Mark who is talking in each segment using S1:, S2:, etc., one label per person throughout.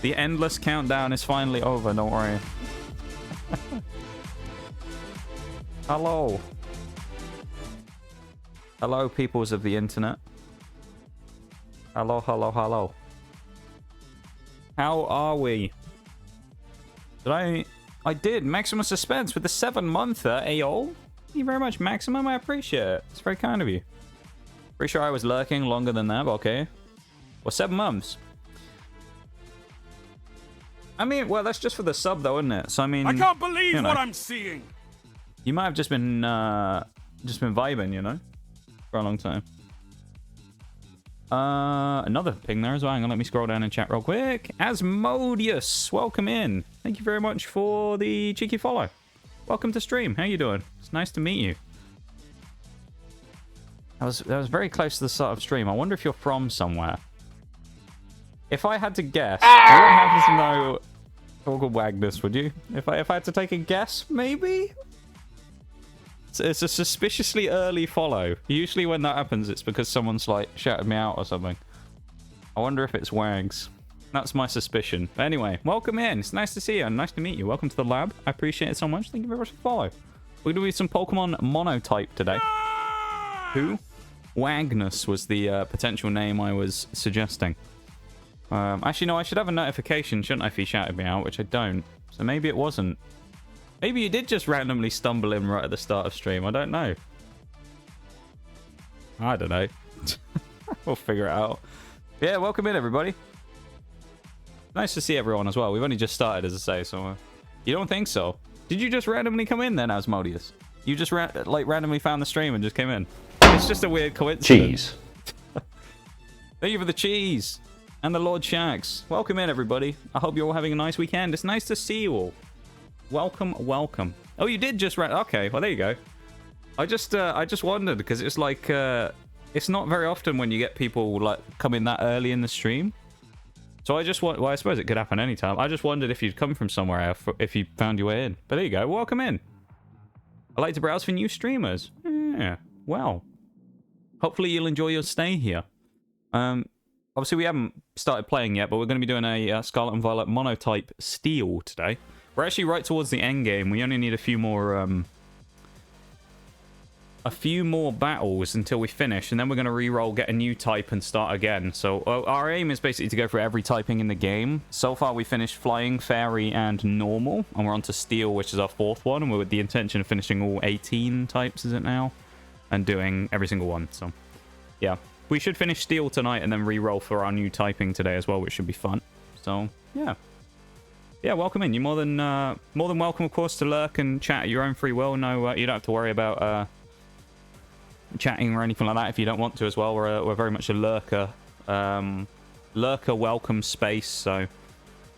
S1: The endless countdown is finally over, don't worry. Hello. Hello, peoples of the internet. Hello, hello, hello. How are we? Did I did. Maximum suspense with the 7-monther, ayo. Thank you very much, Maximum. I appreciate it. It's very kind of you. Pretty sure I was lurking longer than that, but okay. Well, 7 months. I mean, well, that's just for the sub, though, isn't it? So, I mean...
S2: I can't believe what I'm seeing!
S1: You might have just been vibing, you know? For a long time. Another ping there as well. Hang on, let me scroll down and chat real quick. Asmodeus, welcome in. Thank you very much for the cheeky follow. Welcome to stream. How you doing? It's nice to meet you. That was very close to the start of stream. I wonder if you're from somewhere. If I had to guess, you wouldn't happen to know Torgal Wagnus, would you? If I had to take a guess, maybe? It's a suspiciously early follow. Usually when that happens, it's because someone's like shouted me out or something. I wonder if it's Wags. That's my suspicion. But anyway, welcome in. It's nice to see you and nice to meet you. Welcome to the lab. I appreciate it so much. Thank you very much for the follow. We're going to do some Pokemon Monotype today. Who? Wagnus was the potential name I was suggesting. Actually, no, I should have a notification, shouldn't I, if he shouted me out, which I don't. So maybe it wasn't. Maybe you did just randomly stumble in right at the start of stream. I don't know. I don't know. We'll figure it out. Yeah, welcome in, everybody. Nice to see everyone as well. We've only just started, as I say, so... you don't think so? Did you just randomly come in then, Asmodeus? You just randomly found the stream and just came in? It's just a weird coincidence. Cheese. Thank you for the cheese. And the Lord Shags. Welcome in, everybody. I hope you're all having a nice weekend. It's nice to see you all. Welcome, welcome. Oh, you did just okay, well, there you go. I just wondered, because it's like, it's not very often when you get people, like, come in that early in the stream. So I just well, I suppose it could happen anytime. I just wondered if you'd come from somewhere else, if you found your way in. But there you go. Welcome in. I like to browse for new streamers. Yeah, well. Hopefully you'll enjoy your stay here. Obviously, we haven't started playing yet, but we're going to be doing a Scarlet and Violet Monotype Steel today. We're actually right towards the end game. We only need a few more battles until we finish, and then we're going to re-roll, get a new type, and start again. So our aim is basically to go through every typing in the game. So far, we finished Flying, Fairy, and Normal, and we're on to Steel, which is our 4th one, and we're with the intention of finishing all 18 types, is it now? And doing every single one, so yeah. We should finish Steel tonight and then re-roll for our new typing today as well, which should be fun. So, yeah. Yeah, welcome in. You're more than welcome, of course, to lurk and chat at your own free will. No, you don't have to worry about chatting or anything like that if you don't want to as well. We're very much a lurker welcome space. So, if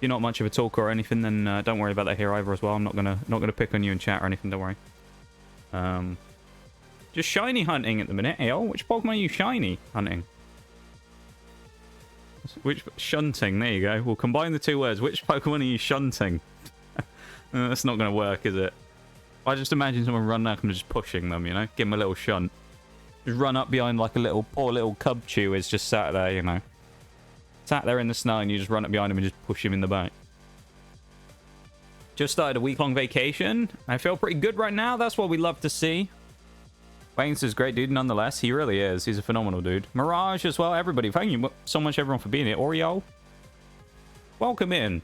S1: you're not much of a talker or anything, then don't worry about that here either as well. I'm not gonna pick on you in chat or anything. Don't worry. Just shiny hunting at the minute. Hey, which Pokemon are you shiny hunting? Which shunting? There you go. We'll combine the two words. Which Pokemon are you shunting? That's not going to work, is it? I just imagine someone running up and just pushing them, you know? Give them a little shunt. Just run up behind like a poor little cub chew is just sat there, you know? Sat there in the snow and you just run up behind him and just push him in the back. Just started a week-long vacation. I feel pretty good right now. That's what we love to see. Wayne's is a great dude nonetheless. He really is. He's a phenomenal dude. Mirage as well. Everybody, thank you so much, everyone, for being here. Oreo, welcome in.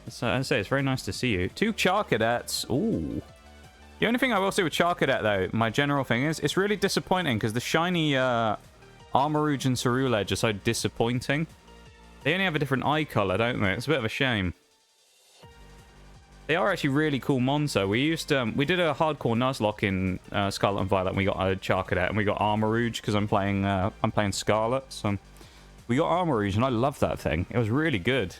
S1: As I say, it's very nice to see you. 2 Char Cadets. Ooh. The only thing I will say with Char Cadet, though, my general thing is, it's really disappointing because the shiny Armarouge and Ceruledge are so disappointing. They only have a different eye color, don't they? It's a bit of a shame. They are actually really cool mons, though. We did a hardcore nuzlocke in Scarlet and Violet, and we got a Char Cadet, and we got Armarouge because I'm playing Scarlet, so we got Armarouge, and I love that thing. It was really good.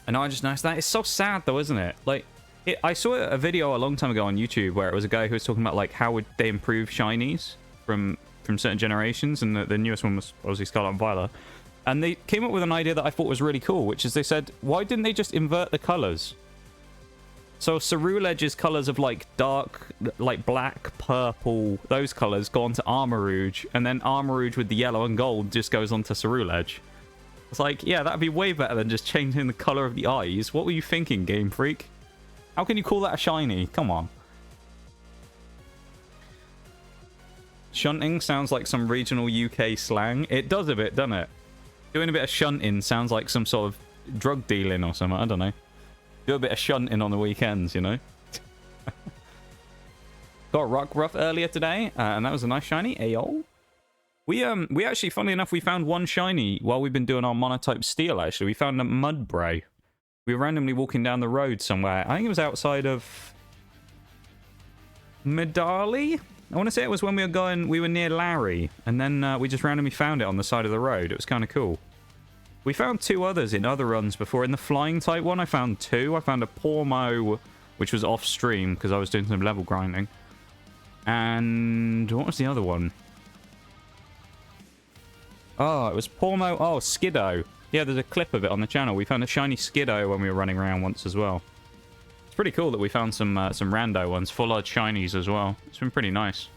S1: And I just noticed that. It's so sad, though, isn't it? Like, I saw a video a long time ago on YouTube where it was a guy who was talking about, like, how would they improve shinies from certain generations, and the newest one was obviously Scarlet and Violet. And they came up with an idea that I thought was really cool, which is they said, why didn't they just invert the colors? So Ceruledge's colors of, like, dark, like, black, purple, those colors go on to Armarouge, and then Armarouge with the yellow and gold just goes on to Ceruledge. It's like, yeah, that'd be way better than just changing the color of the eyes. What were you thinking, Game Freak? How can you call that a shiny? Come on. Shunting sounds like some regional UK slang. It does a bit, doesn't it? Doing a bit of shunting sounds like some sort of drug dealing or something. I don't know. Do a bit of shunting on the weekends, you know? Got a Rock Ruff earlier today, and that was a nice shiny. Ayo. We actually, funnily enough, we found one shiny while we've been doing our Monotype Steel, actually. We found a Mudbray. We were randomly walking down the road somewhere. I think it was outside of Medali? I want to say it was when we were near Larry, and then we just randomly found it on the side of the road. It was kind of cool. We found 2 others in other runs before. In the flying type one, I found 2. I found a Pormo, which was off stream because I was doing some level grinding. And what was the other one? Oh, it was Pormo. Oh, Skiddo. Yeah, there's a clip of it on the channel. We found a shiny Skiddo when we were running around once as well. It's pretty cool that we found some rando ones, full art shinies as well. It's been pretty nice.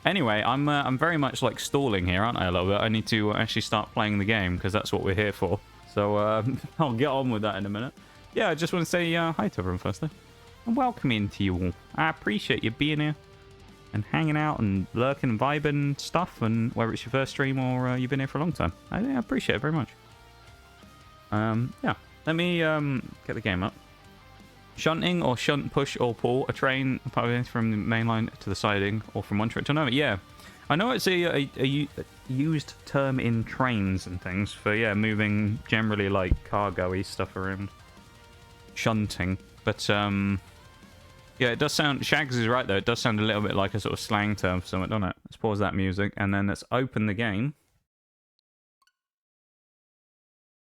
S1: Anyway, I'm very much like stalling here, aren't I, a little bit? I need to actually start playing the game because that's what we're here for. So I'll get on with that in a minute. Yeah, I just want to say hi to everyone firstly. And welcome into you all. I appreciate you being here and hanging out and lurking and vibing and stuff, and whether it's your first stream or you've been here for a long time. I appreciate it very much. Yeah, let me get the game up. Shunting or shunt, push or pull a train from the main line to the siding or from one train to another. Yeah, I know it's a used term in trains and things for, yeah, moving generally like cargo-y stuff around. Shunting. But, yeah, it does sound... Shags is right, though. It does sound a little bit like a sort of slang term for something, doesn't it? Let's pause that music, and then let's open the game.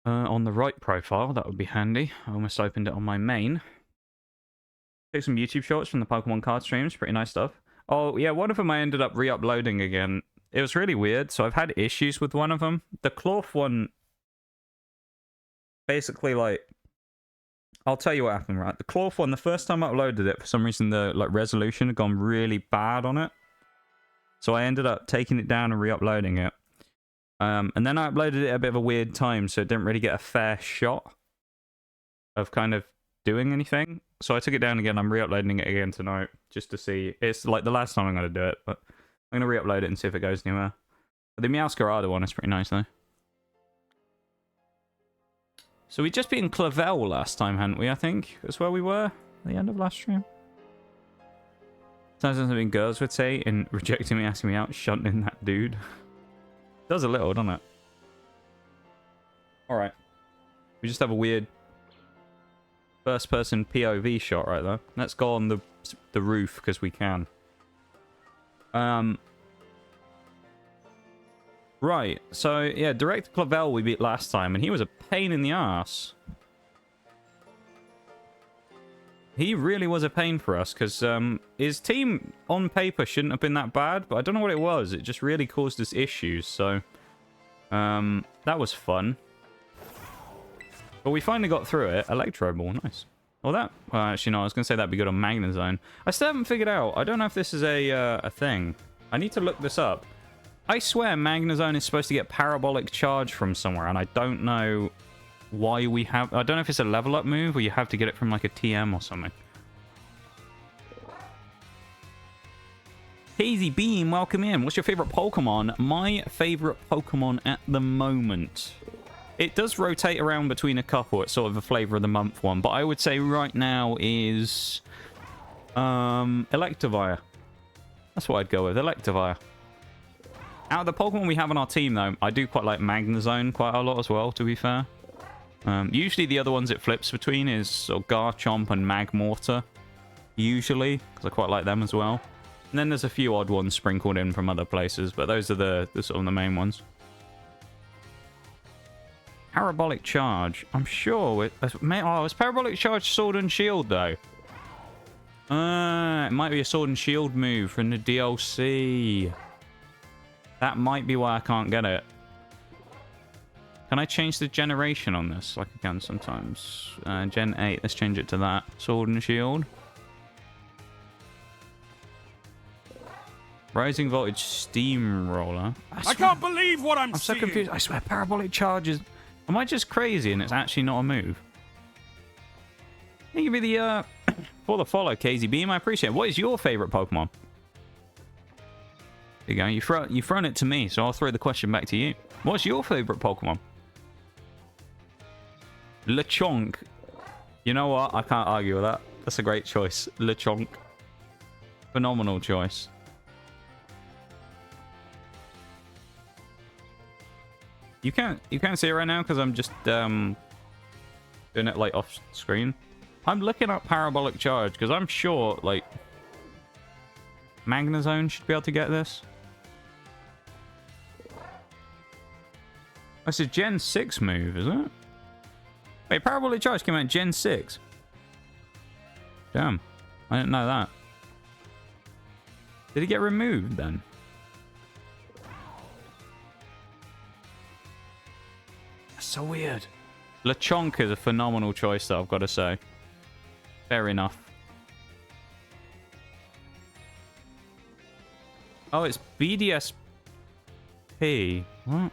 S1: On the right profile, that would be handy. I almost opened it on my main. Take some YouTube shorts from the Pokemon card streams. Pretty nice stuff. Oh, yeah, one of them I ended up re-uploading again. It was really weird, so I've had issues with one of them. The cloth one... Basically, like... I'll tell you what happened, right? The cloth one, the first time I uploaded it, for some reason the resolution had gone really bad on it. So I ended up taking it down and re-uploading it. And then I uploaded it at a bit of a weird time, so it didn't really get a fair shot of kind of doing anything. So I took it down again. I'm re-uploading it again tonight, just to see. It's like the last time I'm going to do it, but I'm going to re-upload it and see if it goes anywhere. But the Meowscarada one is pretty nice, though. So we just beaten Clavel last time, hadn't we, I think? That's where we were at the end of last stream. Sounds like something girls would say in rejecting me, asking me out, shunting that dude. Does a little, doesn't it? Alright. We just have a weird first-person POV shot right there. Let's go on the roof, because we can. Right, so yeah, Director Clavel we beat last time, and he was a pain in the ass. He really was a pain for us, because his team on paper shouldn't have been that bad, but I don't know what it was. It just really caused us issues, so that was fun. But we finally got through it. Electro Ball, nice. Well, actually, no, I was going to say that'd be good on Magnezone. I still haven't figured out. I don't know if this is a thing. I need to look this up. I swear Magnezone is supposed to get Parabolic Charge from somewhere, and I don't know why we have... I don't know if it's a level up move, or you have to get it from like a TM or something. Hazy Beam, welcome in. What's your favorite Pokemon? My favorite Pokemon at the moment. It does rotate around between a couple. It's sort of a flavor of the month one. But I would say right now is Electivire. That's what I'd go with, Electivire. Out of the Pokemon we have on our team, though, I do quite like Magnezone quite a lot as well, to be fair. Usually the other ones it flips between is sort of Garchomp and Magmortar. Usually, because I quite like them as well. And then there's a few odd ones sprinkled in from other places, but those are the sort of the main ones. Parabolic Charge. I'm sure it... Oh, it's Parabolic Charge Sword and Shield, though. It might be a Sword and Shield move from the DLC. That might be why I can't get it. Can I change the generation on this? Like I can sometimes. Gen 8, let's change it to that. Sword and Shield. Rising Voltage Steamroller.
S2: I can't believe what I'm seeing.
S1: I'm so confused. I swear, Parabolic Charge is... Am I just crazy and it's actually not a move? Thank you for the, for the follow, KZ Beam. I appreciate it. What is your favorite Pokemon? There you go. You've thrown it to me, so I'll throw the question back to you. What's your favorite Pokemon? Lechonk. You know what? I can't argue with that. That's a great choice. Lechonk. Phenomenal choice. You can't see it right now because I'm just doing it like off screen. I'm looking up Parabolic Charge because I'm sure like Magnezone should be able to get this. That's a Gen 6 move, is it? Wait, Parabolic Charge came out Gen 6. Damn, I didn't know that. Did it get removed then? So weird. Lechonk is a phenomenal choice, though, I've got to say. Fair enough. Oh, it's BDSP. What?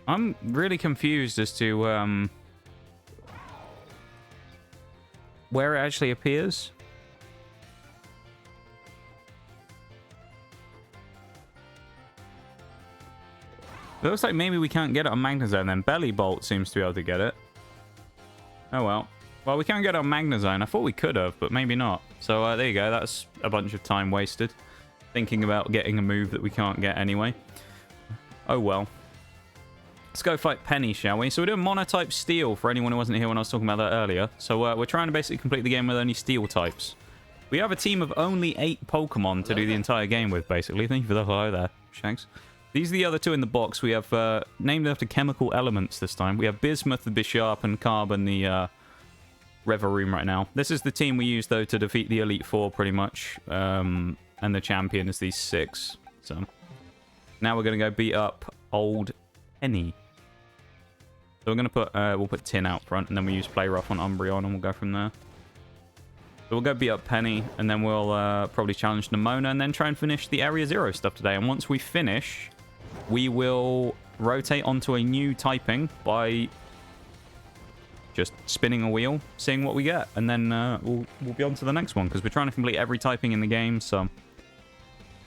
S1: I'm really confused as to where it actually appears. It looks like maybe we can't get it on Magnezone then. Belly Bolt seems to be able to get it. Oh well. Well, we can't get it on Magnezone. I thought we could have, but maybe not. So there you go. That's a bunch of time wasted. Thinking about getting a move that we can't get anyway. Oh well. Let's go fight Penny, shall we? So we're doing Monotype Steel for anyone who wasn't here when I was talking about that earlier. So we're trying to basically complete the game with only Steel types. We have a team of only 8 Pokemon to do the entire game with, basically. Thank you for the hello there, Shags. These are the other 2 in the box. We have named after chemical elements this time. We have Bismuth, the Bisharp, and Carbon, the Reveroom right now. This is the team we use, though, to defeat the Elite Four, pretty much. And the champion is these 6. So now we're going to go beat up Old Penny. So we're going to put, we'll put Tin out front, and then we use Play Rough on Umbreon, and we'll go from there. So we'll go beat up Penny, and then we'll probably challenge Nemona, and then try and finish the Area 0 stuff today. And once we finish, we will rotate onto a new typing by just spinning a wheel, seeing what we get. And then we'll be on to the next one, because we're trying to complete every typing in the game. So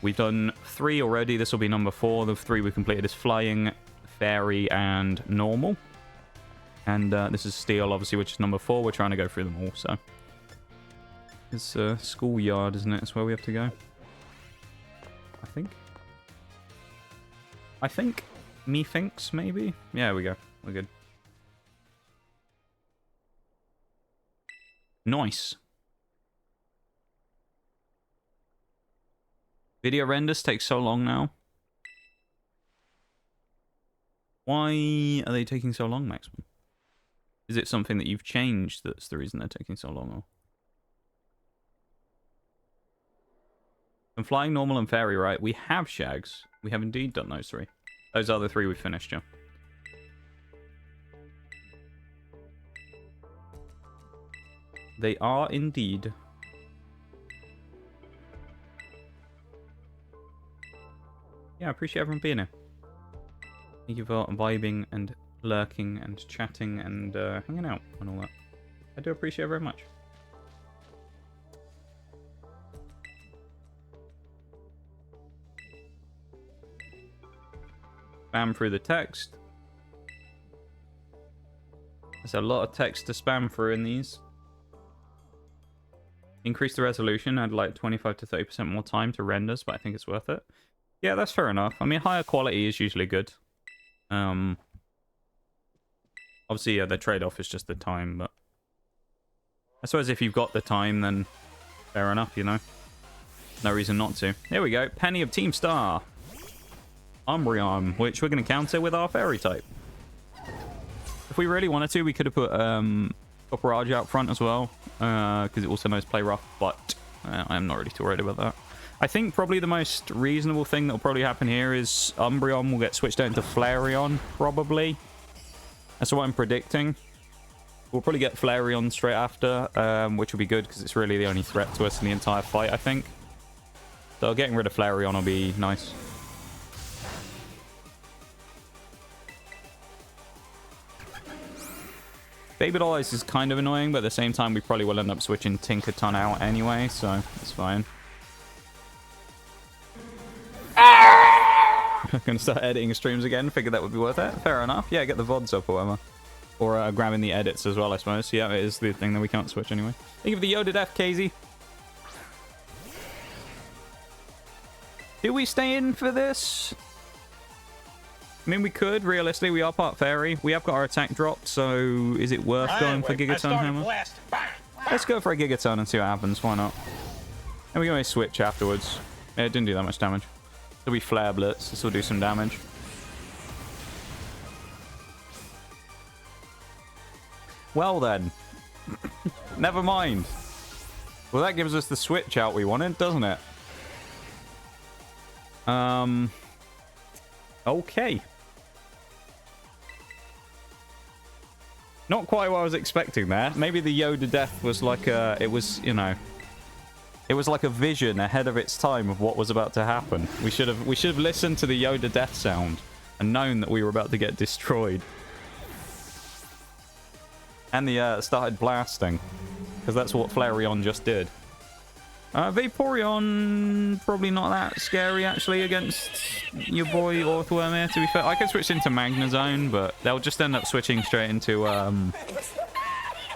S1: we've done 3 already. This will be number 4. The 3 we've completed is Flying, Fairy, and Normal. And this is Steel, obviously, which is number 4. We're trying to go through them all, so... It's schoolyard, isn't it? That's where we have to go. I think. Methinks, maybe? Yeah, there we go. We're good. Nice. Video renders take so long now. Why are they taking so long, Maximum? Is it something that you've changed that's the reason they're taking so long? Or... And Flying, Normal, and Fairy, right? We have Shags. We have indeed done those 3. Those are the 3 we finished, yeah. They are indeed. Yeah, I appreciate everyone being here. Thank you for vibing and lurking and chatting and hanging out and all that. I do appreciate it very much. Spam through the text. There's a lot of text to spam through in these. Increase the resolution, add like 25 to 30% more time to renders, but I think it's worth it. Yeah, that's fair enough. I mean, higher quality is usually good. Obviously, yeah, the trade-off is just the time, but I suppose if you've got the time, then fair enough, you know. No reason not to. Here we go. Penny of Team Star. Umbreon, which we're going to counter with our Fairy type. If we really wanted to, we could have put Operage out front as well, because it also knows Play Rough, but I'm not really too worried about that. I think probably the most reasonable thing that will probably happen here is Umbreon will get switched out into Flareon, probably. That's what I'm predicting. We'll probably get Flareon straight after, which will be good because it's really the only threat to us in the entire fight, I think. So getting rid of Flareon will be nice. Baby Doll Eyes is kind of annoying, but at the same time, we probably will end up switching Tinkatink out anyway, so it's fine. I'm going to start editing streams again. Figured that would be worth it. Fair enough. Yeah, get the VODs up or whatever. Or grabbing the edits as well, I suppose. Yeah, it is the thing that we can't switch anyway. Thank you for the Yoda Death, KZ. Do we stay in for this? I mean, we could. Realistically, we are part fairy. We have got our attack dropped, so is it worth going for Gigaton Hammer? Let's go for a Gigaton and see what happens. Why not? And we can always switch afterwards. Yeah, it didn't do that much damage. So we Flare Blitz. This will do some damage. Well then. Never mind. Well, that gives us the switch out we wanted, doesn't it? Okay. Not quite what I was expecting there. Maybe the Yoda Death was like a... It was, you know... It was like a vision ahead of its time of what was about to happen. We should have listened to the Yoda Death sound and known that we were about to get destroyed. And the started blasting. Because that's what Flareon just did. Vaporeon, probably not that scary, actually, against your boy Orthworm here, to be fair. I could switch into Magnezone, but they'll just end up switching straight into,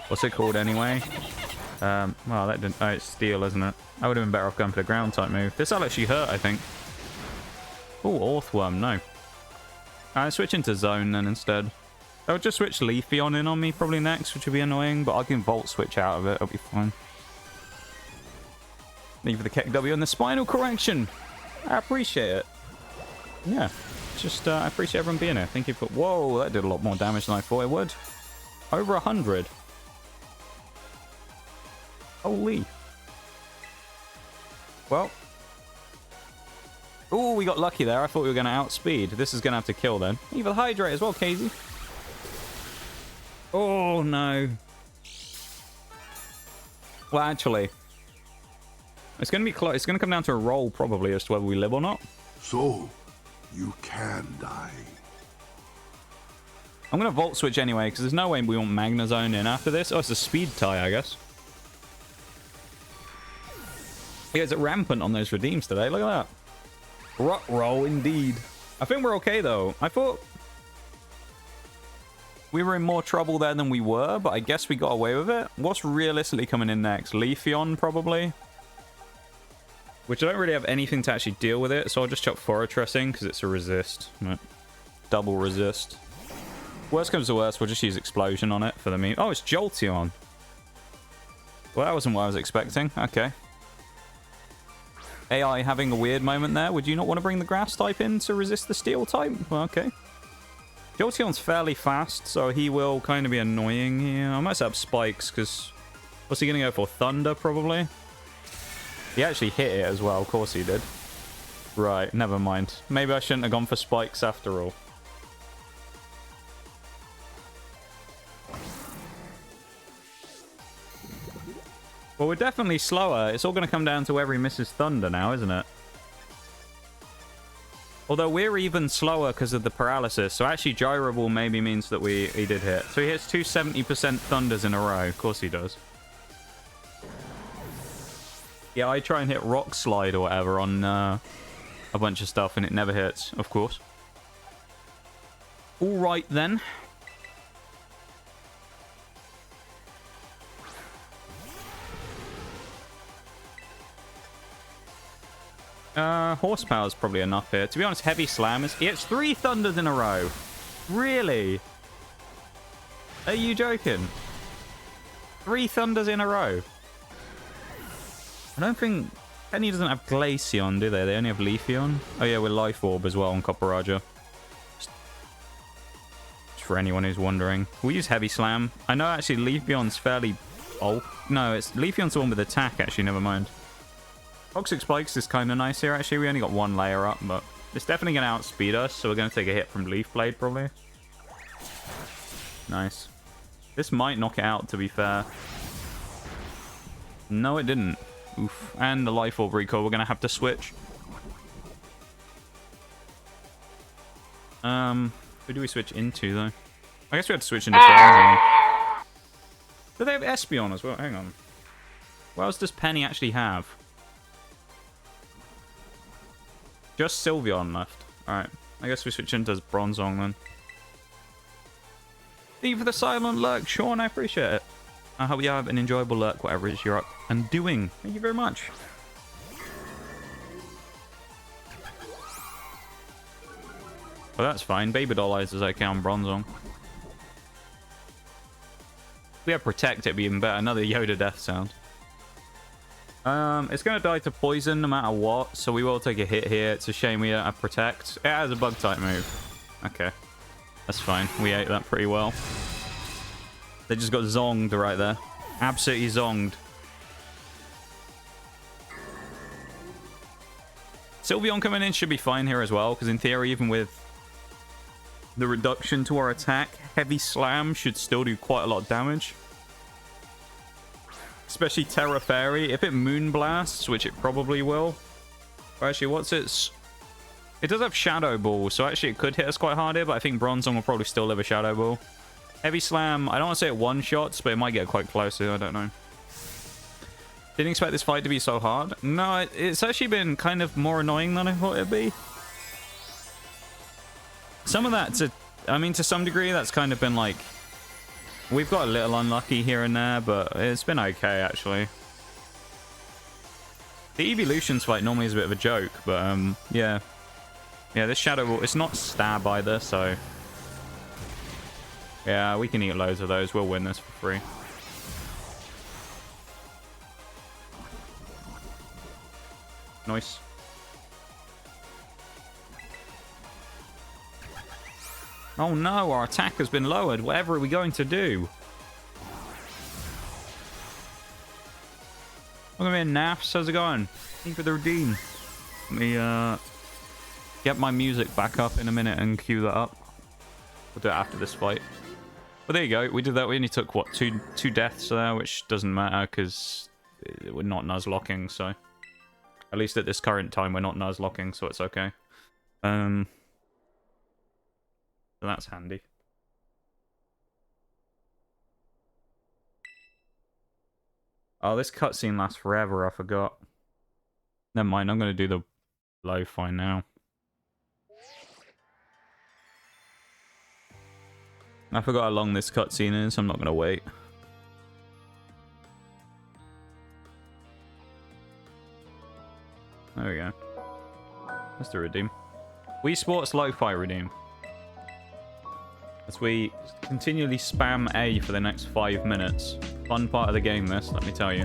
S1: what's it called anyway? Well, that didn't... Oh, it's Steel, isn't it? I would have been better off going for the Ground-type move. This will actually hurt, I think. Oh, Orthworm, no. Alright, switch into Zone then instead. I'll just switch Leafeon in on me probably next, which would be annoying, but I can Volt Switch out of it. It'll be fine. Thank you for the KW and the Spinal Correction. I appreciate it. Yeah, just I appreciate everyone being here. Thank you for... Whoa, that did a lot more damage than I thought it would. Over 100. Holy. Well. Oh, we got lucky there. I thought we were going to outspeed. This is going to have to kill then. Thank you for the Hydrate as well, Katy. Oh, no. Well, actually... It's going to be close. It's going to come down to a roll, probably, as to whether we live or not.
S3: So, you can die.
S1: I'm going to Volt Switch anyway, because there's no way we want Magnezone in after this. Oh, it's a speed tie, I guess. Yeah, it's rampant on those redeems today. Look at that. Rut roll, indeed. I think we're okay, though. I thought we were in more trouble there than we were, but I guess we got away with it. What's realistically coming in next? Leafeon, probably. Which I don't really have anything to actually deal with it, so I'll just chuck Fortress in because it's a resist. Right. Double resist. Worst comes to worst, we'll just use Explosion on it for the meme. Oh, it's Jolteon. Well, that wasn't what I was expecting. Okay. AI having a weird moment there. Would you not want to bring the Grass type in to resist the Steel type? Well, okay. Jolteon's fairly fast, so he will kind of be annoying here. I might set up Spikes, because... What's he going to go for? Thunder, probably? He actually hit it as well. Of course he did. Right, never mind. Maybe I shouldn't have gone for Spikes after all. Well, we're definitely slower. It's all going to come down to whether he misses Thunder now, isn't it? Although we're even slower because of the paralysis. So actually Gyro Ball maybe means that he did hit. So he hits 270% Thunders in a row. Of course he does. Yeah, I try and hit Rock Slide or whatever on a bunch of stuff and it never hits, of course. All right, then. Horsepower is probably enough here. To be honest, heavy slam is... It's 3 thunders in a row. Really? Are you joking? 3 thunders in a row. I don't think... Penny doesn't have Glaceon, do they? They only have Leafeon. Oh yeah, with Life Orb as well on Copper Just for anyone who's wondering. We'll use Heavy Slam. I know actually Leafeon's fairly... Oh, no, it's Leafeon's the one with attack, actually, never mind. Toxic Spikes is kind of nice here, actually. We only got 1 layer up, but it's definitely going to outspeed us, so we're going to take a hit from Leaf Blade, probably. Nice. This might knock it out, to be fair. No, it didn't. Oof. And the Life Orb recoil, we're going to have to switch. Who do we switch into, though? I guess we have to switch into Bronzor. Do they have Espeon as well? Hang on. What else does Penny actually have? Just Sylveon left. Alright. I guess we switch into Bronzong then. Thank you for the silent lurk, Sean. I appreciate it. I hope you have an enjoyable lurk, whatever it is you're up and doing. Thank you very much. Well, that's fine. Baby Doll Eyes is okay on Bronzong. If we have Protect, it'd be even better. Another Yoda death sound. It's going to die to poison no matter what, so we will take a hit here. It's a shame we don't have Protect. It has a Bug-type move. Okay. That's fine. We ate that pretty well. They just got zonged right there. Absolutely zonged. Sylveon coming in should be fine here as well, because in theory, even with the reduction to our attack, Heavy Slam should still do quite a lot of damage. Especially Terra Fairy. If it Moon Blasts, which it probably will. Or actually, what's its... It does have Shadow Ball, so actually it could hit us quite hard here, but I think Bronzong will probably still live a Shadow Ball. Heavy Slam, I don't want to say it one-shots, but it might get quite close here, I don't know. Didn't expect this fight to be so hard. No, it's actually been kind of more annoying than I thought it'd be. Some of that, to some degree, that's kind of been like... We've got a little unlucky here and there, but it's been okay, actually. The Evolutions fight normally is a bit of a joke, but, yeah. Yeah, this Shadow Ball, it's not stab either, so... Yeah, we can eat loads of those. We'll win this for free. Nice. Oh no, our attack has been lowered. Whatever are we going to do? Welcome in, Naps. How's it going? Thank you for the redeem. Let me get my music back up in a minute and cue that up. We'll do it after this fight. But there you go. We did that. We only took, what, two deaths there, which doesn't matter because we're not nuzlocking, so... At least at this current time, we're not nuzlocking, so it's okay. So that's handy. Oh, this cutscene lasts forever, I forgot. Never mind, I'm going to do the lo-fi now. I forgot how long this cutscene is, I'm not going to wait. There we go. That's the redeem. Wii Sports Lo-Fi redeem. As we continually spam A for the next 5 minutes. Fun part of the game, this, let me tell you.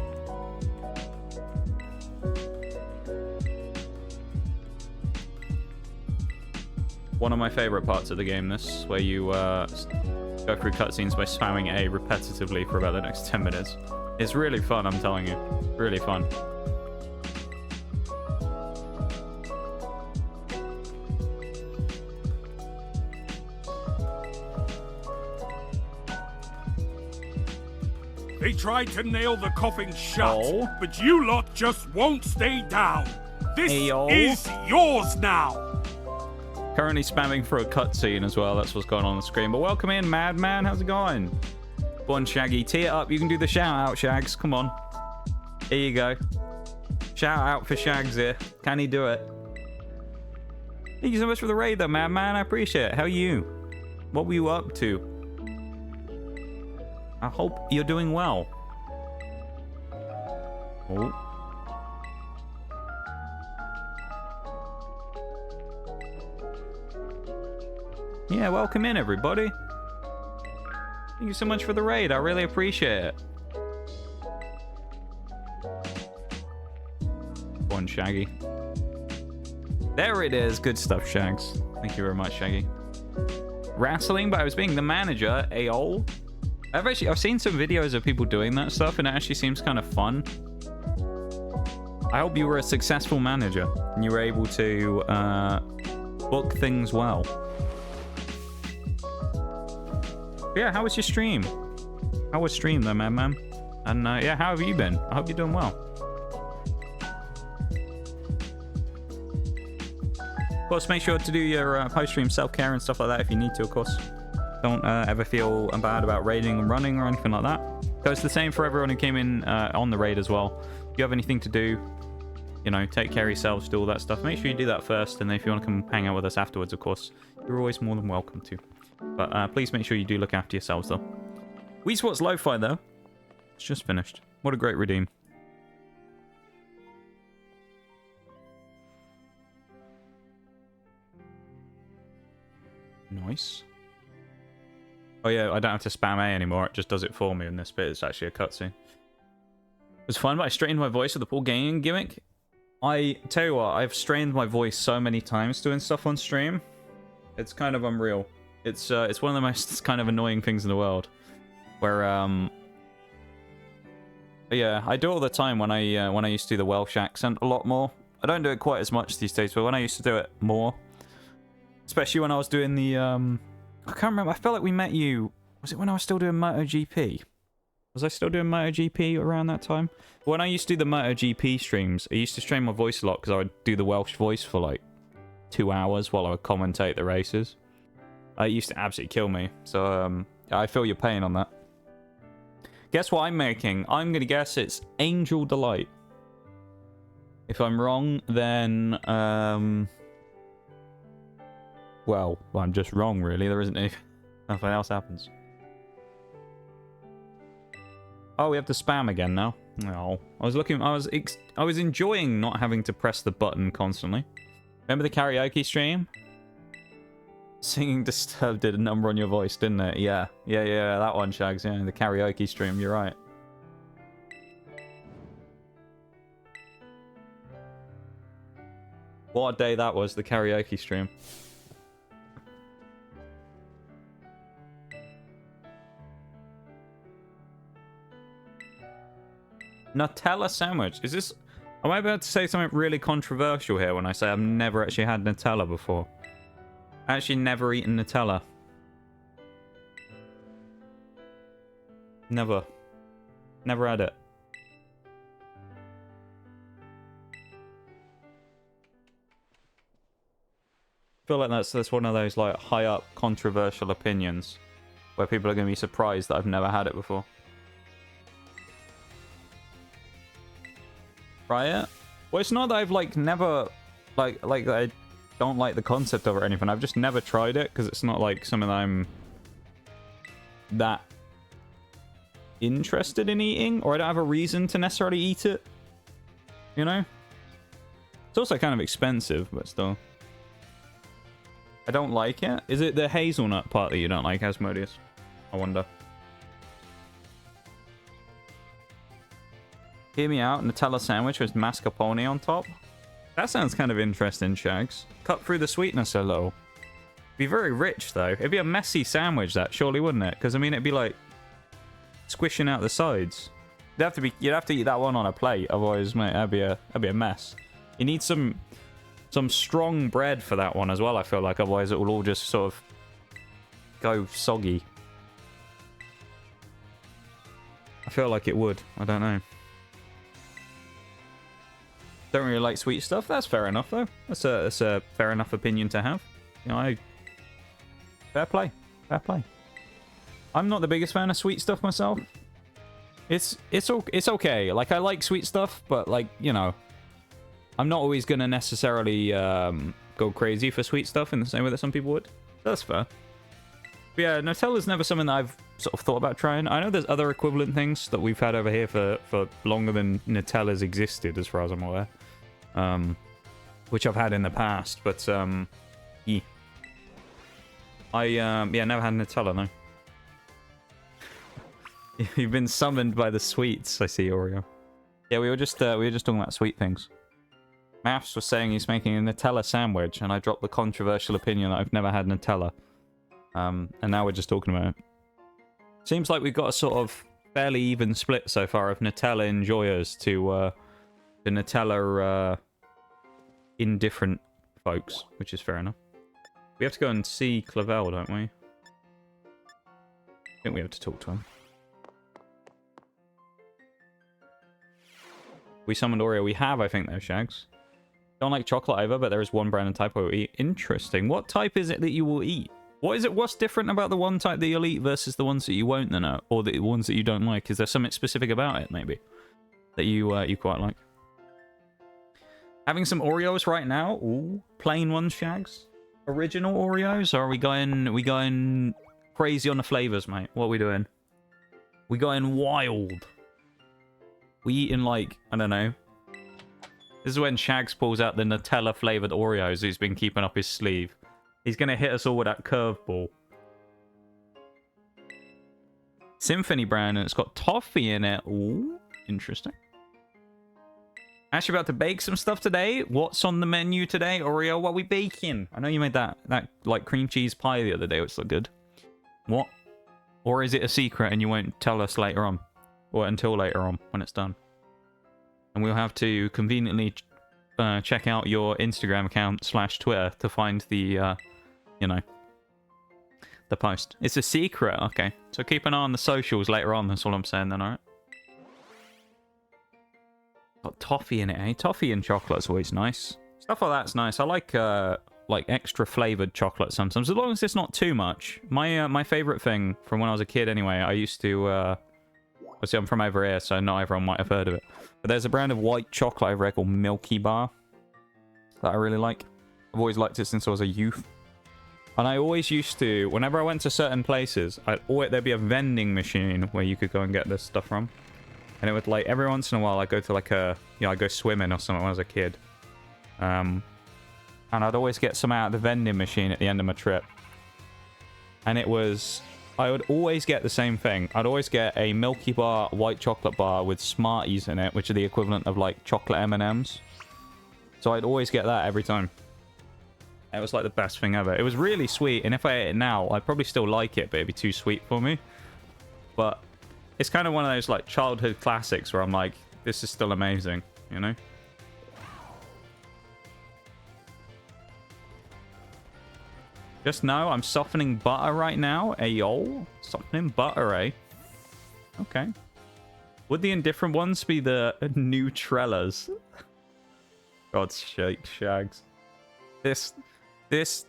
S1: One of my favorite parts of the game, this, where you go through cutscenes by spamming A repetitively for about the next 10 minutes. It's really fun, I'm telling you. Really fun.
S2: They tried to nail the coffin shut, but you lot just won't stay down. This is yours now.
S1: Currently spamming for a cutscene as well. That's what's going on the screen. But welcome in, Madman. How's it going? Go on, Shaggy. Tee it up. You can do the shout out, Shags. Come on. Here you go. Shout out for Shags here. Can he do it? Thank you so much for the raid, though, Madman. I appreciate it. How are you? What were you up to? I hope you're doing well. Oh. Yeah, welcome in, everybody. Thank you so much for the raid. I really appreciate it. One Shaggy. There it is. Good stuff, Shags. Thank you very much, Shaggy. Wrestling, but I was being the manager. AOL. I've seen some videos of people doing that stuff, and it actually seems kind of fun. I hope you were a successful manager and you were able to book things well. Yeah, how was your stream? How was stream though, man? And yeah, how have you been? I hope you're doing well. Of course, make sure to do your post-stream self-care and stuff like that if you need to, of course. Don't ever feel bad about raiding and running or anything like that. So it's the same for everyone who came in on the raid as well. If you have anything to do, you know, take care of yourselves, do all that stuff. Make sure you do that first, and then if you want to come hang out with us afterwards, of course, you're always more than welcome to. But please make sure you do look after yourselves, though. Wii Sports Lo-Fi, though. It's just finished. What a great redeem. Nice. Oh yeah, I don't have to spam A anymore. It just does it for me in this bit. It's actually a cutscene. It was fun, but I strained my voice with the poor gaming gimmick. I tell you what, I've strained my voice so many times doing stuff on stream. It's kind of unreal. It's one of the most kind of annoying things in the world. Where yeah, I do it all the time when I used to do the Welsh accent a lot more. I don't do it quite as much these days, but when I used to do it more, especially when I was doing the I can't remember. I felt like we met you. Was it when I was still doing MotoGP? Was I still doing MotoGP around that time? When I used to do the MotoGP streams, I used to strain my voice a lot because I would do the Welsh voice for like 2 hours while I would commentate the races. It used to absolutely kill me. So I feel your pain on that. Guess what I'm making? I'm going to guess it's Angel Delight. If I'm wrong, then well, I'm just wrong, really. There isn't anything. Nothing else happens. Oh, we have to spam again now. No, I was enjoying not having to press the button constantly. Remember the karaoke stream? Singing Disturbed did a number on your voice, didn't it? Yeah, that one, Shags. Yeah, the karaoke stream. You're right. What a day that was, the karaoke stream. Nutella sandwich. Is this... Am I about to say something really controversial here when I say I've never actually had Nutella before? I actually never eaten Nutella. Never. Never had it. I feel like that's one of those like high up controversial opinions where people are going to be surprised that I've never had it before. Try it? Well, it's not that I've like never like I don't like the concept of it or anything. I've just never tried it because it's not like something that I'm that interested in eating, or I don't have a reason to necessarily eat it. You know? It's also kind of expensive, but still. I don't like it. Is it the hazelnut part that you don't like, Asmodeus? I wonder. Hear me out, Nutella sandwich with mascarpone on top. That sounds kind of interesting, Shags. Cut through the sweetness a little. Be very rich, though. It'd be a messy sandwich, that, surely, wouldn't it? Because, I mean, it'd be like squishing out the sides. You'd have to eat that one on a plate, otherwise, mate, that'd be a mess. You need some strong bread for that one as well, I feel like, otherwise it will all just sort of go soggy. I feel like it would. I don't know. Don't really like sweet stuff. That's fair enough, though. That's a fair enough opinion to have. You know, fair play. Fair play. I'm not the biggest fan of sweet stuff myself. It's okay. Like, I like sweet stuff, but, like, you know, I'm not always going to necessarily go crazy for sweet stuff in the same way that some people would. That's fair. But yeah, Nutella's never something that I've sort of thought about trying. I know there's other equivalent things that we've had over here for longer than Nutella's existed, as far as I'm aware. Which I've had in the past, but yeah. Yeah, never had Nutella, no. You've been summoned by the sweets, I see, Oreo. Yeah, we were just talking about sweet things. Maths was saying he's making a Nutella sandwich, and I dropped the controversial opinion that I've never had Nutella. And now we're just talking about it. Seems like we've got a sort of fairly even split so far of Nutella enjoyers to Nutella indifferent folks, which is fair enough. We have to go and see Clavel, don't we? I think we have to talk to him. We summoned Oreo. We have, I think, though, Shags. Don't like chocolate either, but there is one brand and type I will eat. Interesting. What type is it that you will eat? What is it? What's different about the one type that you'll eat versus the ones that you won't, then, or the ones that you don't like? Is there something specific about it, maybe, that you quite like? Having some Oreos right now. Ooh, plain ones, Shags. Original Oreos, or are we going crazy on the flavors, mate? What are we doing? We going wild. We eating like, I don't know. This is when Shags pulls out the Nutella flavored Oreos he's been keeping up his sleeve. He's gonna hit us all with that curveball. Symphony brand, and it's got toffee in it. Ooh, interesting. Actually about to bake some stuff today. What's on the menu today, Oreo? What are we baking? I know you made that like cream cheese pie the other day, which looked good. What? Or is it a secret and you won't tell us later on? Or until later on when it's done? And we'll have to conveniently check out your Instagram account / Twitter to find the, you know, the post. It's a secret, okay. So keep an eye on the socials later on, that's all I'm saying then, alright? Got toffee in it, eh? Toffee and chocolate's always nice. Stuff like that's nice. I like extra flavored chocolate sometimes, as long as it's not too much. My favorite thing from when I was a kid anyway, I used to, obviously I'm from over here, so not everyone might have heard of it. But there's a brand of white chocolate over here called Milky Bar that I really like. I've always liked it since I was a youth. And I always used to, whenever I went to certain places, there'd be a vending machine where you could go and get this stuff from. And it would, like, every once in a while, I'd go to, like, I'd go swimming or something when I was a kid. And I'd always get some out of the vending machine at the end of my trip. And it was... I would always get the same thing. I'd always get a Milky Bar white chocolate bar with Smarties in it, which are the equivalent of, like, chocolate M&Ms. So I'd always get that every time. It was, like, the best thing ever. It was really sweet, and if I ate it now, I'd probably still like it, but it'd be too sweet for me. But... it's kind of one of those, like, childhood classics where I'm like, this is still amazing, you know? Just know I'm softening butter right now. Ayo. Softening butter, eh? Okay. Would the indifferent ones be the Nutrellas? God's sake, Shags. This... it's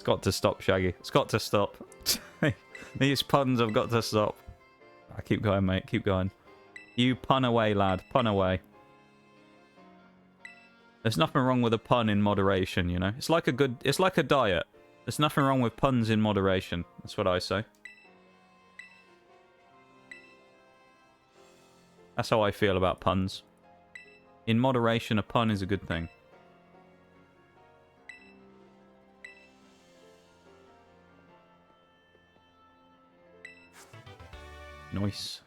S1: got to stop, Shaggy. It's got to stop. These puns have got to stop. Keep going, mate. Keep going. You pun away, lad. Pun away. There's nothing wrong with a pun in moderation, you know? It's like a diet. There's nothing wrong with puns in moderation. That's what I say. That's how I feel about puns. In moderation, a pun is a good thing. Nice.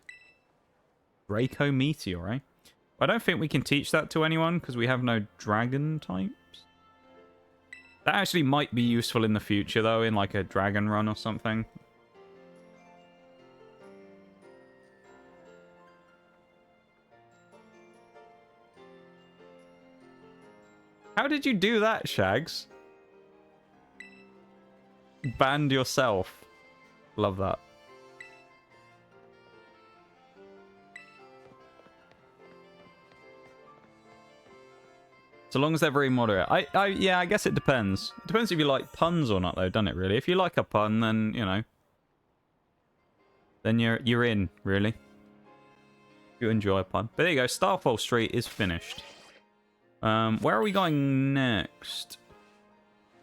S1: Draco Meteor, eh? I don't think we can teach that to anyone because we have no dragon types. That actually might be useful in the future, though, in like a dragon run or something. How did you do that, Shags? Banned yourself. Love that. So long as they're very moderate. Yeah, I guess it depends. It depends if you like puns or not, though, doesn't it, really? If you like a pun, then, you know... then you're in, really. You enjoy a pun. But there you go, Starfall Street is finished. Where are we going next?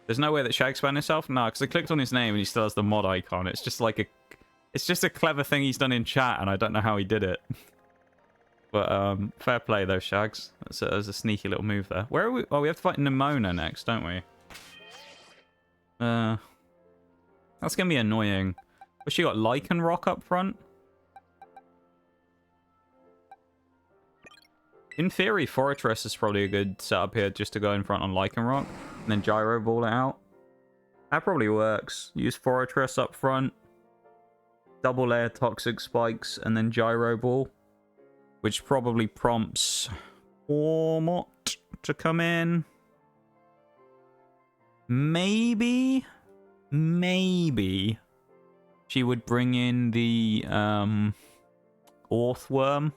S1: There's no way that Shag's banned himself? No, because I clicked on his name and he still has the mod icon. It's just like a... It's just a clever thing he's done in chat, and I don't know how he did it. But, fair play, though, Shags. That's a sneaky little move there. Where are we? Oh, we have to fight Nimona next, don't we? That's going to be annoying. But she got Lichen Rock up front? In theory, Fortress is probably a good setup here just to go in front on Lichen Rock. And then Gyro Ball it out. That probably works. Use Fortress up front. Double layer Toxic Spikes. And then Gyro Ball. Which probably prompts Ormot to come in. Maybe she would bring in the Orthworm.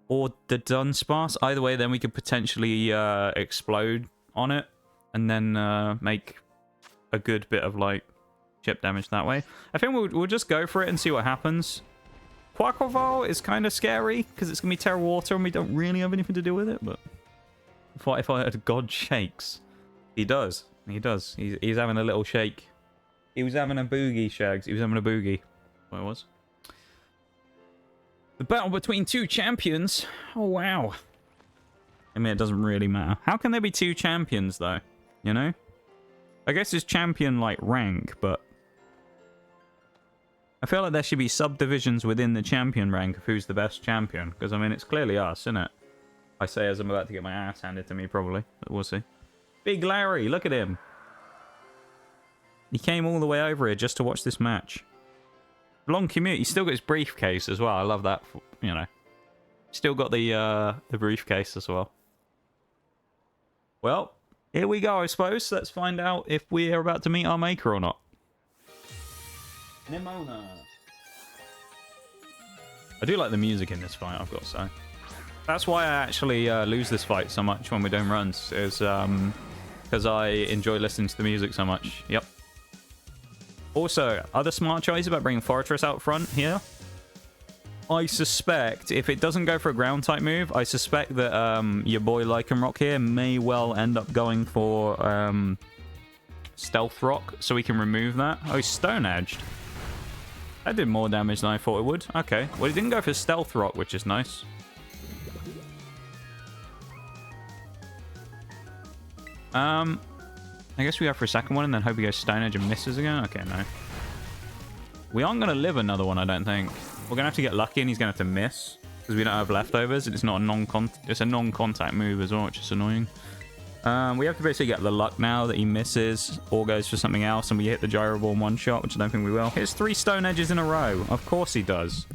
S1: Or the Dunsparce. Either way, then we could potentially explode on it. And then make a good bit of, like, chip damage that way. I think we'll just go for it and see what happens. Quaquaval is kind of scary, because it's going to be Terra Water, and we don't really have anything to do with it, but... What if I heard God shakes? He does. He does. He's having a little shake. He was having a boogie, Shags. He was having a boogie. What it was. The battle between two champions. Oh, wow. I mean, it doesn't really matter. How can there be two champions, though? You know? I guess it's champion, like, rank, but... I feel like there should be subdivisions within the champion rank of who's the best champion. Because, I mean, it's clearly us, isn't it? I say as I'm about to get my ass handed to me, probably. But we'll see. Big Larry, look at him. He came all the way over here just to watch this match. Long commute. He's still got his briefcase as well. I love that, you know. Still got the briefcase as well. Well, here we go, I suppose. Let's find out if we're about to meet our maker or not. Nimona. I do like the music in this fight, I've got to say. That's why I actually lose this fight so much when we're doing runs, is because I enjoy listening to the music so much. Yep. Also, other smart choice about bringing Fortress out front here. I suspect, if it doesn't go for a ground type move, I suspect that your boy Lycanroc here may well end up going for Stealth Rock, so we can remove that. Oh, he's Stone Edged. That did more damage than I thought it would. Okay. Well, he didn't go for Stealth Rock, which is nice. I guess we go for a second one and then hope he goes Stone Edge and misses again. Okay, no. We aren't going to live another one, I don't think. We're going to have to get lucky and he's going to have to miss. Because we don't have leftovers. It's not a it's a non-contact move as well, which is annoying. We have to basically get the luck now that he misses or goes for something else and we hit the Gyro Ball in one shot, which I don't think we will. It's 3 Stone Edges in a row. Of course he does.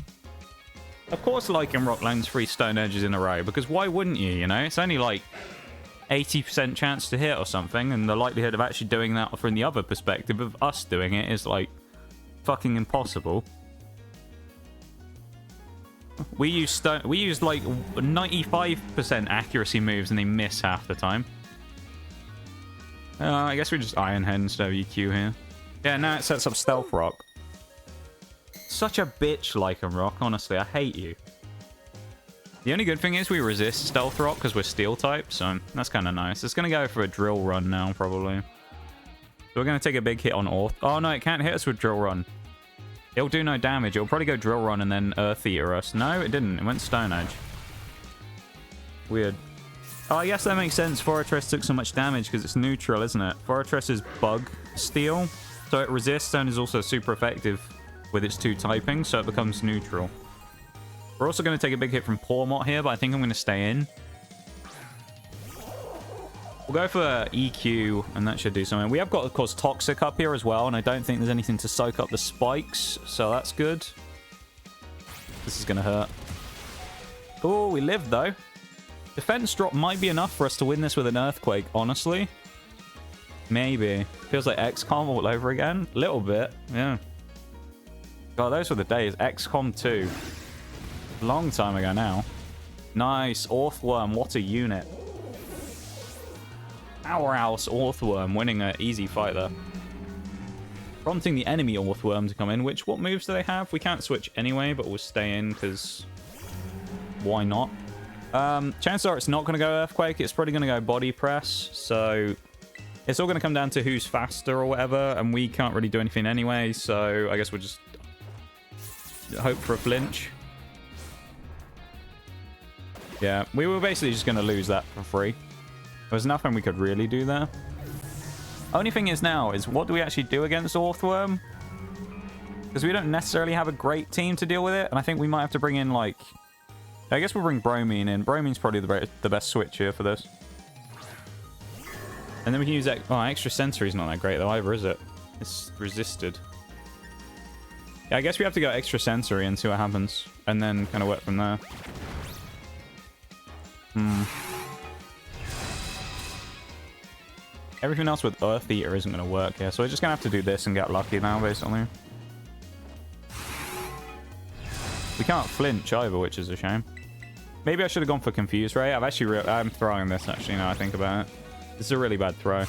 S1: Of course Lycanroc lands 3 Stone Edges in a row, because why wouldn't you, you know? It's only like 80% chance to hit or something, and the likelihood of actually doing that from the other perspective of us doing it is like fucking impossible. We use like 95% accuracy moves and they miss half the time. I guess we just Iron Head instead of EQ here. Yeah, now it sets up Stealth Rock. Such a bitch, Lycanroc, honestly, I hate you. The only good thing is we resist Stealth Rock because we're Steel type, so that's kind of nice. It's going to go for a Drill Run now, probably. So we're going to take a big hit on Orth. Oh, no, it can't hit us with Drill Run. It'll do no damage. It'll probably go Drill Run and then Earth Eater us. No, it didn't. It went Stone Edge. Weird. Oh, I guess that makes sense. Fortress took so much damage because it's neutral, isn't it? Fortress is Bug Steel, so it resists and is also super effective with its 2 typing, so it becomes neutral. We're also going to take a big hit from Pormot here, but I think I'm going to stay in. We'll go for EQ, and that should do something. We have got, of course, Toxic up here as well, and I don't think there's anything to soak up the spikes, so that's good. This is going to hurt. Oh, we lived, though. Defense drop might be enough for us to win this with an Earthquake, honestly. Maybe. Feels like XCOM all over again. Little bit, yeah. God, those were the days. XCOM 2. Long time ago now. Nice. Orthworm, what a unit. Powerhouse Orthworm winning an easy fight there. Prompting the enemy Orthworm to come in, which, what moves do they have? We can't switch anyway, but we'll stay in because why not? Chances are it's not going to go Earthquake. It's probably going to go Body Press, so It's all going to come down to who's faster or whatever, and we can't really do anything anyway, so I guess we'll just hope for a flinch. Yeah, we were basically just going to lose that for free. There was nothing we could really do there. Only thing is now is what do we actually do against Orthworm? Because we don't necessarily have a great team to deal with it, and I think we might have to bring in, like... I guess we'll bring Bromine in. Bromine's probably the best switch here for this. And then we can use that... Oh, extra sensory's not that great though either, is it? It's resisted. Yeah, I guess we have to go extra sensory and see what happens. And then kind of work from there. Everything else with Earth Eater isn't going to work here. So we're just going to have to do this and get lucky now, basically. We can't flinch either, which is a shame. Maybe I should have gone for Confuse Ray. I'm throwing this, actually, now I think about it. This is a really bad throw.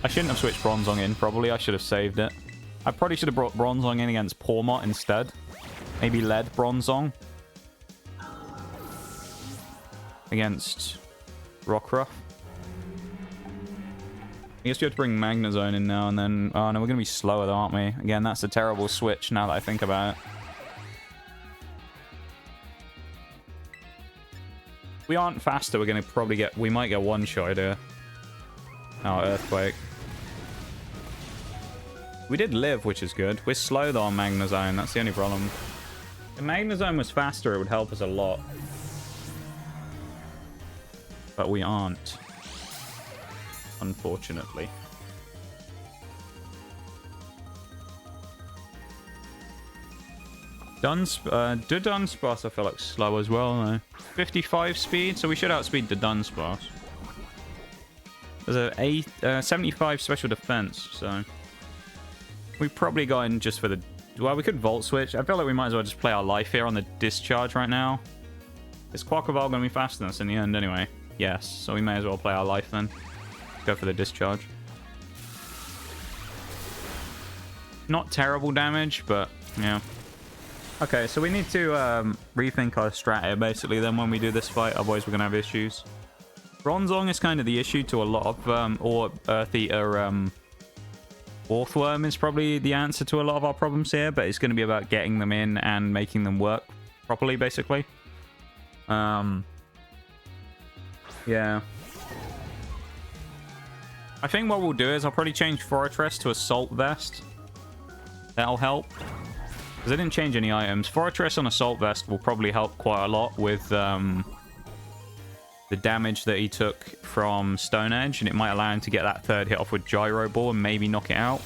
S1: I shouldn't have switched Bronzong in, probably. I should have saved it. I probably should have brought Bronzong in against Pawmot instead. Maybe led Bronzong against Rockruff. I guess we have to bring Magnezone in now and then... Oh, no, we're going to be slower, though, aren't we? Again, that's a terrible switch now that I think about it. If we aren't faster, we're going to probably get... We might get one shot here. Oh, Earthquake. We did live, which is good. We're slow, though, on Magnezone. That's the only problem. If Magnezone was faster, it would help us a lot. But we aren't. Unfortunately. Do Dunsparce, I feel like slow as well, though. 55 speed, so we should outspeed the Dunsparce. There's a 75 special defense, so we probably got in just for the... Well, we could Volt Switch. I feel like we might as well just play our life here on the Discharge right now. Is Quaquaval going to be faster than us in the end anyway? Yes, so we may as well play our life then. Go for the Discharge. Not terrible damage, but yeah. Okay, so we need to rethink our strat here, basically, then when we do this fight. Otherwise, we're going to have issues. Bronzong is kind of the issue to a lot of... or Earth Eater... Orthworm is probably the answer to a lot of our problems here, but it's going to be about getting them in and making them work properly, basically. Yeah. I think what we'll do is I'll probably change Fortress to Assault Vest. That'll help. Because I didn't change any items. Fortress on Assault Vest will probably help quite a lot with the damage that he took from Stone Edge, and it might allow him to get that third hit off with Gyro Ball and maybe knock it out.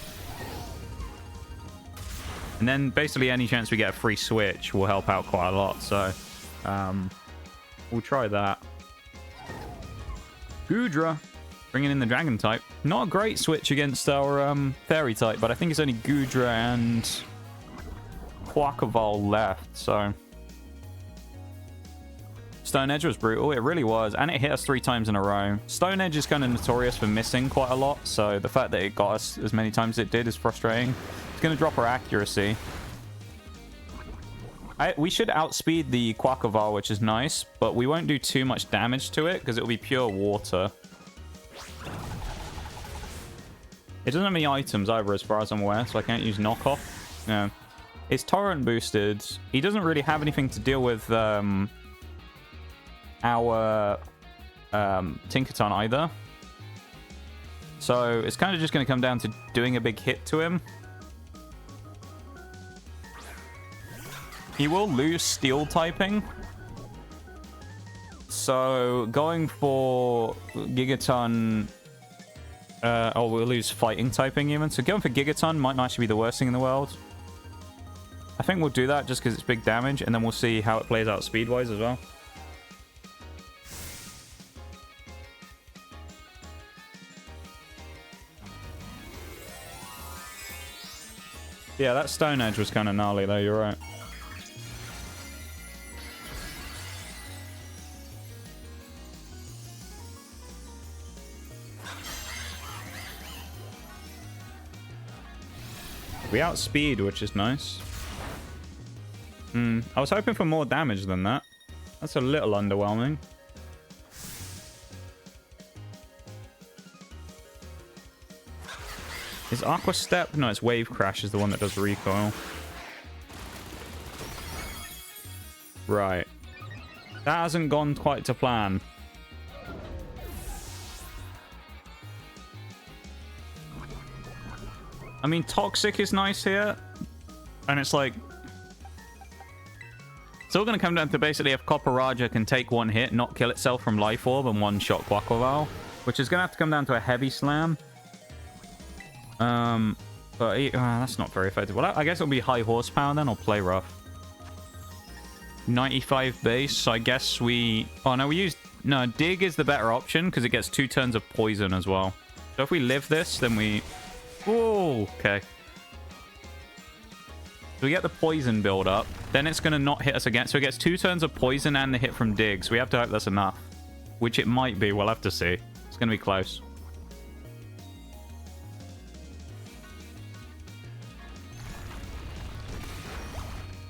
S1: And then basically any chance we get a free switch will help out quite a lot, so we'll try that. Goodra, bringing in the Dragon type. Not a great switch against our Fairy type, but I think it's only Goodra and Quaquaval left, so... Stone Edge was brutal. It really was. And it hit us 3 times in a row. Stone Edge is kind of notorious for missing quite a lot, so the fact that it got us as many times as it did is frustrating. It's going to drop our accuracy. We should outspeed the Quaquaval, which is nice, but we won't do too much damage to it because it will be pure water. It doesn't have any items either, as far as I'm aware, so I can't use knockoff. No. It's torrent boosted. He doesn't really have anything to deal with our Tinkaton either. So it's kind of just going to come down to doing a big hit to him. He will lose steel typing. So going for Gigaton... oh, we'll lose fighting typing even. So going for Gigaton might not actually be the worst thing in the world. I think we'll do that just because it's big damage, and then we'll see how it plays out speed-wise as well. Yeah, that Stone Edge was kind of gnarly though, you're right. We outspeed, which is nice. I was hoping for more damage than that. That's a little underwhelming. Is Aqua Step? No, it's Wave Crash is the one that does recoil. Right. That hasn't gone quite to plan. I mean, Toxic is nice here. And it's like... It's all going to come down to basically if Copper Raja can take one hit, not kill itself from Life Orb, and one-shot Quaquaval. Which is going to have to come down to a heavy slam. But that's not very effective. Well, I guess it'll be high horsepower then, or play rough. 95 base, so I guess we... Oh, no, we use... No, Dig is the better option, because it gets 2 turns of poison as well. So if we live this, then we... Oh, okay. So we get the poison build up. Then it's going to not hit us again. So it gets 2 turns of poison and the hit from Dig. So we have to hope that's enough. Which it might be. We'll have to see. It's going to be close.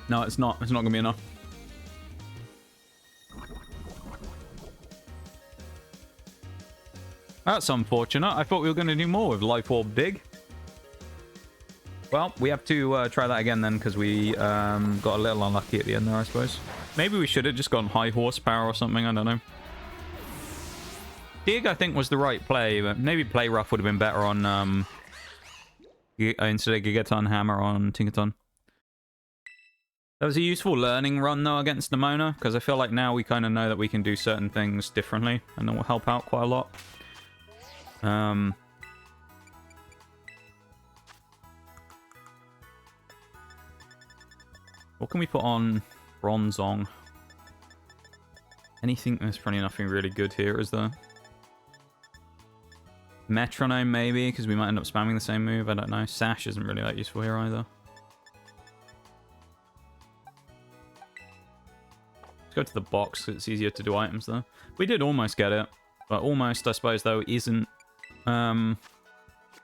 S1: No, it's not. It's not going to be enough. That's unfortunate. I thought we were going to do more with Life Orb Dig. Well, we have to try that again then, because we got a little unlucky at the end there, I suppose. Maybe we should have just gone high horsepower or something. I don't know. Dig, I think, was the right play, but maybe Play Rough would have been better on instead of Gigaton Hammer on Tinkaton. That was a useful learning run, though, against Nemona, because I feel like now we kind of know that we can do certain things differently, and it will help out quite a lot. What can we put on Bronzor? Anything? There's probably nothing really good here, is there? Metronome, maybe, because we might end up spamming the same move. I don't know. Sash isn't really that useful here either. Let's go to the box, it's easier to do items there. We did almost get it, but almost, I suppose, though, isn't...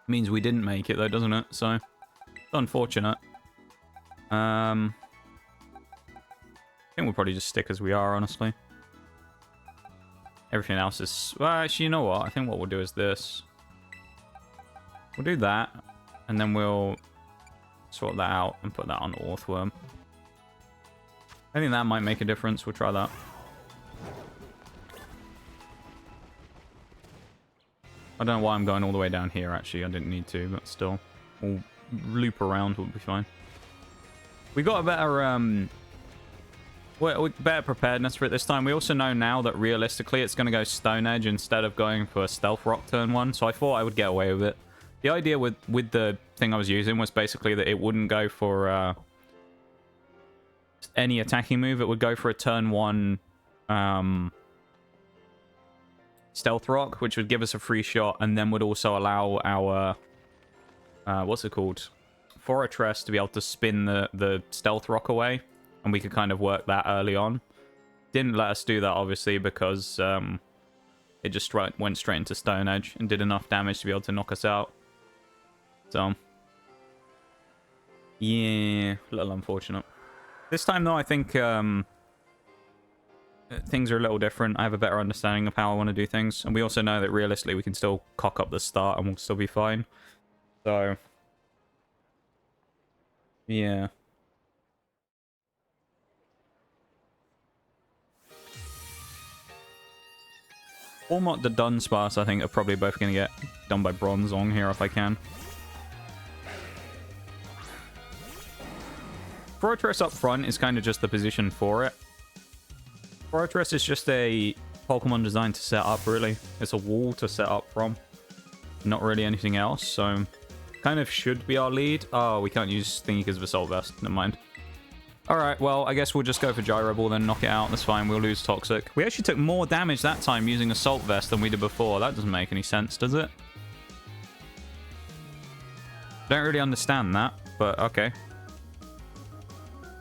S1: means we didn't make it, though, doesn't it? So, it's unfortunate. I think we'll probably just stick as we are, honestly. Everything else is... Well, actually, you know what? I think what we'll do is this. We'll do that, and then we'll sort that out and put that on Orthworm. I think that might make a difference. We'll try that. I don't know why I'm going all the way down here, actually. I didn't need to, but still. We'll loop around, we'll be fine. We got a better... better preparedness for it this time. We also know now that realistically it's going to go Stone Edge instead of going for Stealth Rock turn 1, so I thought I would get away with it. The idea with the thing I was using was basically that it wouldn't go for any attacking move. It would go for a turn 1 Stealth Rock, which would give us a free shot, and then would also allow our... what's it called? Fortress to be able to spin the Stealth Rock away. And we could kind of work that early on. Didn't let us do that, obviously, because it just went straight into Stone Edge and did enough damage to be able to knock us out. So, yeah, a little unfortunate. This time, though, I think things are a little different. I have a better understanding of how I want to do things. And we also know that, realistically, we can still cock up the start and we'll still be fine. So, yeah. Ormot the Dunsparce, I think, are probably both going to get done by Bronzor here if I can. Fortress up front is kind of just the position for it. Fortress is just a Pokemon designed to set up, really. It's a wall to set up from. Not really anything else, so... Kind of should be our lead. Oh, we can't use Thingy because of Assault Vest. Never mind. Alright, well, I guess we'll just go for Gyro Ball, then knock it out. That's fine, we'll lose Toxic. We actually took more damage that time using Assault Vest than we did before. That doesn't make any sense, does it? Don't really understand that, but okay.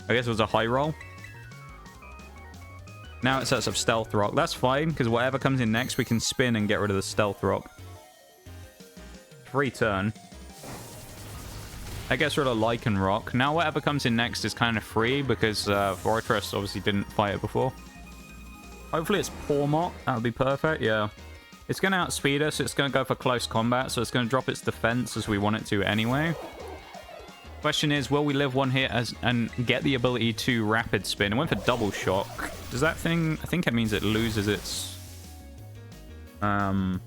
S1: I guess it was a high roll. Now it sets up Stealth Rock. That's fine, because whatever comes in next, we can spin and get rid of the Stealth Rock. Free turn. That gets rid of Lichen Rock. Now whatever comes in next is kind of free, because Fortress obviously didn't fight it before. Hopefully it's Pormot. That would be perfect, yeah. It's going to outspeed us. It's going to go for close combat, so it's going to drop its defense as we want it to anyway. Question is, will we live one hit and get the ability to rapid spin? It went for double shock. Does that thing... I think it means it loses its... Yeah,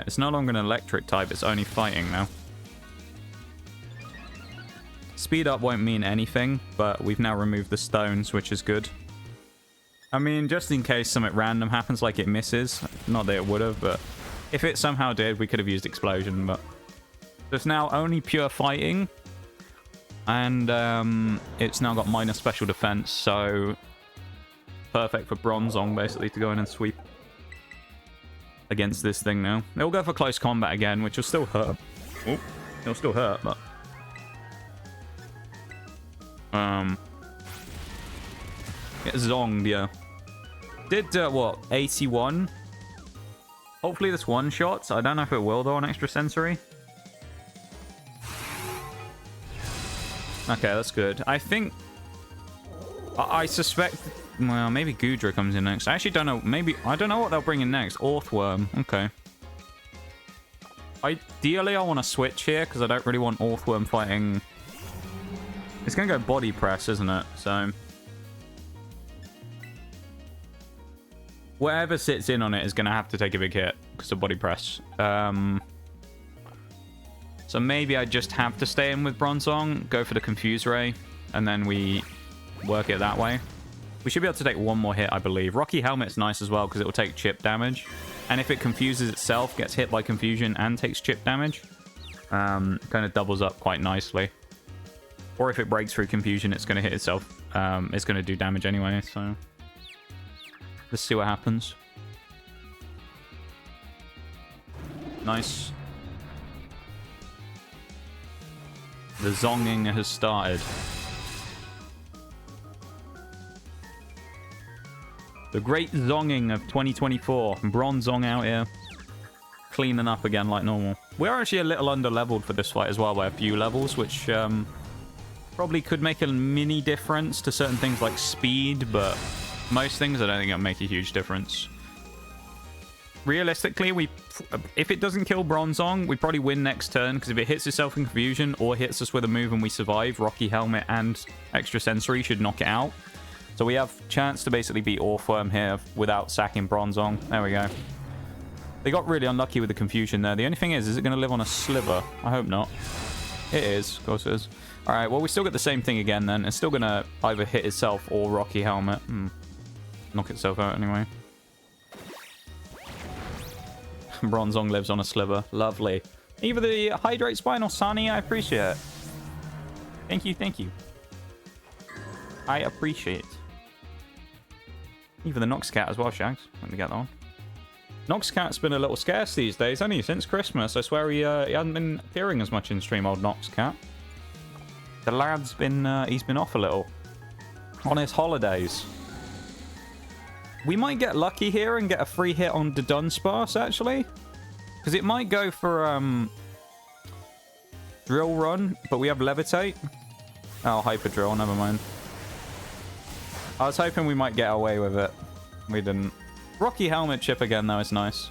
S1: it's no longer an electric type. It's only fighting now. Speed up won't mean anything, but we've now removed the stones, which is good. I mean, just in case something random happens, like it misses. Not that it would have, but if it somehow did, we could have used explosion, but... It's now only pure fighting. And it's now got minus special defense, so... Perfect for Bronzor, basically, to go in and sweep against this thing now. It'll go for close combat again, which will still hurt. Oh, it'll still hurt, but... Get zonged, yeah. Did, what, 81? Hopefully this one-shots. I don't know if it will, though, on extra sensory. Okay, that's good. I think... I suspect... Well, maybe Gudra comes in next. I actually don't know. Maybe... I don't know what they'll bring in next. Orthworm. Okay. Ideally, I want to switch here, because I don't really want Orthworm fighting... It's going to go body press, isn't it? So... Whatever sits in on it is going to have to take a big hit because of body press. So maybe I just have to stay in with Bronzor, go for the Confuse Ray, and then we work it that way. We should be able to take one more hit, I believe. Rocky Helmet's nice as well because it will take chip damage. And if it confuses itself, gets hit by confusion, and takes chip damage, kind of doubles up quite nicely. Or if it breaks through confusion, it's going to hit itself. It's going to do damage anyway, so... Let's see what happens. Nice. The zonging has started. The great zonging of 2024. Bronzor out here. Cleaning up again like normal. We're actually a little under-leveled for this fight as well by a few levels, which probably could make a mini difference to certain things like speed, but... Most things, I don't think it'll make a huge difference. Realistically, if it doesn't kill Bronzor, we probably win next turn, because if it hits itself in confusion or hits us with a move and we survive, Rocky Helmet and Extra Sensory should knock it out. So we have chance to basically beat Orthworm here without sacking Bronzor. There we go. They got really unlucky with the confusion there. The only thing is it going to live on a sliver? I hope not. It is. Of course it is. Alright, well, we still get the same thing again then. It's still going to either hit itself or Rocky Helmet. Knock itself out anyway. Bronzor lives on a sliver. Lovely. Either the Hydrate Spine or Sunny, I appreciate it. Thank you, thank you. I appreciate. Even the Noxcat as well, Shags. Let me get that one. Noxcat's been a little scarce these days, hasn't he? Since Christmas. I swear he hasn't been appearing as much in stream, old Noxcat. The lad's been, he's been off a little. On his holidays. We might get lucky here and get a free hit on the Dunsparce, actually. Because it might go for Drill Run, but we have Levitate. Oh, Hyper Drill, never mind. I was hoping we might get away with it. We didn't. Rocky Helmet chip again, though, is nice.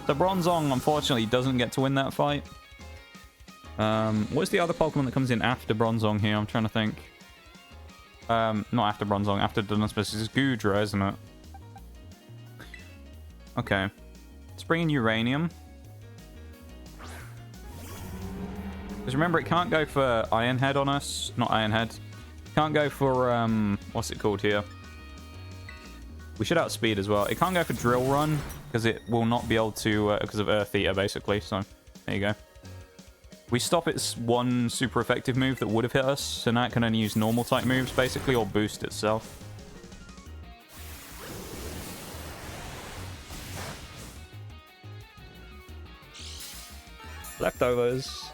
S1: The Bronzor, unfortunately, doesn't get to win that fight. What's the other Pokemon that comes in after Bronzor here? I'm trying to think. Not after Bronzor, after Dunsparce. It's Gudra, isn't it? Okay. Let's bring in Uranium. Because remember, it can't go for Iron Head on us. Not Iron Head. Can't go for, what's it called here? We should outspeed as well. It can't go for Drill Run, because it will not be able to, because of Earth Eater, basically. So, there you go. We stop its one super effective move that would have hit us, so now it can only use normal type moves, basically, or boost itself. Leftovers.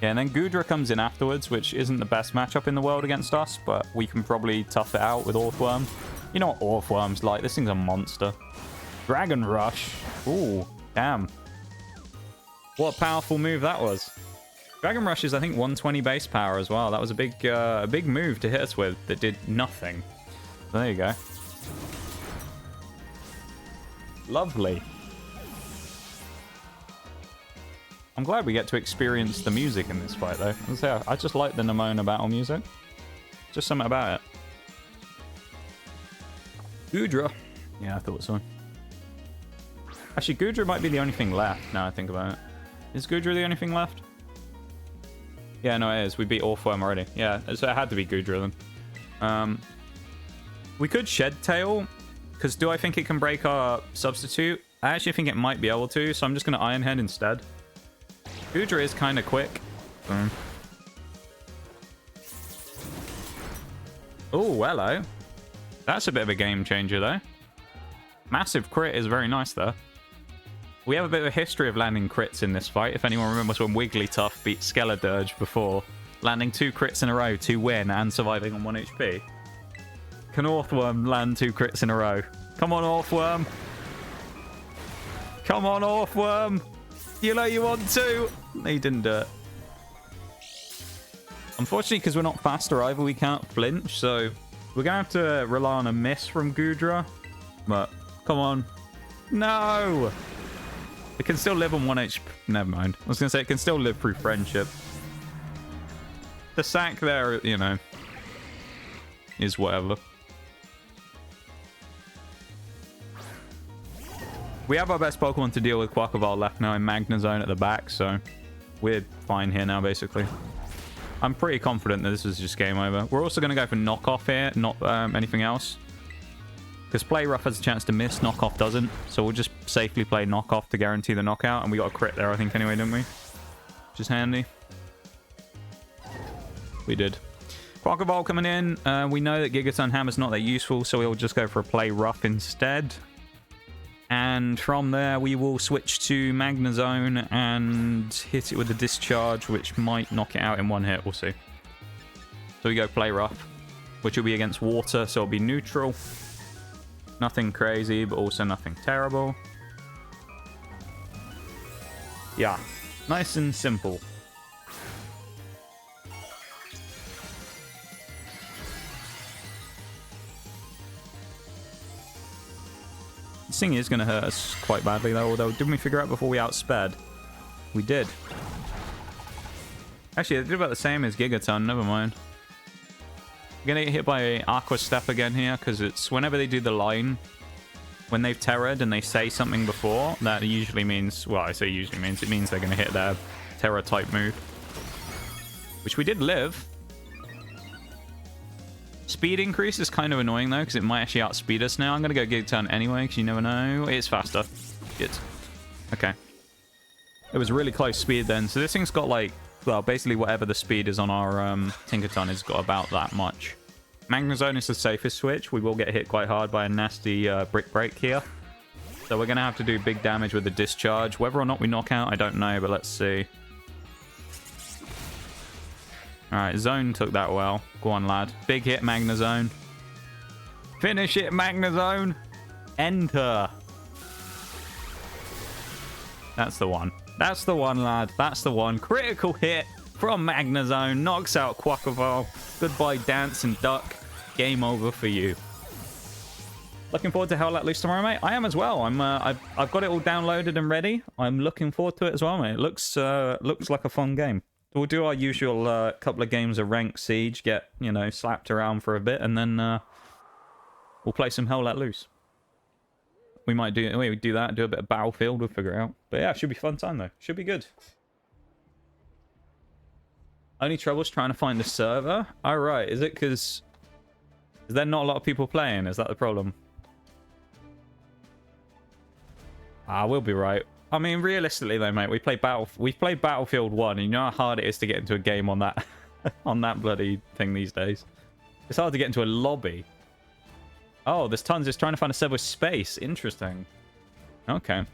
S1: Yeah, and then Gudra comes in afterwards, which isn't the best matchup in the world against us, but we can probably tough it out with Orthworm. You know what Orthworm's like. This thing's a monster. Dragon Rush. Ooh, damn. What a powerful move that was. Dragon Rush is, I think, 120 base power as well. That was a big move to hit us with that did nothing. So there you go. Lovely. I'm glad we get to experience the music in this fight, though. I just like the Nemona battle music. Just something about it. Gudra. Yeah, I thought so. Actually, Gudra might be the only thing left, now I think about it. Is Gudra the only thing left? Yeah, no, it is. We beat Orthworm already. Yeah, so it had to be Gudra then. We could Shed Tail, because do I think it can break our substitute? I actually think it might be able to, so I'm just going to Iron Head instead. Gudra is kind of quick. Oh, hello. That's a bit of a game changer, though. Massive crit is very nice, though. We have a bit of a history of landing crits in this fight. If anyone remembers when Wigglytuff beat Skeledirge before, landing 2 crits in a row to win and surviving on 1 HP. Can Orthworm land 2 crits in a row? Come on, Orthworm. Come on, Orthworm. You know you want to. He didn't do it. Unfortunately, because we're not faster either, we can't flinch, so we're going to have to rely on a miss from Gudra. But, come on. No! It can still live on 1 HP. Never mind. I was going to say, it can still live through friendship. The sack there, you know, is whatever. We have our best Pokemon to deal with Quackleval left now in Magnezone at the back, so we're fine here now, basically. I'm pretty confident that this is just game over. We're also going to go for Knockoff here, not anything else. Because Play Rough has a chance to miss, Knockoff doesn't. So we'll just safely play Knockoff to guarantee the knockout. And we got a crit there, I think, anyway, didn't we? Which is handy. We did. Quackleval coming in. We know that Gigaton Hammer's not that useful, so we'll just go for a Play Rough instead. And from there, we will switch to Magnezone and hit it with a Discharge, which might knock it out in 1 hit. We'll see. So we go Play Rough, which will be against water, so it'll be neutral. Nothing crazy, but also nothing terrible. Yeah, nice and simple. This thing is going to hurt us quite badly, though. Although, didn't we figure out before we outsped? We did. Actually, they did about the same as Gigaton. Never mind. We're going to get hit by Aqua Step again here, because it's whenever they do the line, when they've Terra'd and they say something before, that usually means, well, I say usually means, it means they're going to hit their Terra-type move. Which we did live. Speed increase is kind of annoying, though, because it might actually outspeed us now. I'm going to go Gigaton anyway, because you never know. It's faster. Good. Okay. It was really close speed then. So this thing's got, like, well, basically whatever the speed is on our Tinkaton has got about that much. Magnezone is the safest switch. We will get hit quite hard by a nasty Brick Break here. So we're going to have to do big damage with the Discharge. Whether or not we knock out, I don't know, but let's see. Alright, Zone took that well. Go on, lad. Big hit, Magnezone. Finish it, Magnezone. Enter. That's the one. That's the one, lad. That's the one. Critical hit from Magnezone. Knocks out Quackleval. Goodbye, Dance and Duck. Game over for you. Looking forward to Hell Let Loose tomorrow, mate. I am as well. I've got it all downloaded and ready. I'm looking forward to it as well, mate. It looks like a fun game. We'll do our usual couple of games of Ranked Siege, get, you know, slapped around for a bit, and then we'll play some Hell Let Loose. We might do that, do a bit of Battlefield, we'll figure it out. But yeah, it should be a fun time, though. Should be good. Only trouble's trying to find the server? Alright, is it because... is there not a lot of people playing? Is that the problem? Ah, we'll be right. I mean, realistically though, mate, we've played Battlefield 1, and you know how hard it is to get into a game on that on that bloody thing these days. It's hard to get into a lobby. Oh, there's tons. It's trying to find a server with space. Interesting. Okay.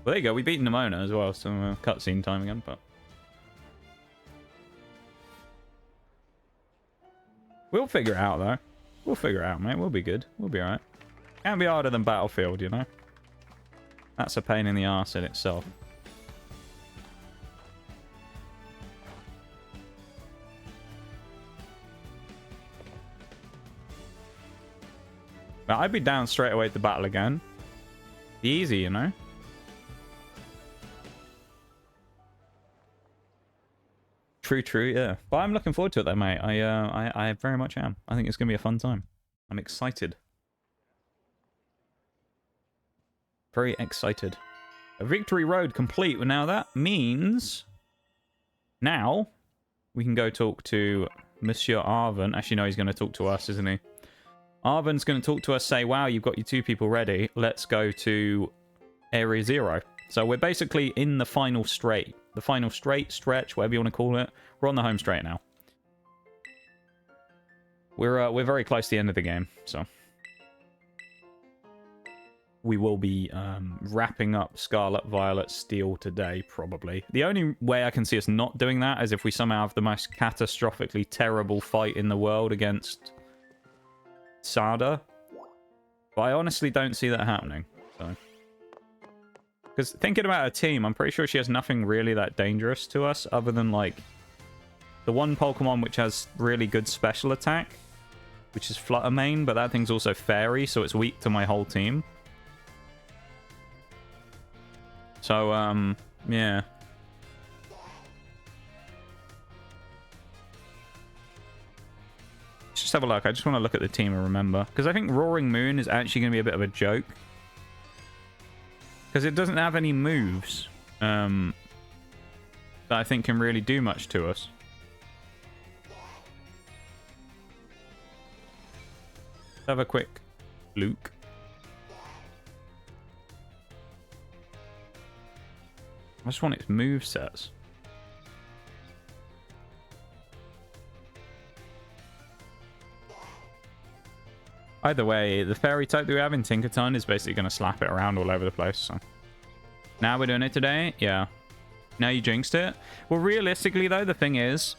S1: Well, there you go. We beat Nemona as well, so cutscene time again, but... we'll figure it out, though. We'll figure it out, mate. We'll be good. We'll be alright. Can't be harder than Battlefield, you know? That's a pain in the arse in itself. But I'd be down straight away to battle again. Be easy, you know? True, yeah. But I'm looking forward to it though, mate. I very much am. I think it's gonna be a fun time. I'm excited. Very excited. A victory road complete. Well, now that means now we can go talk to Monsieur Arvin. Actually, no, he's going to talk to us, isn't he? Arvin's going to talk to us, say, wow, you've got your 2 people ready. Let's go to Area 0. So we're basically in the final straight. The final straight, stretch, whatever you want to call it. We're on the home straight now. We're very close to the end of the game, so we will be wrapping up Scarlet, Violet, Steel today, probably. The only way I can see us not doing that is if we somehow have the most catastrophically terrible fight in the world against Sada. But I honestly don't see that happening. So, because thinking about her team, I'm pretty sure she has nothing really that dangerous to us, other than, like, the one Pokemon which has really good special attack, which is Flutter Mane, but that thing's also Fairy, so it's weak to my whole team. So, yeah. Let's just have a look. I just want to look at the team and remember. Because I think Roaring Moon is actually going to be a bit of a joke. Because it doesn't have any moves that I think can really do much to us. Let's have a quick look. I just want its movesets. Either way, the fairy type that we have in Tinkatink is basically going to slap it around all over the place. So now we're doing it today? Yeah. Now you jinxed it? Well, realistically, though, the thing is...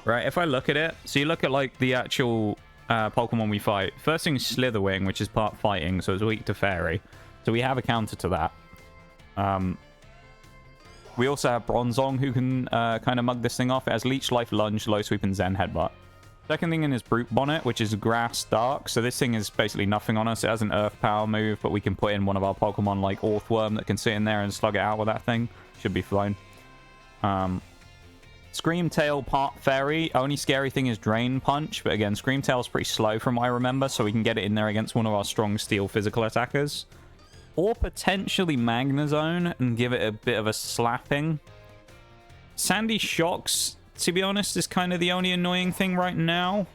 S1: Right, if I look at it... So you look at, like, the actual Pokemon we fight. First thing is Slitherwing, which is part fighting, so it's weak to fairy. So we have a counter to that. We also have Bronzor, who can kind of mug this thing off. It has Leech Life, Lunge, Low Sweep, and Zen Headbutt. Second thing in is Brute Bonnet, which is Grass Dark. So this thing is basically nothing on us. It has an Earth Power move, but we can put in one of our Pokemon like Orthworm that can sit in there and slug it out with that thing. Should be fine. Scream Tail, part Fairy. Only scary thing is Drain Punch, but again, Scream Tail's pretty slow from what I remember, so we can get it in there against one of our strong Steel physical attackers. Or potentially Magnezone and give it a bit of a slapping. Sandy Shocks, to be honest, is kind of the only annoying thing right now.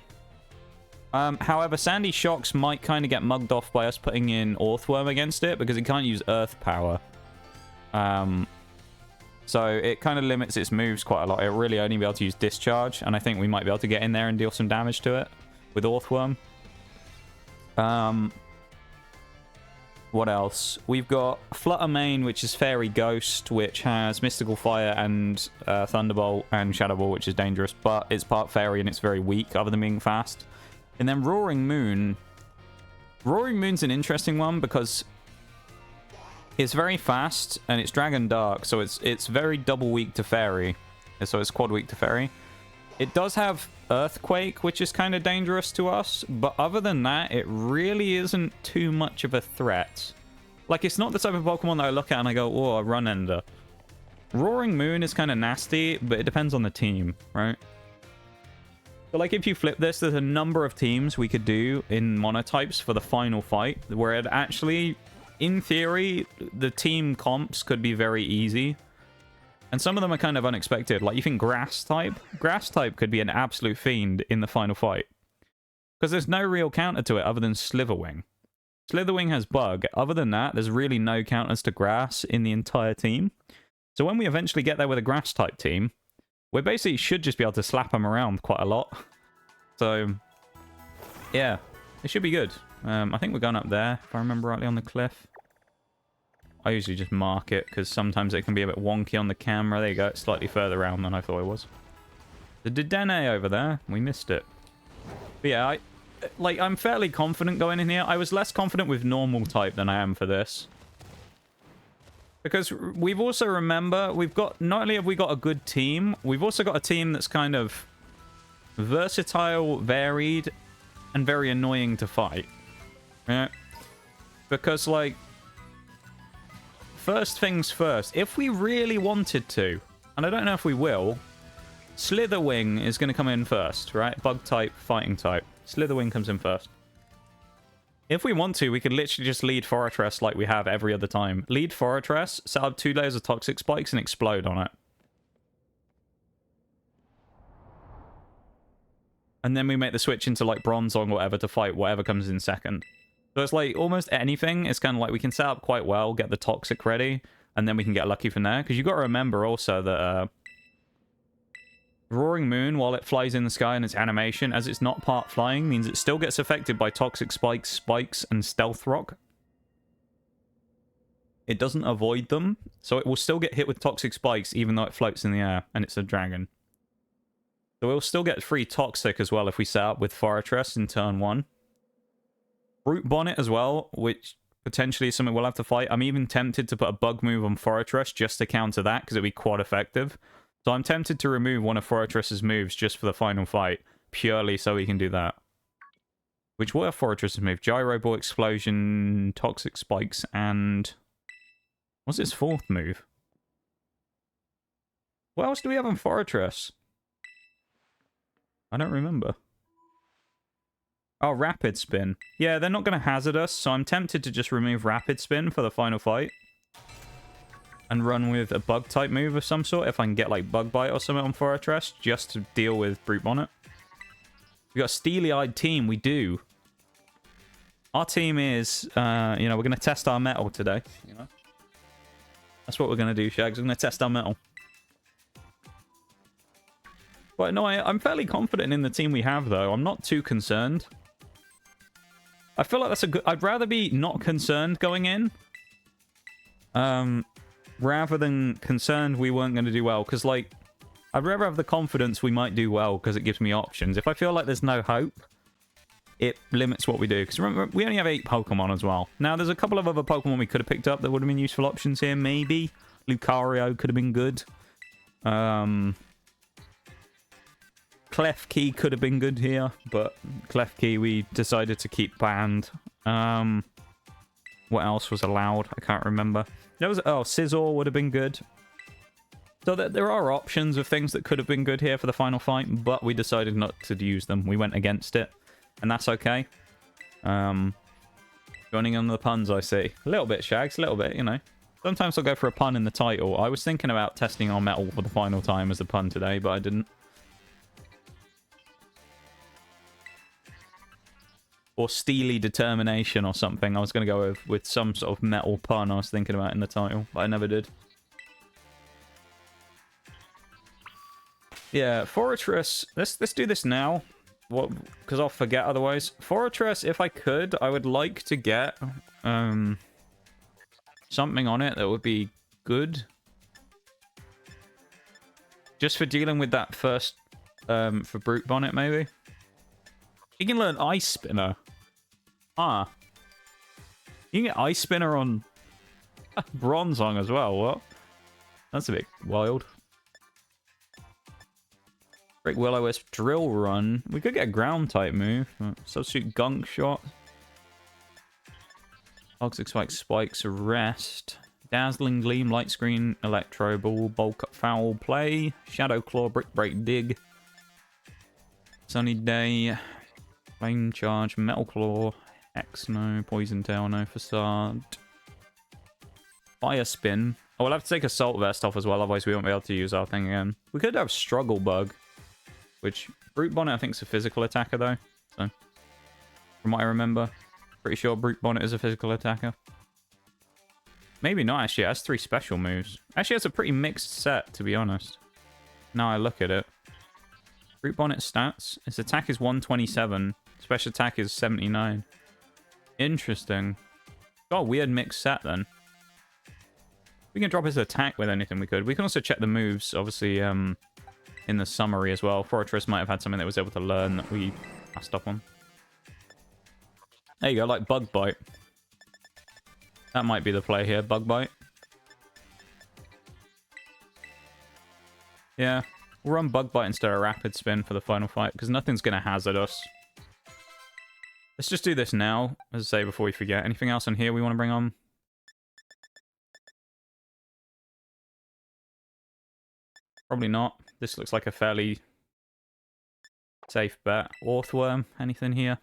S1: However, Sandy Shocks might kind of get mugged off by us putting in Orthworm against it because it can't use Earth Power. So it kind of limits its moves quite a lot. It'll really only be able to use Discharge, and I think we might be able to get in there and deal some damage to it with Orthworm. What else? We've got Flutter Mane, which is Fairy Ghost, which has Mystical Fire and Thunderbolt and Shadow Ball, which is dangerous, but it's part Fairy and it's very weak, other than being fast. And then Roaring Moon. Roaring Moon's an interesting one because it's very fast and it's Dragon Dark, so it's very double weak to Fairy. So it's quad weak to Fairy. It does have Earthquake, which is kind of dangerous to us, but other than that, it really isn't too much of a threat. Like, it's not the type of Pokemon that I look at and I go, oh, a Run Ender. Roaring Moon is kind of nasty, but it depends on the team, right? But, like, if you flip this, there's a number of teams we could do in Monotypes for the final fight, where it actually, in theory, the team comps could be very easy. And some of them are kind of unexpected. Like, you think Grass type? Grass type could be an absolute fiend in the final fight. Because there's no real counter to it other than Slitherwing. Slitherwing has Bug. Other than that, there's really no counters to Grass in the entire team. So when we eventually get there with a Grass type team, we basically should just be able to slap them around quite a lot. So, yeah. It should be good. I think we're going up there, if I remember rightly, on the cliff. I usually just mark it, because sometimes it can be a bit wonky on the camera. There you go, it's slightly further around than I thought it was. The Dedenne over there, we missed it. But yeah, I'm fairly confident going in here. I was less confident with normal type than I am for this. Because we've also, remember, we've got, not only have we got a good team, we've also got a team that's kind of versatile, varied, and very annoying to fight. Yeah. Because, like, first things first. If we really wanted to, and I don't know if we will, Slitherwing is going to come in first, right? Bug type, fighting type. Slitherwing comes in first. If we want to, we could literally just lead Fortress like we have every other time. Lead Fortress, set up 2 layers of toxic spikes, and explode on it. And then we make the switch into like Bronzor or whatever to fight whatever comes in second. So it's like almost anything. It's kind of like we can set up quite well, get the toxic ready, and then we can get lucky from there. Because you've got to remember also that Roaring Moon, while it flies in the sky in its animation, as it's not part flying, means it still gets affected by toxic spikes, and stealth rock. It doesn't avoid them, so it will still get hit with toxic spikes even though it floats in the air and it's a dragon. So we'll still get free toxic as well if we set up with Fortress in turn 1. Brute Bonnet as well, which potentially is something we'll have to fight. I'm even tempted to put a bug move on Fortress just to counter that because it'd be quad effective. So I'm tempted to remove one of Fortress's moves just for the final fight, purely so we can do that. Which were Fortress's move? Gyro Ball, Explosion, Toxic Spikes, and... what's his 4th move? What else do we have on Fortress? I don't remember. Oh, Rapid Spin. Yeah, they're not going to hazard us, so I'm tempted to just remove Rapid Spin for the final fight. And run with a bug-type move of some sort, if I can get, like, Bug Bite or something on Fortress, just to deal with Brute Bonnet. We got a steely-eyed team, we do. Our team is, you know, we're going to test our metal today, you know. That's what we're going to do, Shags. We're going to test our metal. But no, I'm fairly confident in the team we have, though. I'm not too concerned. I feel like that's a good... I'd rather be not concerned going in. Rather than concerned we weren't going to do well. Because, like, I'd rather have the confidence we might do well because it gives me options. If I feel like there's no hope, it limits what we do. Because remember, we only have 8 Pokemon as well. Now, there's a couple of other Pokemon we could have picked up that would have been useful options here, maybe. Lucario could have been good. Klefki could have been good here, but Klefki we decided to keep banned. What else was allowed? I can't remember. There was... oh, Scizor would have been good. So there are options of things that could have been good here for the final fight, but we decided not to use them. We went against it, and that's okay. Joining on the puns, I see. A little bit, Shags, a little bit, you know. Sometimes I'll go for a pun in the title. I was thinking about testing our metal for the final time as a pun today, but I didn't. Or steely determination or something. I was going to go with some sort of metal pun I was thinking about in the title, but I never did. Yeah, Fortress. Let's do this now. What? Because I'll forget otherwise. Fortress, if I could, I would like to get something on it that would be good. Just for dealing with that first for Brute Bonnet, maybe. You can learn Ice Spinner. Ah. You can get Ice Spinner on Bronzor as well. What? That's a bit wild. Break Will-O-Wisp, Drill Run. We could get a ground type move. Substitute Gunk Shot. Toxic Spike, Spikes, Arrest. Dazzling Gleam, Light Screen, Electro Ball, Bulk Up, Foul Play. Shadow Claw, Brick Break, Dig. Sunny Day. Flame Charge, Metal Claw, X-No, Poison Tail, no Facade. Fire Spin. Oh, we'll have to take Assault Vest off as well, otherwise we won't be able to use our thing again. We could have Struggle Bug, which Brute Bonnet I think is a physical attacker though. So, from what I remember, pretty sure Brute Bonnet is a physical attacker. Maybe not actually, it has 3 special moves. Actually, it's a pretty mixed set, to be honest. Now I look at it. Brute Bonnet stats. Its attack is 127. Special attack is 79. Interesting. Oh, weird mixed set then. We can drop his attack with anything we could. We can also check the moves, obviously, in the summary as well. Fortress might have had something that was able to learn that we passed up on. There you go, like Bug Bite. That might be the play here, Bug Bite. Yeah. We'll run Bug Bite instead of Rapid Spin for the final fight, because nothing's going to hazard us. Let's just do this now, as I say, before we forget. Anything else on here we want to bring on? Probably not. This looks like a fairly safe bet. Orthworm, anything here?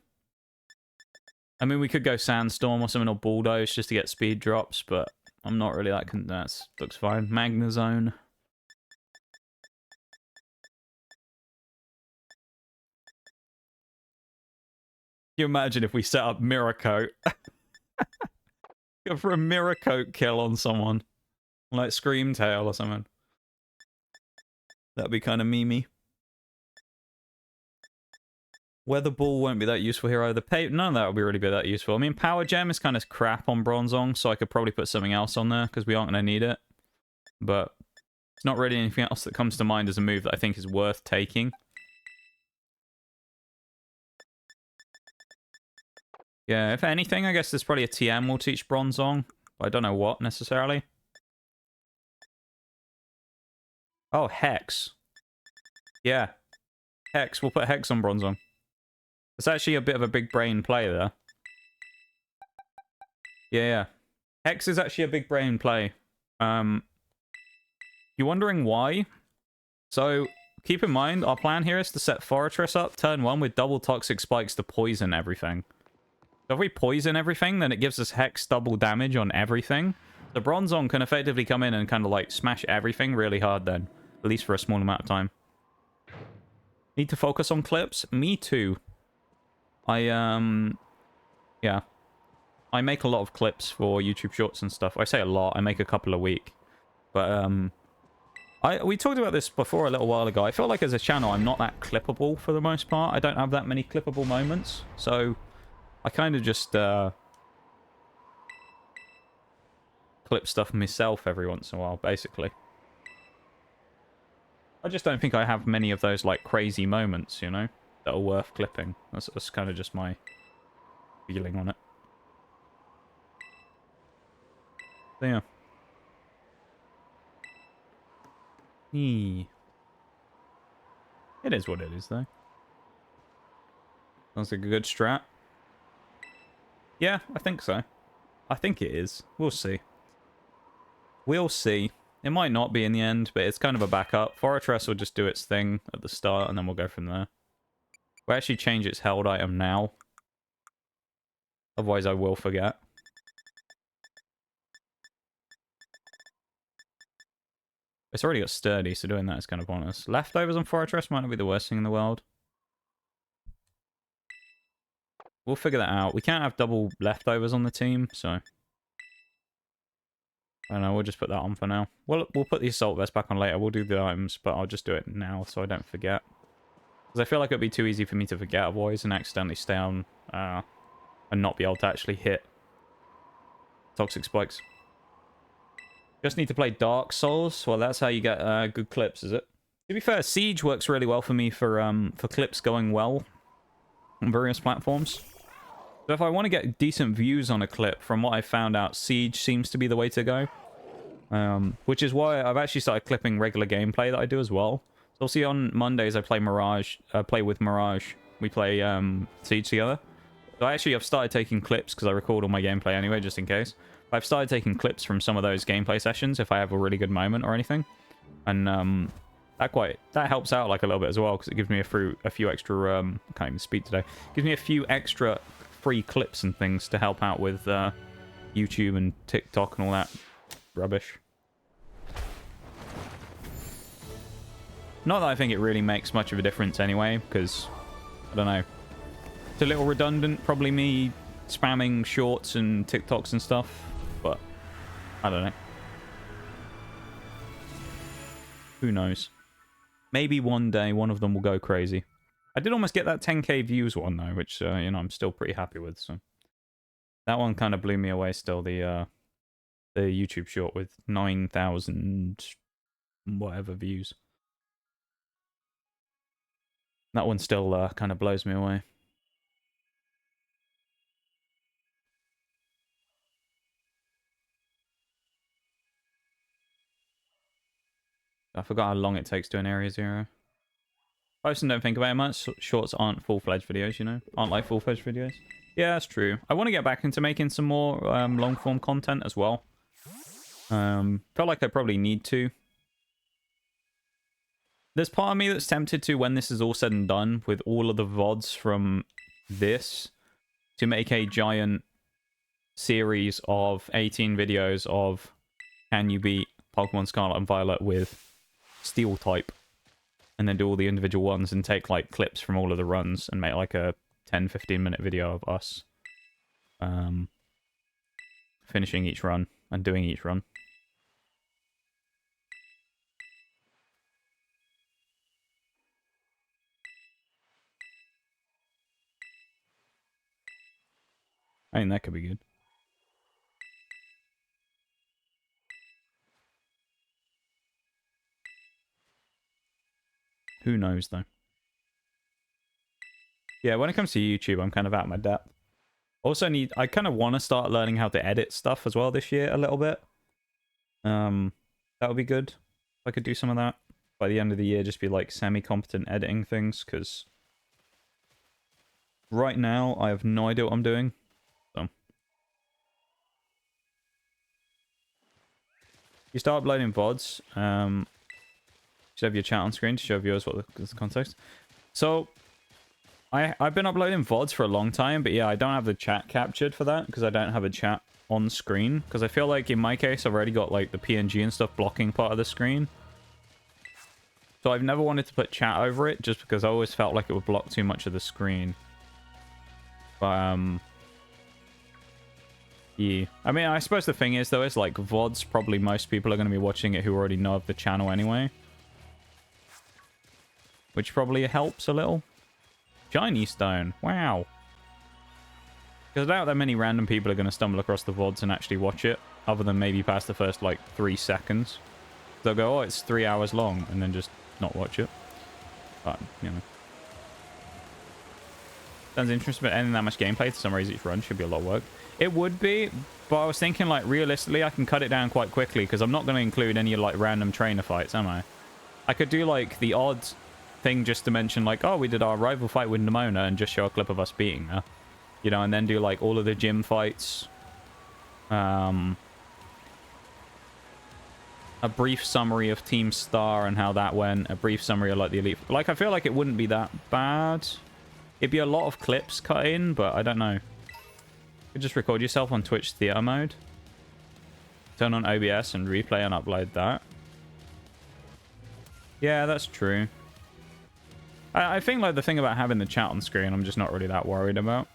S1: I mean, we could go Sandstorm or something, or Bulldoze just to get speed drops, but I'm not really that... That looks fine. Magnezone. Can you imagine if we set up Mirror Coat? Go for a Mirror Coat kill on someone. Like Screamtail or something. That'd be kind of memey. Weather Ball won't be that useful here either. None of that would be really that useful. I mean, Power Gem is kind of crap on Bronzong, so I could probably put something else on there, because we aren't going to need it. But it's not really anything else that comes to mind as a move that I think is worth taking. Yeah, if anything, I guess there's probably a TM will teach Bronzong, but I don't know what, necessarily. Oh, Hex. Yeah. Hex. We'll put Hex on Bronzong. It's actually a bit of a big brain play there. Yeah. Hex is actually a big brain play. You're wondering why? So, keep in mind, our plan here is to set Fortress up turn 1 with double Toxic Spikes to poison everything. So if we poison everything, then it gives us Hex double damage on everything. The Bronzong can effectively come in and kind of like smash everything really hard then. At least for a small amount of time. Need to focus on clips? Me too. Yeah. I make a lot of clips for YouTube Shorts and stuff. I say a lot. I make a couple a week. But, we talked about this before a little while ago. I feel like as a channel, I'm not that clippable for the most part. I don't have that many clippable moments. So, I kind of just, clip stuff myself every once in a while, basically. I just don't think I have many of those, like, crazy moments, you know, that are worth clipping. That's kind of just my feeling on it. So, yeah. It is what it is, though. Sounds like a good strat. Yeah, I think so. I think it is. We'll see. We'll see. It might not be in the end, but it's kind of a backup. Fortress will just do its thing at the start, and then we'll go from there. We'll actually change its held item now. Otherwise, I will forget. It's already got Sturdy, so doing that is kind of pointless. Leftovers on Fortress might not be the worst thing in the world. We'll figure that out. We can't have double leftovers on the team, so... I don't know, we'll just put that on for now. We'll put the Assault Vest back on later. We'll do the items, but I'll just do it now so I don't forget. Because I feel like it'd be too easy for me to forget otherwise and accidentally stay on... and not be able to actually hit Toxic Spikes. Just need to play Dark Souls. Well, that's how you get good clips, is it? To be fair, Siege works really well for me for clips going well on various platforms. So if I want to get decent views on a clip, from what I found out, Siege seems to be the way to go. Which is why I've actually started clipping regular gameplay that I do as well. So you'll see on Mondays I play play with Mirage. We play Siege together. So I've started taking clips because I record all my gameplay anyway, just in case. I've started taking clips from some of those gameplay sessions if I have a really good moment or anything. And that helps out like a little bit as well, because it gives me a few extra I can't even speak today. Gives me a few extra free clips and things to help out with YouTube and TikTok and all that rubbish. Not that I think it really makes much of a difference anyway, because I don't know. It's a little redundant, probably me spamming shorts and TikToks and stuff, but I don't know. Who knows? Maybe one day one of them will go crazy. I did almost get that 10k views one though, which you know, I'm still pretty happy with. So that one kind of blew me away. Still, the YouTube short with 9,000 whatever views. That one still kind of blows me away. I forgot how long it takes to an Area 0. I often don't think about it much. Shorts aren't full-fledged videos, you know? Aren't like full-fledged videos. Yeah, that's true. I want to get back into making some more long-form content as well. Feel like I probably need to. there's part of me that's tempted to, when this is all said and done, with all of the VODs from this, to make a giant series of 18 videos of can you beat Pokemon Scarlet and Violet with Steel type, and then do all the individual ones and take like clips from all of the runs and make like a 10-15 minute video of us finishing each run and doing each run. I think that could be good. Who knows, though? Yeah, when it comes to YouTube, I'm kind of out of my depth. Also, I kind of want to start learning how to edit stuff as well this year a little bit. That would be good if I could do some of that. By the end of the year, just be like semi-competent editing things, because right now, I have no idea what I'm doing. So. You start uploading VODs. You should have your chat on screen to show viewers what the context. So, I've been uploading VODs for a long time, but yeah, I don't have the chat captured for that, because I don't have a chat on screen. Because I feel like, in my case, I've already got like the PNG and stuff blocking part of the screen. So I've never wanted to put chat over it, just because I always felt like it would block too much of the screen. But, yeah. I mean, I suppose the thing is, though, is like VODs, probably most people are going to be watching it who already know of the channel anyway. Which probably helps a little. Shiny stone. Wow. Because I doubt that many random people are going to stumble across the VODs and actually watch it, other than maybe past the first, like, 3 seconds. They'll go, oh, it's 3 hours long, and then just not watch it. But, you know. Sounds interesting, but ending that much gameplay to summarize each run should be a lot of work. It would be, but I was thinking, like, realistically, I can cut it down quite quickly, because I'm not going to include any, like, random trainer fights, am I? I could do, like, the odd thing just to mention, like, oh, we did our rival fight with Nimona, and just show a clip of us beating her. You know, and then do, like, all of the gym fights. A brief summary of Team Star and how that went. A brief summary of, like, the Elite. Like, I feel like it wouldn't be that bad. It'd be a lot of clips cut in, but I don't know. You could just record yourself on Twitch theater mode. Turn on OBS and replay and upload that. Yeah, that's true. I think, like, the thing about having the chat on screen, I'm just not really that worried about.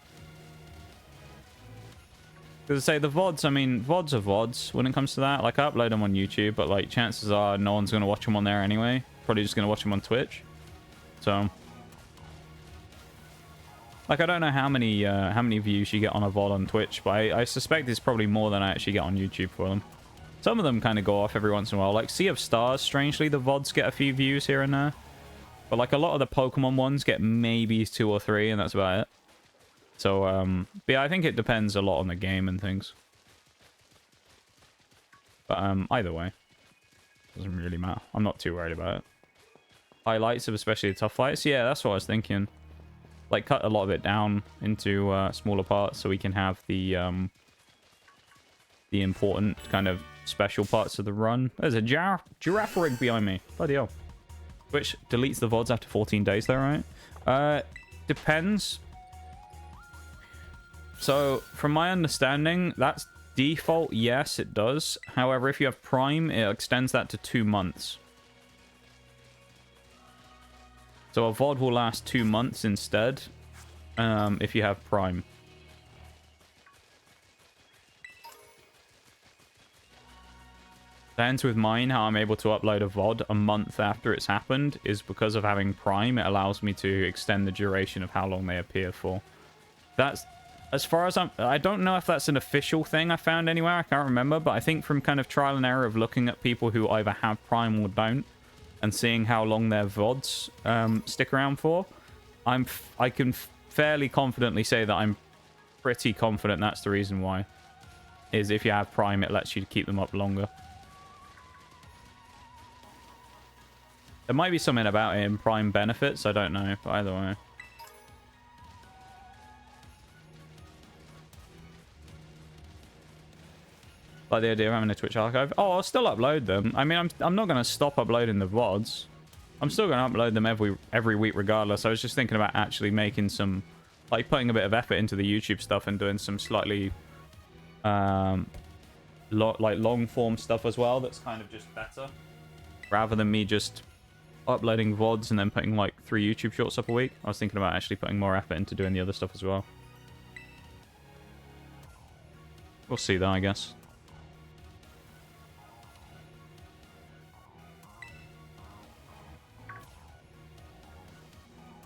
S1: Because I say the VODs, I mean, VODs are VODs when it comes to that. Like, I upload them on YouTube, but, like, chances are no one's going to watch them on there anyway. Probably just going to watch them on Twitch. So, like, I don't know how many views you get on a VOD on Twitch, but I suspect it's probably more than I actually get on YouTube for them. Some of them kind of go off every once in a while. Like, Sea of Stars, strangely, the VODs get a few views here and there. But, like, a lot of the Pokemon ones get maybe 2 or 3, and that's about it. So, but yeah, I think it depends a lot on the game and things. But, either way. Doesn't really matter. I'm not too worried about it. Highlights of especially the tough fights? Yeah, that's what I was thinking. Like, cut a lot of it down into smaller parts so we can have the important kind of special parts of the run. There's a giraffe rig behind me. Bloody hell. Which deletes the VODs after 14 days though, right? Depends. So, from my understanding, that's default, yes, it does. However, if you have Prime, it extends that to 2 months. So a VOD will last 2 months instead, if you have Prime. Hence with mine, how I'm able to upload a VOD a month after it's happened is because of having Prime. It allows me to extend the duration of how long they appear for. That's, as far as I don't know if that's an official thing I found anywhere. I can't remember, but I think from kind of trial and error of looking at people who either have Prime or don't, and seeing how long their VODs stick around for, I can fairly confidently say that I'm pretty confident that's the reason why. Is if you have Prime, it lets you keep them up longer. There might be something about it in Prime benefits, I don't know, but either way. Like the idea of having a Twitch archive. Oh, I'll still upload them. I mean, I'm not going to stop uploading the VODs. I'm still going to upload them every week regardless. I was just thinking about actually making some, like, putting a bit of effort into the YouTube stuff and doing some slightly, like, long form stuff as well. That's kind of just better, rather than me just uploading VODs and then putting like 3 YouTube shorts up a week. I was thinking about actually putting more effort into doing the other stuff as well. We'll see though, I guess.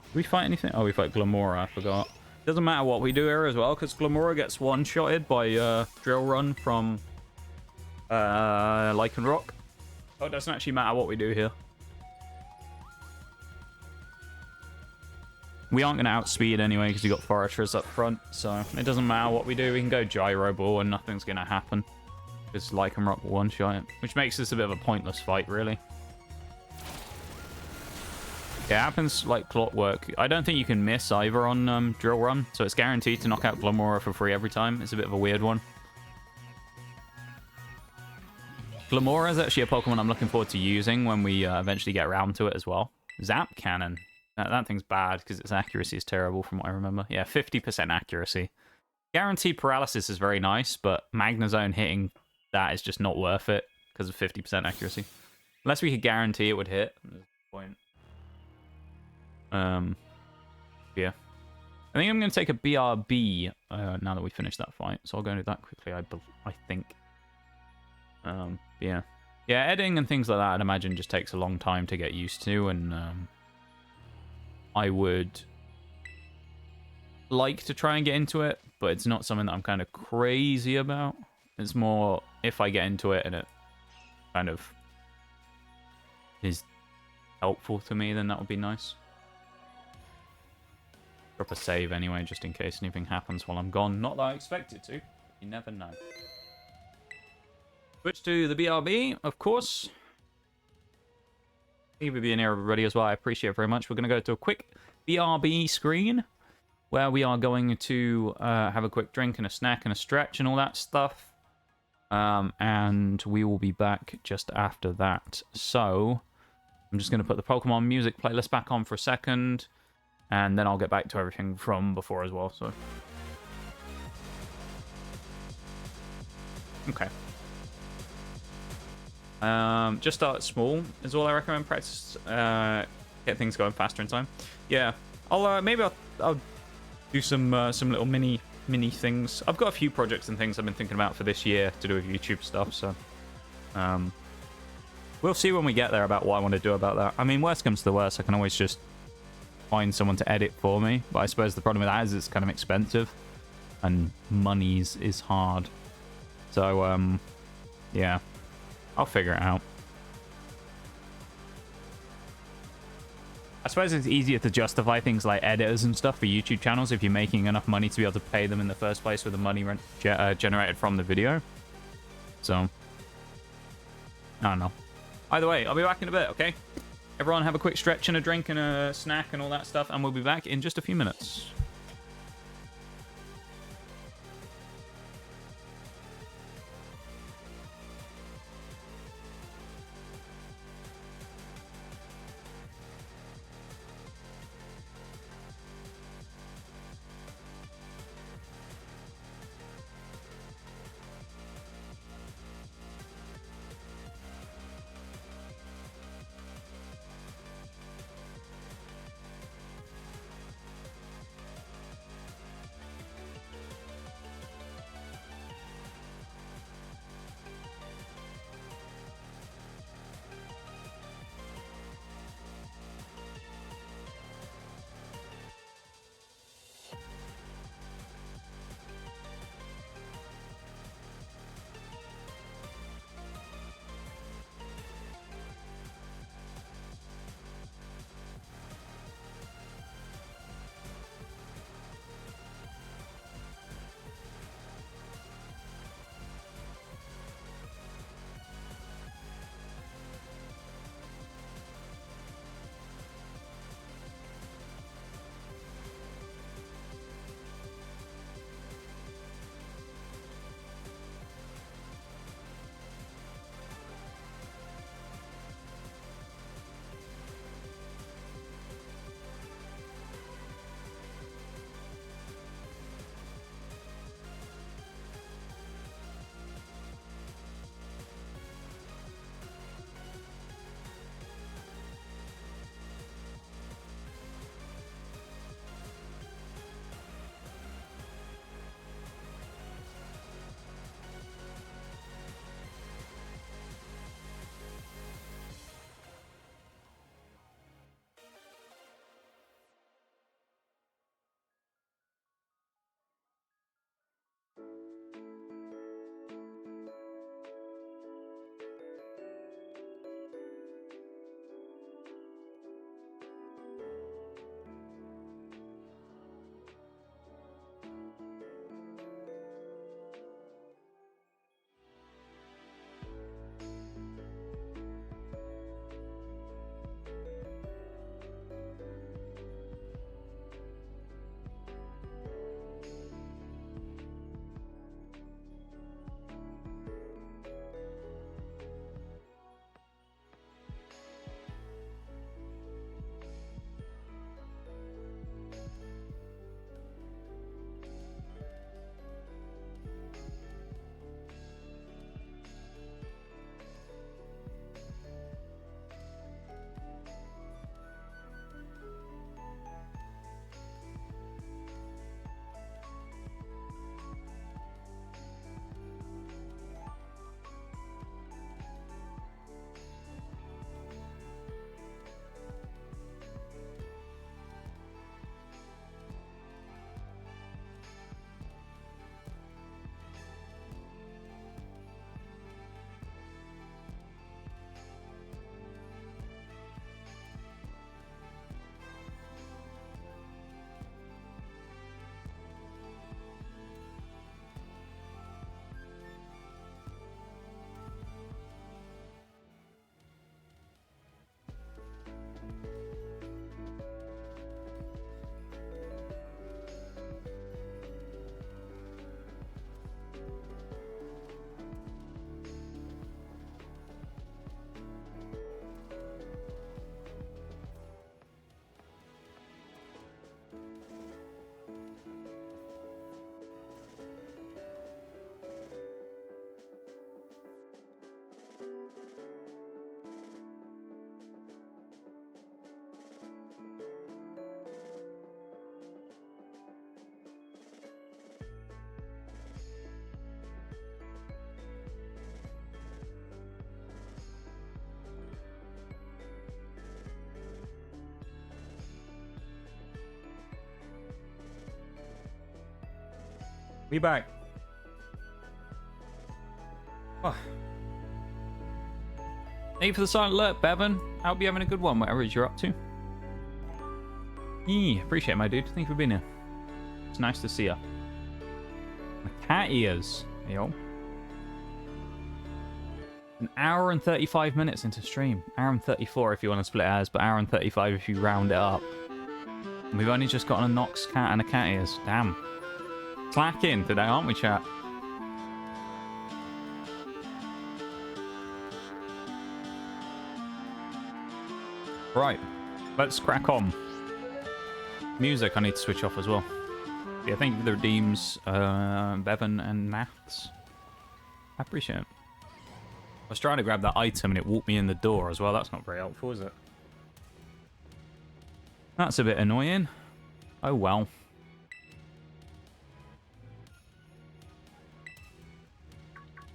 S1: Did we fight anything? Oh, we fight Glamora, I forgot. Doesn't matter what we do here as well, because Glamora gets one-shotted by Drill Run from Lichen Rock. Oh, it doesn't actually matter what we do here. We aren't going to outspeed anyway, because we got Foresters up front, so it doesn't matter what we do. We can go Gyro Ball and nothing's going to happen, because Lichen Rock will one-shot it, which makes this a bit of a pointless fight, really. It happens like clockwork. I don't think you can miss either on Drill Run, so it's guaranteed to knock out Glamora for free every time. It's a bit of a weird one. Glamora is actually a Pokemon I'm looking forward to using when we eventually get around to it as well. Zap Cannon. That thing's bad because its accuracy is terrible from what I remember. Yeah, 50% accuracy. Guaranteed Paralysis is very nice, but Magnezone hitting that is just not worth it because of 50% accuracy. Unless we could guarantee it would hit. There's no point. Yeah. I think I'm going to take a BRB now that we finished that fight. So I'll go and do that quickly, I think. Yeah. Yeah, editing and things like that, I'd imagine, just takes a long time to get used to, and I would like to try and get into it, but it's not something that I'm kind of crazy about. It's more if I get into it and it kind of is helpful to me, then that would be nice. Drop a save anyway, just in case anything happens while I'm gone. Not that I expect it to. You never know. Switch to the BRB, of course. Thank you for being here, everybody, as well. I appreciate it very much. We're going to go to a quick BRB screen where we are going to have a quick drink and a snack and a stretch and all that stuff. And we will be back just after that. So I'm just going to put the Pokemon music playlist back on for a second, and then I'll get back to everything from before as well. So, okay. Just start small is all I recommend. Practice, get things going faster in time. Yeah, I'll maybe I'll do some little mini things. I've got a few projects and things I've been thinking about for this year to do with YouTube stuff. So, we'll see when we get there about what I want to do about that. I mean, worst comes to the worst, I can always just find someone to edit for me. But I suppose the problem with that is it's kind of expensive, and money's is hard. So, yeah. I'll figure it out. I suppose it's easier to justify things like editors and stuff for YouTube channels if you're making enough money to be able to pay them in the first place with the money generated from the video. So, I don't know. Either way, I'll be back in a bit, okay? Everyone have a quick stretch and a drink and a snack and all that stuff, and we'll be back in just a few minutes. We back. Oh. Thank you for the silent alert, Bevan. I hope you're having a good one, whatever it is you're up to. Appreciate it, my dude. Thank you for being here. It's nice to see you. My cat ears. Yo. An hour and 35 minutes into stream. Hour and 34 if you want to split hairs, but hour and 35 if you round it up. And we've only just gotten a Nox cat and a cat ears. Damn. Slacking today, aren't we, chat? Right. Let's crack on. Music I need to switch off as well. Yeah, thank you for the redeems, Bevan and Maths. I appreciate it. I was trying to grab that item and it walked me in the door as well. That's not very helpful, is it? That's a bit annoying. Oh well.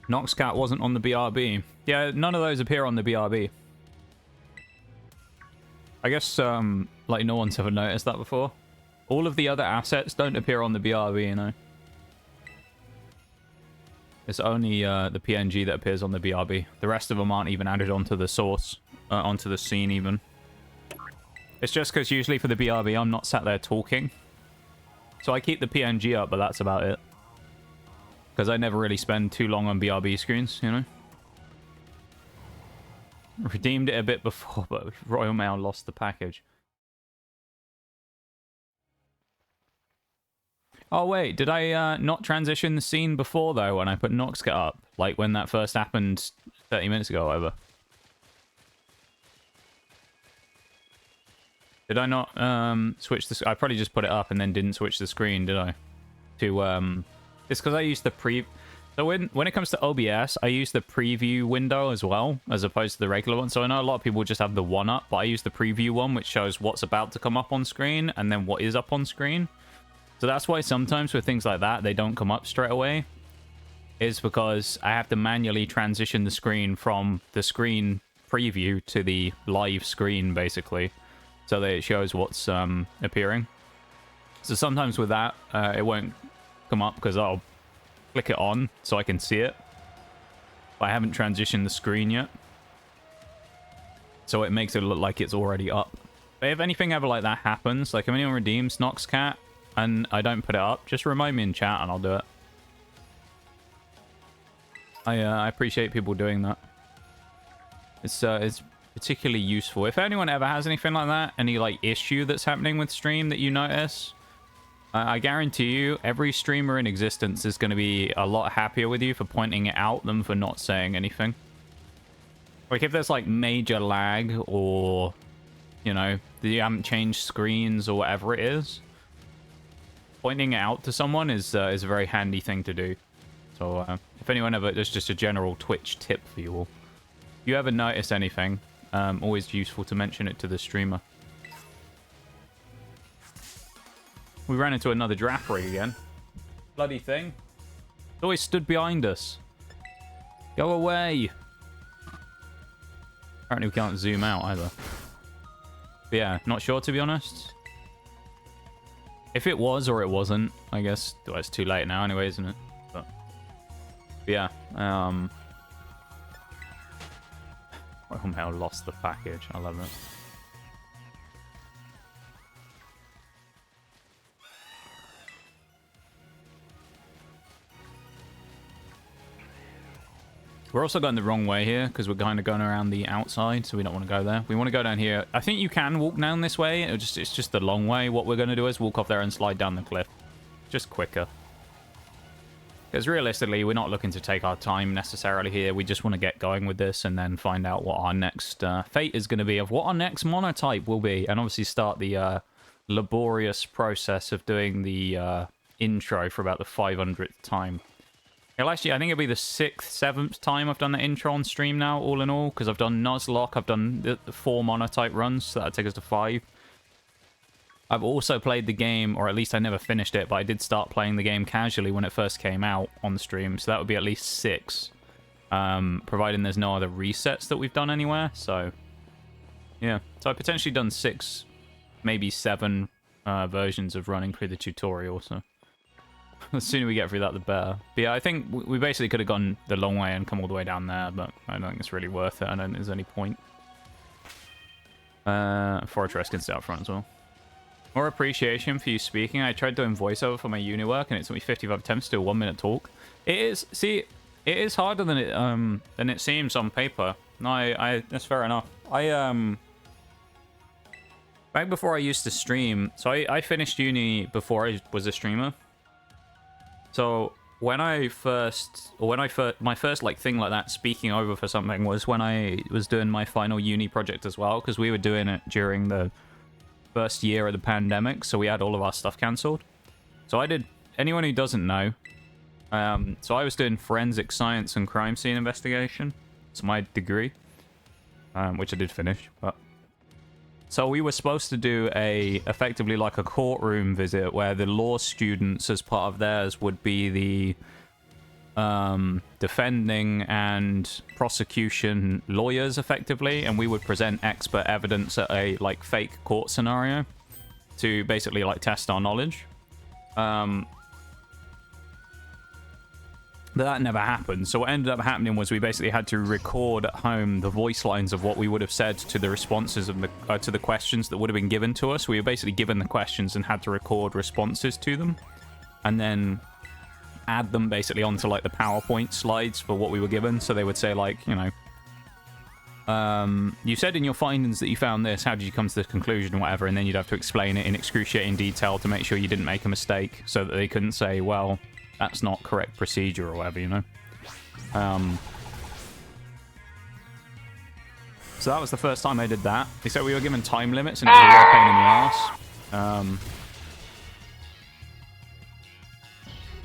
S1: Noxcat wasn't on the BRB. Yeah, none of those appear on the BRB. I guess, like, no one's ever noticed that before. All of the other assets don't appear on the BRB, you know. It's only the PNG that appears on the BRB. The rest of them aren't even added onto the source, onto the scene even. It's just because usually for the BRB I'm not sat there talking. So I keep the PNG up, but that's about it. Because I never really spend too long on BRB screens, you know. Redeemed it a bit before, but Royal Mail lost the package. Oh wait, did I not transition the scene before though when I put Noxcat up? Like when that first happened 30 minutes ago or whatever. Did I not switch this? I probably just put it up and then didn't switch the screen, did I? To it's because I used the so when it comes to OBS, I use the preview window as well, as opposed to the regular one. So I know a lot of people just have the one up, but I use the preview one, which shows what's about to come up on screen and then what is up on screen. So that's why sometimes with things like that, they don't come up straight away. Is because I have to manually transition the screen from the screen preview to the live screen, basically. So that it shows what's appearing. So sometimes with that, it won't come up because I'll click it on so I can see it. But I haven't transitioned the screen yet. So it makes it look like it's already up. But if anything ever like that happens, like if anyone redeems Noxcat and I don't put it up, just remind me in chat and I'll do it. I appreciate people doing that. It's particularly useful. If anyone ever has anything like that, any like issue that's happening with stream that you notice, I guarantee you every streamer in existence is going to be a lot happier with you for pointing it out than for not saying anything. Like if there's like major lag or, you know, you haven't changed screens or whatever it is, pointing it out to someone is a very handy thing to do. So if anyone ever, there's just a general Twitch tip for you all. If you ever notice anything, always useful to mention it to the streamer. We ran into another draft rig again. Bloody thing. It always stood behind us. Go away. Apparently we can't zoom out either. But yeah, not sure to be honest. If it was or it wasn't, I guess well, it's too late now anyway, isn't it? But yeah, Royal Mail lost the package. I love it. We're also going the wrong way here because we're kind of going around the outside, so we don't want to go there. We want to go down here. I think you can walk down this way. It's just the long way. What we're going to do is walk off there and slide down the cliff. Just quicker. Because realistically, we're not looking to take our time necessarily here. We just want to get going with this and then find out what our next fate is going to be, of what our next monotype will be. And obviously start the laborious process of doing the intro for about the 500th time. Well, actually, I think it'll be the 6th, 7th time I've done the intro on stream now, all in all, because I've done nuzlocke, I've done the 4 monotype runs, so that'll take us to 5. I've also played the game, or at least I never finished it, but I did start playing the game casually when it first came out on the stream, so that would be at least 6, providing there's no other resets that we've done anywhere, so yeah. So I've potentially done 6, maybe 7 versions of running through the tutorial, so The sooner we get through that, the better. But yeah, I think we basically could have gone the long way and come all the way down there, but I don't think it's really worth it. I don't think there's any point. Fortress can stay up front as well. More appreciation for you speaking. I tried doing voiceover for my uni work, and it took me 55 attempts to do a 1-minute talk. It is, see, it is harder than it seems on paper. No, that's fair enough. Back before I used to stream, so I finished uni before I was a streamer. So my first like thing like that, speaking over for something, was when I was doing my final uni project as well, because we were doing it during the first year of the pandemic, so we had all of our stuff cancelled. So I did, anyone who doesn't know, so I was doing forensic science and crime scene investigation. It's my degree, which I did finish, but... So we were supposed to do effectively like a courtroom visit where the law students, as part of theirs, would be the defending and prosecution lawyers, effectively, and we would present expert evidence at a like fake court scenario to basically like test our knowledge. But that never happened. So what ended up happening was we basically had to record at home the voice lines of what we would have said to the responses of to the questions that would have been given to us. We were basically given the questions and had to record responses to them, and then add them basically onto like the PowerPoint slides for what we were given. So they would say like, you know, you said in your findings that you found this. How did you come to this conclusion, or whatever? And then you'd have to explain it in excruciating detail to make sure you didn't make a mistake, so that they couldn't say, well, that's not correct procedure or whatever, you know. So that was the first time I did that. Except we were given time limits, and it was a real pain in the ass.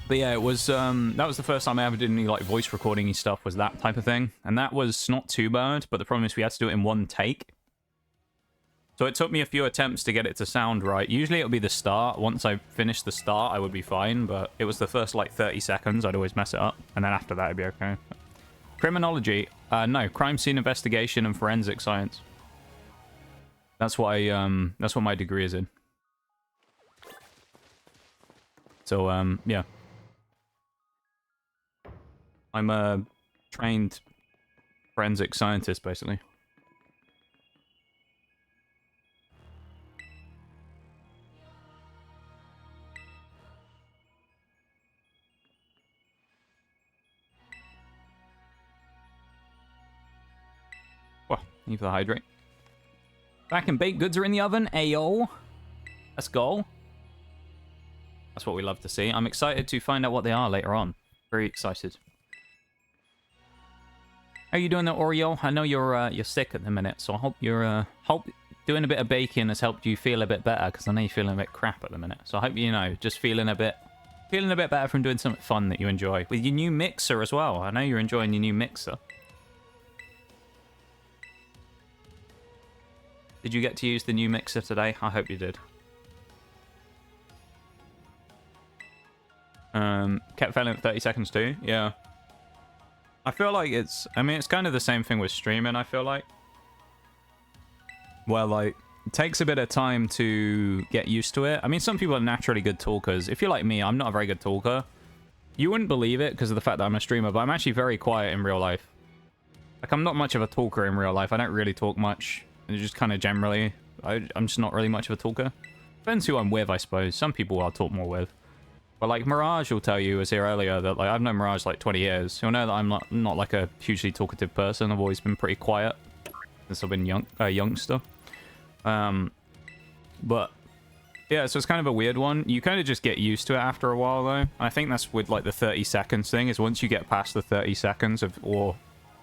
S1: But yeah, it was that was the first time I ever did any like voice recording stuff, was that type of thing, and that was not too bad. But the problem is we had to do it in one take. So it took me a few attempts to get it to sound right. Usually it would be the start. Once I finished the start, I would be fine. But it was the first, like, 30 seconds. I'd always mess it up. And then after that, it'd be okay. Criminology. No, crime scene investigation and forensic science. That's what that's what my degree is in. So, yeah. I'm a trained forensic scientist, basically. Need for the hydrate. Back and baked goods are in the oven. Ayo. Let's go. That's what we love to see. I'm excited to find out what they are later on. Very excited. How are you doing there, Oreo? I know you're sick at the minute, so I hope you're hope doing a bit of baking has helped you feel a bit better, because I know you're feeling a bit crap at the minute. So I hope you know, just feeling a bit better from doing something fun that you enjoy. With your new mixer as well. I know you're enjoying your new mixer. Did you get to use the new mixer today? I hope you did. Kept failing at 30 seconds too. Yeah. I feel like it's kind of the same thing with streaming, I feel like. Well, like, it takes a bit of time to get used to it. I mean, some people are naturally good talkers. If you're like me, I'm not a very good talker. You wouldn't believe it because of the fact that I'm a streamer, but I'm actually very quiet in real life. Like, I'm not much of a talker in real life. I don't really talk much. And just kind of generally, I'm just not really much of a talker. Depends who I'm with, I suppose. Some people I'll talk more with. But like Mirage will tell you, was here earlier, that like I've known Mirage like 20 years. He'll know that I'm not like a hugely talkative person. I've always been pretty quiet since I've been youngster. But yeah, so it's kind of a weird one. You kind of just get used to it after a while, though. I think that's with like the 30 seconds thing. Is once you get past the 30 seconds or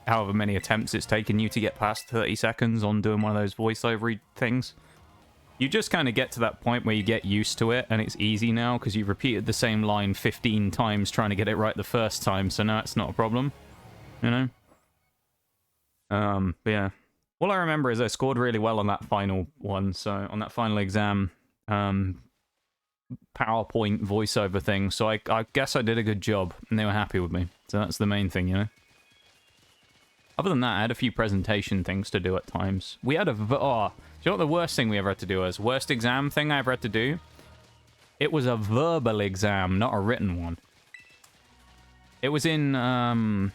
S1: however many attempts it's taken you to get past 30 seconds on doing one of those voiceover things, you just kind of get to that point where you get used to it, and it's easy now because you've repeated the same line 15 times trying to get it right the first time, so now it's not a problem, you know? But yeah. All I remember is I scored really well on that final one, so on that final exam, PowerPoint voiceover thing, so I guess I did a good job, and they were happy with me, so that's the main thing, you know? Other than that, I had a few presentation things to do at times. We had do you know what the worst thing we ever had to do was? Worst exam thing I ever had to do? It was a verbal exam, not a written one. It was in, I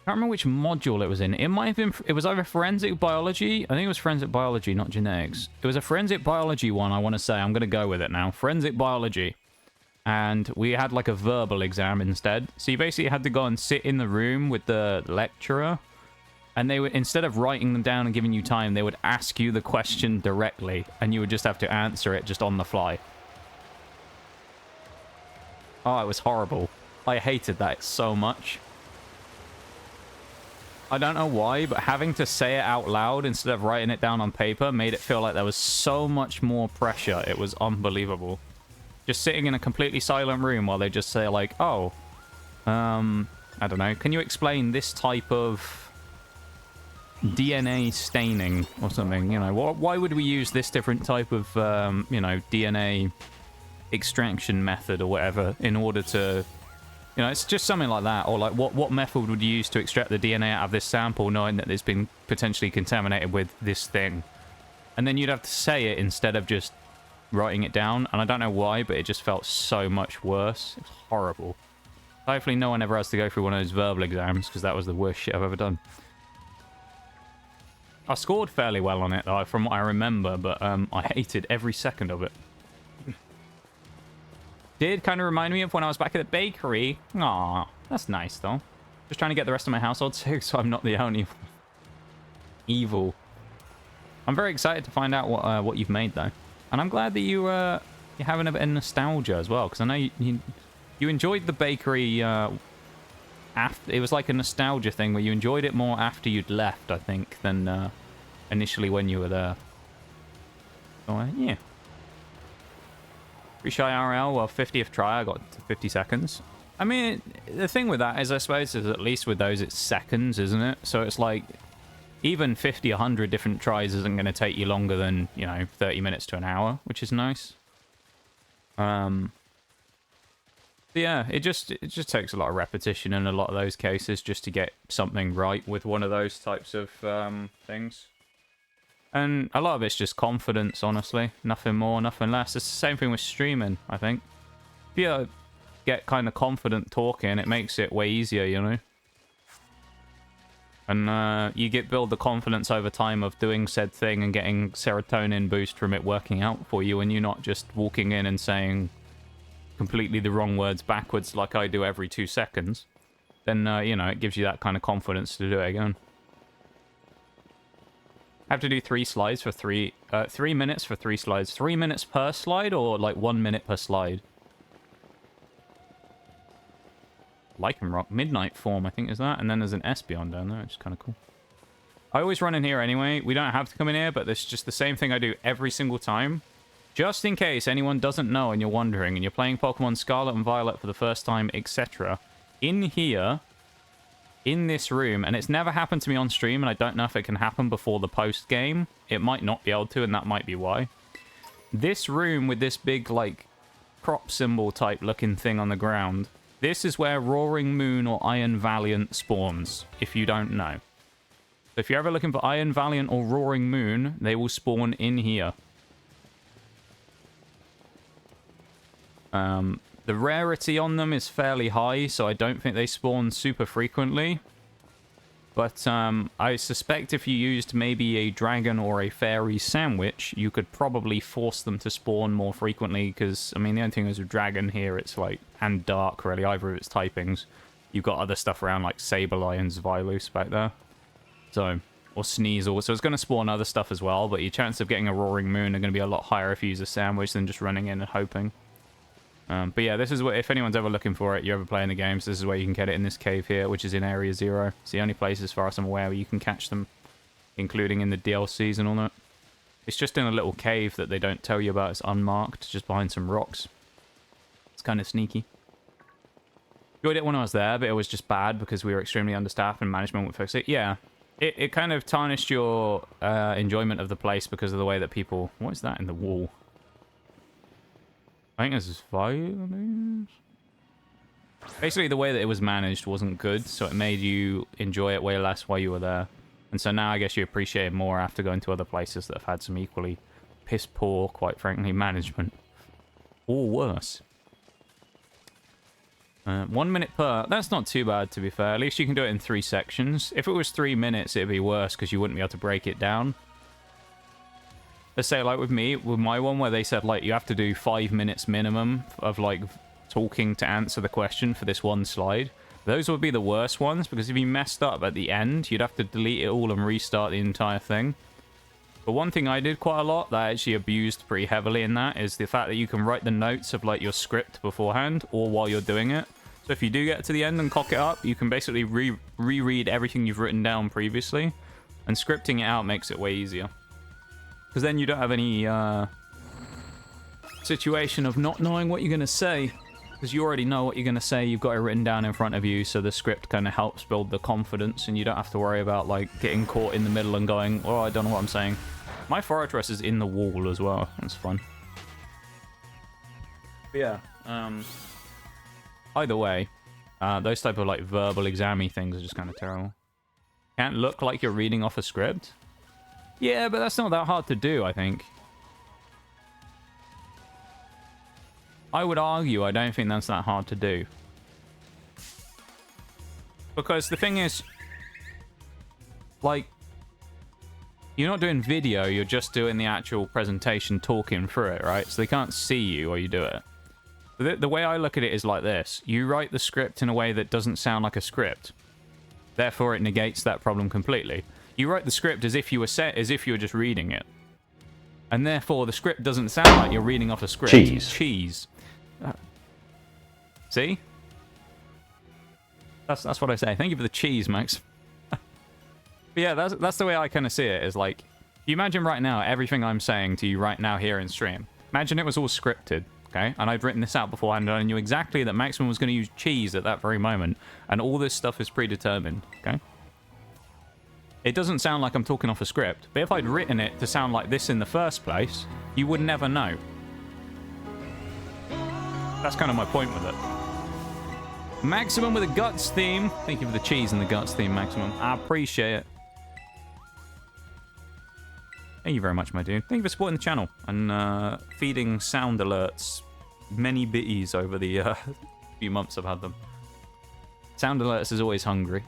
S1: can't remember which module it was in. It might have been, it was either forensic biology. I think it was forensic biology, not genetics. It was a forensic biology one, I want to say. I'm going to go with it now. Forensic biology. And we had like a verbal exam instead. So you basically had to go and sit in the room with the lecturer. And they would, instead of writing them down and giving you time, they would ask you the question directly. And you would just have to answer it just on the fly. Oh, it was horrible. I hated that so much. I don't know why, but having to say it out loud instead of writing it down on paper made it feel like there was so much more pressure. It was unbelievable. Just sitting in a completely silent room while they just say like, oh, I don't know. Can you explain this type of DNA staining or something? You know, why would we use this different type of, you know, DNA extraction method or whatever in order to, you know, it's just something like that. Or like, what method would you use to extract the DNA out of this sample knowing that it's been potentially contaminated with this thing? And then you'd have to say it instead of just writing it down. And I don't know why, but it just felt so much worse. It's horrible. Hopefully no one ever has to go through one of those verbal exams, because that was the worst shit I've ever done. I scored fairly well on it, though, from what I remember, but I hated every second of it. Did kind of remind me of when I was back at the bakery. Aw, that's nice, though. Just trying to get the rest of my household too, so I'm not the only evil. I'm very excited to find out what you've made, though. And I'm glad that you're having a bit of nostalgia as well, because I know you enjoyed the bakery after. It was like a nostalgia thing where you enjoyed it more after you'd left, I think, than initially when you were there. So, yeah. Pretty shy RL, well, 50th try, I got to 50 seconds. I mean, the thing with that is, I suppose, is at least with those, it's seconds, isn't it? So it's like, even 50, 100 different tries isn't going to take you longer than, you know, 30 minutes to an hour, which is nice. Yeah, it just takes a lot of repetition in a lot of those cases just to get something right with one of those types of things. And a lot of it's just confidence, honestly. Nothing more, nothing less. It's the same thing with streaming, I think. If you get kind of confident talking, it makes it way easier, you know? And you build the confidence over time of doing said thing and getting serotonin boost from it working out for you, and you're not just walking in and saying completely the wrong words backwards like I do every 2 seconds. Then, you know, it gives you that kind of confidence to do it again. I have to do 3 slides for 3 minutes for 3 slides. 3 minutes per slide, or like 1 minute per slide? Lichen Rock Midnight Form, I think, is that? And then there's an Espeon down there, which is kind of cool. I always run in here anyway. We don't have to come in here, but it's just the same thing I do every single time. Just in case anyone doesn't know and you're wondering, and you're playing Pokemon Scarlet and Violet for the first time, etc. In here, in this room, and it's never happened to me on stream, and I don't know if it can happen before the post-game. It might not be able to, and that might be why. This room with this big, like, crop symbol type looking thing on the ground, this is where Roaring Moon or Iron Valiant spawns, if you don't know. So if you're ever looking for Iron Valiant or Roaring Moon, they will spawn in here. The rarity on them is fairly high, so I don't think they spawn super frequently. But I suspect if you used maybe a dragon or a fairy sandwich, you could probably force them to spawn more frequently, because, I mean, the only thing is with dragon here, it's like, and dark, really, either of its typings. You've got other stuff around, like Sableye and Zvilus back there. So, or Sneasel, so it's going to spawn other stuff as well, but your chance of getting a Roaring Moon are going to be a lot higher if you use a sandwich than just running in and hoping. But yeah, this is what, if anyone's ever looking for it, you're ever playing the games, this is where you can get it in this cave here, which is in Area 0. It's the only place, as far as I'm aware, where you can catch them, including in the DLCs and all that. It's just in a little cave that they don't tell you about. It's unmarked, just behind some rocks. It's kind of sneaky. Enjoyed it when I was there, but it was just bad because we were extremely understaffed and management would fix it. Yeah, it kind of tarnished your enjoyment of the place because of the way that people... What is that in the wall? I think this is violence. Basically, the way that it was managed wasn't good, so it made you enjoy it way less while you were there. And so now I guess you appreciate it more after going to other places that have had some equally piss poor, quite frankly, management. Or worse. 1 minute per. That's not too bad, to be fair. At least you can do it in 3 sections. If it was 3 minutes, it'd be worse because you wouldn't be able to break it down. Let's say, like with me, with my one, where they said, like, you have to do 5 minutes minimum of, like, talking to answer the question for this one slide. Those would be the worst ones, because if you messed up at the end, you'd have to delete it all and restart the entire thing. But one thing I did quite a lot that I actually abused pretty heavily in that is the fact that you can write the notes of, like, your script beforehand or while you're doing it. So if you do get to the end and cock it up, you can basically reread everything you've written down previously. And scripting it out makes it way easier. Because then you don't have any situation of not knowing what you're going to say. Because you already know what you're going to say. You've got it written down in front of you. So the script kind of helps build the confidence. And you don't have to worry about, like, getting caught in the middle and going, oh, I don't know what I'm saying. My fortress is in the wall as well. That's fun. But yeah. Either way, those type of, like, verbal exam-y things are just kind of terrible. Can't look like you're reading off a script. Yeah, but that's not that hard to do, I think. I would argue I don't think that's that hard to do. Because the thing is, like, you're not doing video, you're just doing the actual presentation, talking through it, right? So they can't see you while you do it. The way I look at it is like this. You write the script in a way that doesn't sound like a script. Therefore, it negates that problem completely. You write the script as if you were just reading it. And therefore, the script doesn't sound like you're reading off a script. Cheese. See? That's what I say. Thank you for the cheese, Max. But yeah, that's the way I kind of see it. Is like, you imagine right now, everything I'm saying to you right now here in stream. Imagine it was all scripted. Okay, and I'd written this out beforehand, and I knew exactly that Maximum was going to use cheese at that very moment, and all this stuff is predetermined, okay? It doesn't sound like I'm talking off a script, but if I'd written it to sound like this in the first place, you would never know. That's kind of my point with it. Maximum with a Guts theme. Thank you for the cheese and the Guts theme, Maximum. I appreciate it. Thank you very much, my dude. Thank you for supporting the channel and feeding sound alerts many bitties over the few months I've had them. Sound alerts is always hungry,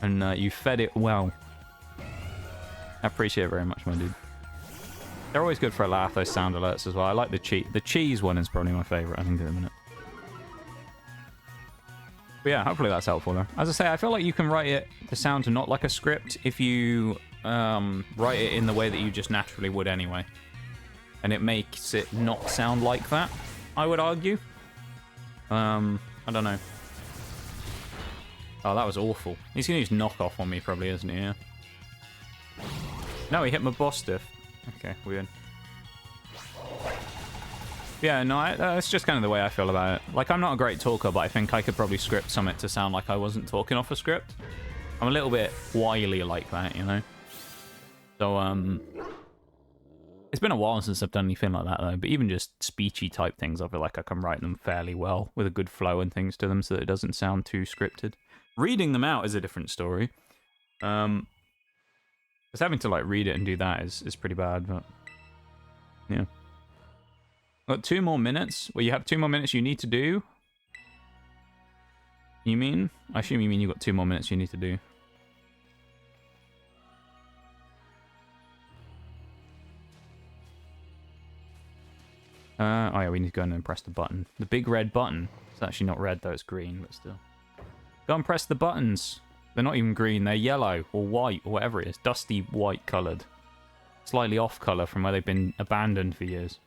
S1: and you fed it well. I appreciate it very much, my dude. They're always good for a laugh, those sound alerts as well. I like the cheese. The cheese one is probably my favorite, I think, in a minute. But yeah, hopefully that's helpful, though. As I say, I feel like you can write it to sound not like a script if you write it in the way that you just naturally would anyway. And it makes it not sound like that, I would argue. I don't know. Oh, that was awful. He's going to use knockoff on me, probably, isn't he? Yeah. No, he hit my boss diff. Okay, weird. Yeah, no, that's just kind of the way I feel about it. Like, I'm not a great talker, but I think I could probably script something to sound like I wasn't talking off a script. I'm a little bit wily like that, you know? So, it's been a while since I've done anything like that, though. But even just speechy type things, I feel like I can write them fairly well with a good flow and things to them so that it doesn't sound too scripted. Reading them out is a different story. Because having to, like, read it and do that is pretty bad, but... yeah. Got 2 more minutes? Well, you have 2 more minutes you need to do? You mean? I assume you mean you got 2 more minutes you need to do. Oh yeah, we need to go in and press the button. The big red button. It's actually not red though, it's green, but still. Go and press the buttons. They're not even green, they're yellow or white or whatever it is. Dusty white coloured. Slightly off colour from where they've been abandoned for years.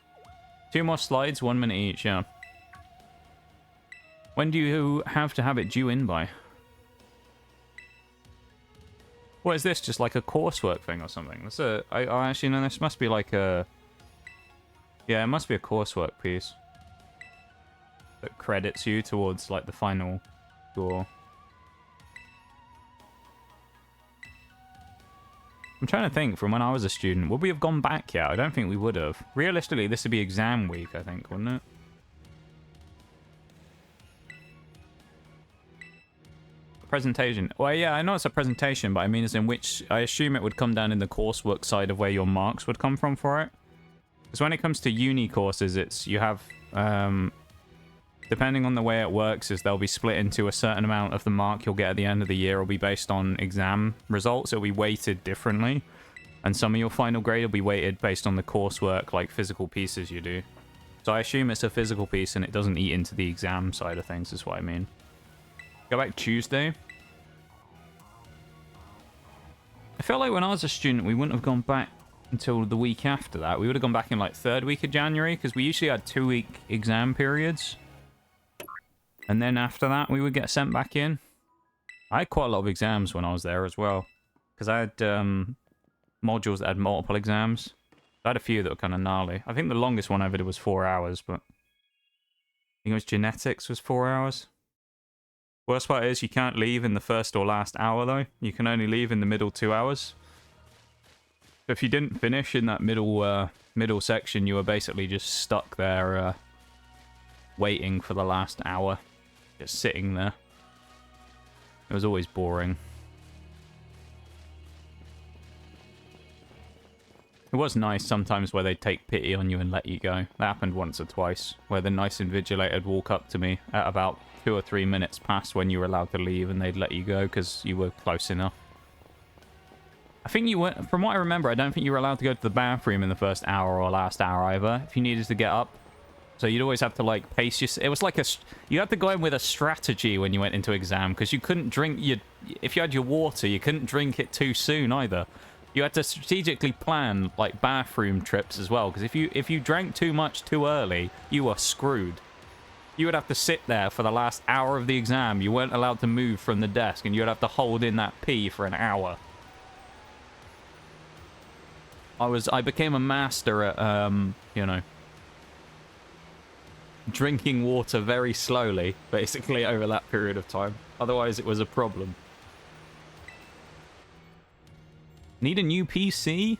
S1: 2 more slides, 1 minute each, yeah. When do you have to have it due in by? What is this? Just like a coursework thing or something? That's a... I actually know this must be like a... yeah, it must be a coursework piece. That credits you towards like the final score. I'm trying to think, from when I was a student, would we have gone back yet? I don't think we would have. Realistically, this would be exam week, I think, wouldn't it? Presentation. Well, yeah, I know it's a presentation, but I mean as in which... I assume it would come down in the coursework side of where your marks would come from for it. Because when it comes to uni courses, it's you have depending on the way it works, is they'll be split into a certain amount of the mark you'll get at the end of the year will be based on exam results. It'll be weighted differently. And some of your final grade will be weighted based on the coursework, like physical pieces you do. So I assume it's a physical piece and it doesn't eat into the exam side of things, is what I mean. Go back Tuesday. I feel like when I was a student, we wouldn't have gone back until the week after that. We would have gone back in like 3rd week of January, because we usually had 2-week exam periods. And then after that, we would get sent back in. I had quite a lot of exams when I was there as well, because I had modules that had multiple exams. I had a few that were kind of gnarly. I think the longest one I ever did was 4 hours, but I think it was genetics was 4 hours. Worst part is you can't leave in the first or last hour, though. You can only leave in the middle 2 hours. So if you didn't finish in that middle section, you were basically just stuck there waiting for the last hour. Just sitting there. It was always boring. It was nice sometimes where they'd take pity on you and let you go. That happened once or twice, where the nice invigilator would walk up to me at about 2 or 3 minutes past when you were allowed to leave, and they'd let you go because you were close enough. I think you were, from what I remember, I don't think you were allowed to go to the bathroom in the first hour or last hour either, if you needed to get up. So you'd always have to, like, pace yourself. It was like you had to go in with a strategy when you went into exam, because you couldn't drink if you had your water, you couldn't drink it too soon either. You had to strategically plan, like, bathroom trips as well, because if you drank too much too early, you were screwed. You would have to sit there for the last hour of the exam. You weren't allowed to move from the desk, and you would have to hold in that pee for an hour. I became a master at, you know, drinking water very slowly, basically, over that period of time. Otherwise, it was a problem. Need a new PC?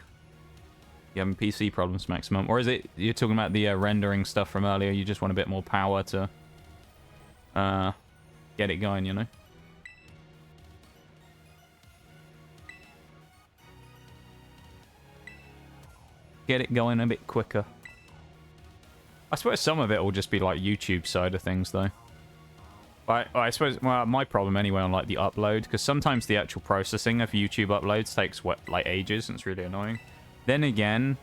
S1: You having PC problems, Maximum? Or is it you're talking about the rendering stuff from earlier? You just want a bit more power to get it going, you know? Get it going a bit quicker. I suppose some of it will just be like YouTube side of things, though. I suppose, well, my problem anyway on like the upload, because sometimes the actual processing of YouTube uploads takes like ages, and it's really annoying. Then again,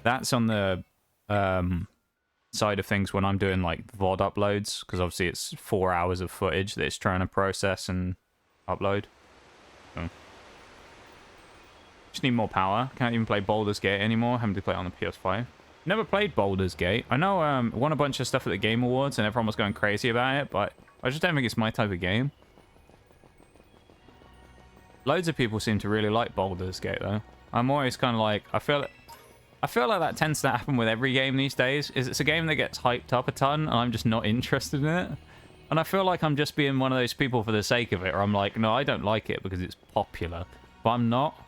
S1: that's on the side of things when I'm doing like VOD uploads, because obviously it's 4 hours of footage that it's trying to process and upload. So. Just need more power. Can't even play Baldur's Gate anymore. Having to play it on the PS5. Never played Baldur's Gate. I know won a bunch of stuff at the Game Awards and everyone was going crazy about it, but I just don't think it's my type of game. Loads of people seem to really like Baldur's Gate though. I'm always kind of like, I feel like that tends to happen with every game these days. Is it's a game that gets hyped up a ton and I'm just not interested in it. And I feel like I'm just being one of those people for the sake of it, or I'm like, no, I don't like it because it's popular. But I'm not.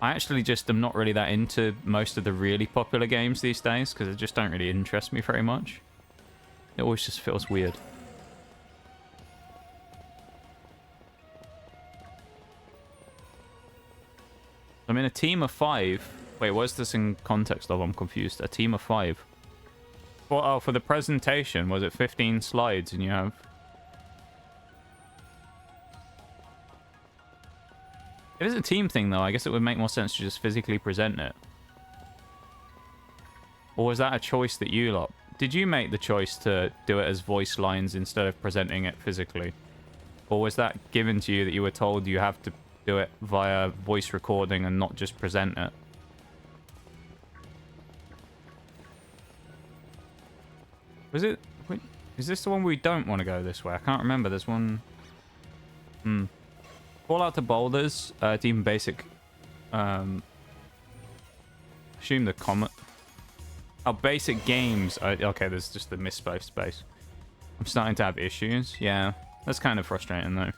S1: I actually just am not really that into most of the really popular games these days because they just don't really interest me very much. It always just feels weird. I'm in a team of 5. Wait, what's this in context of? I'm confused. A team of 5. Well, oh, for the presentation, was it 15 slides and you have... If it's a team thing, though, I guess it would make more sense to just physically present it. Or was that a choice that you lot... Did you make the choice to do it as voice lines instead of presenting it physically? Or was that given to you that you were told you have to do it via voice recording and not just present it? Was it... Wait, is this the one we don't want to go this way? I can't remember. There's one... Call out to boulders, team basic. Assume the comment. Oh, basic games. Okay, there's just the misspaced space. I'm starting to have issues. Yeah, that's kind of frustrating though.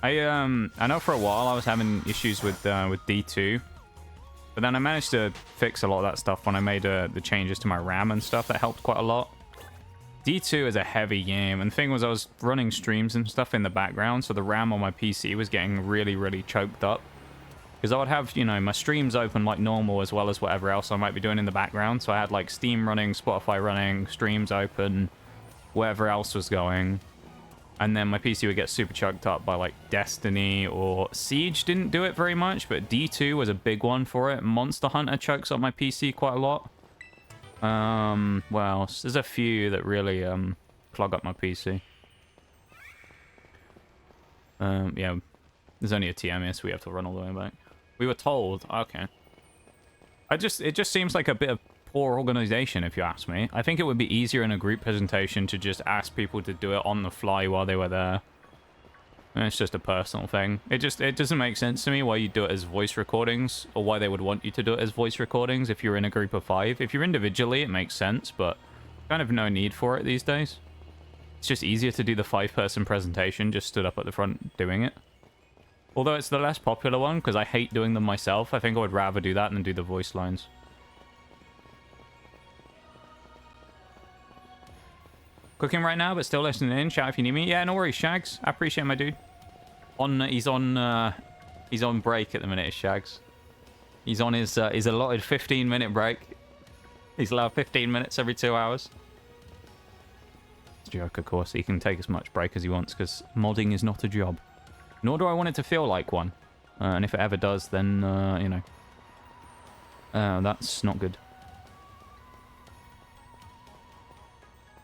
S1: I know for a while I was having issues with D2, but then I managed to fix a lot of that stuff when I made the changes to my RAM and stuff. That helped quite a lot. D2 is a heavy game, and the thing was I was running streams and stuff in the background, so the RAM on my PC was getting really, really choked up. Because I would have, you know, my streams open like normal as well as whatever else I might be doing in the background. So I had like Steam running, Spotify running, streams open, whatever else was going. And then my PC would get super chugged up by like Destiny or Siege didn't do it very much, but D2 was a big one for it. Monster Hunter chugs up my PC quite a lot. Well, there's a few that really clog up my PC. Yeah, there's only a TMS, we have to run all the way back. We were told, okay. It just seems like a bit of poor organization, if you ask me. I think it would be easier in a group presentation to just ask people to do it on the fly while they were there. And it's just a personal thing. It doesn't make sense to me why you do it as voice recordings, or why they would want you to do it as voice recordings if you're in a group of 5. If you're individually, it makes sense, but kind of no need for it these days. It's just easier to do the 5-person presentation, just stood up at the front doing it. Although it's the less popular one, because I hate doing them myself. I think I would rather do that than do the voice lines. Cooking right now, but still listening in. Shout if you need me. Yeah, no worries, Shags. I appreciate my dude. He's on break at the minute, Shags. He's on his allotted 15-minute break. He's allowed 15 minutes every 2 hours. It's a joke, of course. He can take as much break as he wants, because modding is not a job. Nor do I want it to feel like one. And if it ever does, then, you know. That's not good.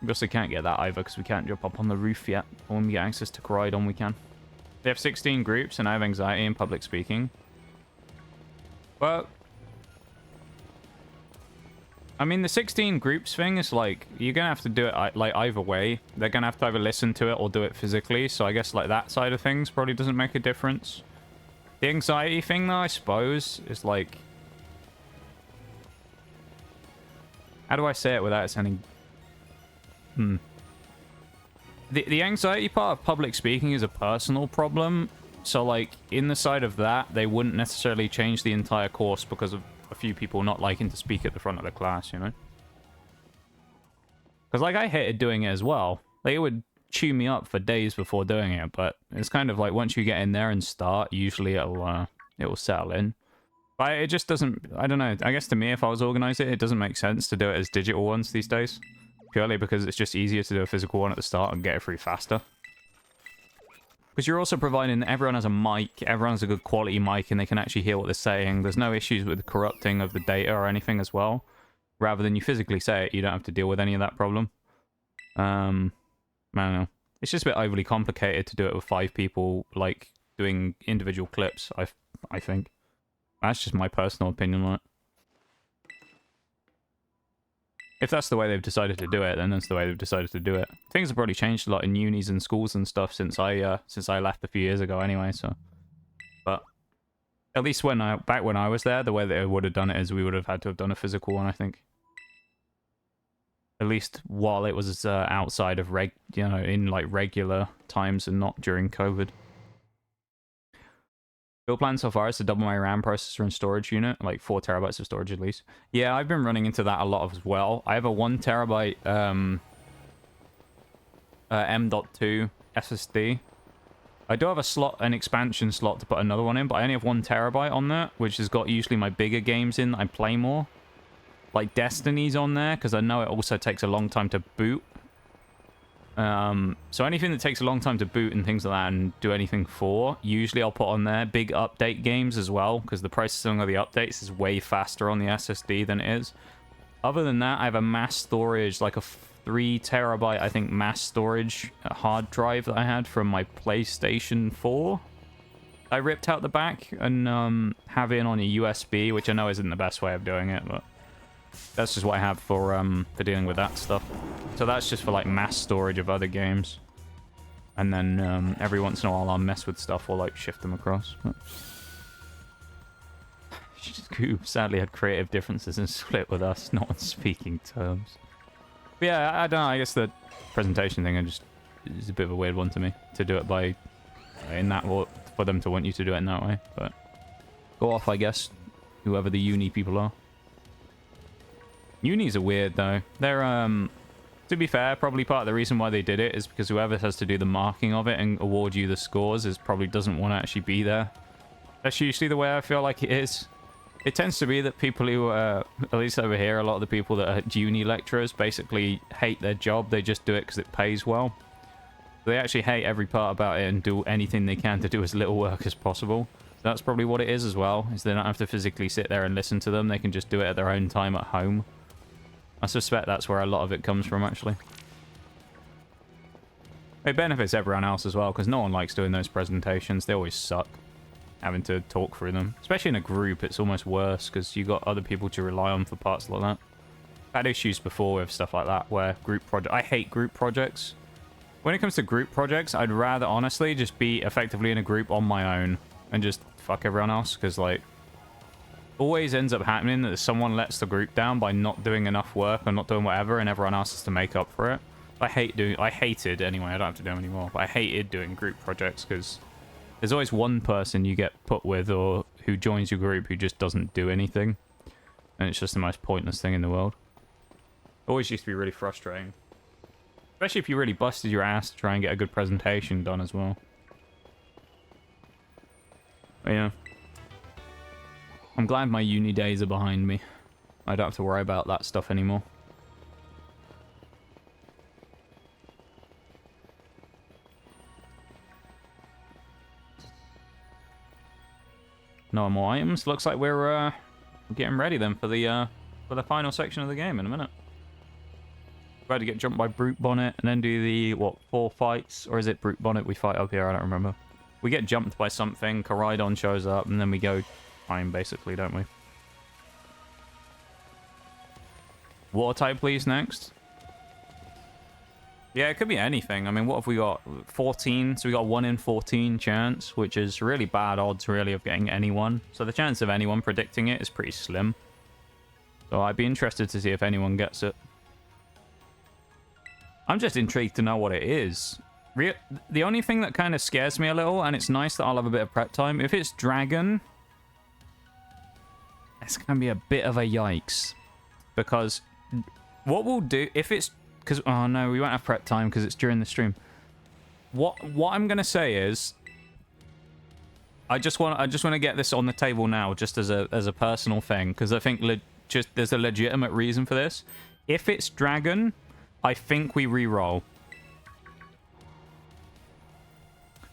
S1: We also can't get that either, because we can't jump up on the roof yet. But when we get access to Corydon, we can. They have 16 groups, and I have anxiety in public speaking. But I mean, the 16 groups thing is like, you're going to have to do it like either way. They're going to have to either listen to it or do it physically. So I guess like that side of things probably doesn't make a difference. The anxiety thing though, I suppose, is like... How do I say it without it sounding... The anxiety part of public speaking is a personal problem. So like, in the side of that, they wouldn't necessarily change the entire course because of a few people not liking to speak at the front of the class, you know? Because, like, I hated doing it as well. Like, it would chew me up for days before doing it, but it's kind of like, once you get in there and start, usually it will settle in. But it just doesn't... I don't know. I guess to me, if I was organizing it, it doesn't make sense to do it as digital ones these days. Purely because it's just easier to do a physical one at the start and get it through faster. Because you're also providing that everyone has a mic, everyone has a good quality mic, and they can actually hear what they're saying. There's no issues with the corrupting of the data or anything as well. Rather than you physically say it, you don't have to deal with any of that problem. I don't know. It's just a bit overly complicated to do it with 5 people, like, doing individual clips, I think. That's just my personal opinion on it. If that's the way they've decided to do it, then that's the way they've decided to do it. Things have probably changed a lot in unis and schools and stuff since I left a few years ago anyway, so... But at least back when I was there, the way that I would have done it is we would have had to have done a physical one, I think. At least while it was outside of in like regular times and not during COVID. Build plan so far is to double my RAM processor and storage unit, like 4 terabytes of storage at least. Yeah, I've been running into that a lot as well. I have a 1 terabyte M.2 SSD. I do have an expansion slot to put another one in, but I only have 1 terabyte on that, which has got usually my bigger games in that I play more. Like Destiny's on there, because I know it also takes a long time to boot. So anything that takes a long time to boot and things like that and do anything for, usually I'll put on there. Big update games as well, because the processing of the updates is way faster on the SSD than it is. Other than that, I have a mass storage, like a 3 terabyte, I think, mass storage hard drive that I had from my PlayStation 4. I ripped out the back and have it on a USB, which I know isn't the best way of doing it, but that's just what I have for dealing with that stuff. So that's just for like mass storage of other games. And then every once in a while I'll mess with stuff or like shift them across. But... Scoob sadly had creative differences and split with us, not on speaking terms. But yeah, I don't know, I guess the presentation thing is a bit of a weird one to me. To do it by in that way, for them to want you to do it in that way. But go off, I guess, whoever the uni people are. Unis are weird though. They're to be fair, probably part of the reason why they did it is because whoever has to do the marking of it and award you the scores probably doesn't want to actually be there. That's usually the way I feel like it is. It tends to be that people who at least over here, a lot of the people that are uni lecturers basically hate their job. They just do it because it pays well. They actually hate every part about it and do anything they can to do as little work as possible. That's probably what it is as well, is they don't have to physically sit there and listen to them. They can just do it at their own time at home. I suspect that's where a lot of it comes from, actually. It benefits everyone else as well, because no one likes doing those presentations. They always suck, having to talk through them. Especially in a group, it's almost worse, because you've got other people to rely on for parts like that. I've had issues before with stuff like that, where group projects... I hate group projects. When it comes to group projects, I'd rather, honestly, just be effectively in a group on my own, and just fuck everyone else, because, like, always ends up happening that someone lets the group down by not doing enough work or not doing whatever, and everyone else has to make up for it. I hated, anyway, I don't have to do them anymore, but I hated doing group projects, because there's always one person you get put with, or who joins your group, who just doesn't do anything, and it's just the most pointless thing in the world. Always used to be really frustrating. Especially if you really busted your ass to try and get a good presentation done as well. But yeah. I'm glad my uni days are behind me. I don't have to worry about that stuff anymore. No more items. Looks like we're getting ready then for the final section of the game in a minute. We're about to get jumped by Brute Bonnet and then do the, what, 4 fights? Or is it Brute Bonnet we fight up here? I don't remember. We get jumped by something, Koraidon shows up, and then we go time, basically, don't we? Water type, please, next. Yeah, it could be anything. I mean, what have we got? 14, so we got 1 in 14 chance, which is really bad odds, really, of getting anyone. So the chance of anyone predicting it is pretty slim. So I'd be interested to see if anyone gets it. I'm just intrigued to know what it is. The only thing that kind of scares me a little, and it's nice that I'll have a bit of prep time, if it's Dragon, it's going to be a bit of a yikes. Because what we'll do, if it's... Because, oh no, we won't have prep time because it's during the stream. What I'm going to say is... I just want to get this on the table now, just as a personal thing, because I think there's a legitimate reason for this. If it's Dragon, I think we re-roll.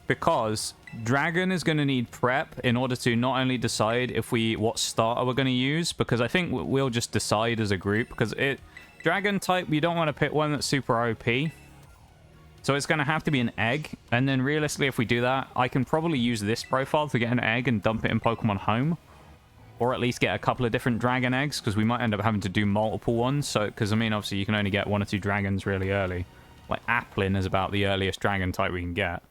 S1: Because Dragon is going to need prep in order to not only decide what starter we're going to use, because I think we'll just decide as a group, because Dragon type, you don't want to pick one that's super OP. So it's going to have to be an egg, and then realistically, if we do that, I can probably use this profile to get an egg and dump it in Pokemon Home. Or at least get a couple of different dragon eggs, because we might end up having to do multiple ones. So, because, I mean, obviously, you can only get 1 or 2 dragons really early. Like, Applin is about the earliest dragon type we can get.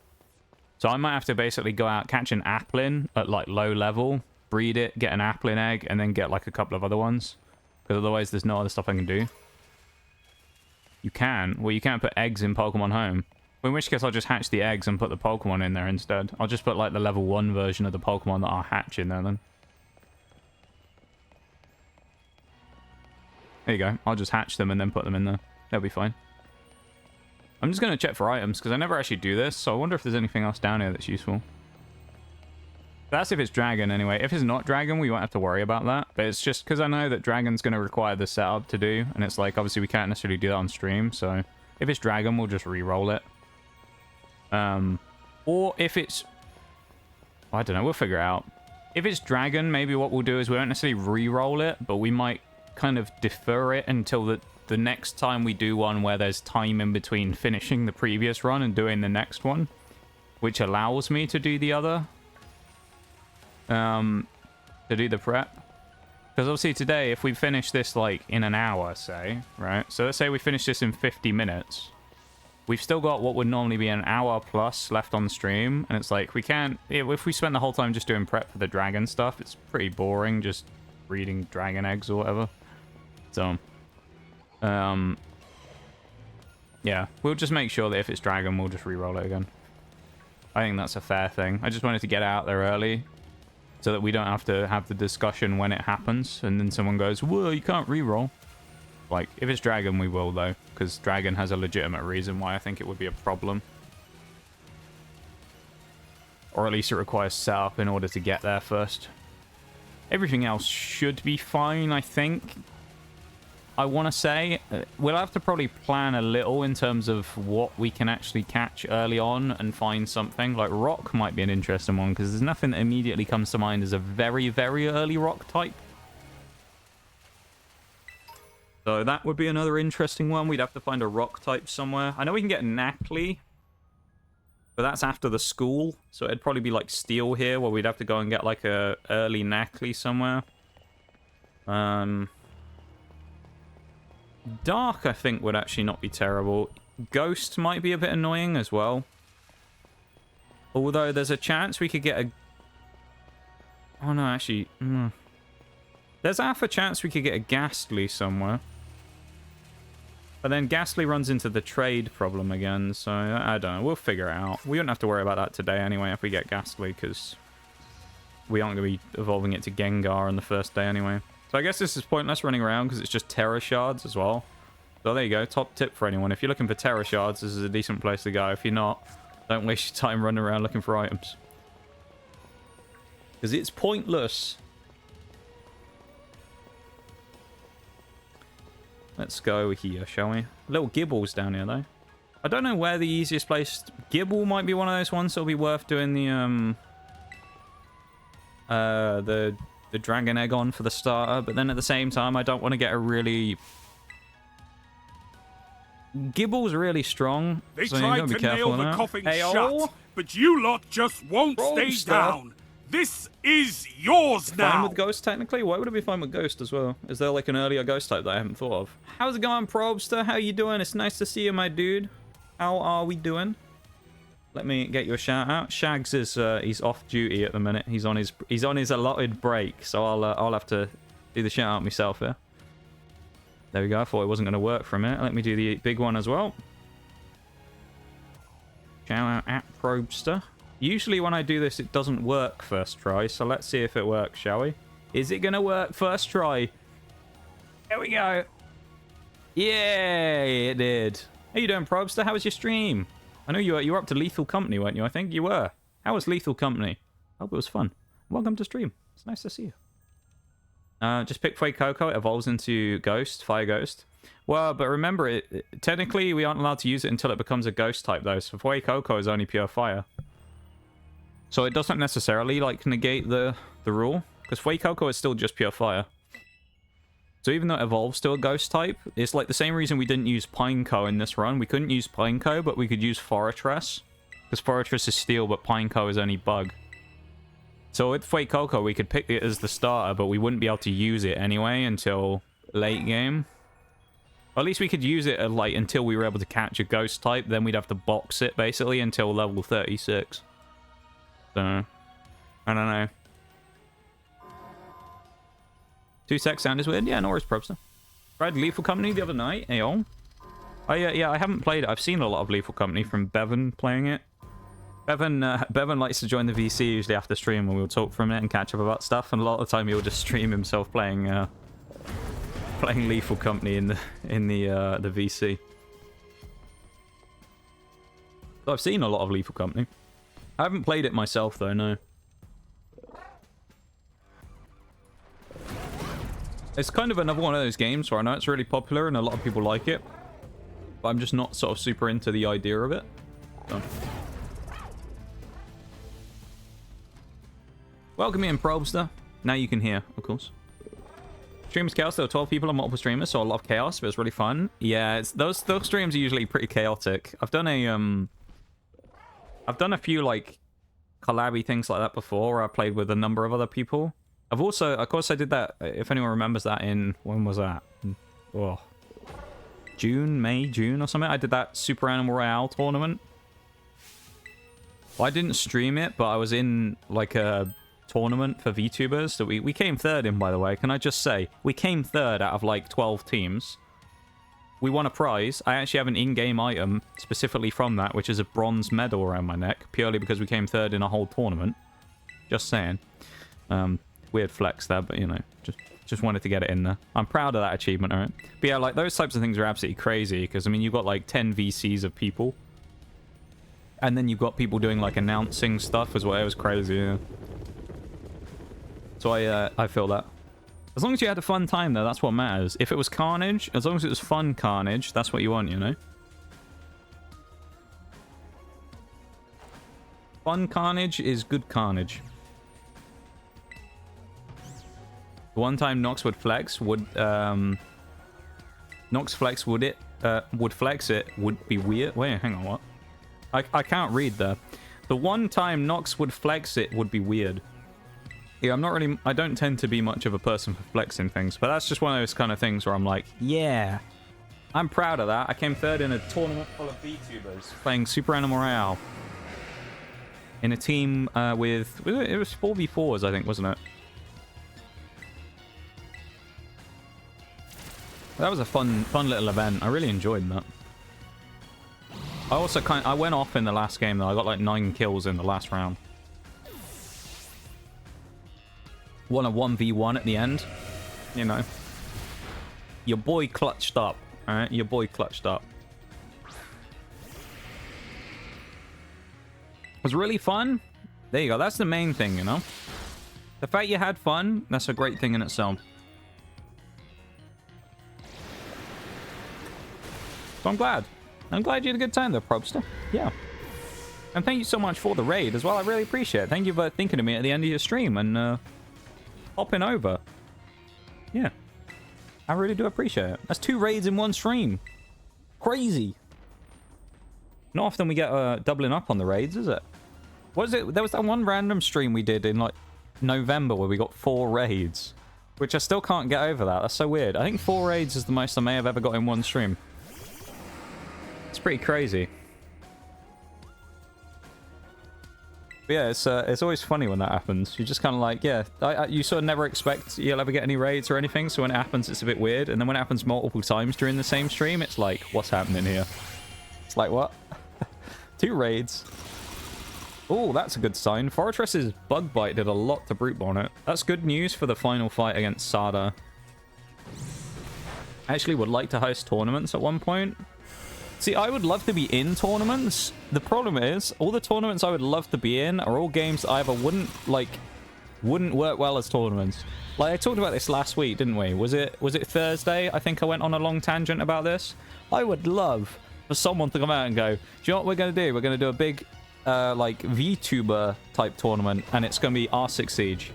S1: So I might have to basically go out, catch an Applin at, like, low level, breed it, get an Applin egg, and then get, like, a couple of other ones. Because otherwise, there's no other stuff I can do. You can. Well, you can't put eggs in Pokemon Home. Well, in which case, I'll just hatch the eggs and put the Pokemon in there instead. I'll just put, like, the level 1 version of the Pokemon that I'll hatch in there, then. There you go. I'll just hatch them and then put them in there. That'll be fine. I'm just going to check for items, because I never actually do this, so I wonder if there's anything else down here that's useful. That's if it's Dragon, anyway. If it's not Dragon, we won't have to worry about that, but it's just because I know that Dragon's going to require the setup to do, and it's like, obviously, we can't necessarily do that on stream, so if it's Dragon, we'll just re-roll it. Or if it's... I don't know, we'll figure it out. If it's Dragon, maybe what we'll do is we won't necessarily re-roll it, but we might kind of defer it until the next time we do one where there's time in between finishing the previous run and doing the next one, which allows me to do the other, to do the prep. Because obviously today, if we finish this like in an hour, say, right? So let's say we finish this in 50 minutes. We've still got what would normally be an hour plus left on stream, and it's like we can't... If we spend the whole time just doing prep for the dragon stuff, it's pretty boring just breeding dragon eggs or whatever. So... yeah, we'll just make sure that if it's Dragon, we'll just re-roll it again. I think that's a fair thing. I just wanted to get out there early so that we don't have to have the discussion when it happens and then someone goes, well, you can't re-roll. Like, if it's Dragon, we will, though, because Dragon has a legitimate reason why I think it would be a problem. Or at least it requires setup in order to get there first. Everything else should be fine, I think. I want to say we'll have to probably plan a little in terms of what we can actually catch early on and find something. Like rock might be an interesting one because there's nothing that immediately comes to mind as a very, very early rock type. So that would be another interesting one. We'd have to find a rock type somewhere. I know we can get Knackley, but that's after the school. So it'd probably be like steel here where we'd have to go and get like a early Knackley somewhere. Dark, I think, would actually not be terrible. Ghost might be a bit annoying as well. Although there's a chance we could get a... Oh, no, actually... There's half a chance we could get a Ghastly somewhere. But then Ghastly runs into the trade problem again, so I don't know. We'll figure it out. We don't have to worry about that today anyway if we get Ghastly, because we aren't going to be evolving it to Gengar on the first day anyway. So I guess this is pointless running around because it's just Terra Shards as well. So there you go. Top tip for anyone. If you're looking for Terra Shards, this is a decent place to go. If you're not, don't waste your time running around looking for items. Because it's pointless. Let's go here, shall we? Little Gibble's down here, though. I don't know where the easiest place... Gibble might be one of those ones that'll be worth doing the dragon egg on for the starter, but then at the same time, I don't want to get a really... Gibble's really strong,
S2: They
S1: so
S2: tried
S1: you've got to
S2: to
S1: be careful
S2: nail
S1: on
S2: the
S1: that.
S2: coffin
S1: Hey-o.
S2: shut, but you lot just won't stay down. This is yours now.
S1: Fine with Ghost, technically? Why would it be fine with Ghost as well? Is there like an earlier Ghost type that I haven't thought of? How's it going, Probster? How you doing? It's nice to see you, my dude. How are we doing? Let me get you a shout out. Shags is he's off duty at the minute. He's on his allotted break, so I'll have to do the shout out myself here. There we go. I thought it wasn't going to work for a minute. Let me do the big one as well. Shout out at Probster. Usually when I do this, it doesn't work first try, so let's see if it works, shall we? Is it going to work first try? There we go. Yay, it did. How you doing, Probster? How was your stream? I know you were up to Lethal Company, weren't you? I think you were. How was Lethal Company? Hope it was fun. Welcome to stream. It's nice to see you. Just pick Fuecoco. It evolves into Ghost, Fire Ghost. Well, but remember, technically we aren't allowed to use it until it becomes a Ghost type, though. So Fuecoco is only pure Fire. So it doesn't necessarily, like, negate the rule. Because Fuecoco is still just pure Fire. So even though it evolves to a Ghost type, it's like the same reason we didn't use Pineco in this run. We couldn't use Pineco, but we could use Fortress. Because Fortress is Steel, but Pineco is only Bug. So with Fuecoco, we could pick it as the starter, but we wouldn't be able to use it anyway until late game. Or at least we could use it like until we were able to catch a Ghost type. Then we'd have to box it, basically, until level 36. So, I don't know. 2 sec sound is weird. Yeah, no worries, Probster. Tried Lethal Company the other night. Ayo. Oh, yeah, I haven't played it. I've seen a lot of Lethal Company from Bevan playing it. Bevan likes to join the VC usually after stream when we'll talk for a minute and catch up about stuff. And a lot of the time he'll just stream himself playing Lethal Company in the VC. So I've seen a lot of Lethal Company. I haven't played it myself though, no. It's kind of another one of those games where I know it's really popular and a lot of people like it, but I'm just not sort of super into the idea of it. So. Welcome in, Probster. Now you can hear, of course. Streamers chaos. There were 12 people on multiple streamers, so a lot of chaos, but it was really fun. Yeah, those streams are usually pretty chaotic. I've done a few like collabby things like that before, where I played with a number of other people. I've also, of course, I did that. If anyone remembers that, in when was that? Oh, June or something. I did that Super Animal Royale tournament. Well, I didn't stream it, but I was in like a tournament for VTubers that we came third in, by the way. Can I just say, we came third out of like 12 teams. We won a prize. I actually have an in-game item specifically from that, which is a bronze medal around my neck, purely because we came third in a whole tournament. Just saying. Weird flex there, but you know, just wanted to get it in there. I'm proud of that achievement, alright? But yeah, like those types of things are absolutely crazy, because I mean, you've got like 10 VCs of people. And then you've got people doing like announcing stuff as well. It was crazy, yeah. So I feel that. As long as you had a fun time though, that's what matters. If it was carnage, as long as it was fun carnage, that's what you want, you know? Fun carnage is good carnage. The one time Nox would flex would Nox flex would flex it would be weird. Wait, hang on, what? I can't read there. The one time Nox would flex it would be weird. Yeah, I don't tend to be much of a person for flexing things, but that's just one of those kind of things where I'm like, yeah, I'm proud of that. I came third in a tournament full of VTubers playing Super Animal Royale. In a team with, it was 4v4s, I think, wasn't it? That was a fun little event. I really enjoyed that. I also I went off in the last game though. I got like 9 kills in the last round. Won a 1v1 at the end. You know. Your boy clutched up. Alright? Your boy clutched up. It was really fun. There you go. That's the main thing, you know? The fact you had fun, that's a great thing in itself. So I'm glad. I'm glad you had a good time though, Probster. Yeah. And thank you so much for the raid as well. I really appreciate it. Thank you for thinking of me at the end of your stream and hopping over. Yeah. I really do appreciate it. That's 2 raids in one stream. Crazy. Not often we get doubling up on the raids, is it? What is it? There was that one random stream we did in like November where we got 4 raids. Which I still can't get over that. That's so weird. I think 4 raids is the most I may have ever got in one stream. It's pretty crazy. But yeah, it's always funny when that happens. You're just kind of like, yeah, you sort of never expect you'll ever get any raids or anything. So when it happens, it's a bit weird. And then when it happens multiple times during the same stream, it's like, what's happening here? It's like, what? 2 raids. Oh, that's a good sign. Fortress's bug bite did a lot to brute bomb it. That's good news for the final fight against Sada. I actually would like to host tournaments at one point. See, I would love to be in tournaments. The problem is, all the tournaments I would love to be in are all games that either wouldn't work well as tournaments. Like, I talked about this last week, didn't we? Was it Thursday? I think I went on a long tangent about this. I would love for someone to come out and go, do you know what we're going to do? We're going to do a big, like, VTuber type tournament, and it's going to be R6 Siege.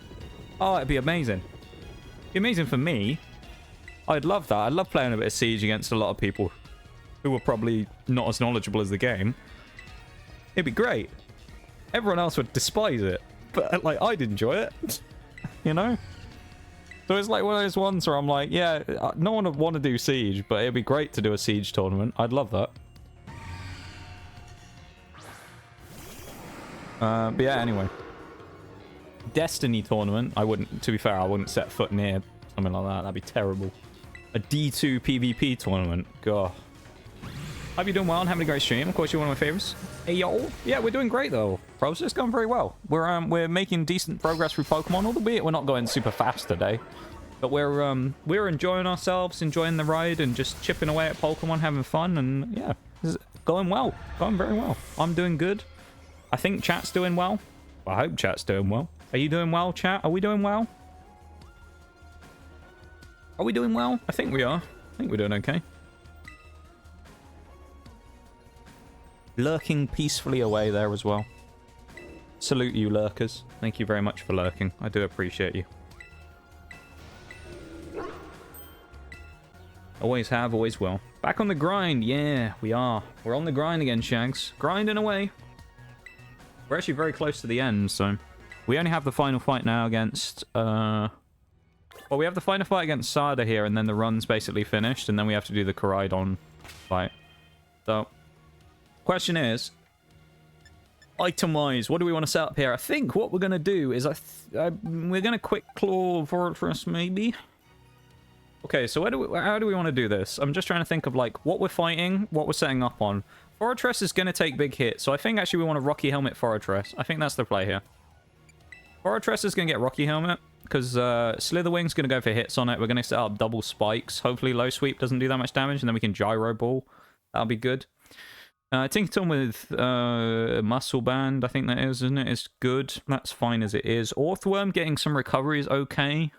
S1: Oh, it'd be amazing. It'd be amazing for me. I'd love that. I'd love playing a bit of Siege against a lot of people who are probably not as knowledgeable as the game. It'd be great. Everyone else would despise it, but like I'd enjoy it. You know? So it's like one of those ones where I'm like, yeah, no one would want to do Siege, but it'd be great to do a Siege tournament. I'd love that. But yeah, anyway. Destiny tournament. I wouldn't, to be fair, I wouldn't set foot near something like that. That'd be terrible. A D2 PvP tournament. God. Hope you're doing well and having a great stream. Of course, you're one of my favorites. Hey, y'all. Yeah, we're doing great, though. Pros, it's going very well. We're making decent progress through Pokemon, albeit we're not going super fast today. But we're enjoying ourselves, enjoying the ride, and just chipping away at Pokemon, having fun, and yeah, it's going well. Going very well. I'm doing good. I think chat's doing well. I hope chat's doing well. Are you doing well, chat? Are we doing well? Are we doing well? I think we are. I think we're doing okay. Lurking peacefully away there as well. Salute you, lurkers. Thank you very much for lurking. I do appreciate you. Always have, always will. Back on the grind. Yeah, we are. We're on the grind again, Shags. Grinding away. We're actually very close to the end, so... We only have the final fight now against... Well, we have the final fight against Sada here, and then the run's basically finished, and then we have to do the Koraidon fight. So... Question is, item-wise, what do we want to set up here? I think what we're going to do is we're going to quick claw Fortress, maybe? Okay, so how do we want to do this? I'm just trying to think of, like, what we're fighting, what we're setting up on. Fortress is going to take big hits, so I think actually we want to Rocky Helmet Fortress. I think that's the play here. Fortress is going to get Rocky Helmet, because Slitherwing's going to go for hits on it. We're going to set up double spikes. Hopefully Low Sweep doesn't do that much damage, and then we can Gyro Ball. That'll be good. Tinkatink with muscle band, I think that is, isn't it? It's good. That's fine as it is. Orthworm getting some recovery is okay.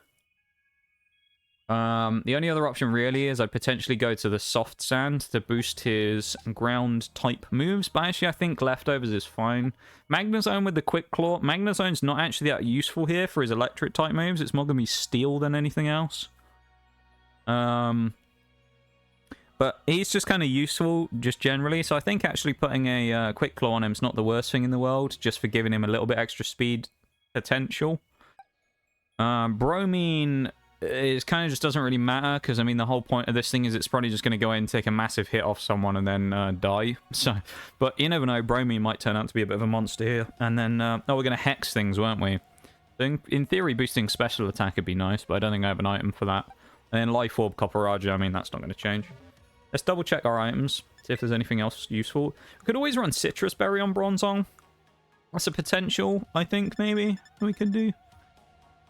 S1: The only other option really is I'd potentially go to the soft sand to boost his ground type moves, but actually I think leftovers is fine. Magnezone with the quick claw. Magnezone's not actually that useful here for his electric type moves. It's more gonna be steel than anything else. But he's just kind of useful just generally, so I think actually putting a quick claw on him is not the worst thing in the world, just for giving him a little bit extra speed potential. Bromine is kind of just doesn't really matter, because I mean the whole point of this thing is it's probably just going to go in and take a massive hit off someone and then die. So, but you never know, Bromine might turn out to be a bit of a monster here. And then, oh, we're going to hex things, weren't we? In theory, boosting special attack would be nice, but I don't think I have an item for that. And then Life Orb, Copperaja, I mean, that's not going to change. Let's double check our items, see if there's anything else useful. We could always run Citrus Berry on Bronzor. That's a potential, I think, maybe, we could do.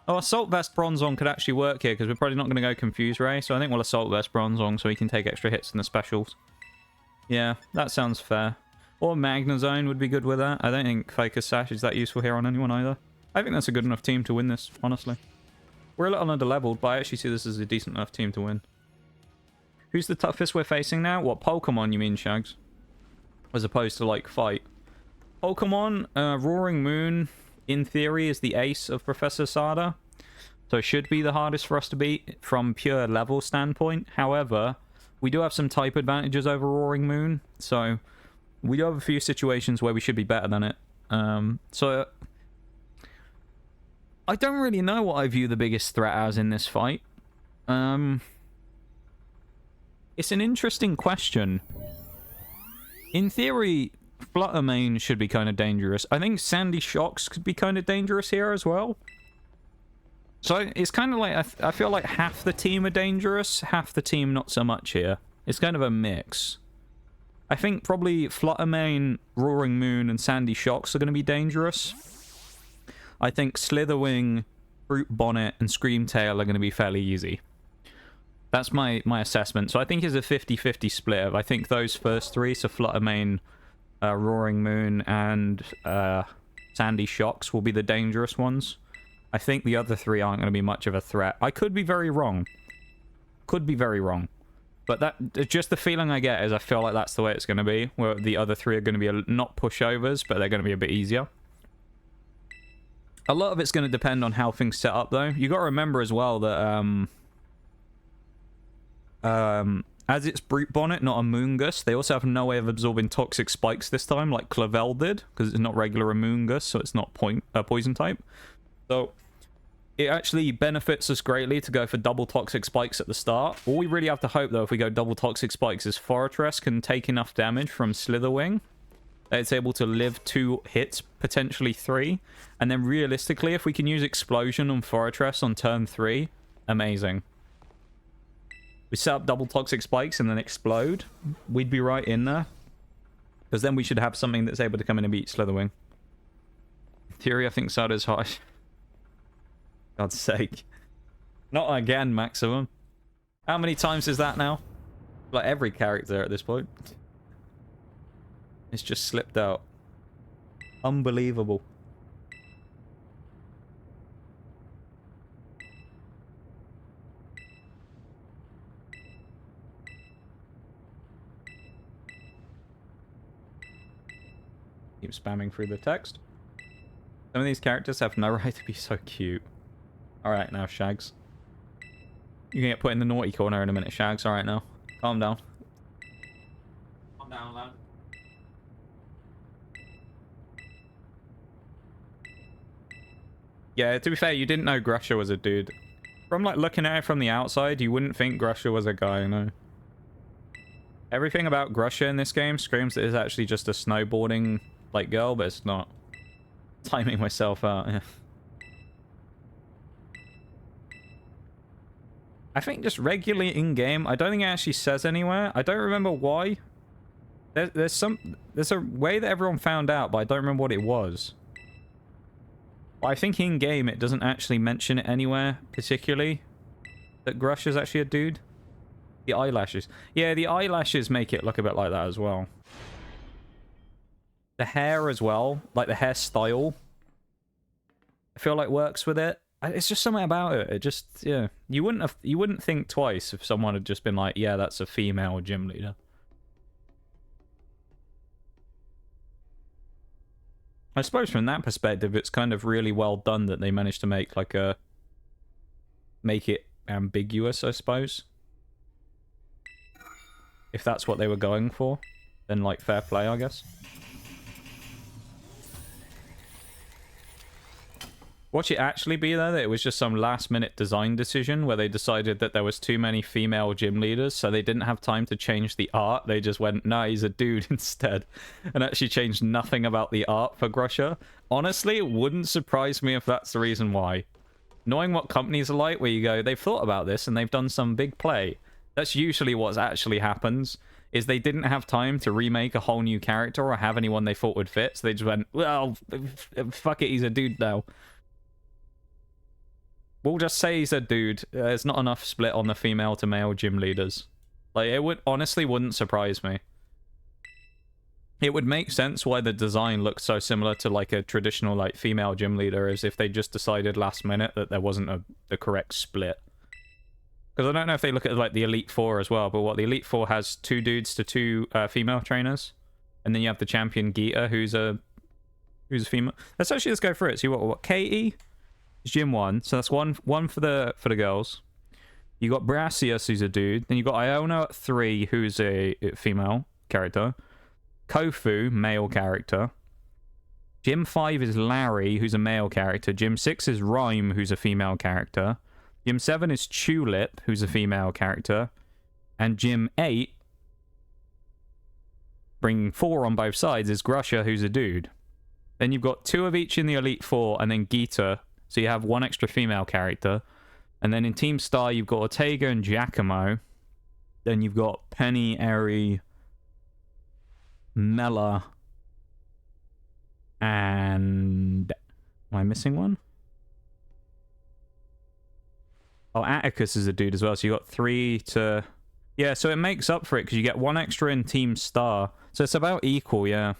S1: Oh, Assault Vest Bronzor could actually work here, because we're probably not going to go Confuse Ray, so I think we'll Assault Vest Bronzor so he can take extra hits in the specials. Yeah, that sounds fair. Or Magnezone would be good with that. I don't think Focus Sash is that useful here on anyone either. I think that's a good enough team to win this, honestly. We're a little under-leveled, but I actually see this as a decent enough team to win. Who's the toughest we're facing now? What, Pokemon you mean, Shags? As opposed to, like, fight. Pokemon, Roaring Moon, in theory, is the ace of Professor Sada. So it should be the hardest for us to beat from pure level standpoint. However, we do have some type advantages over Roaring Moon. So we do have a few situations where we should be better than it. So I don't really know what I view the biggest threat as in this fight. It's an interesting question. In theory, Fluttermane should be kind of dangerous. I think Sandy Shocks could be kind of dangerous here as well. So it's kind of like, I feel like half the team are dangerous, half the team not so much here. It's kind of a mix. I think probably Fluttermane, Roaring Moon, and Sandy Shocks are going to be dangerous. I think Slitherwing, Fruit Bonnet, and Screamtail are going to be fairly easy. That's my assessment. So I think it's a 50-50 split. I think those first three, so Fluttermane, Roaring Moon, and Sandy Shocks will be the dangerous ones. I think the other three aren't going to be much of a threat. I could be very wrong. Could be very wrong. But that just the feeling I get is I feel like that's the way it's going to be, where the other three are going to be not pushovers, but they're going to be a bit easier. A lot of it's going to depend on how things set up, though. You got to remember as well that as it's Brute Bonnet, not a Moongus, they also have no way of absorbing toxic spikes this time, like Clavel did, because it's not regular Moongus, so it's not poison type. So it actually benefits us greatly to go for double toxic spikes at the start. All we really have to hope, though, if we go double toxic spikes, is Fortress can take enough damage from Slitherwing that it's able to live 2 hits, potentially 3. And then realistically, if we can use Explosion on Fortress on turn 3, amazing. We set up double toxic spikes and then explode, we'd be right in there. Because then we should have something that's able to come in and beat Slitherwing. In theory, I think Sada's high. God's sake. Not again, Maximum. How many times is that now? Like every character at this point. It's just slipped out. Unbelievable. Keep spamming through the text. Some of these characters have no right to be so cute. Alright now, Shags. You're gonna get put in the naughty corner in a minute, Shags. Alright now. Calm down. Calm down, lad. Yeah, to be fair, you didn't know Grusher was a dude. From like looking at it from the outside, you wouldn't think Grusher was a guy, you know. Everything about Grusher in this game screams that it's actually just a snowboarding like girl, but it's not. Timing myself out, yeah. I think just regularly in-game, I don't think it actually says anywhere. I don't remember why. There's a way that everyone found out, but I don't remember what it was. But I think in-game it doesn't actually mention it anywhere, particularly, that Grusher's actually a dude. The eyelashes. Yeah, the eyelashes make it look a bit like that as well. The hair as well, like the hairstyle, I feel like works with it. It's just something about it. It just, yeah. You wouldn't think twice if someone had just been like, yeah, that's a female gym leader. I suppose from that perspective, it's kind of really well done that they managed to make like make it ambiguous, I suppose. If that's what they were going for, then like fair play, I guess. Watch it actually be though that it was just some last minute design decision where they decided that there was too many female gym leaders, so they didn't have time to change the art. They just went, nah, he's a dude instead, and actually changed nothing about the art for Grusha. Honestly, it wouldn't surprise me if that's the reason why. Knowing what companies are like, where you go, they've thought about this and they've done some big play. That's usually what actually happens, is they didn't have time to remake a whole new character or have anyone they thought would fit, so they just went, well, fuck it, he's a dude now. We'll just say he's a dude. There's not enough split on the female to male gym leaders. Like, it honestly wouldn't surprise me. It would make sense why the design looks so similar to like a traditional like female gym leader, as if they just decided last minute that there wasn't the correct split. Because I don't know if they look at like the Elite Four as well, but what the Elite Four has 2 dudes to 2 female trainers, and then you have the champion Gita, who's a female. Let's actually just go through it. See what Katy. Gym 1, so that's one for the girls. You got Brassius, who's a dude. Then you got Iona at 3, who's a female character. Kofu, male character. Gym 5 is Larry, who's a male character. Gym 6 is Rhyme, who's a female character. Gym 7 is Tulip, who's a female character. And Gym 8, bringing 4 on both sides, is Grusha, who's a dude. Then you've got 2 of each in the Elite Four, and then Gita. So you have 1 extra female character. And then in Team Star, you've got Ortega and Giacomo. Then you've got Penny, Eri, Mela, and... Am I missing one? Oh, Atticus is a dude as well. So you got 3 to... Yeah, so it makes up for it because you get 1 extra in Team Star. So it's about equal, yeah.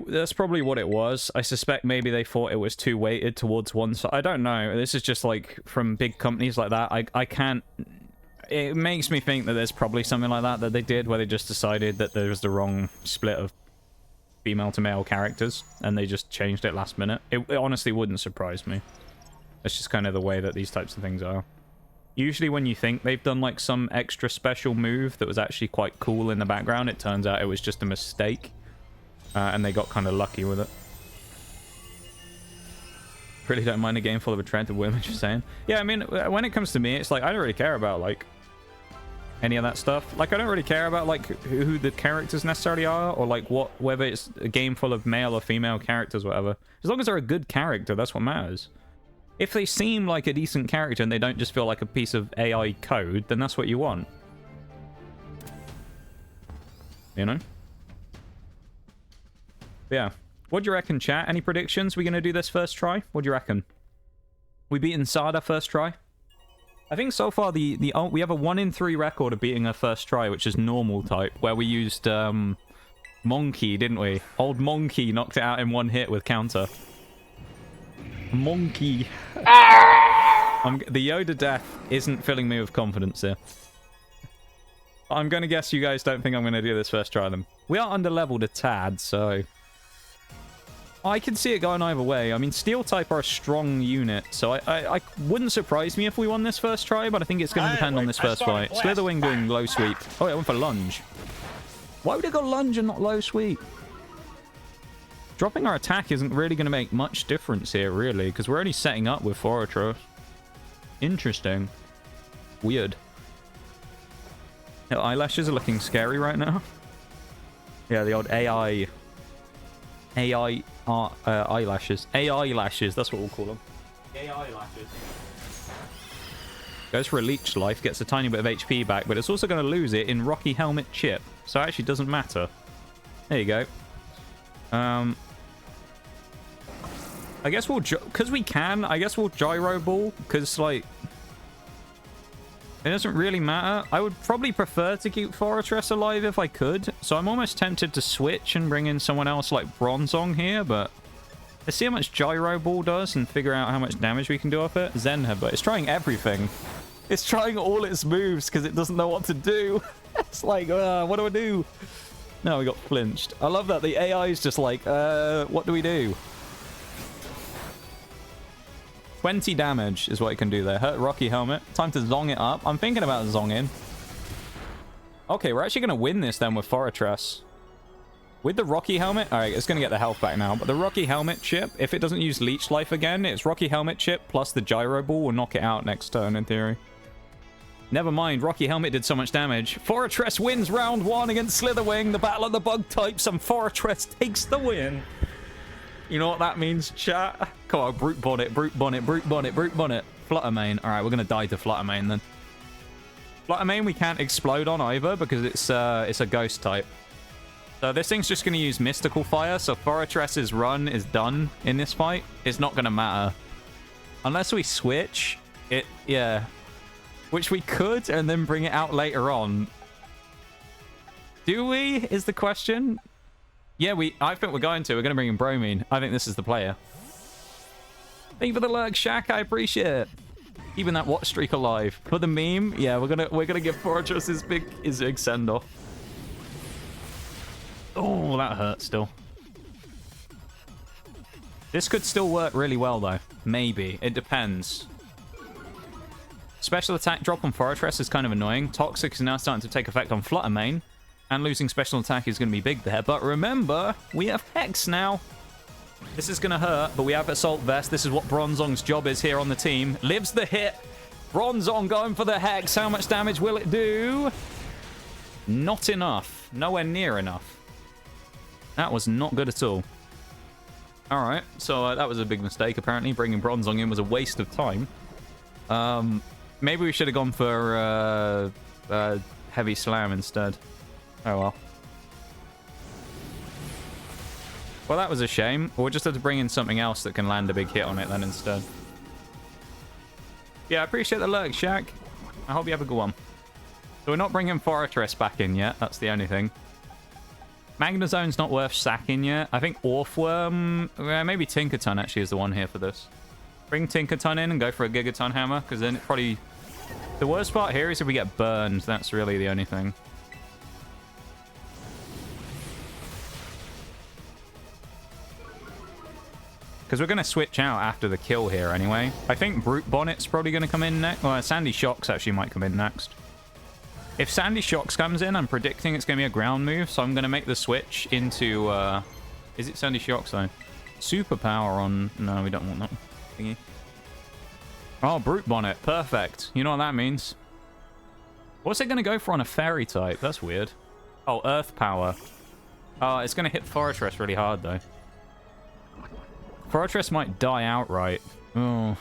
S1: That's probably what it was. I suspect maybe they thought it was too weighted towards one side. I don't know. This is just like from big companies like that. I can't... It makes me think that there's probably something like that they did, where they just decided that there was the wrong split of female to male characters, and they just changed it last minute. It honestly wouldn't surprise me. It's just kind of the way that these types of things are. Usually when you think they've done like some extra special move that was actually quite cool in the background, it turns out it was just a mistake. And they got kind of lucky with it. Really don't mind a game full of attractive women, just saying. Yeah, I mean, when it comes to me, it's like, I don't really care about, like, any of that stuff. Like, I don't really care about, like, who the characters necessarily are, or, like, whether it's a game full of male or female characters, whatever. As long as they're a good character, that's what matters. If they seem like a decent character and they don't just feel like a piece of AI code, then that's what you want. You know? Yeah. What do you reckon, chat? Any predictions? We gonna do this first try? What do you reckon? We beaten Sada first try? I think so far we have a 1 in 3 record of beating a first try, which is normal type, where we used Monkey, didn't we? Old Monkey knocked it out in 1 hit with counter. Monkey. The Yoda death isn't filling me with confidence here. I'm gonna guess you guys don't think I'm gonna do this first try then. We are under-leveled a tad, so... I can see it going either way. I mean, Steel type are a strong unit, so I wouldn't surprise me if we won this first try, but I think it's going to depend on this first fight. Slitherwing doing low sweep. Oh, it went for lunge. Why would it go lunge and not low sweep? Dropping our attack isn't really going to make much difference here, really, because we're only setting up with Foratros. Interesting. Weird. The eyelashes are looking scary right now. Yeah, the old AI eyelashes. AI lashes, that's what we'll call them. AI lashes. Goes for a leech life, gets a tiny bit of HP back, but it's also going to lose it in Rocky Helmet Chip, so it actually doesn't matter. There you go. I guess we'll... Because we can, I guess we'll Gyro Ball, because, like... It doesn't really matter. I would probably prefer to keep Fortress alive if I could. So I'm almost tempted to switch and bring in someone else like Bronzor here, but let's see how much Gyro Ball does and figure out how much damage we can do off it. Zen Headbutt. It's trying everything. It's trying all its moves because it doesn't know what to do. It's like, what do I do? No, we got flinched. I love that. The AI is just like, what do we do? 20 damage is what it can do there. Hurt Rocky Helmet. Time to zong it up. I'm thinking about zonging. Okay, we're actually going to win this then with Fortress. With the Rocky Helmet... Alright, it's going to get the health back now. But the Rocky Helmet chip, if it doesn't use Leech Life again, it's Rocky Helmet chip plus the Gyro Ball will knock it out next turn in theory. Never mind, Rocky Helmet did so much damage. Fortress wins round 1 against Slitherwing. The battle of the bug types and Fortress takes the win. You know what that means, chat? Come on, Brute Bonnet, Brute Bonnet, Brute Bonnet, Brute Bonnet. Fluttermane. Alright, we're going to die to Fluttermane then. Fluttermane we can't explode on either because it's a ghost type. So this thing's just going to use Mystical Fire, so Fortress's run is done in this fight. It's not going to matter. Unless we switch, yeah. Which we could, and then bring it out later on. Do we, is the question? Yeah, I think we're going to. We're going to bring in Bromine. I think this is the player. Thank you for the lurk, Shaq. I appreciate it. Keeping that watch streak alive. For the meme, yeah, we're gonna give Fortress his big send-off. Oh, that hurts still. This could still work really well, though. Maybe. It depends. Special attack drop on Fortress is kind of annoying. Toxic is now starting to take effect on Fluttermane. And losing special attack is going to be big there. But remember, we have Hex now. This is going to hurt, but we have Assault Vest. This is what Bronzong's job is here on the team. Lives the hit. Bronzong going for the Hex. How much damage will it do? Not enough. Nowhere near enough. That was not good at all. Alright, so that was a big mistake, apparently. Bringing Bronzong in was a waste of time. Maybe we should have gone for Heavy Slam instead. Oh well. Well, that was a shame. We'll just have to bring in something else that can land a big hit on it then instead. Yeah, I appreciate the lurk, Shaq. I hope you have a good one. So we're not bringing Fortress back in yet. That's the only thing. Magnazone's not worth sacking yet. I think Orthworm... maybe Tinkaton actually is the one here for this. Bring Tinkaton in and go for a Gigaton Hammer, because then it probably... The worst part here is if we get burned. That's really the only thing. Because we're going to switch out after the kill here anyway. I think Brute Bonnet's probably going to come in next. Well, Sandy Shocks actually might come in next. If Sandy Shocks comes in, I'm predicting it's going to be a ground move. So I'm going to make the switch into... is it Sandy Shocks though? Superpower on... No, we don't want that thingy. Oh, Brute Bonnet. Perfect. You know what that means? What's it going to go for on a fairy type? That's weird. Oh, Earth Power. Oh, it's going to hit Fortress really hard though. Fortress might die outright. Oh.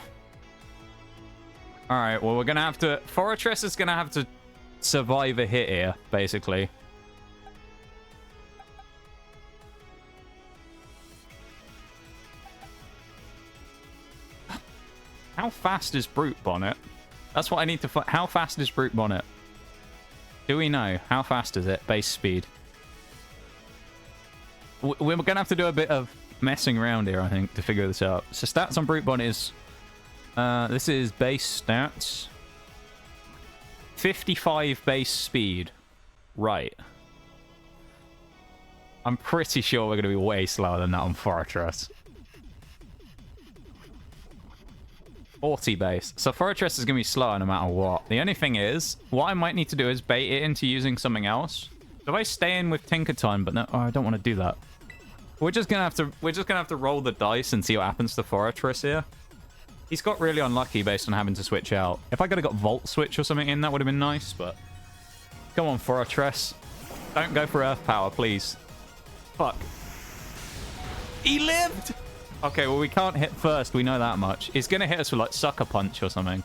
S1: Alright, well, we're going to have to... Fortress is going to have to survive a hit here, basically. How fast is Brute Bonnet? That's what I need to find. How fast is Brute Bonnet? Do we know? How fast is it? Base speed. We're going to have to do a bit of messing around here, I think, to figure this out. So stats on Brute Bonnet is... this is base stats. 55 base speed. Right. I'm pretty sure we're going to be way slower than that on Fortress. 40 base. So Fortress is going to be slower no matter what. The only thing is, what I might need to do is bait it into using something else. So if I stay in with Tinkaton, but no, I don't want to do that. We're just gonna have to roll the dice and see what happens to Fortress here. He's got really unlucky based on having to switch out. If I could have got Volt Switch or something in, that would have been nice, but... Come on, Fortress. Don't go for Earth Power, please. Fuck. He lived! Okay, well, we can't hit first. We know that much. He's going to hit us with, like, Sucker Punch or something.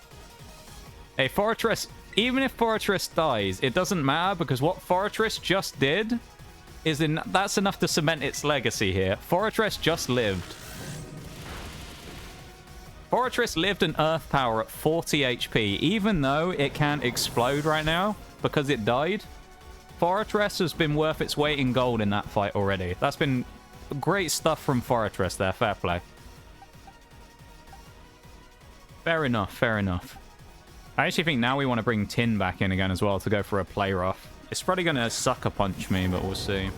S1: Hey, Fortress... Even if Fortress dies, it doesn't matter, because what Fortress just did... That's enough to cement its legacy here. Fortress just lived. Fortress lived an Earth Power at 40 HP. Even though it can't explode right now because it died, Fortress has been worth its weight in gold in that fight already. That's been great stuff from Fortress there. Fair play. Fair enough, fair enough. I actually think now we want to bring Tin back in again as well to go for a play rough. It's probably going to sucker punch me, but we'll see.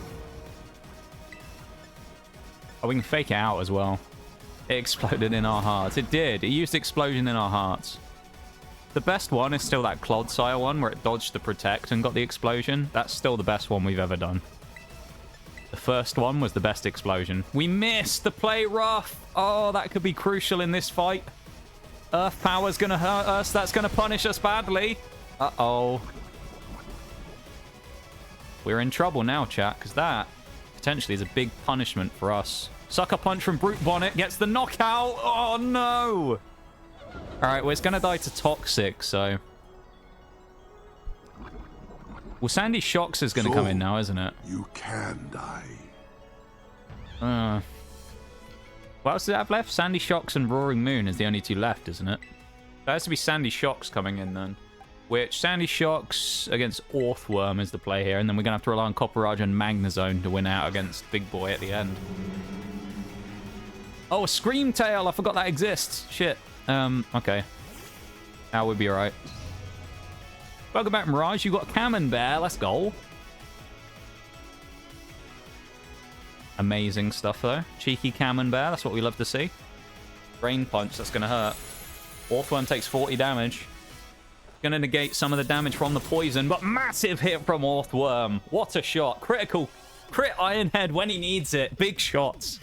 S1: Oh, we can fake it out as well. It exploded in our hearts. It did. It used explosion in our hearts. The best one is still that Clodsire one where it dodged the protect and got the explosion. That's still the best one we've ever done. The first one was the best explosion. We missed the play rough. Oh, that could be crucial in this fight. Earth Power's going to hurt us. That's going to punish us badly. Uh-oh. We're in trouble now, chat, because that potentially is a big punishment for us. Sucker punch from Brute Bonnet gets the knockout. Oh, no. All right, well, it's going to die to Toxic, so... Well, Sandy Shocks is going to come in now, isn't it?
S3: You can die.
S1: What else do they have left? Sandy Shocks and Roaring Moon is the only two left, isn't it? There has to be Sandy Shocks coming in then. Which, Sandy Shocks against Orthworm is the play here. And then we're going to have to rely on Copperage and Magnezone to win out against Big Boy at the end. Oh, a Scream Tail! I forgot that exists. Shit. Okay. That would be alright. Welcome back, Mirage. You got Camembert. Let's go. Amazing stuff, though. Cheeky Camembert. That's what we love to see. Rain Punch. That's going to hurt. Orthworm takes 40 damage. Going to negate some of the damage from the poison, but massive hit from Orthworm. What a shot. Critical. Crit Iron Head when he needs it. Big shots.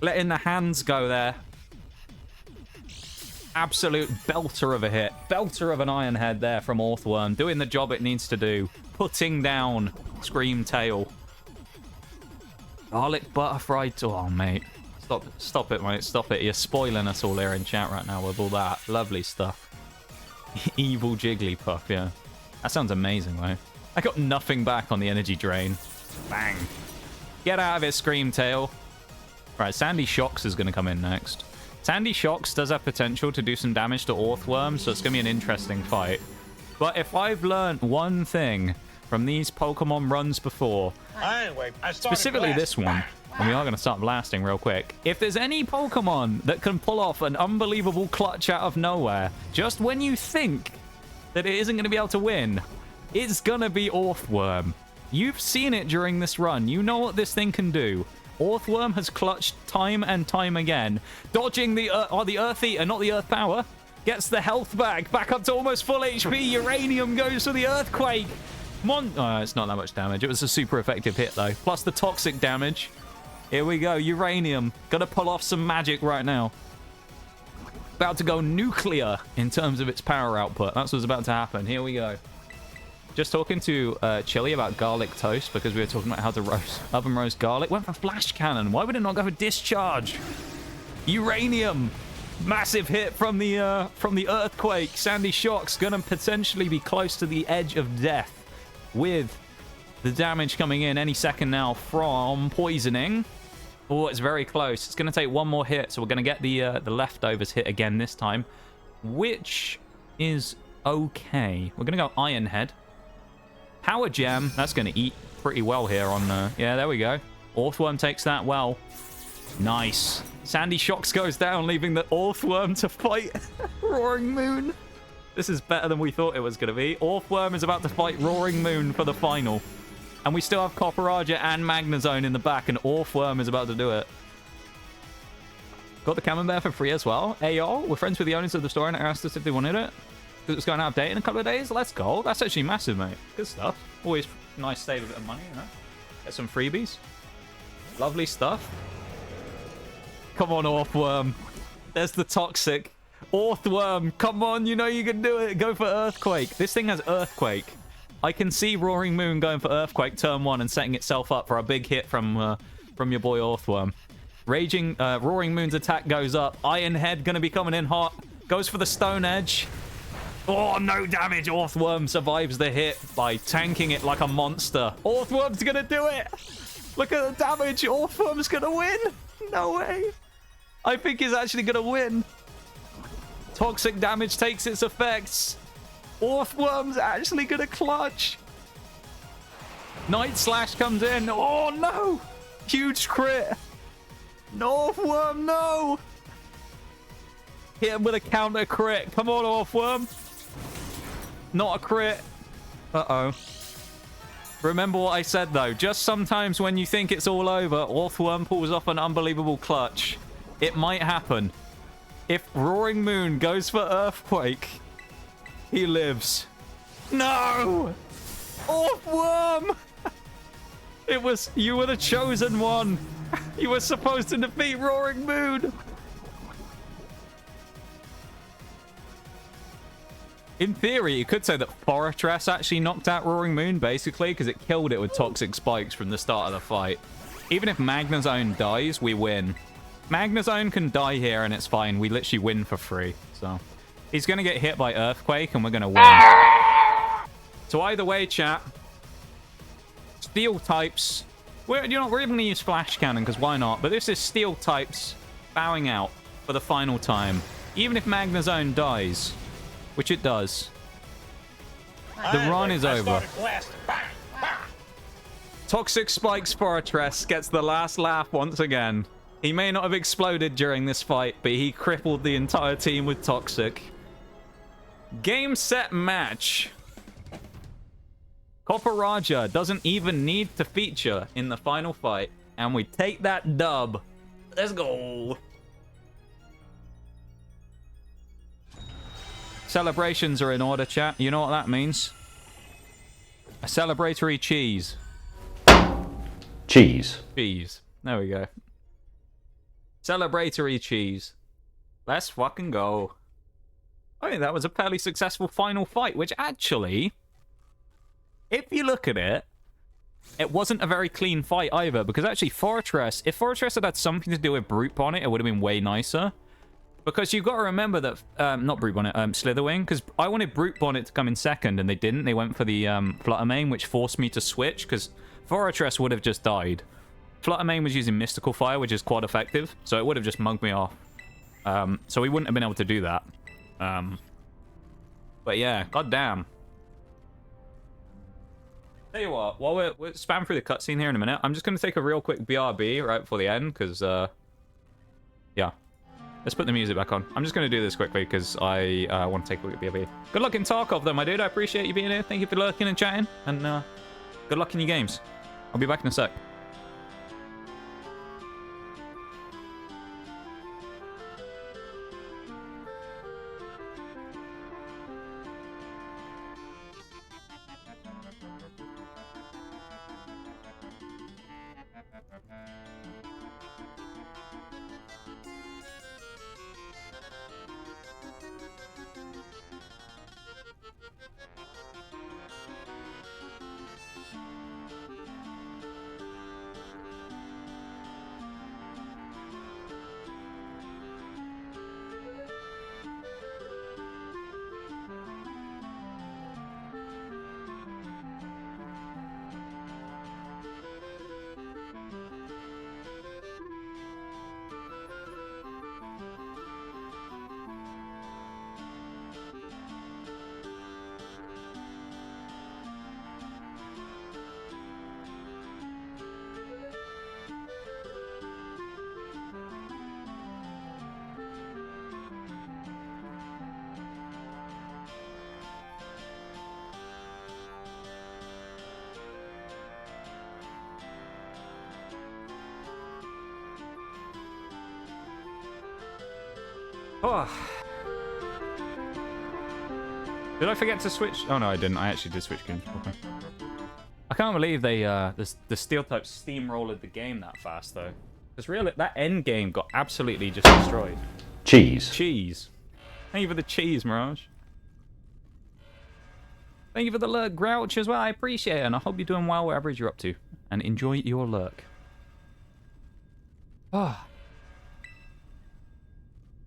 S1: Letting the hands go there. Absolute belter of a hit. Belter of an Iron Head there from Orthworm. Doing the job it needs to do. Putting down Scream Tail. Garlic Butterfly. Oh, mate. Stop it, mate. Stop it. You're spoiling us all here in chat right now with all that lovely stuff. Evil Jigglypuff, yeah. That sounds amazing, though. I got nothing back on the energy drain. Bang. Get out of it, Scream Tail. Right, Sandy Shocks is going to come in next. Sandy Shocks does have potential to do some damage to Orthworm, so it's going to be an interesting fight. But if I've learned one thing from these Pokemon runs before, specifically this one, and we are going to start blasting real quick. If there's any Pokemon that can pull off an unbelievable clutch out of nowhere, just when you think that it isn't going to be able to win, it's going to be Orthworm. You've seen it during this run. You know what this thing can do. Orthworm has clutched time and time again. Dodging the Earth Eater, not the Earth Power. Gets the health back up to almost full HP. Uranium goes for the Earthquake. It's not that much damage. It was a super effective hit, though. Plus the toxic damage. Here we go. Uranium. Gonna pull off some magic right now. About to go nuclear in terms of its power output. That's what's about to happen. Here we go. Just talking to Chili about garlic toast because we were talking about how to oven roast garlic. Went for flash cannon. Why would it not go for discharge? Uranium. Massive hit from the Earthquake. Sandy Shocks gonna potentially be close to the edge of death with the damage coming in any second now from poisoning. Oh, it's very close. It's going to take one more hit, so we're going to get the leftovers hit again this time, which is okay. We're going to go Iron Head. Power Gem. That's going to eat pretty well here on... yeah, there we go. Orthworm takes that well. Nice. Sandy Shocks goes down, leaving the Orthworm to fight Roaring Moon. This is better than we thought it was going to be. Orthworm is about to fight Roaring Moon for the final. And we still have Copperager and Magnezone in the back, and Orthworm is about to do it. Got the Camembert for free as well. Hey, y'all, we're friends with the owners of the store and asked us if they wanted it. Because it was going out of date in a couple of days. Let's go. That's actually massive, mate. Good stuff. Always nice to save a bit of money, you know. Get some freebies. Lovely stuff. Come on, Orthworm. There's the toxic. Orthworm, come on, you know you can do it. Go for Earthquake. This thing has Earthquake. I can see Roaring Moon going for Earthquake turn 1 and setting itself up for a big hit from your boy Orthworm. Roaring Moon's attack goes up. Iron Head gonna be coming in hot. Goes for the Stone Edge. Oh, no damage. Orthworm survives the hit by tanking it like a monster. Orthworm's gonna do it. Look at the damage. Orthworm's gonna win. No way. I think he's actually going to win. Toxic damage takes its effects. Orthworm's actually going to clutch. Night Slash comes in. Oh, no. Huge crit. Orthworm, no. Hit him with a counter crit. Come on, Orthworm. Not a crit. Uh-oh. Remember what I said, though. Just sometimes when you think it's all over, Orthworm pulls off an unbelievable clutch. It might happen. If Roaring Moon goes for Earthquake, he lives. No! Orthworm! It was... You were the chosen one. You were supposed to defeat Roaring Moon. In theory, you could say that Fortress actually knocked out Roaring Moon, basically, because it killed it with Toxic Spikes from the start of the fight. Even if Magnezone dies, we win. Magnezone can die here, and it's fine. We literally win for free. So, he's going to get hit by Earthquake, and we're going to win. So either way, chat. Steel types. We're not even going to use Flash Cannon, because why not? But this is Steel types bowing out for the final time. Even if Magnezone dies, which it does, the run is over. Toxic Spikes Fortress gets the last laugh once again. He may not have exploded during this fight, but he crippled the entire team with Toxic. Game, set, match. Copperaja doesn't even need to feature in the final fight, and we take that dub. Let's go. Celebrations are in order, chat. You know what that means? A celebratory cheese.
S4: Cheese.
S1: Cheese. There we go. Celebratory cheese. Let's fucking go. I think that was a fairly successful final fight, which actually, if you look at it, it wasn't a very clean fight either, because actually Fortress, if Fortress had something to do with Brute Bonnet, it would have been way nicer. Because you've got to remember that, not Brute Bonnet, Slitherwing, because I wanted Brute Bonnet to come in second, and they didn't. They went for the Fluttermane, which forced me to switch, because Fortress would have just died. Fluttermane was using Mystical Fire, which is quite effective, so it would have just mugged me off. So we wouldn't have been able to do that. But yeah, goddamn. Tell you what, while we're spam through the cutscene here in a minute, I'm just going to take a real quick BRB right before the end, because, yeah. Let's put the music back on. I'm just going to do this quickly because I want to take a look at BRB. Good luck in Tarkov, though, my dude. I appreciate you being here. Thank you for lurking and chatting. And good luck in your games. I'll be back in a sec. Oh. Did I forget to switch? Oh no, I didn't. I actually did switch games. Okay. I can't believe they the Steel type steamrolled the game that fast though. Because really, that end game got absolutely just destroyed.
S4: Cheese.
S1: Cheese. Thank you for the cheese, Mirage. Thank you for the lurk, Grouch, as well. I appreciate it, and I hope you're doing well wherever you're up to. And enjoy your lurk. Ah.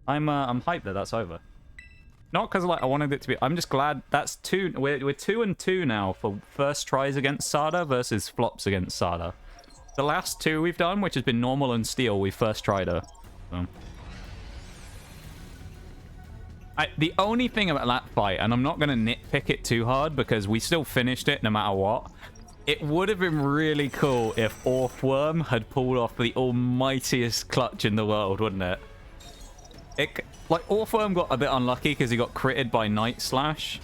S1: I'm hyped that that's over. Not because like I wanted it to be. I'm just glad that's two. We're 2-2 now for first tries against Sada versus flops against Sada. The last two we've done, which has been normal and steel, we first tried her. So. The only thing about that fight, and I'm not going to nitpick it too hard because we still finished it no matter what, it would have been really cool if Orthworm had pulled off the almightiest clutch in the world, wouldn't it? Like, Orthworm got a bit unlucky because he got critted by Night Slash.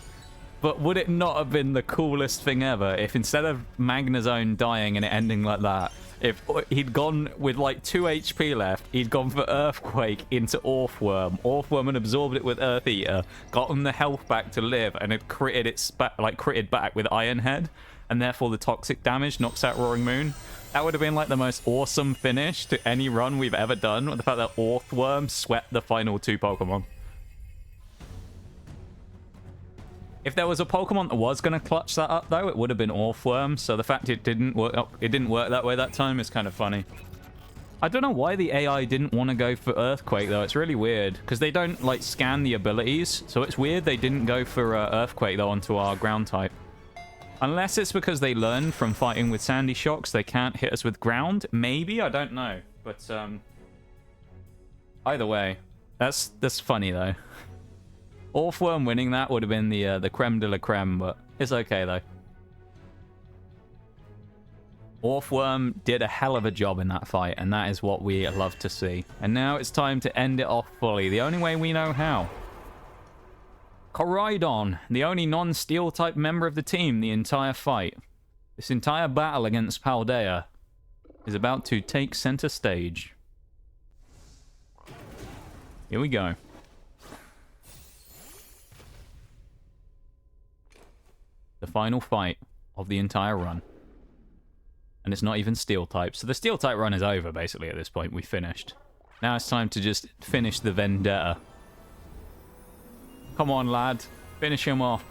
S1: But would it not have been the coolest thing ever if instead of Magnazone dying and it ending like that, if he'd gone with like 2 HP left, he'd gone for Earthquake into Orthworm. Orthworm had absorbed it with Earth Eater, gotten the health back to live, and had critted back with Iron Head, and therefore the toxic damage knocks out Roaring Moon. That would have been like the most awesome finish to any run we've ever done, with the fact that Orthworm swept the final 2 Pokemon. If there was a Pokemon that was going to clutch that up, though, it would have been Orthworm. So the fact it didn't work that way that time is kind of funny. I don't know why the AI didn't want to go for Earthquake, though. It's really weird, because they don't, like, scan the abilities. So it's weird they didn't go for Earthquake, though, onto our ground type. Unless it's because they learned from fighting with Sandy Shocks they can't hit us with ground. Maybe, I don't know. But, either way, that's funny, though. Orthworm winning that would have been the creme de la creme, but it's okay, though. Orthworm did a hell of a job in that fight, and that is what we love to see. And now it's time to end it off fully, the only way we know how. Koraidon, the only non-steel type member of the team the entire fight. This entire battle against Paldea is about to take center stage. Here we go. The final fight of the entire run. And it's not even steel type. So the steel type run is over, basically, at this point. We finished. Now it's time to just finish the vendetta. Come on, lad. Finish him off.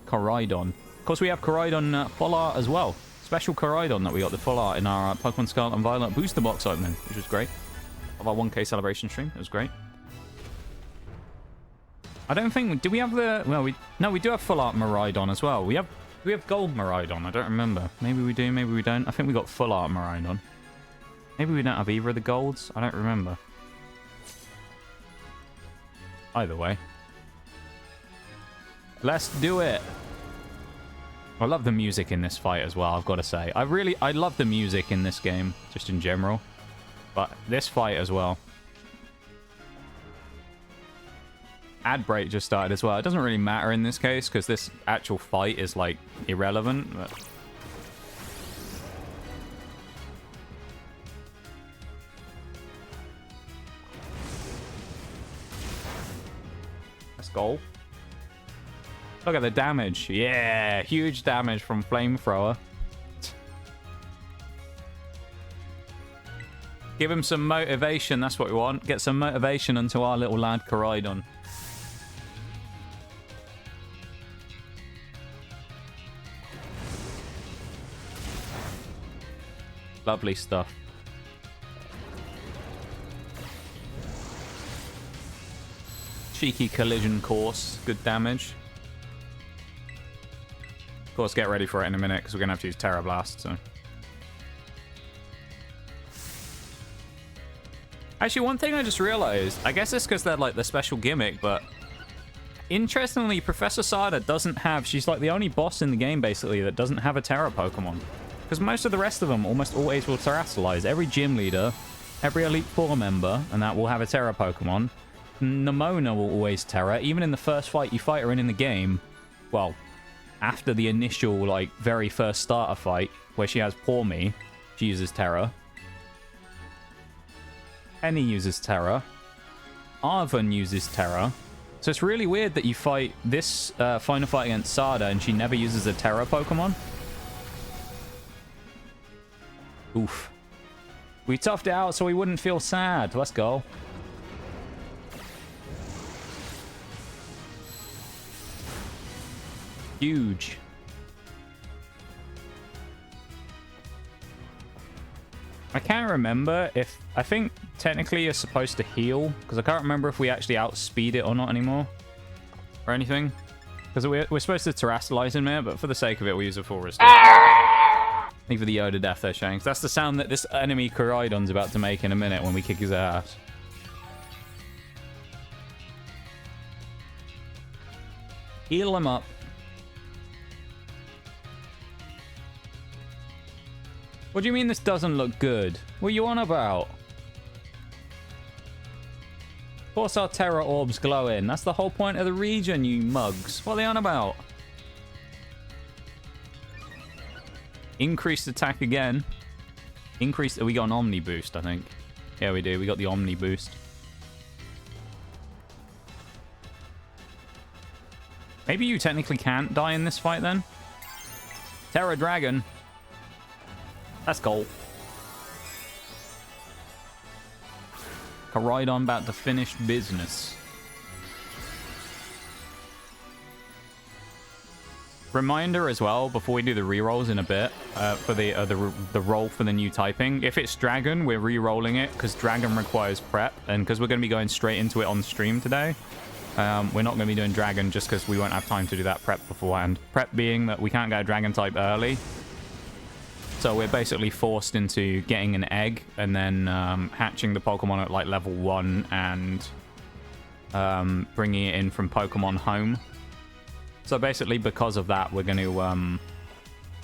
S1: Koraidon. Of course, we have Koraidon full art as well. Special Koraidon that we got the full art in our Pokemon Scarlet and Violet booster box opening, which was great. Of our 1K celebration stream. It was great. I don't think... Do we have the... Well, no, we do have full art Miraidon as well. We have gold Miraidon. I don't remember. Maybe we do, maybe we don't. I think we got full art Miraidon. Maybe we don't have either of the golds. I don't remember. Either way. Let's do it. I love the music in this fight as well, I've got to say. I love the music in this game, just in general. But this fight as well. Ad break just started as well. It doesn't really matter in this case because this actual fight is like irrelevant. But... let's go. Look at the damage. Yeah, huge damage from Flamethrower. Give him some motivation. That's what we want. Get some motivation into our little lad Koraidon. Lovely stuff. Cheeky collision course. Good damage. Of course, get ready for it in a minute because we're going to have to use Terra Blast. So. Actually, one thing I just realized, I guess it's because they're like the special gimmick, but interestingly, Professor Sada doesn't have... She's like the only boss in the game, basically, that doesn't have a Terra Pokemon. Because most of the rest of them almost always will Terrastallize. Every gym leader, every Elite Four member, and that will have a Terra Pokemon. Nemona will always Terra. Even in the first fight you fight her in the game, well, after the initial, like, very first starter fight, where she has Poor Me, she uses Terra. Penny uses Terra. Arven uses Terra. So it's really weird that you fight this final fight against Sada and she never uses a Terra Pokemon. Oof. We toughed it out so we wouldn't feel sad. Let's go. Huge. I can't remember if... I think technically you're supposed to heal, because I can't remember if we actually outspeed it or not anymore. Or anything. Because we're supposed to Terrastallize in there, but for the sake of it, we use a full restore. Leave for the Yoda death there, Shanks. That's the sound that this enemy Koraidon's about to make in a minute when we kick his ass. Heal him up. What do you mean this doesn't look good? What are you on about? Of course our terror orbs glowing. That's the whole point of the region, you mugs. What are they on about? Increased attack again. Increased... We got an Omni boost, I think. Yeah, we do. We got the Omni boost. Maybe you technically can't die in this fight then? Terror Dragon. Let's go. Koraidon about to finish business. Reminder as well, before we do the rerolls in a bit, for the roll for the new typing. If it's Dragon, we're re-rolling it, because Dragon requires prep, and because we're going to be going straight into it on stream today, we're not going to be doing Dragon just because we won't have time to do that prep beforehand. Prep being that we can't get a Dragon type early, so we're basically forced into getting an egg and then hatching the Pokemon at like level 1 and bringing it in from Pokemon Home. So basically, because of that, we're going to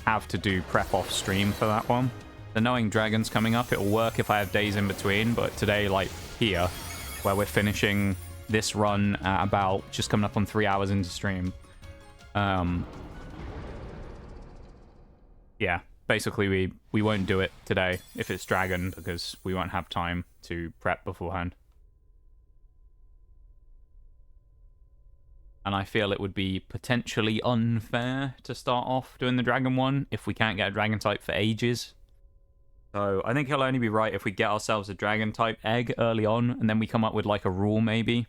S1: have to do prep off stream for that one. The knowing Dragon's coming up, it'll work if I have days in between, but today, like here, where we're finishing this run at about just coming up on 3 hours into stream. Yeah, basically we won't do it today if it's Dragon because we won't have time to prep beforehand. And I feel it would be potentially unfair to start off doing the Dragon one if we can't get a Dragon type for ages. So I think it'll only be right if we get ourselves a Dragon type egg early on, and then we come up with like a rule maybe,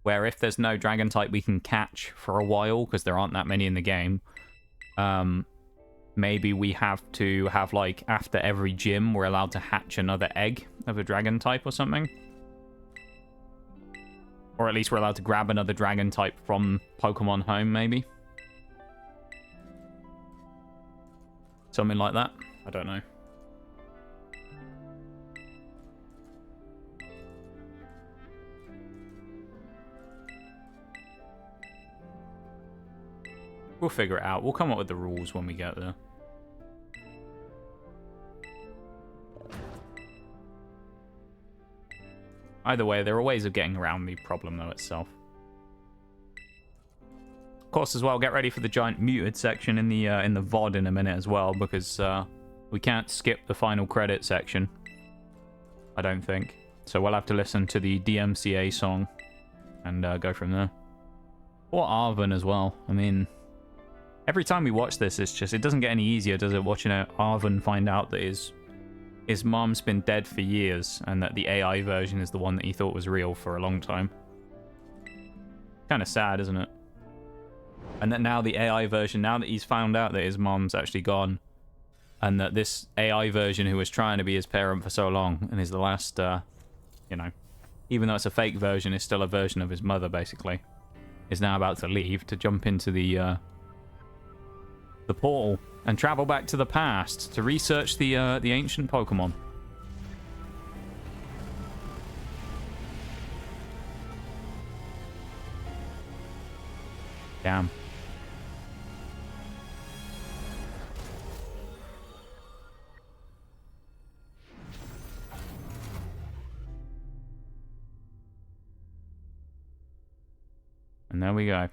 S1: where if there's no Dragon type we can catch for a while, because there aren't that many in the game, maybe we have to have like after every gym we're allowed to hatch another egg of a Dragon type or something. Or at least we're allowed to grab another Dragon type from Pokemon Home, maybe. Something like that. I don't know. We'll figure it out. We'll come up with the rules when we get there. Either way, there are ways of getting around the problem, though, itself. Of course, as well, get ready for the giant muted section in the VOD in a minute as well, because we can't skip the final credit section. I don't think. So we'll have to listen to the DMCA song and go from there. Or Arven as well. I mean, every time we watch this, it's just, it doesn't get any easier, does it? Watching Arven find out that his mom's been dead for years, and that the AI version is the one that he thought was real for a long time. Kind of sad, isn't it? And that now the AI version, now that he's found out that his mom's actually gone, and that this AI version who was trying to be his parent for so long, and is the last, you know, even though it's a fake version, it's still a version of his mother, basically, is now about to leave to jump into the portal and travel back to the past to research the ancient Pokemon. Damn. And there we go.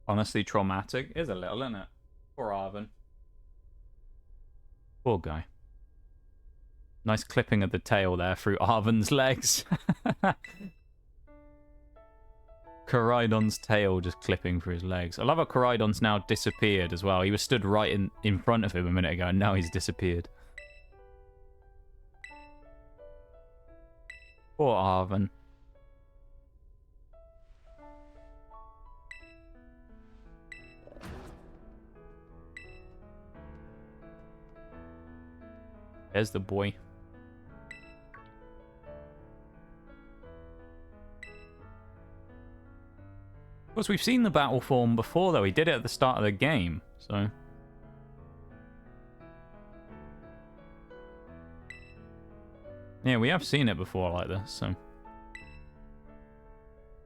S1: Honestly, traumatic. Is a little, isn't it? Poor Arven. Poor guy. Nice clipping of the tail there through Arven's legs. Koraidon's tail just clipping through his legs. I love how Koraidon's now disappeared as well. He was stood right in front of him a minute ago, and now he's disappeared. Poor Arven. There's the boy. Of course, we've seen the battle form before, though. He did it at the start of the game, so... yeah, we have seen it before like this, so...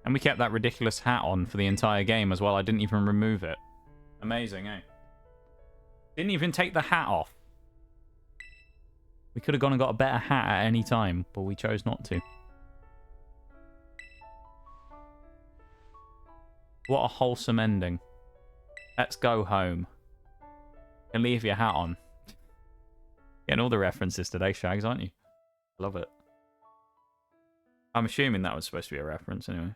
S1: And we kept that ridiculous hat on for the entire game as well. I didn't even remove it. Amazing, eh? Didn't even take the hat off. We could have gone and got a better hat at any time, but we chose not to. What a wholesome ending. Let's go home. And leave your hat on. Getting all the references today, Shags, aren't you? Love it. I'm assuming that was supposed to be a reference anyway.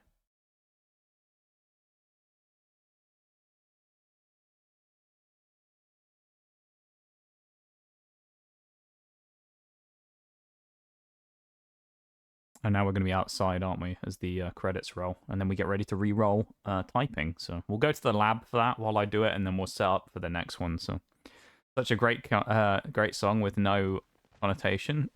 S1: And now we're going to be outside, aren't we, as the credits roll. And then we get ready to re-roll typing. So we'll go to the lab for that while I do it, and then we'll set up for the next one. So such a great great song with no connotation.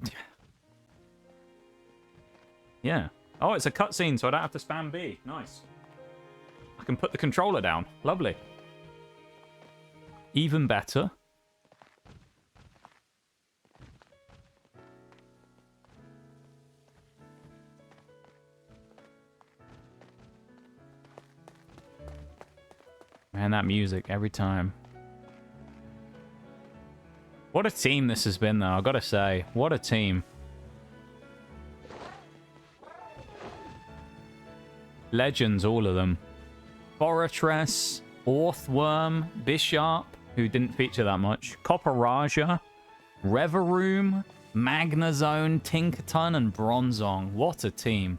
S1: Yeah. Oh, it's a cutscene, so I don't have to spam B. Nice. I can put the controller down. Lovely. Even better. Man, that music every time. What a team this has been, though, I've got to say. What a team. Legends, all of them. Fortress, Orthworm, Bishop, who didn't feature that much, Copperaja, Reveroom, Magnazone, Tinkatink, and Bronzor. What a team.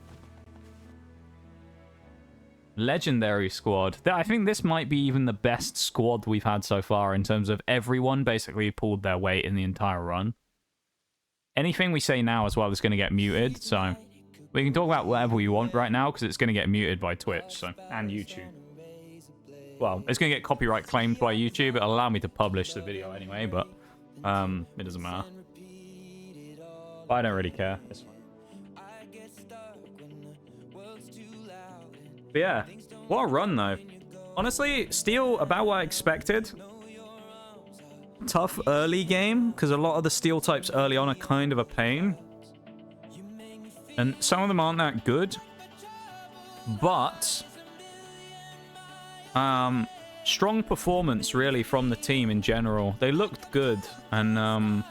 S1: Legendary squad. I think this might be even the best squad we've had so far in terms of everyone basically pulled their weight in the entire run. Anything we say now as well is going to get muted, so we can talk about whatever we want right now because it's going to get muted by Twitch so and YouTube. Well, it's going to get copyright claimed by YouTube. It'll allow me to publish the video anyway, but it doesn't matter. I don't really care. It's fine. But yeah, what a run though. Honestly, Steel about what I expected. Tough early game, because a lot of the Steel types early on are kind of a pain. And some of them aren't that good. But strong performance really from the team in general. They looked good and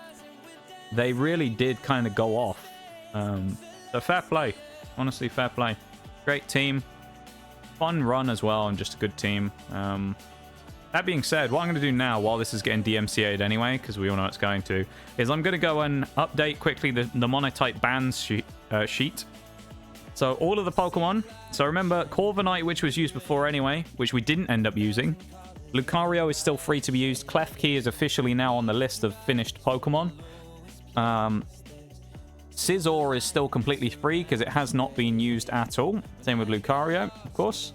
S1: they really did kind of go off. So fair play. Honestly, fair play. Great team. Fun run as well, and just a good team. That being said, what I'm going to do now, while this is getting DMCA'd anyway, because we all know it's going to, is I'm going to go and update quickly the Monotype bans sheet. So all of the Pokemon. So remember, Corviknight, which was used before anyway, which we didn't end up using. Lucario is still free to be used. Klefki is officially now on the list of finished Pokemon. Scizor is still completely free because it has not been used at all. Same with Lucario, of course.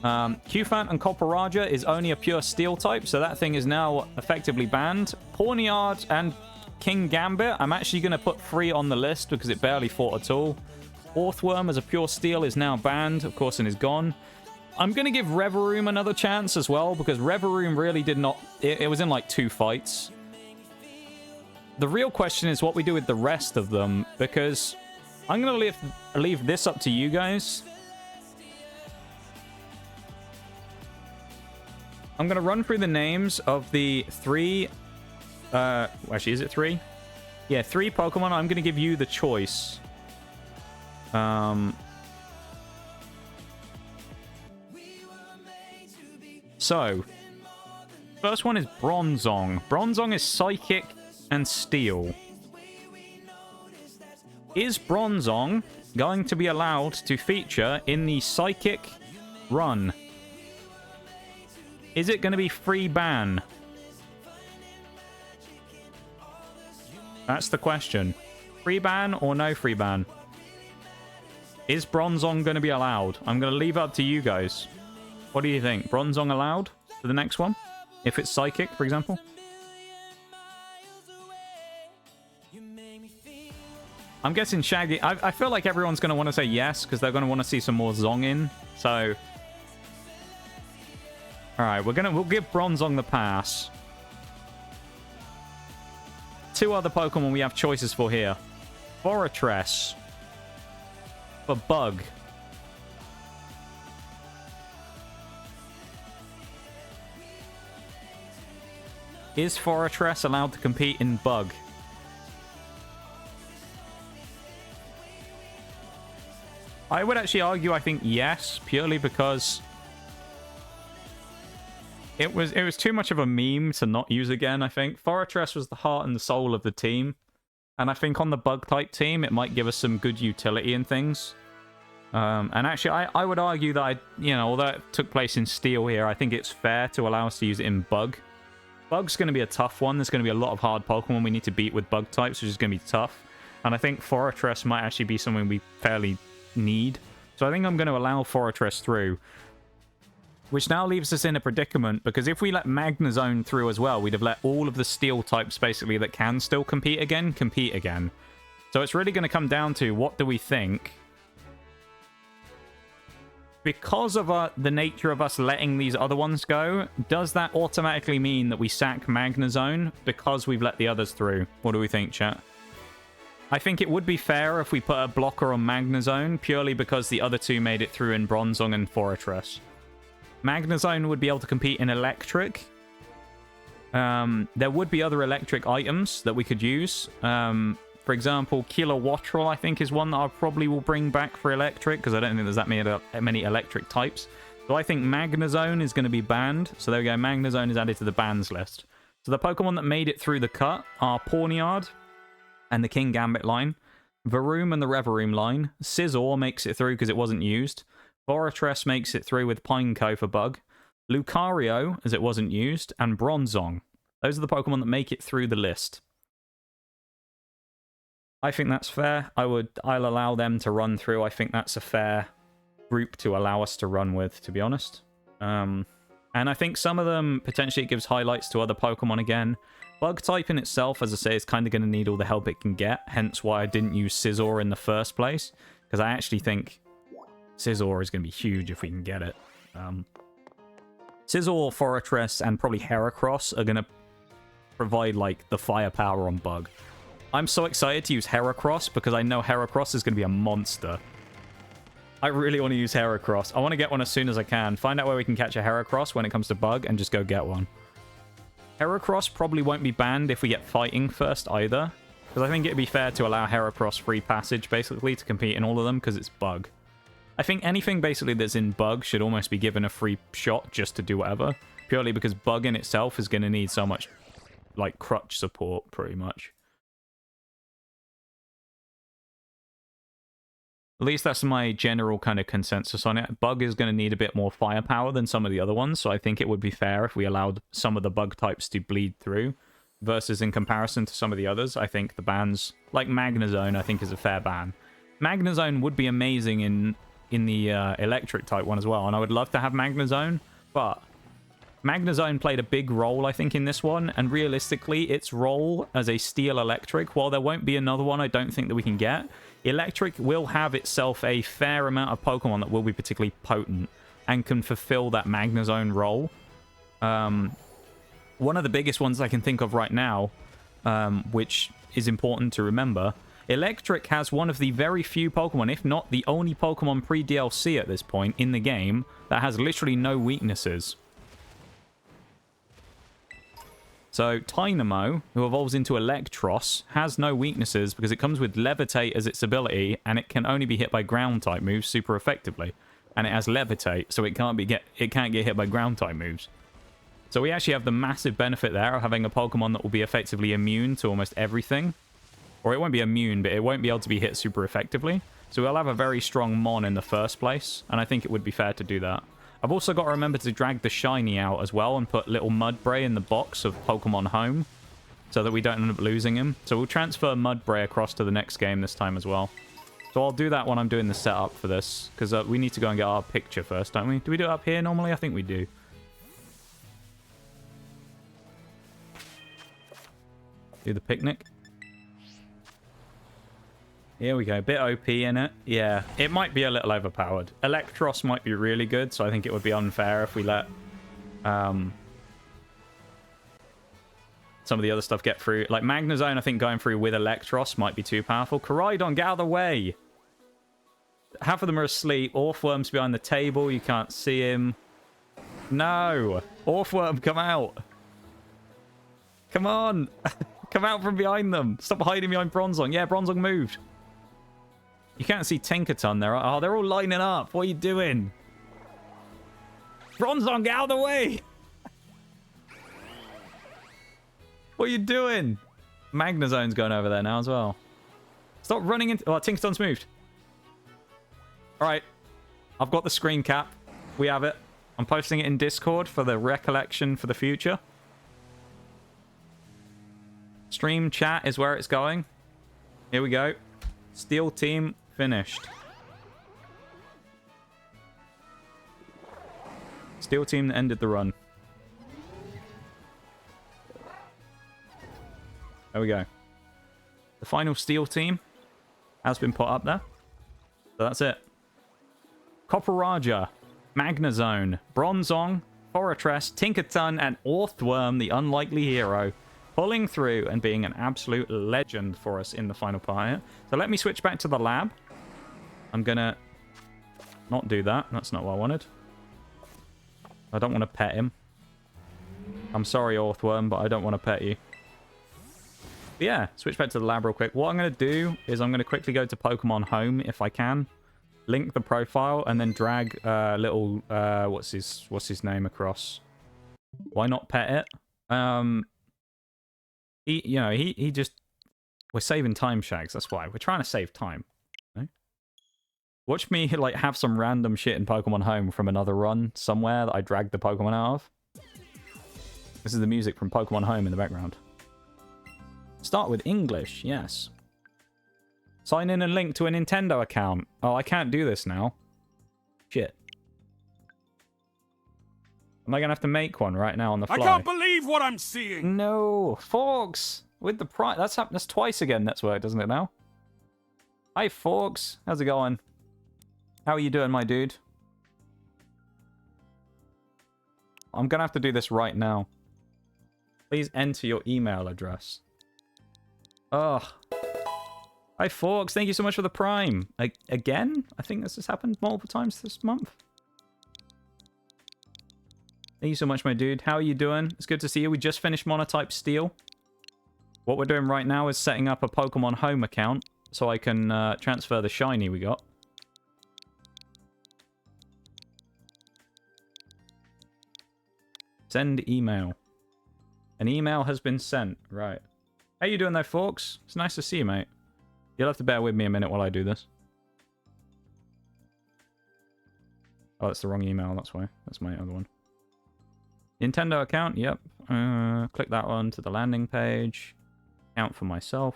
S1: Qfant and Copperaja is only a pure Steel type, so that thing is now effectively banned. Pawniard and King Gambit, I'm actually going to put free on the list because it barely fought at all. Orthworm as a pure Steel is now banned, of course, and is gone. I'm going to give Reveroom another chance as well because Reveroom really did not... It was in like 2 fights. The real question is what we do with the rest of them, because I'm going to leave this up to you guys. I'm going to run through the names of the 3... actually, is it 3? Yeah, 3 Pokemon. I'm going to give you the choice. So, first one is Bronzor. Bronzor is Psychic and Steel. Is Bronzor going to be allowed to feature in the Psychic run? Is it going to be free ban? That's the question. Free ban or no free ban? Is Bronzor going to be allowed? I'm going to leave it up to you guys. What do you think? Bronzor allowed for the next one? If it's Psychic, for example? I'm guessing Shaggy... I feel like everyone's going to want to say yes, because they're going to want to see some more Zong in. So... Alright, we'll give Bronzor the pass. 2 other Pokemon we have choices for here. Fortress. For Bug. Is Fortress allowed to compete in Bug? I would actually argue, I think yes, purely because it was too much of a meme to not use again, I think. Fortress was the heart and the soul of the team. And I think on the Bug-type team, it might give us some good utility and things. And actually, I would argue that, although it took place in Steel here, I think it's fair to allow us to use it in Bug. Bug's going to be a tough one. There's going to be a lot of hard Pokemon we need to beat with Bug types, which is going to be tough. And I think Fortress might actually be something we fairly need. So I think I'm going to allow Fortress through. Which now leaves us in a predicament, because if we let Magnezone through as well, we'd have let all of the Steel types, basically, that can still compete again. So it's really going to come down to, what do we think? Because of the nature of us letting these other ones go, does that automatically mean that we sack Magnezone because we've let the others through? What do we think, chat? I think it would be fair if we put a blocker on Magnezone, purely because the other two made it through in Bronzor and Fortress. Magnezone would be able to compete in Electric. There would be other Electric items that we could use. For example, Kilowattrel, I think, is one that I probably will bring back for Electric, because I don't think there's that many Electric types. So I think Magnezone is going to be banned. So there we go, Magnezone is added to the bans list. So the Pokemon that made it through the cut are Pawniard and the King Gambit line, Varoom and the Reveroom line, Scizor makes it through because it wasn't used, Fortress makes it through with Pineco for Bug, Lucario, as it wasn't used, and Bronzong. Those are the Pokemon that make it through the list. I think that's fair. I'll allow them to run through. I think that's a fair group to allow us to run with, to be honest. And I think some of them, potentially it gives highlights to other Pokemon again. Bug type in itself, as I say, is kind of going to need all the help it can get. Hence why I didn't use Scizor in the first place. Because I actually think Scizor is going to be huge if we can get it. Scizor, Fortress, and probably Heracross are going to provide, like, the firepower on Bug. I'm so excited to use Heracross because I know Heracross is going to be a monster. I really want to use Heracross. I want to get one as soon as I can. Find out where we can catch a Heracross when it comes to Bug and just go get one. Heracross probably won't be banned if we get Fighting first either. Because I think it'd be fair to allow Heracross free passage, basically, to compete in all of them because it's Bug. I think anything, basically, that's in Bug should almost be given a free shot just to do whatever. Purely because Bug in itself is going to need so much, like, crutch support, pretty much. At least that's my general kind of consensus on it. Bug is going to need a bit more firepower than some of the other ones, so I think it would be fair if we allowed some of the Bug types to bleed through, versus in comparison to some of the others. I think the bans, like Magnezone, I think is a fair ban. Magnezone would be amazing in the Electric type one as well, and I would love to have Magnezone, but Magnezone played a big role, I think, in this one, and realistically, its role as a Steel Electric, while there won't be another one I don't think that we can get, Electric will have itself a fair amount of Pokemon that will be particularly potent and can fulfill that Magnezone role. One of the biggest ones I can think of right now, which is important to remember, Electric has one of the very few Pokemon, if not the only Pokemon pre-DLC at this point in the game, that has literally no weaknesses. So, Tynamo, who evolves into Electros, has no weaknesses because it comes with Levitate as its ability, and it can only be hit by Ground-type moves super effectively. And it has Levitate, so it can't get hit by Ground-type moves. So we actually have the massive benefit there of having a Pokemon that will be effectively immune to almost everything. Or it won't be immune, but it won't be able to be hit super effectively. So we'll have a very strong Mon in the first place, and I think it would be fair to do that. I've also got to remember to drag the Shiny out as well and put little Mudbray in the box of Pokemon Home so that we don't end up losing him. So we'll transfer Mudbray across to the next game this time as well. So I'll do that when I'm doing the setup for this, because we need to go and get our picture first, don't we? Do we do it up here normally? I think we do. Do the picnic. Here we go. Bit OP in it. Yeah, it might be a little overpowered. Electros might be really good, so I think it would be unfair if we let some of the other stuff get through. Like Magnezone, I think going through with Electros might be too powerful. Koraidon, get out of the way! Half of them are asleep. Orthworm's behind the table. You can't see him. No! Orthworm, come out! Come on. Come out from behind them. Stop hiding behind Bronzor. Yeah, Bronzor moved. You can't see Tinkatink there. Oh, they're all lining up. What are you doing? Bronzor, get out of the way. What are you doing? Magnazone's going over there now as well. Stop running into... Oh, Tinkatink's moved. All right. I've got the screen cap. We have it. I'm posting it in Discord for the recollection for the future. Stream chat is where it's going. Here we go. Steel team finished. Steel team ended the run. There we go. The final steel team has been put up there. So that's it. Copperaja, Magnazone, Bronzong, Fortress, Tinkatink, and Orthworm, the unlikely hero, pulling through and being an absolute legend for us in the final part here. So let me switch back to the lab. I'm going to not do that. That's not what I wanted. I don't want to pet him. I'm sorry, Orthworm, but I don't want to pet you. But yeah, switch back to the lab real quick. What I'm going to do is I'm going to quickly go to Pokemon Home if I can. Link the profile and then drag little what's his name across. Why not pet it? He just, we're saving time, Shags. That's why we're trying to save time. Okay? Watch me like have some random shit in Pokemon Home from another run somewhere that I dragged the Pokemon out of. This is the music from Pokemon Home in the background. Start with English, yes. Sign in and link to a Nintendo account. Oh, I can't do this now. Shit. Am I going to have to make one right now on the fly?
S2: I can't believe what I'm seeing.
S1: No. Forks. With the price. That's twice again that's worked, doesn't it now? Hi, Forks. How's it going? How are you doing, my dude? I'm going to have to do this right now. Please enter your email address. Ugh. Hi, Forks. Thank you so much for the Prime. Again? I think this has happened multiple times this month. Thank you so much, my dude. How are you doing? It's good to see you. We just finished Monotype Steel. What we're doing right now is setting up a Pokemon Home account so I can transfer the shiny we got. Send email. An email has been sent. Right. How you doing there, Forks? It's nice to see you, mate. You'll have to bear with me a minute while I do this. Oh, that's the wrong email. That's why. That's my other one. Nintendo account. Yep. Click that one to the landing page. Account for myself.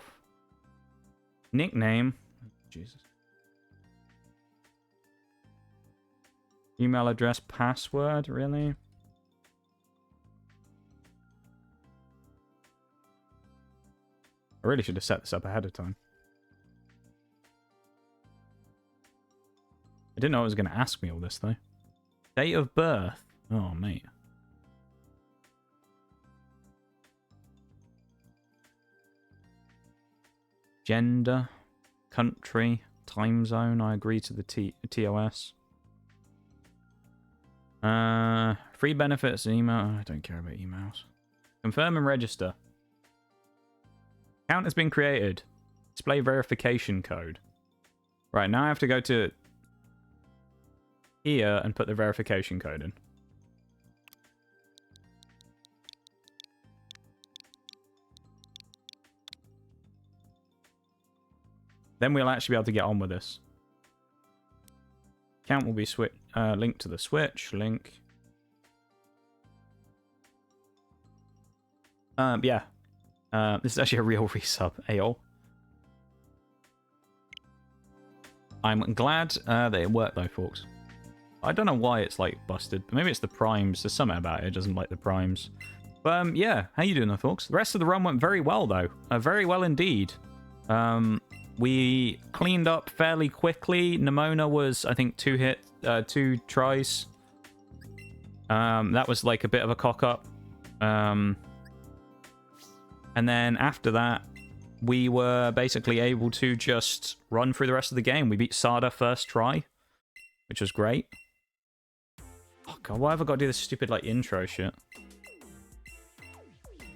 S1: Nickname. Jesus. Email address. Password. Really? I really should have set this up ahead of time. I didn't know it was going to ask me all this, though. Date of birth. Oh, mate. Gender. Country. Time zone. I agree to the TOS. Free benefits. Email. I don't care about emails. Confirm and register. Account has been created. Display verification code. Right, now I have to go to here and put the verification code in. Then we'll actually be able to get on with this. Account will be linked to the Switch. Link. Yeah. This is actually a real resub. Ayo. I'm glad that it worked though, folks. I don't know why it's like busted. Maybe it's the primes. There's something about it. It doesn't like the primes. But yeah, how you doing though, folks? The rest of the run went very well though. Very well indeed. We cleaned up fairly quickly. Nimona was, I think, 2 tries. That was like a bit of a cock up. And then after that, we were basically able to just run through the rest of the game. We beat Sada first try, which was great. Oh god, why have I got to do this stupid like intro shit?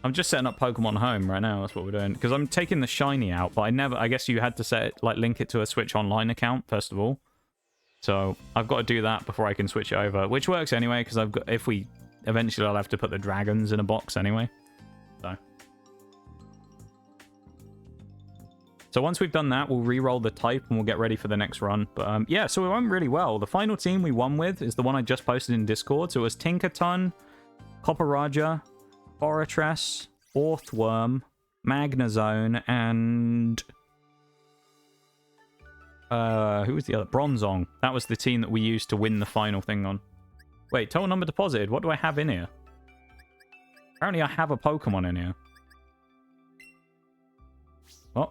S1: I'm just setting up Pokemon Home right now. That's what we're doing. Because I'm taking the shiny out, but I guess you had to set it, like, link it to a Switch Online account, first of all. So I've got to do that before I can switch it over, which works anyway, because eventually I'll have to put the dragons in a box anyway. So once we've done that, we'll re-roll the type and we'll get ready for the next run. But yeah, so we won really well. The final team we won with is the one I just posted in Discord. So it was Tinkatink, Copperaja, Fortress, Orthworm, Magnezone, and... who was the other? Bronzor. That was the team that we used to win the final thing on. Wait, total number deposited. What do I have in here? Apparently I have a Pokemon in here. What?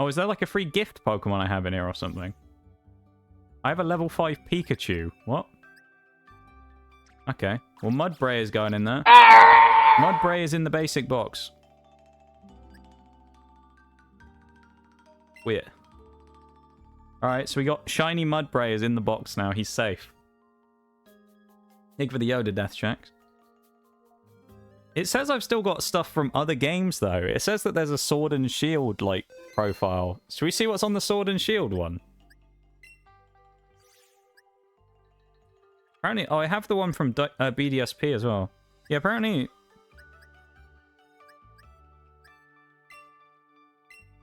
S1: Oh, is there like a free gift Pokemon I have in here or something? I have a level 5 Pikachu. What? Okay. Well, Mudbray is going in there. Mudbray is in the basic box. Weird. Alright, so we got Shiny Mudbray is in the box now. He's safe. Thank you for the Yoda death checks. It says I've still got stuff from other games, though. It says that there's a Sword and Shield, like, profile. Should we see what's on the Sword and Shield one? Apparently... Oh, I have the one from BDSP as well. Yeah, apparently...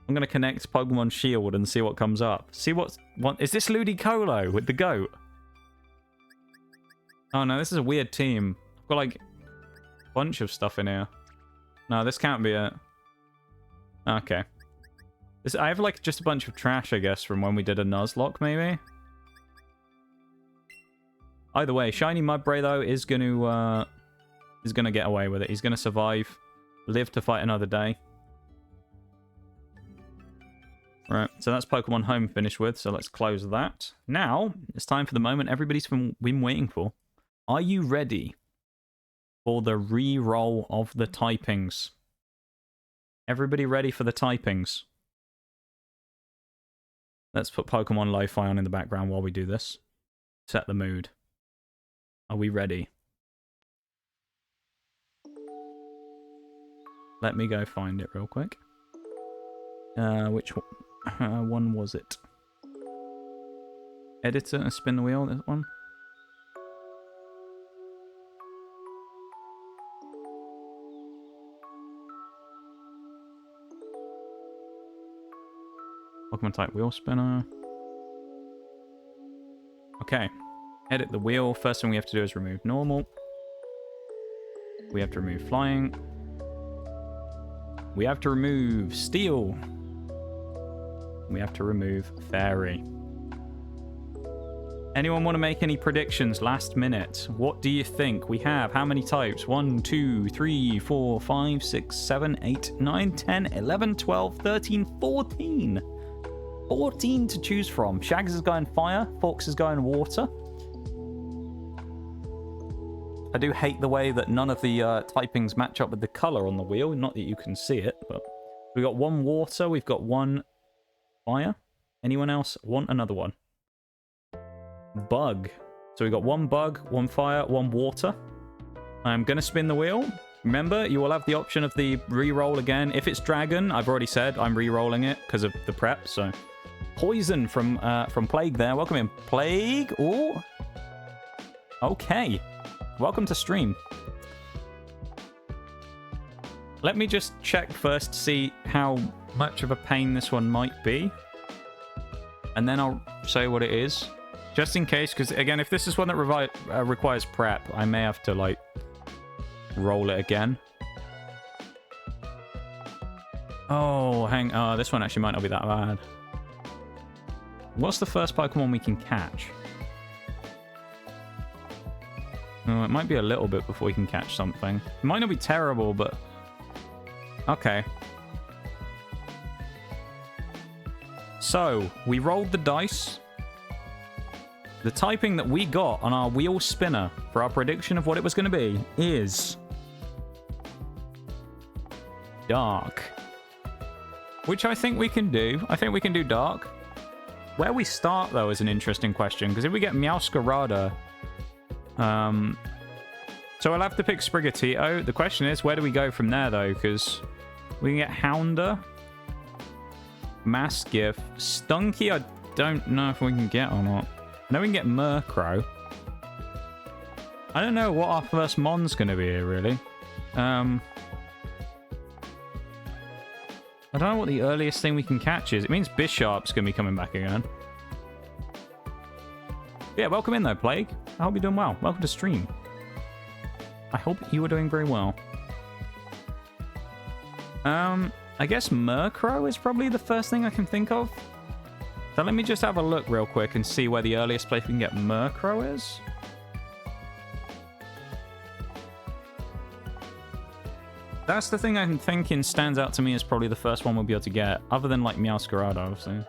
S1: I'm going to connect Pokemon Shield and see what comes up. See what's... Is this Ludicolo with the goat? Oh, no, this is a weird team. I've got, like... bunch of stuff in here. No, this can't be it. Okay. I have like just a bunch of trash, I guess, from when we did a Nuzlocke, maybe. Either way, Shiny Mudbray though is gonna get away with it. He's gonna survive, live to fight another day. Right, so that's Pokemon Home finished with. So let's close that. Now it's time for the moment everybody's been waiting for. Are you ready for the re-roll of the typings? Everybody ready for the typings? Let's put Pokemon Lo-Fi on in the background while we do this. Set the mood. Are we ready? Let me go find it real quick. Which one was it? Editor and spin the wheel, this one? Pokemon type wheel spinner. Okay. Edit the wheel. First thing we have to do is remove normal. We have to remove flying. We have to remove steel. We have to remove fairy. Anyone want to make any predictions last minute? What do you think? We have how many types? 1, 2, 3, 4, 5, 6, 7, 8, 9, 10, 11, 12, 13, 14. 14 to choose from. Shags is going fire. Fox is going water. I do hate the way that none of the typings match up with the color on the wheel. Not that you can see it, but we've got one water. We've got one fire. Anyone else want another one? Bug. So we've got one bug, one fire, one water. I'm going to spin the wheel. Remember, you will have the option of the re-roll again. If it's dragon, I've already said I'm re-rolling it because of the prep, so... Poison from Plague there. Welcome in, Plague. Ooh. Okay. Welcome to stream. Let me just check first to see how much of a pain this one might be. And then I'll say what it is. Just in case, because again, if this is one that requires prep, I may have to, like, roll it again. Oh, this one actually might not be that bad. What's the first Pokemon we can catch? Oh, it might be a little bit before we can catch something. It might not be terrible, but... Okay. So, we rolled the dice. The typing that we got on our wheel spinner for our prediction of what it was going to be is... Dark. Which I think we can do. I think we can do Dark. Where we start, though, is an interesting question. Because if we get Meowscarada... So I'll have to pick Sprigatito. The question is, where do we go from there, though? Because we can get Hounder, Mastiff, Stunky. I don't know if we can get or not. I know we can get Murkrow. I don't know what our first Mon's going to be here, really. I don't know what the earliest thing we can catch is. It means Bisharp's going to be coming back again. Yeah, welcome in, though, Plague. I hope you're doing well. Welcome to stream. I hope you are doing very well. I guess Murkrow is probably the first thing I can think of. So let me just have a look real quick and see where the earliest place we can get Murkrow is. That's the thing I'm thinking stands out to me as probably the first one we'll be able to get, other than like Meowscarada, obviously.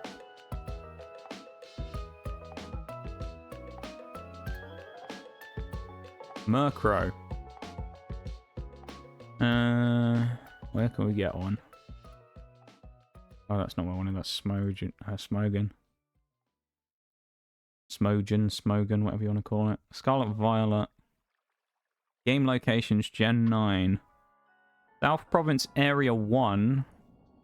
S1: Murkrow. Where can we get one? Oh, that's not what I wanted. That's Smogan. Smogan, whatever you want to call it. Scarlet and Violet. Game locations, Gen 9. South Province Area 1.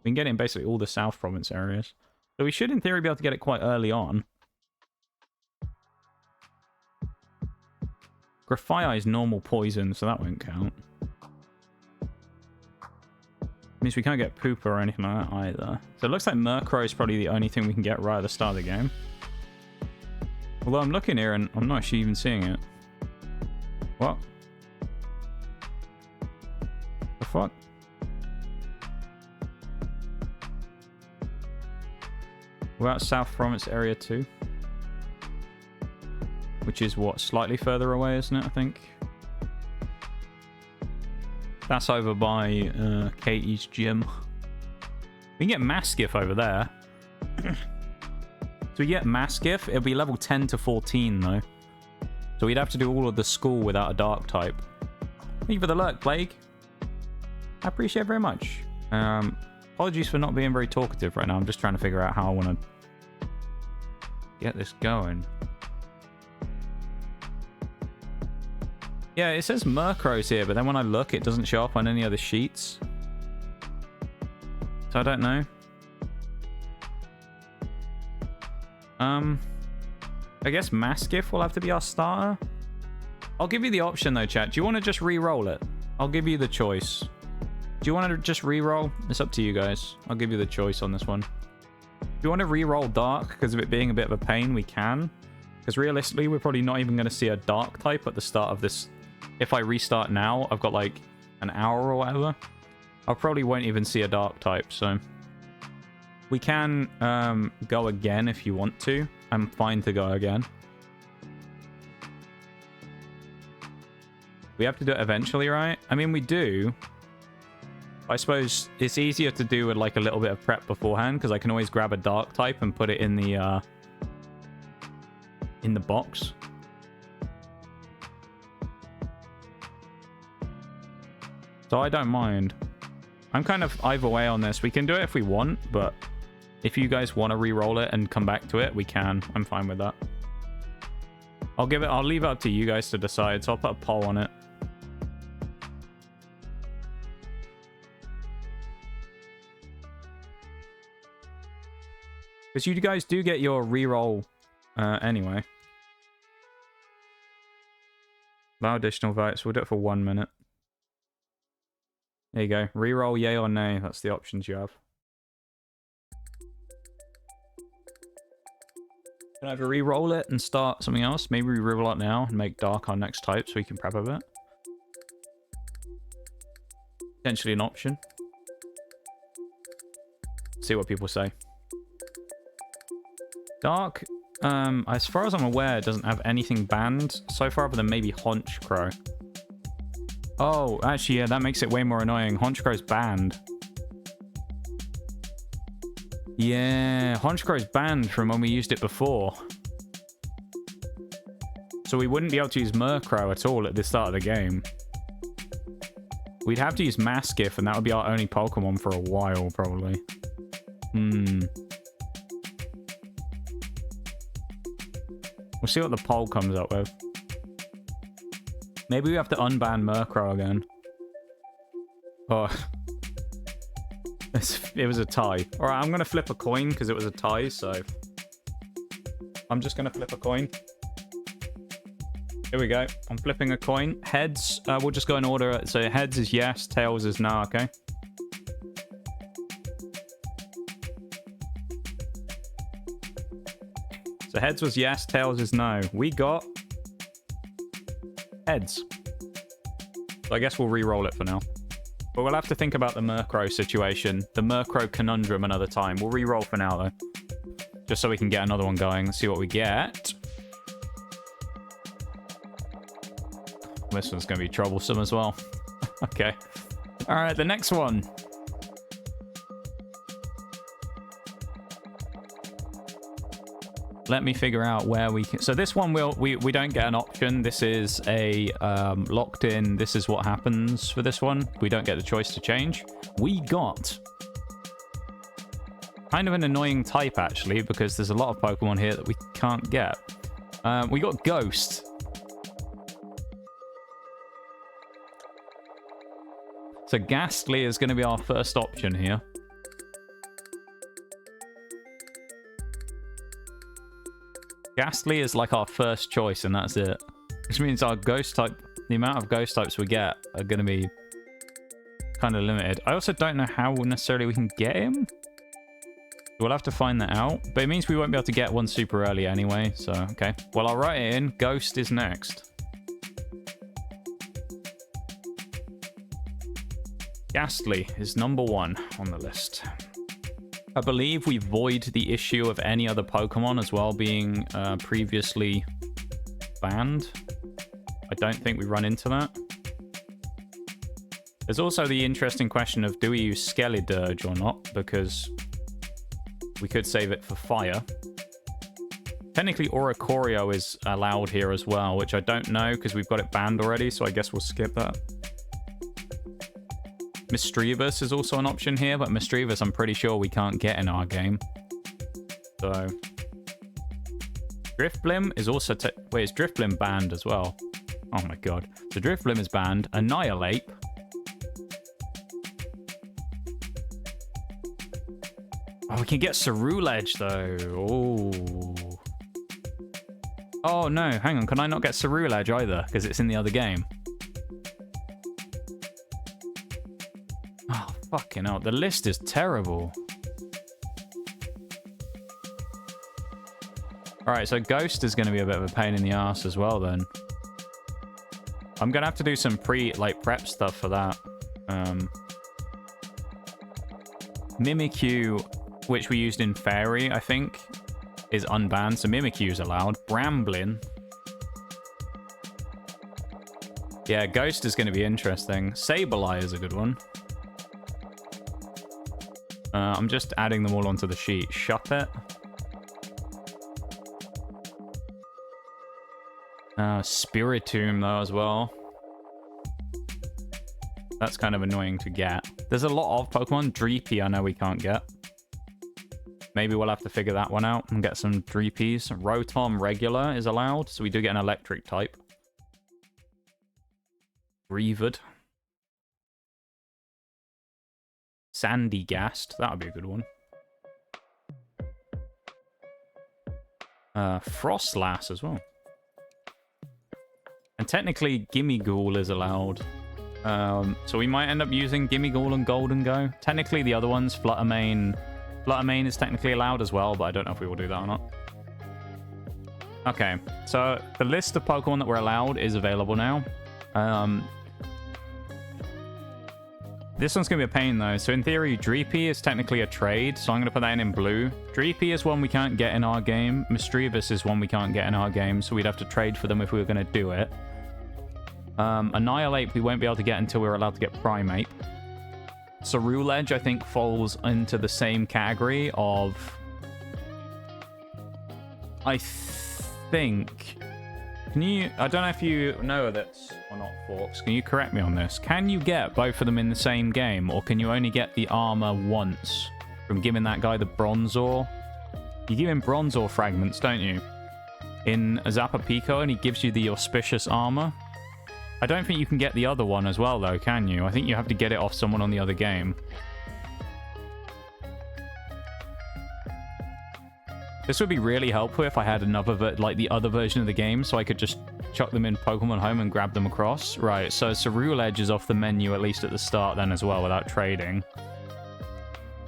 S1: We can get it in basically all the South Province areas. So we should, in theory, be able to get it quite early on. Grafaiai is normal poison, so that won't count. Means we can't get Pooper or anything like that either. So it looks like Murkrow is probably the only thing we can get right at the start of the game. Although I'm looking here and I'm not actually even seeing it. What? The fuck? We're at South Province Area 2. Which is what? Slightly further away, isn't it? I think. That's over by Katy's gym. We can get Mastiff over there. So we get Mastiff. It'll be level 10 to 14, though. So we'd have to do all of the school without a dark type. Thank you for the lurk, Plague. I appreciate it very much. Apologies for not being very talkative right now. I'm just trying to figure out how I want to get this going. Yeah, it says Murkrow's here, but then when I look, it doesn't show up on any other sheets. So I don't know. I guess Mastiff will have to be our starter. I'll give you the option though, chat. Do you want to just re-roll it? I'll give you the choice. Do you want to just re-roll? It's up to you guys. I'll give you the choice on this one. Do you want to re-roll Dark because of it being a bit of a pain? We can. Because realistically, we're probably not even going to see a Dark type at the start of this. If I restart now, I've got like an hour or whatever. I probably won't even see a Dark type, so... We can go again if you want to. I'm fine to go again. We have to do it eventually, right? I mean, we do. I suppose it's easier to do with like a little bit of prep beforehand, because I can always grab a Dark type and put it in the box. So I don't mind. I'm kind of either way on this. We can do it if we want, but if you guys want to re-roll it and come back to it, we can. I'm fine with that. I'll leave it up to you guys to decide, so I'll put a poll on it. Because you guys do get your re-roll anyway. Allow additional votes. We'll do it for 1 minute. There you go. Reroll yay or nay. That's the options you have. Can I either re-roll it and start something else? Maybe we re-roll it now and make Dark our next type so we can prep a bit. Potentially an option. See what people say. Dark, as far as I'm aware, doesn't have anything banned so far other than maybe Honchkrow. Oh, actually, yeah, that makes it way more annoying. Honchkrow's banned. Yeah, Honchkrow's banned from when we used it before. So we wouldn't be able to use Murkrow at all at the start of the game. We'd have to use Mastiff, and that would be our only Pokemon for a while, probably. We'll see what the poll comes up with. Maybe we have to unban Murkrow again. Oh. It was a tie. Alright, I'm going to flip a coin because it was a tie, so... I'm just going to flip a coin. Here we go. I'm flipping a coin. Heads, we'll just go in order. So heads is yes, tails is no, okay? So heads was yes, tails is no. We got... heads. So I guess we'll re-roll it for now. But we'll have to think about the Murkrow situation. The Murkrow conundrum another time. We'll re-roll for now, though. Just so we can get another one going. See what we get. This one's going to be troublesome as well. Okay. Alright, the next one. Let me figure out where we can... So this one, we don't get an option. This is a locked in. This is what happens for this one. We don't get the choice to change. We got... kind of an annoying type, actually, because there's a lot of Pokemon here that we can't get. We got Ghost. So Ghastly is going to be our first option here. Ghastly is like our first choice, and that's it. Which means our ghost type, the amount of ghost types we get are going to be kind of limited. I also don't know how necessarily we can get him. We'll have to find that out. But it means we won't be able to get one super early anyway, so okay. Well, I'll write it in. Ghost is next. Ghastly is number 1 on the list. I believe we void the issue of any other Pokemon as well being previously banned. I don't think we run into that. There's also the interesting question of do we use Skeledirge or not, because we could save it for fire. Technically, Oricorio is allowed here as well, which I don't know because we've got it banned already, so I guess we'll skip that. Misdreavus is also an option here, but Misdreavus I'm pretty sure we can't get in our game. So... Drifblim is also... Wait, is Drifblim banned as well? Oh my god. So Drifblim is banned. Annihilate. Oh, we can get Ceruledge though. Oh. Oh no, hang on. Can I not get Ceruledge either? Because it's in the other game. Fucking hell, the list is terrible. Alright, so Ghost is going to be a bit of a pain in the ass as well then. I'm going to have to do some prep stuff for that. Mimikyu, which we used in Fairy, I think, is unbanned, so Mimikyu is allowed. Bramblin. Yeah, Ghost is going to be interesting. Sableye is a good one. I'm just adding them all onto the sheet. Shuppet. Spiritomb, though, as well. That's kind of annoying to get. There's a lot of Pokemon. Dreepy, I know we can't get. Maybe we'll have to figure that one out and get some Dreepies. Rotom regular is allowed, so we do get an electric type. Revered. Sandygast, that would be a good one. Frostlass as well. And technically, Gimmighoul is allowed. So we might end up using Gimmighoul and Golden Go. Technically, the other ones, Fluttermane. Fluttermane is technically allowed as well, but I don't know if we will do that or not. Okay, so the list of Pokemon that were allowed is available now. This one's going to be a pain, though. So in theory, Dreepy is technically a trade, so I'm going to put that in blue. Dreepy is one we can't get in our game. Misdreavus is one we can't get in our game, so we'd have to trade for them if we were going to do it. Annihilate we won't be able to get until we're allowed to get Primeape. Ceruledge, I think, falls into the same category of... I think... Can you... I don't know if you know this or not, Forks. Can you correct me on this? Can you get both of them in the same game, or can you only get the armor once from giving that guy the Bronzor? You give him Bronzor fragments, don't you? In Zappa Pico, and he gives you the auspicious armor. I don't think you can get the other one as well, though, can you? I think you have to get it off someone on the other game. This would be really helpful if I had another, like, the other version of the game, so I could just chuck them in Pokemon Home and grab them across. Right, so Cerulean Edge is off the menu, at least at the start then as well, without trading.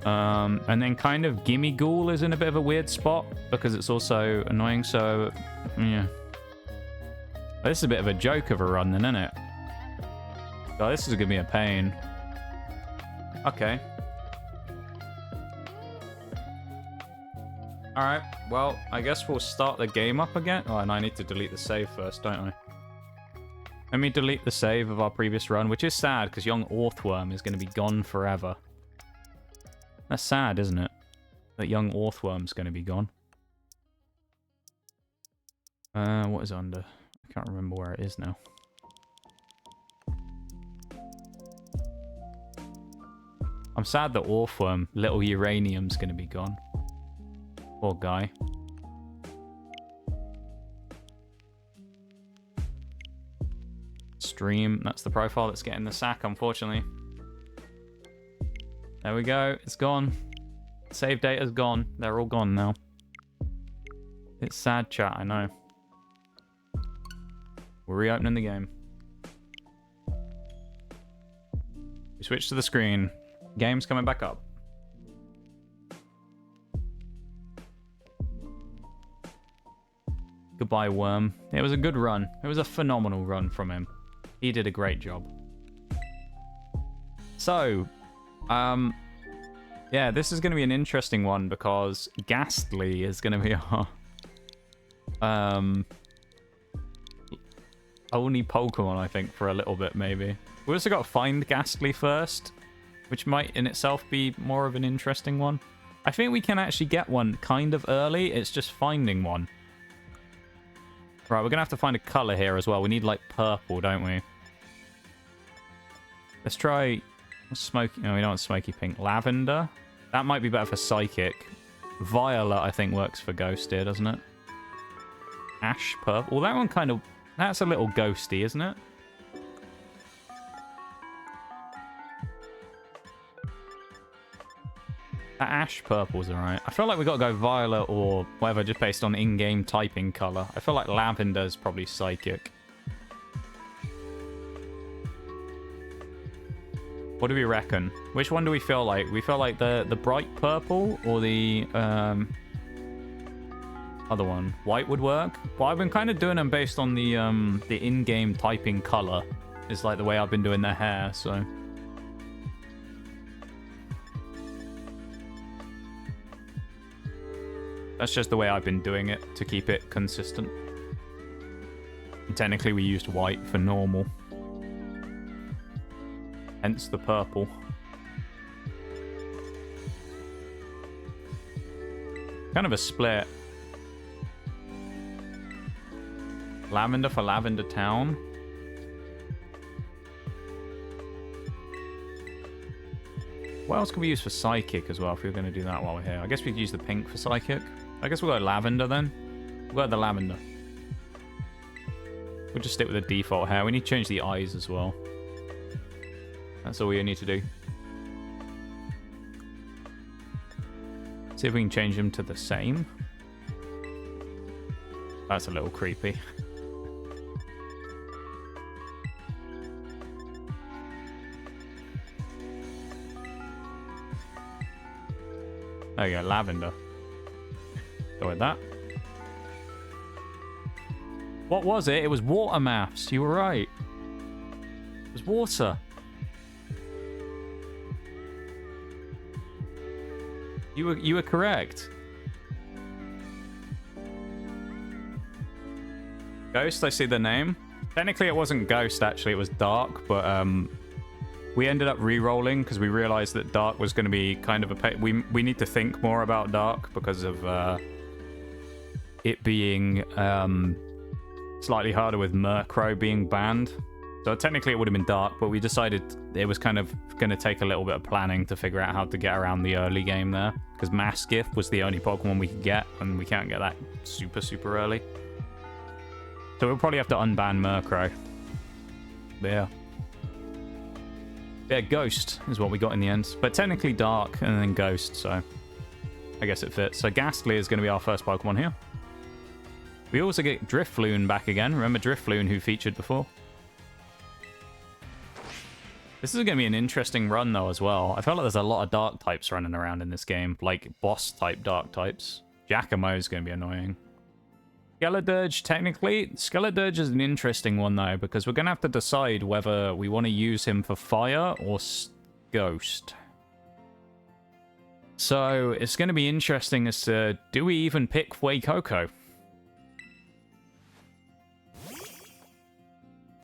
S1: And then kind of Gimme Ghoul is in a bit of a weird spot, because it's also annoying, so, yeah. This is a bit of a joke of a run then, isn't it? Oh, this is going to be a pain. Okay. Alright, well, I guess we'll start the game up again. Oh, and I need to delete the save first, don't I? Let me delete the save of our previous run, which is sad, because young Orthworm is going to be gone forever. That's sad, isn't it? That young Orthworm's going to be gone. What is under? I can't remember where it is now. I'm sad that Orthworm, little Uranium's going to be gone. Poor guy. Stream. That's the profile that's getting the sack, unfortunately. There we go. It's gone. Save data's gone. They're all gone now. It's sad, chat, I know. We're reopening the game. We switch to the screen. Game's coming back up. Goodbye, Worm. It was a good run. It was a phenomenal run from him. He did a great job. So, yeah, this is going to be an interesting one because Ghastly is going to be our only Pokemon, I think, for a little bit, maybe. We also got to find Ghastly first, which might in itself be more of an interesting one. I think we can actually get one kind of early. It's just finding one. Right, we're going to have to find a color here as well. We need, like, purple, don't we? Let's try smoky... No, we don't want smoky pink. Lavender. That might be better for Psychic. Violet, I think, works for Ghosted, doesn't it? Ash purple. Well, that one kind of... That's a little ghosty, isn't it? That ash purple's alright. I feel like we got to go violet or whatever, just based on in-game typing color. I feel like lavender's probably psychic. What do we reckon? Which one do we feel like? We feel like the bright purple or the other one? White would work. Well, I've been kind of doing them based on the in-game typing color. It's like the way I've been doing their hair, so... That's just the way I've been doing it to keep it consistent. And technically, we used white for normal. Hence the purple. Kind of a split. Lavender for Lavender Town. What else can we use for Psychic as well if we were going to do that while we're here? I guess we could use the pink for Psychic. I guess we'll go Lavender then. We'll go the Lavender. We'll just stick with the default hair. We need to change the eyes as well. That's all we need to do. See if we can change them to the same. That's a little creepy. There you go, Lavender. Go with that. What was it? It was water maps. You were right. It was water. You were correct. Ghost, I see the name. Technically, it wasn't Ghost, actually. It was Dark, but we ended up re-rolling because we realized that Dark was going to be kind of a... We need to think more about Dark because of it being slightly harder with Murkrow being banned. So technically it would have been Dark, but we decided it was kind of going to take a little bit of planning to figure out how to get around the early game there. Because Mastiff was the only Pokemon we could get, and we can't get that super, super early. So we'll probably have to unban Murkrow. Yeah. Yeah, Ghost is what we got in the end. But technically Dark and then Ghost, so I guess it fits. So Ghastly is going to be our first Pokemon here. We also get Drifloon back again. Remember Drifloon, who featured before? This is going to be an interesting run, though, as well. I feel like there's a lot of Dark types running around in this game, like boss-type Dark types. Giacomo is going to be annoying. Skeledirge, technically, Skeledirge is an interesting one, though, because we're going to have to decide whether we want to use him for Fire or Ghost. So, it's going to be interesting as to, do we even pick Fuecoco?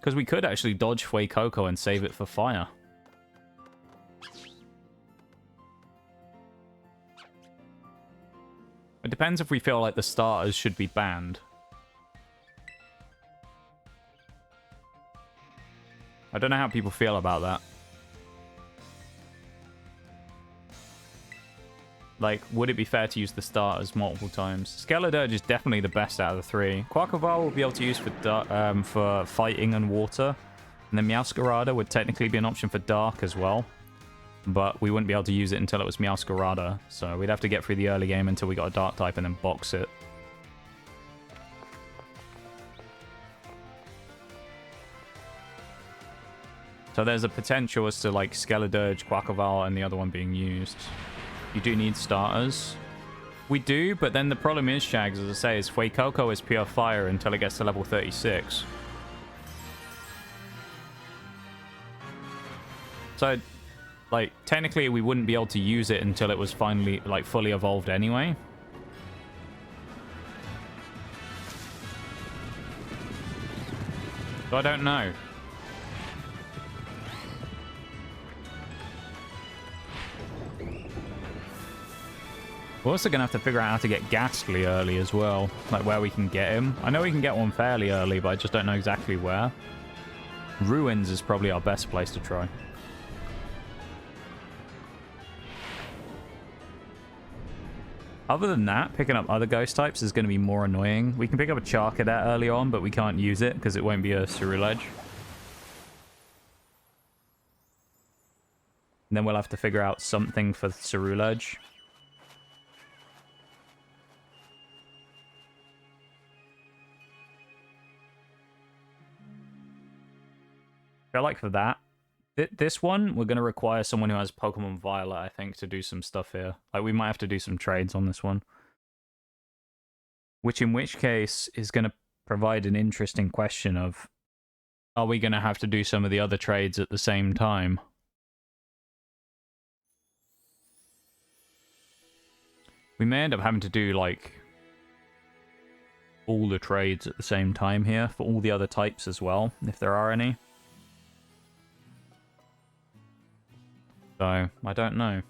S1: Because we could actually dodge Fuecoco and save it for Fire. It depends if we feel like the starters should be banned. I don't know how people feel about that. Like, would it be fair to use the starters multiple times? Skeledirge is definitely the best out of the three. Quaquaval will be able to use for fighting and water. And then Meowscarada would technically be an option for dark as well. But we wouldn't be able to use it until it was Meowscarada. So we'd have to get through the early game until we got a dark type and then box it. So there's a potential as to like Skeledirge, Quaquaval, and the other one being used. You do need starters. We do, but then the problem is, Shags, as I say, is Fuecoco is pure fire until it gets to level 36. So, like, technically we wouldn't be able to use it until it was finally, like, fully evolved anyway. So I don't know. We're also going to have to figure out how to get Ghastly early as well. Like, where we can get him. I know we can get one fairly early, but I just don't know exactly where. Ruins is probably our best place to try. Other than that, picking up other ghost types is going to be more annoying. We can pick up a Charcadet early on, but we can't use it because it won't be a Ceruledge. And then we'll have to figure out something for Ceruledge. I feel like for that, this one, we're going to require someone who has Pokemon Violet, I think, to do some stuff here. Like, we might have to do some trades on this one. In which case is going to provide an interesting question of, are we going to have to do some of the other trades at the same time? We may end up having to do, like, all the trades at the same time here for all the other types as well, if there are any. So, I don't know.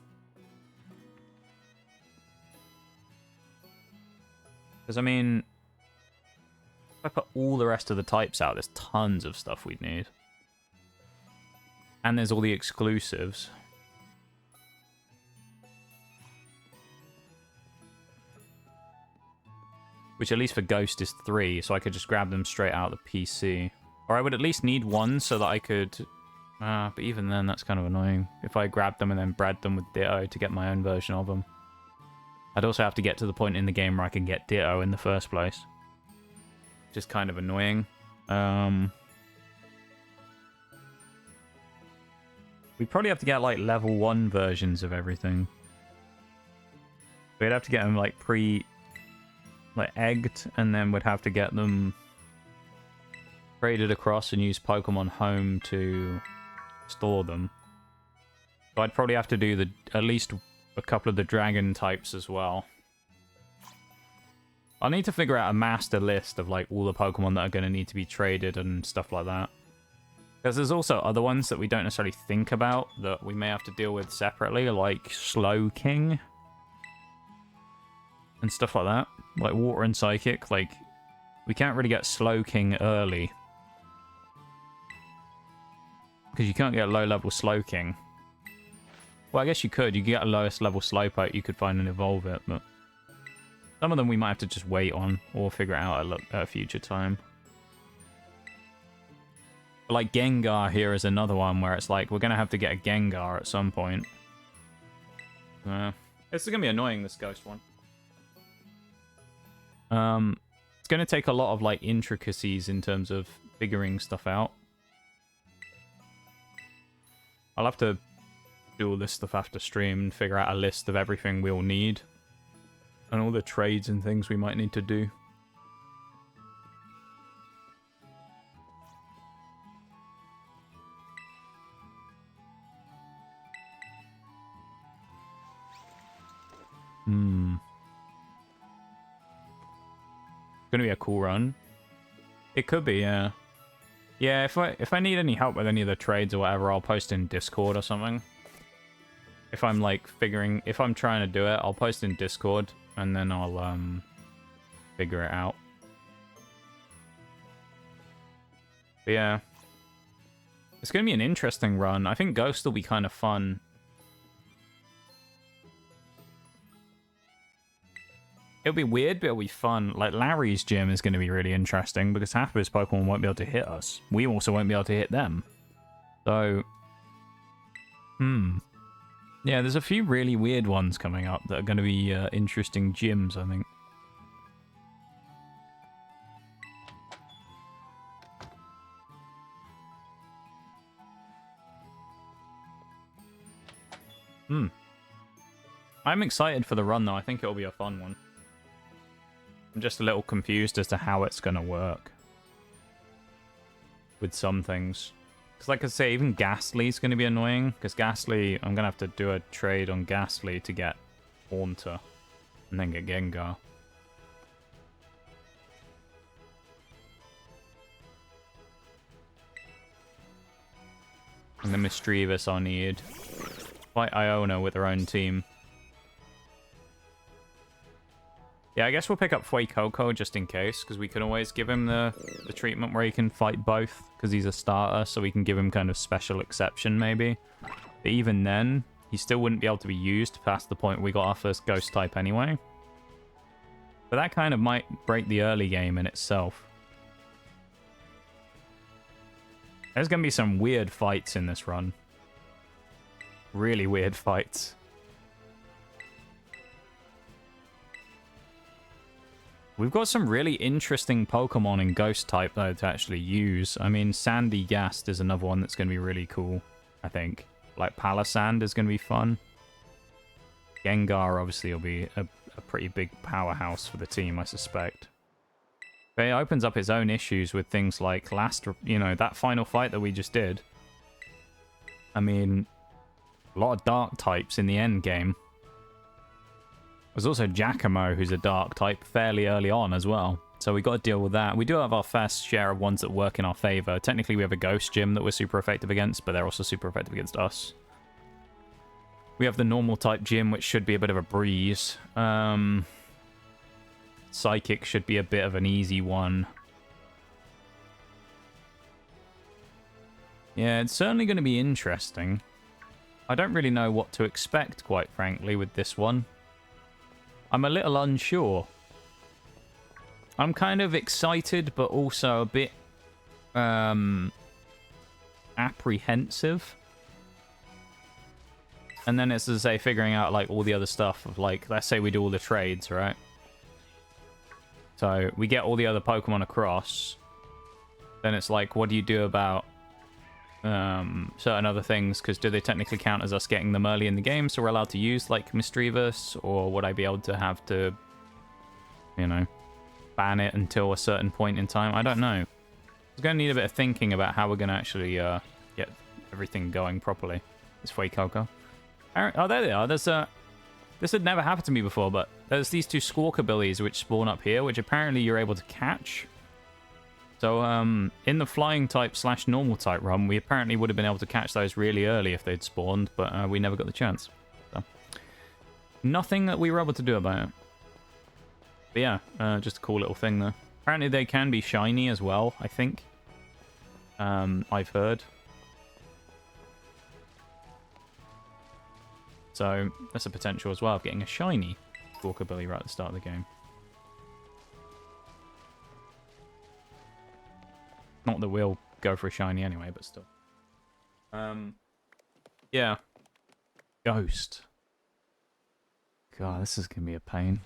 S1: Because, I mean, if I put all the rest of the types out, there's tons of stuff we'd need. And there's all the exclusives. Which, at least for Ghost, is 3, so I could just grab them straight out of the PC. Or I would at least need 1 so that I could... but even then, that's kind of annoying. If I grabbed them and then bred them with Ditto to get my own version of them. I'd also have to get to the point in the game where I can get Ditto in the first place. Just kind of annoying. We'd probably have to get, like, level 1 versions of everything. We'd have to get them, like, egged, and then we'd have to get them traded across and use Pokemon Home to... store them. So I'd probably have to do at least a couple of the dragon types as well. I'll need to figure out a master list of like all the Pokemon that are going to need to be traded and stuff like that. Because there's also other ones that we don't necessarily think about that we may have to deal with separately, like Slowking and stuff like that. Like Water and Psychic. Like, we can't really get Slowking early. Because you can't get low-level Slowking. Well, I guess you could. You could get a lowest level Slowpoke, you could find and evolve it, but... some of them we might have to just wait on, or figure it out at a future time. Like Gengar here is another one where it's like we're gonna have to get a Gengar at some point. This is gonna be annoying, this ghost one. It's gonna take a lot of like intricacies in terms of figuring stuff out. I'll have to do all this stuff after stream and figure out a list of everything we'll need. And all the trades and things we might need to do. Gonna be a cool run. It could be, yeah. Yeah, if I need any help with any of the trades or whatever, I'll post in Discord or something. If I'm like if I'm trying to do it, I'll post in Discord and then I'll figure it out. But yeah. It's gonna be an interesting run. I think Ghost will be kind of fun. It'll be weird, but it'll be fun. Like, Larry's gym is going to be really interesting because half of his Pokemon won't be able to hit us. We also won't be able to hit them. So, yeah, there's a few really weird ones coming up that are going to be interesting gyms, I think. I'm excited for the run, though. I think it'll be a fun one. I'm just a little confused as to how it's going to work with some things. Because like I say, even Ghastly's going to be annoying. Because Ghastly, I'm going to have to do a trade on Ghastly to get Haunter. And then get Gengar. And the Mischievous I'll need. Fight Iona with her own team. Yeah, I guess we'll pick up Fuecoco just in case, because we can always give him the treatment where he can fight both, because he's a starter, so we can give him kind of special exception, maybe. But even then, he still wouldn't be able to be used past the point we got our first ghost type anyway. But that kind of might break the early game in itself. There's going to be some weird fights in this run. Really weird fights. We've got some really interesting Pokemon in Ghost type, though, to actually use. I mean, Sandy Gast is another one that's going to be really cool, I think. Like, Palisand is going to be fun. Gengar, obviously, will be a pretty big powerhouse for the team, I suspect. But it opens up its own issues with things like that final fight that we just did. I mean, a lot of dark types in the end game. There's also Giacomo, who's a dark type, fairly early on as well. So we got to deal with that. We do have our fair share of ones that work in our favor. Technically, we have a Ghost Gym that we're super effective against, but they're also super effective against us. We have the normal type gym, which should be a bit of a breeze. Psychic should be a bit of an easy one. Yeah, it's certainly going to be interesting. I don't really know what to expect, quite frankly, with this one. I'm a little unsure. I'm kind of excited, but also a bit apprehensive. And then it's, as I say, figuring out like all the other stuff of like, let's say we do all the trades, right? So we get all the other Pokemon across. Then it's like, what do you do about certain other things? Because do they technically count as us getting them early in the game, so we're allowed to use like Mischievous, or would I be able to have to, you know, ban it until a certain point in time? I don't know. It's going to need a bit of thinking about how we're going to actually get everything going properly. It's Fuecoco. Oh, there they are. There's this had never happened to me before, but there's these two Squawkabillies which spawn up here, which apparently you're able to catch. So, in the flying type / normal type run, we apparently would have been able to catch those really early if they'd spawned, but we never got the chance. So, nothing that we were able to do about it. But yeah, just a cool little thing there. Apparently they can be shiny as well, I think. I've heard. So, that's a potential as well of getting a shiny Squawkabilly right at the start of the game. Not that we'll go for a shiny anyway, but still. Yeah. Ghost. God, this is gonna be a pain.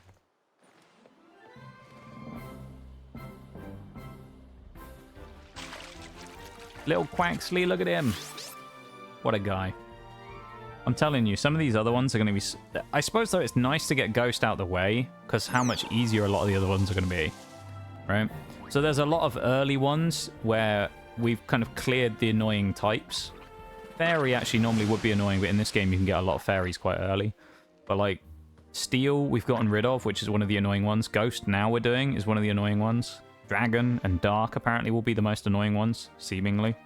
S1: Little Quaxley, look at him. What a guy. I'm telling you, some of these other ones are going to be... I suppose, though, it's nice to get Ghost out the way, because how much easier a lot of the other ones are going to be, right? So there's a lot of early ones where we've kind of cleared the annoying types. Fairy actually normally would be annoying, but in this game you can get a lot of fairies quite early. But, like, Steel we've gotten rid of, which is one of the annoying ones. Ghost now we're doing is one of the annoying ones. Dragon and Dark apparently will be the most annoying ones, seemingly.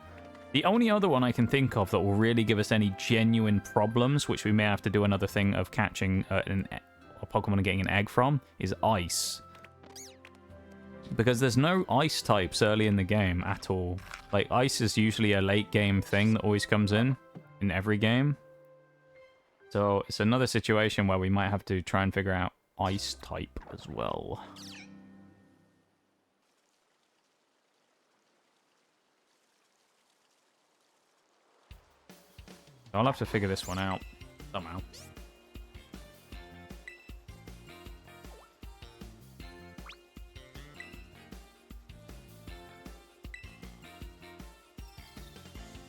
S1: The only other one I can think of that will really give us any genuine problems, which we may have to do another thing of catching a Pokemon and getting an egg from, is Ice. Because there's no Ice types early in the game at all. Like, Ice is usually a late game thing that always comes in every game. So it's another situation where we might have to try and figure out Ice type as well. I'll have to figure this one out somehow.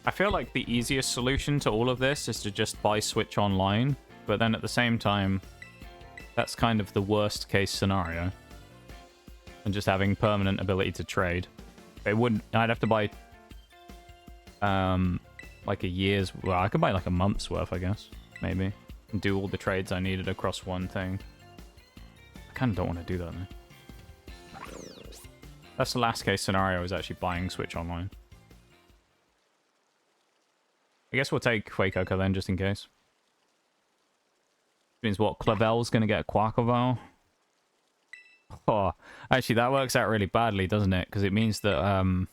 S1: I feel like the easiest solution to all of this is to just buy Switch Online, but then at the same time, that's kind of the worst case scenario. And just having permanent ability to trade. I'd have to buy like a year's... Well, I could buy like a month's worth, I guess. Maybe. And do all the trades I needed across one thing. I kind of don't want to do that, though. That's the last case scenario, is actually buying Switch Online. I guess we'll take Quakeoka then, just in case. Means what? Clavel's going to get a Quaquaval? Oh, actually, that works out really badly, doesn't it? Because it means that...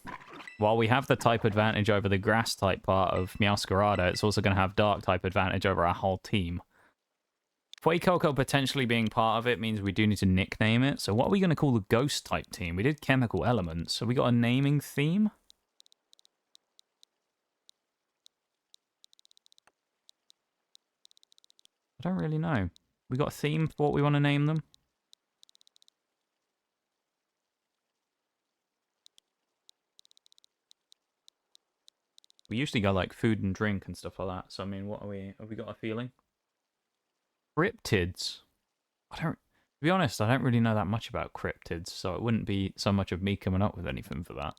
S1: while we have the type advantage over the grass type part of Meowscarada, it's also going to have dark type advantage over our whole team. Fuecoco potentially being part of it means we do need to nickname it. So what are we going to call the ghost type team? We did chemical elements. So we got a naming theme? I don't really know. We got a theme for what we want to name them? We usually go like food and drink and stuff like that. So I mean, what are we? Have we got a feeling? Cryptids. To be honest, I don't really know that much about cryptids, so it wouldn't be so much of me coming up with anything for that.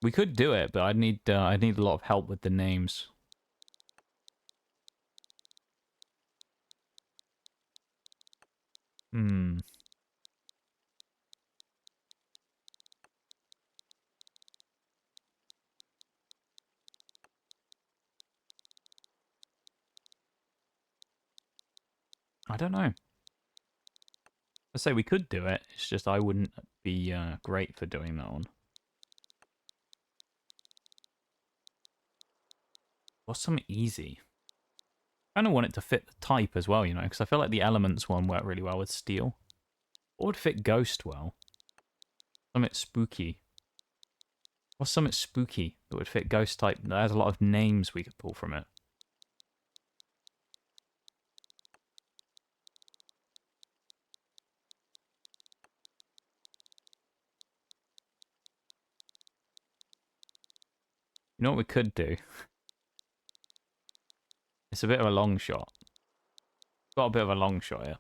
S1: We could do it, but I'd need a lot of help with the names. I don't know. I say we could do it. It's just I wouldn't be great for doing that one. What's something easy? I kind of want it to fit the type as well, you know, because I feel like the elements one worked really well with steel. What would fit ghost well? Something spooky. What's something spooky that would fit ghost type? There's a lot of names we could pull from it. You know what we could do? It's a bit of a long shot. Got a bit of a long shot here.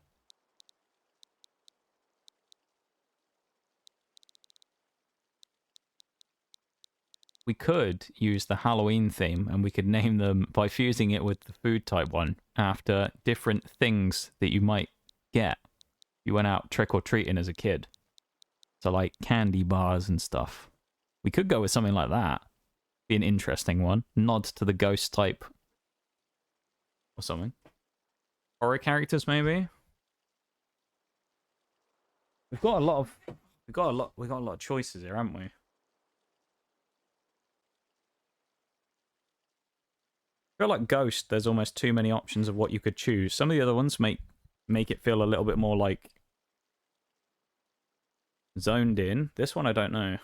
S1: We could use the Halloween theme, and we could name them, by fusing it with the food type one, after different things that you might get. You went out trick-or-treating as a kid. So like candy bars and stuff. We could go with something like that. Be an interesting one. Nod to the ghost type. Or something. Horror characters, maybe? We've got a lot of choices here, haven't we? I feel like Ghost, there's almost too many options of what you could choose. Some of the other ones make it feel a little bit more like zoned in. This one I don't know.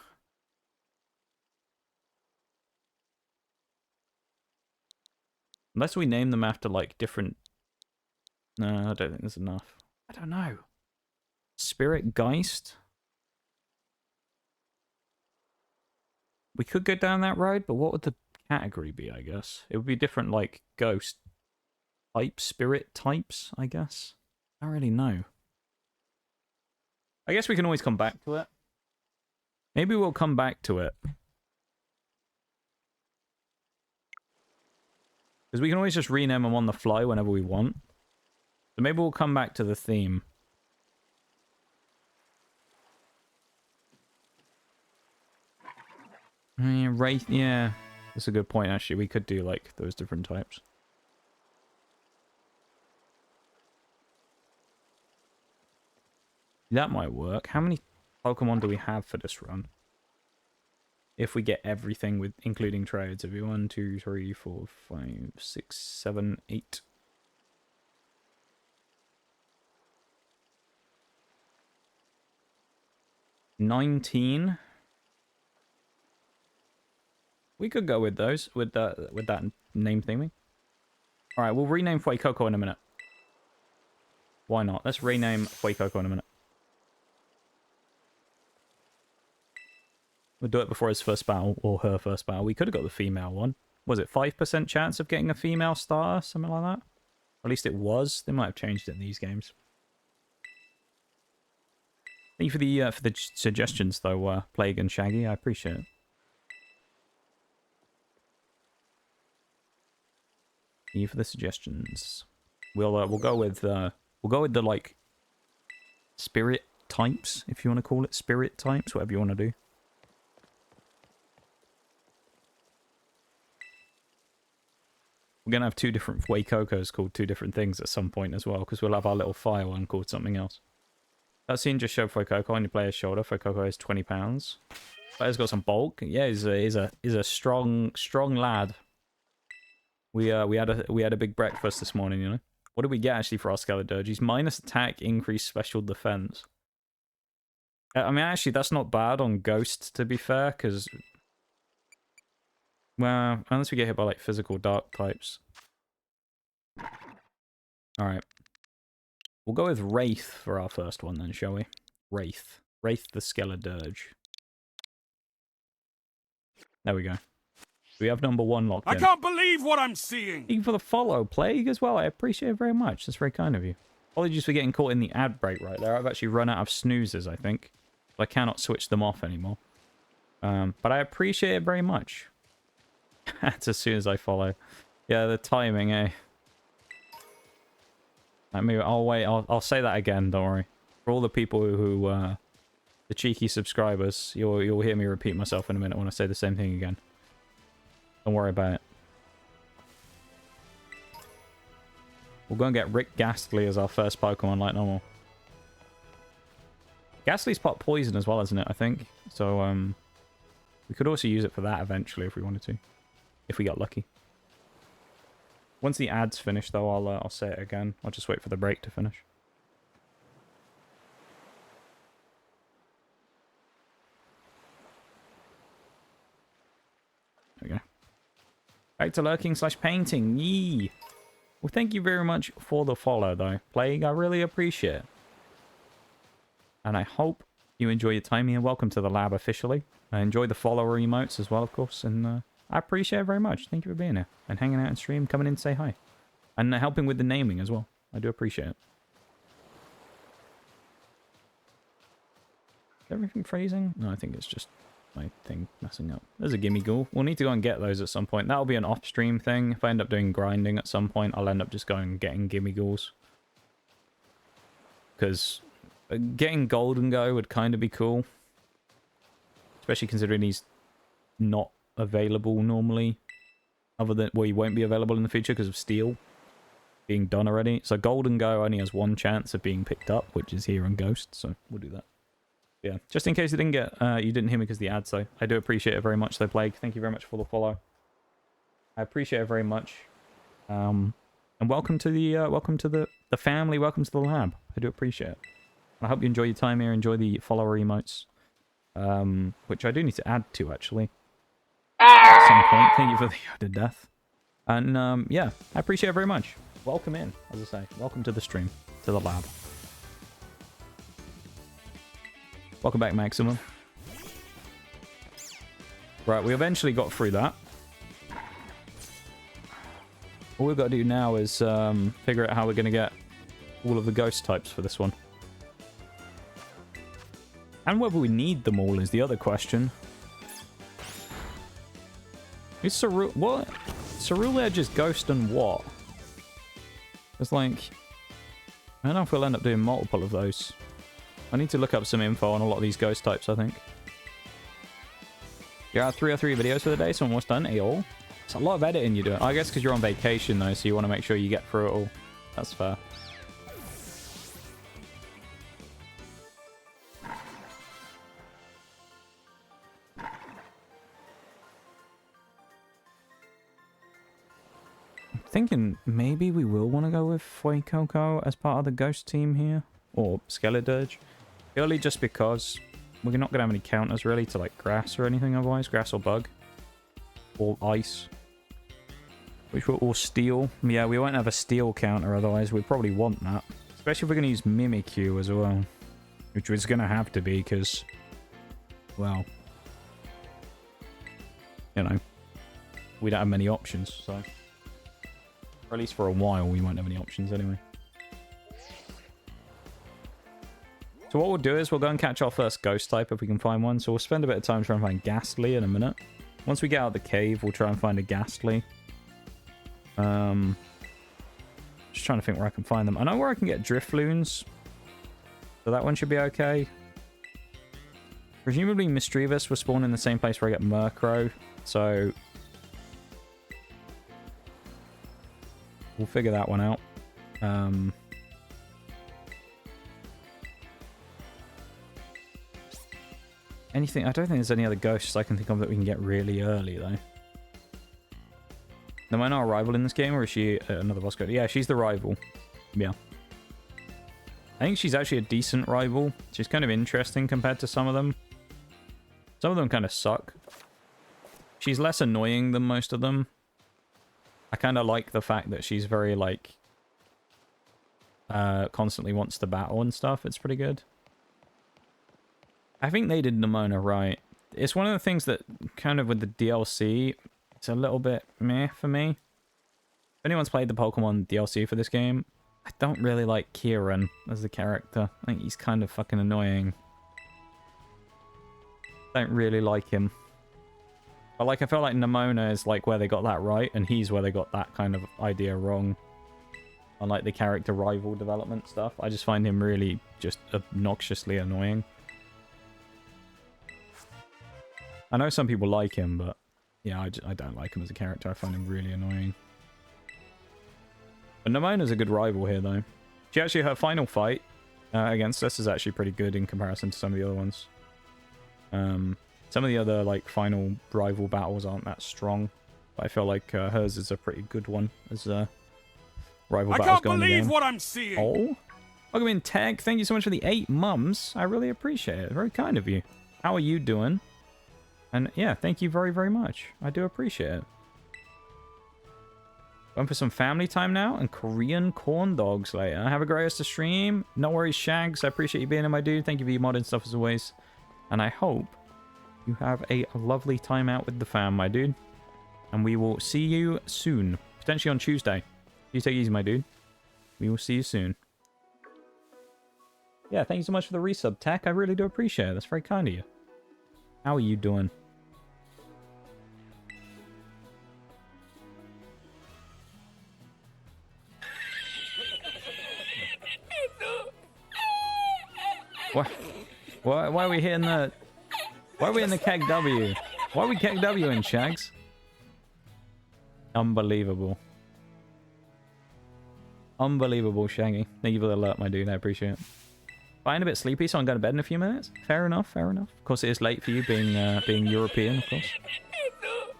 S1: Unless we name them after, like, different... No, I don't think there's enough. I don't know. Spirit Geist? We could go down that road, but what would the category be, I guess? It would be different, like, ghost types, spirit types, I guess. I don't really know. I guess we can always come back to it. Maybe we'll come back to it. Because we can always just rename them on the fly whenever we want. So maybe we'll come back to the theme. Wraith, yeah. That's a good point, actually. We could do, like, those different types. That might work. How many Pokemon do we have for this run? If we get everything with including trades, it'd be 1, 2, 3, 4, 5, 6, 7, 8. $19. We could go with those, with that name theming. Alright, we'll rename Fuecoco in a minute. Why not? Let's rename Fuecoco in a minute. We'll do it before his first battle, or her first battle. We could have got the female one. Was it 5% chance of getting a female starter? Something like that? Or at least it was. They might have changed it in these games. Thank you for the suggestions, though, Plague and Shaggy. I appreciate it. Thank you for the suggestions. We'll go with the like spirit types, if you want to call it spirit types, whatever you want to do. We're going to have 2 different Fuecocos called 2 different things at some point as well, because we'll have our little fire one called something else. That scene just showed Fuecoco on your player's shoulder. Fuecoco is 20 pounds. Player's got some bulk. Yeah, he's a strong lad. We had a big breakfast this morning, you know. What did we get actually for our Skeledirge? Minus attack, increased special defense. I mean, actually, that's not bad on Ghost, to be fair, because... Well, unless we get hit by, like, physical dark types. Alright. We'll go with Wraith for our first one then, shall we? Wraith. Wraith the Skeledirge. There we go. We have number 1 locked in.
S2: I can't believe what I'm seeing!
S1: Thank you for the follow, Plague, as well. I appreciate it very much. That's very kind of you. Apologies for getting caught in the ad break right there. I've actually run out of snoozes, I think. I cannot switch them off anymore. But I appreciate it very much. That's as soon as I follow. Yeah, the timing, eh? I'll wait. I'll say that again, don't worry. For all the people who, the cheeky subscribers, you'll hear me repeat myself in a minute when I say the same thing again. Don't worry about it. We'll go and get Rick Ghastly as our first Pokemon like normal. Ghastly's pot poison as well, isn't it, I think? So, we could also use it for that eventually if we wanted to. If we got lucky. Once the ad's finished, though, I'll say it again. I'll just wait for the break to finish. There we go. Back to lurking / painting. Yee! Well, thank you very much for the follow, though, Plague. I really appreciate it. And I hope you enjoy your time here. Welcome to the lab officially. I enjoy the follower emotes as well, of course, and I appreciate it very much. Thank you for being here and hanging out and stream, coming in to say hi. And helping with the naming as well. I do appreciate it. Is everything freezing? No, I think it's just my thing messing up. There's a gimme ghoul. We'll need to go and get those at some point. That'll be an off-stream thing. If I end up doing grinding at some point, I'll end up just going and getting gimme ghouls. Because getting Golden Go would kind of be cool. Especially considering he's not available normally. Other than, well, he won't be available in the future because of Steel being done already. So Golden Go only has 1 chance of being picked up, which is here on Ghost. So we'll do that. Yeah, just in case you didn't hear me because the ad, so I do appreciate it very much, though, Plague. Thank you very much for the follow. I appreciate it very much. And welcome to the family. Welcome to the lab. I do appreciate it. I hope you enjoy your time here. Enjoy the follower emotes, which I do need to add to actually at some point. Thank you for the Yoda death. And yeah, I appreciate it very much. Welcome in, as I say. Welcome to the stream, to the lab. Welcome back, Maximum. Right, we eventually got through that. All we've got to do now is figure out how we're going to get all of the ghost types for this one. And whether we need them all is the other question. Is what? Cerulean is ghost and what? It's like... I don't know if we'll end up doing multiple of those. I need to look up some info on a lot of these ghost types, I think. You're at 3 or 3 videos for the day, so almost done. Ayo. It's a lot of editing you're doing. I guess because you're on vacation, though, so you want to make sure you get through it all. That's fair. Thinking maybe we will want to go with Fuecoco as part of the ghost team here, or Skeledirge, purely just because we're not gonna have any counters really to like grass or anything otherwise, grass or bug, or ice, which will or steel. Yeah, we won't have a steel counter otherwise. We'd probably want that, especially if we're gonna use Mimikyu as well, which was gonna have to be because, well, you know, we don't have many options, so. Or at least for a while, we won't have any options anyway. So what we'll do is we'll go and catch our first ghost type if we can find one. So we'll spend a bit of time trying to find Ghastly in a minute. Once we get out of the cave, we'll try and find a Ghastly. Just trying to think where I can find them. I know where I can get Drifloons. So that one should be okay. Presumably Mischievous will spawn in the same place where I get Murkrow. So... we'll figure that one out. Anything? I don't think there's any other ghosts I can think of that we can get really early, though. Am I not a rival in this game, or is she another boss ghost? Yeah, she's the rival. Yeah. I think she's actually a decent rival. She's kind of interesting compared to some of them. Some of them kind of suck. She's less annoying than most of them. I kind of like the fact that she's very, like, constantly wants to battle and stuff. It's pretty good. I think they did Nemona right. It's one of the things that, kind of with the DLC, it's a little bit meh for me. If anyone's played the Pokemon DLC for this game, I don't really like Kieran as the character. I think he's kind of fucking annoying. Don't really like him. But like, I feel like Nemona is like where they got that right, and he's where they got that kind of idea wrong. On like the character rival development stuff, I just find him really just obnoxiously annoying. I know some people like him, but yeah, I don't like him as a character. I find him really annoying. But Nemona's a good rival here, though. She actually, her final fight against us is actually pretty good in comparison to some of the other ones. Some of the other, like, final rival battles aren't that strong. But I feel like hers is a pretty good one as rival battles going in the game. I can't believe
S2: what I'm seeing!
S1: Oh, welcome in, Tag. Thank you so much for the 8 months. I really appreciate it. Very kind of you. How are you doing? And yeah, thank you very, very much. I do appreciate it. Going for some family time now and Korean corn dogs later. Have a great rest of stream. No worries, Shags. I appreciate you being in, my dude. Thank you for your mod and stuff as always. And I hope you have a lovely time out with the fam, my dude. And we will see you soon. Potentially on Tuesday. You take it easy, my dude. We will see you soon. Yeah, thank you so much for the resub, Tech. I really do appreciate it. That's very kind of you. How are you doing? Why are we hitting the... Why are we in the Keg W? Why are we Keg W in, Shags? Unbelievable. Unbelievable, Shaggy. Thank you for the alert, my dude. I appreciate it. I'm a bit sleepy, so I'm going to bed in a few minutes. Fair enough, fair enough. Of course, it is late for you, being European, of course.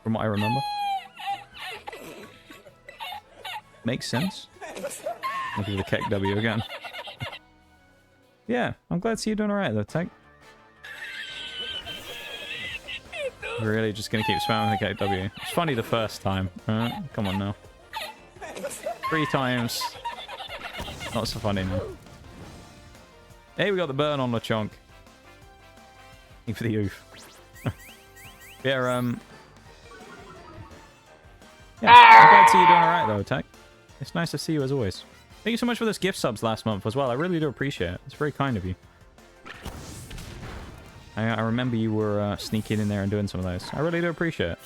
S1: From what I remember. Makes sense. I'll give the Keg W again. Yeah, I'm glad to see you doing alright though, Tank. Really just gonna keep spamming the KW. It's funny the first time. Come on now. 3 times. Not so funny now. Hey, we got the burn on Lechonk. Thank you for the oof. Yeah, I'm glad to see you doing alright though, Tech. It's nice to see you as always. Thank you so much for those gift subs last month as well. I really do appreciate it. It's very kind of you. I remember you were sneaking in there and doing some of those. I really do appreciate it.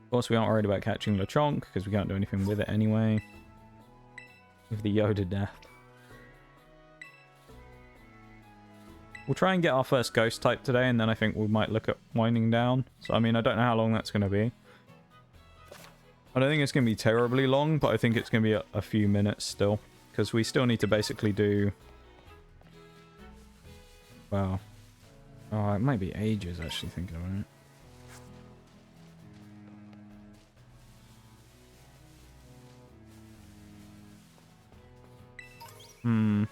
S1: Of course, we aren't worried about catching Lechonk because we can't do anything with it anyway. With the Yoda death. We'll try and get our first ghost type today, and then I think we might look at winding down. So, I mean, I don't know how long that's going to be. I don't think it's going to be terribly long, but I think it's going to be a few minutes still. Because we still need to basically do... Well... Oh, it might be ages, actually, thinking about it. I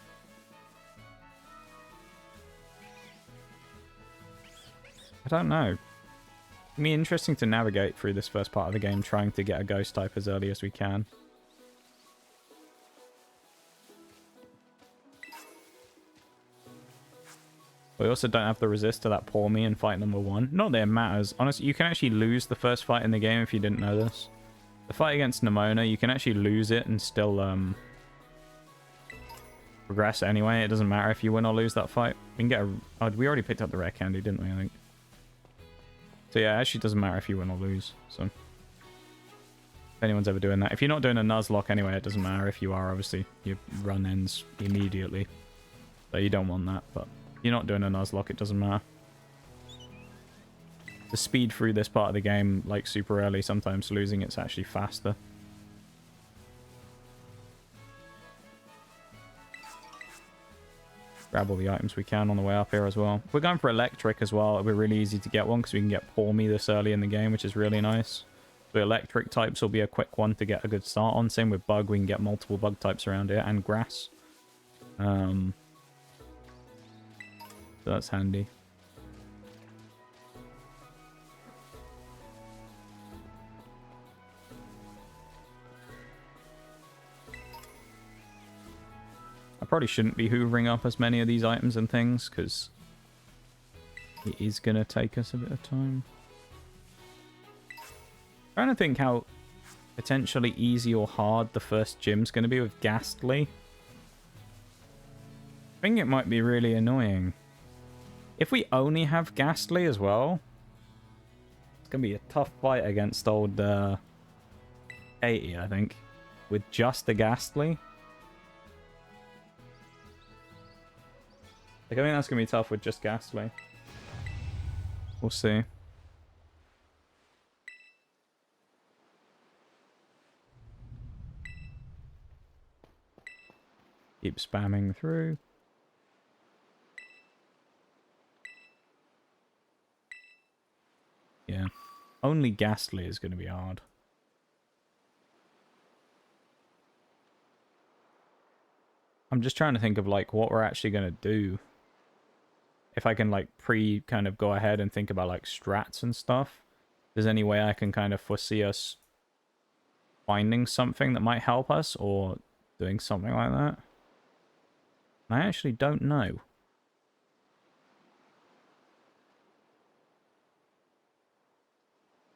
S1: don't know. It'll be interesting to navigate through this first part of the game, trying to get a ghost type as early as we can. We also don't have the resist to that poor me in fight number 1. Not that it matters. Honestly, you can actually lose the first fight in the game if you didn't know this. The fight against Nimona, you can actually lose it and still progress anyway. It doesn't matter if you win or lose that fight. We can get a... Oh, we already picked up the rare candy, didn't we, I think? So yeah, it actually doesn't matter if you win or lose. So if anyone's ever doing that. If you're not doing a nuzlocke anyway, it doesn't matter. If you are, obviously, your run ends immediately. So you don't want that, but if you're not doing a nuzlocke, it doesn't matter. The speed through this part of the game, like super early, sometimes losing it's actually faster. Grab all the items we can on the way up here as well. We're going for electric as well. It'll be really easy to get one because we can get poor me this early in the game, which is really nice. The electric types will be a quick one to get a good start on. Same with bug. We can get multiple bug types around here and grass. So that's handy. I probably shouldn't be hoovering up as many of these items and things, because it is going to take us a bit of time. I'm trying to think how potentially easy or hard the first gym's going to be with Ghastly. I think it might be really annoying. If we only have Ghastly as well, it's going to be a tough fight against old Katy, I think, with just the Ghastly. Like, I think that's going to be tough with just Ghastly. We'll see. Keep spamming through. Yeah. Only Ghastly is going to be hard. I'm just trying to think of, like, what we're actually going to do. If I can, like, kind of go ahead and think about, like, strats and stuff. If there's any way I can kind of foresee us finding something that might help us or doing something like that. I actually don't know.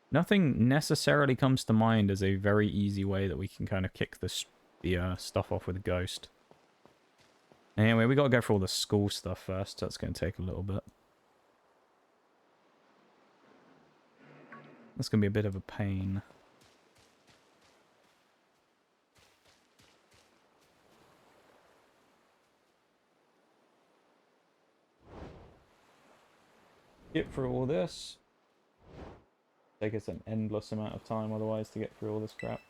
S1: Nothing necessarily comes to mind as a very easy way that we can kind of kick the stuff off with a ghost. Anyway, we got to go for all the school stuff first. That's going to take a little bit. That's going to be a bit of a pain. Get through all this. Take us an endless amount of time otherwise to get through all this crap.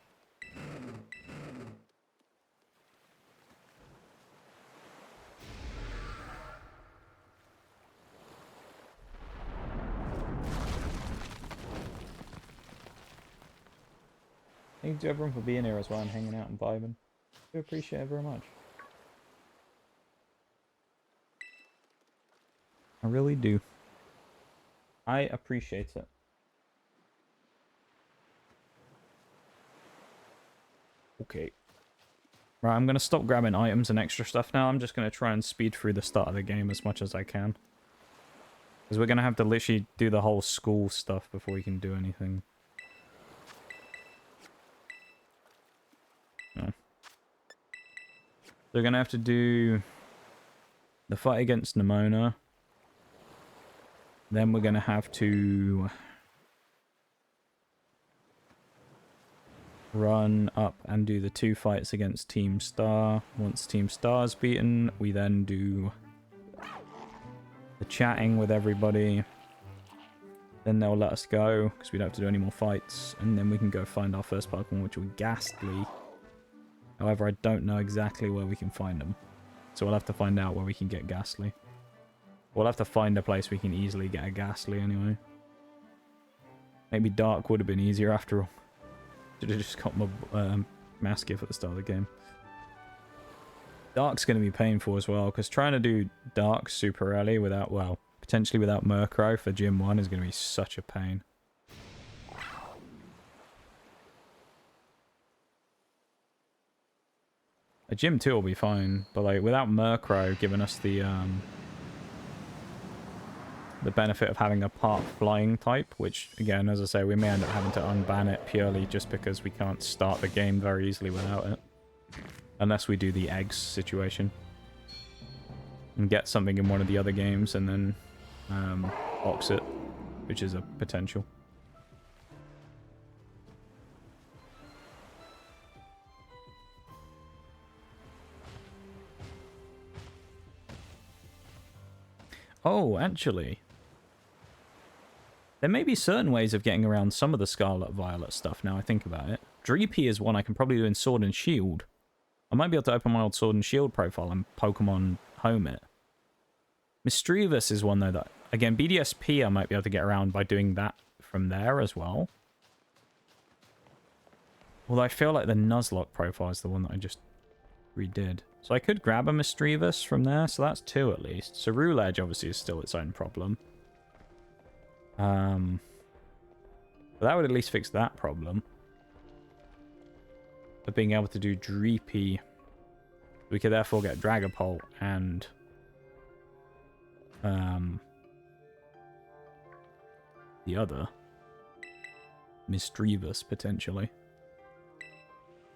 S1: Thank you to everyone for being here as well and hanging out and vibing. I do appreciate it very much. I really do. I appreciate it. Okay. Right, I'm going to stop grabbing items and extra stuff now. I'm just going to try and speed through the start of the game as much as I can. Because we're going to have to literally do the whole school stuff before we can do anything. No. We're going to have to do the fight against Nimona. Then we're going to have to run up and do the 2 fights against Team Star. Once Team Star's beaten, we then do the chatting with everybody. Then they'll let us go, because we don't have to do any more fights. And then we can go find our first Pokemon, which will be Ghastly. However, I don't know exactly where we can find them. So we'll have to find out where we can get Ghastly. We'll have to find a place we can easily get a Ghastly anyway. Maybe Dark would have been easier after all. Should have just got my Mastiff at the start of the game. Dark's going to be painful as well, because trying to do Dark super early without, well, potentially without Murkrow for Gym 1 is going to be such a pain. A Gym 2 will be fine, but like without Murkrow giving us the benefit of having a part flying type, which again, as I say, we may end up having to unban it purely just because we can't start the game very easily without it. Unless we do the eggs situation. And get something in one of the other games and then box it, which is a potential. Oh, actually, there may be certain ways of getting around some of the Scarlet Violet stuff now I think about it. Dreepy is one I can probably do in Sword and Shield. I might be able to open my old Sword and Shield profile and Pokemon home it. Mischievous is one though that, again, BDSP I might be able to get around by doing that from there as well. Although I feel like the Nuzlocke profile is the one that I just redid. So I could grab a Mischievous from there, so that's 2 at least. Ceruledge obviously is still its own problem. But that would at least fix that problem. Of being able to do Dreepy. We could therefore get Dragapult and the other Mischievous potentially.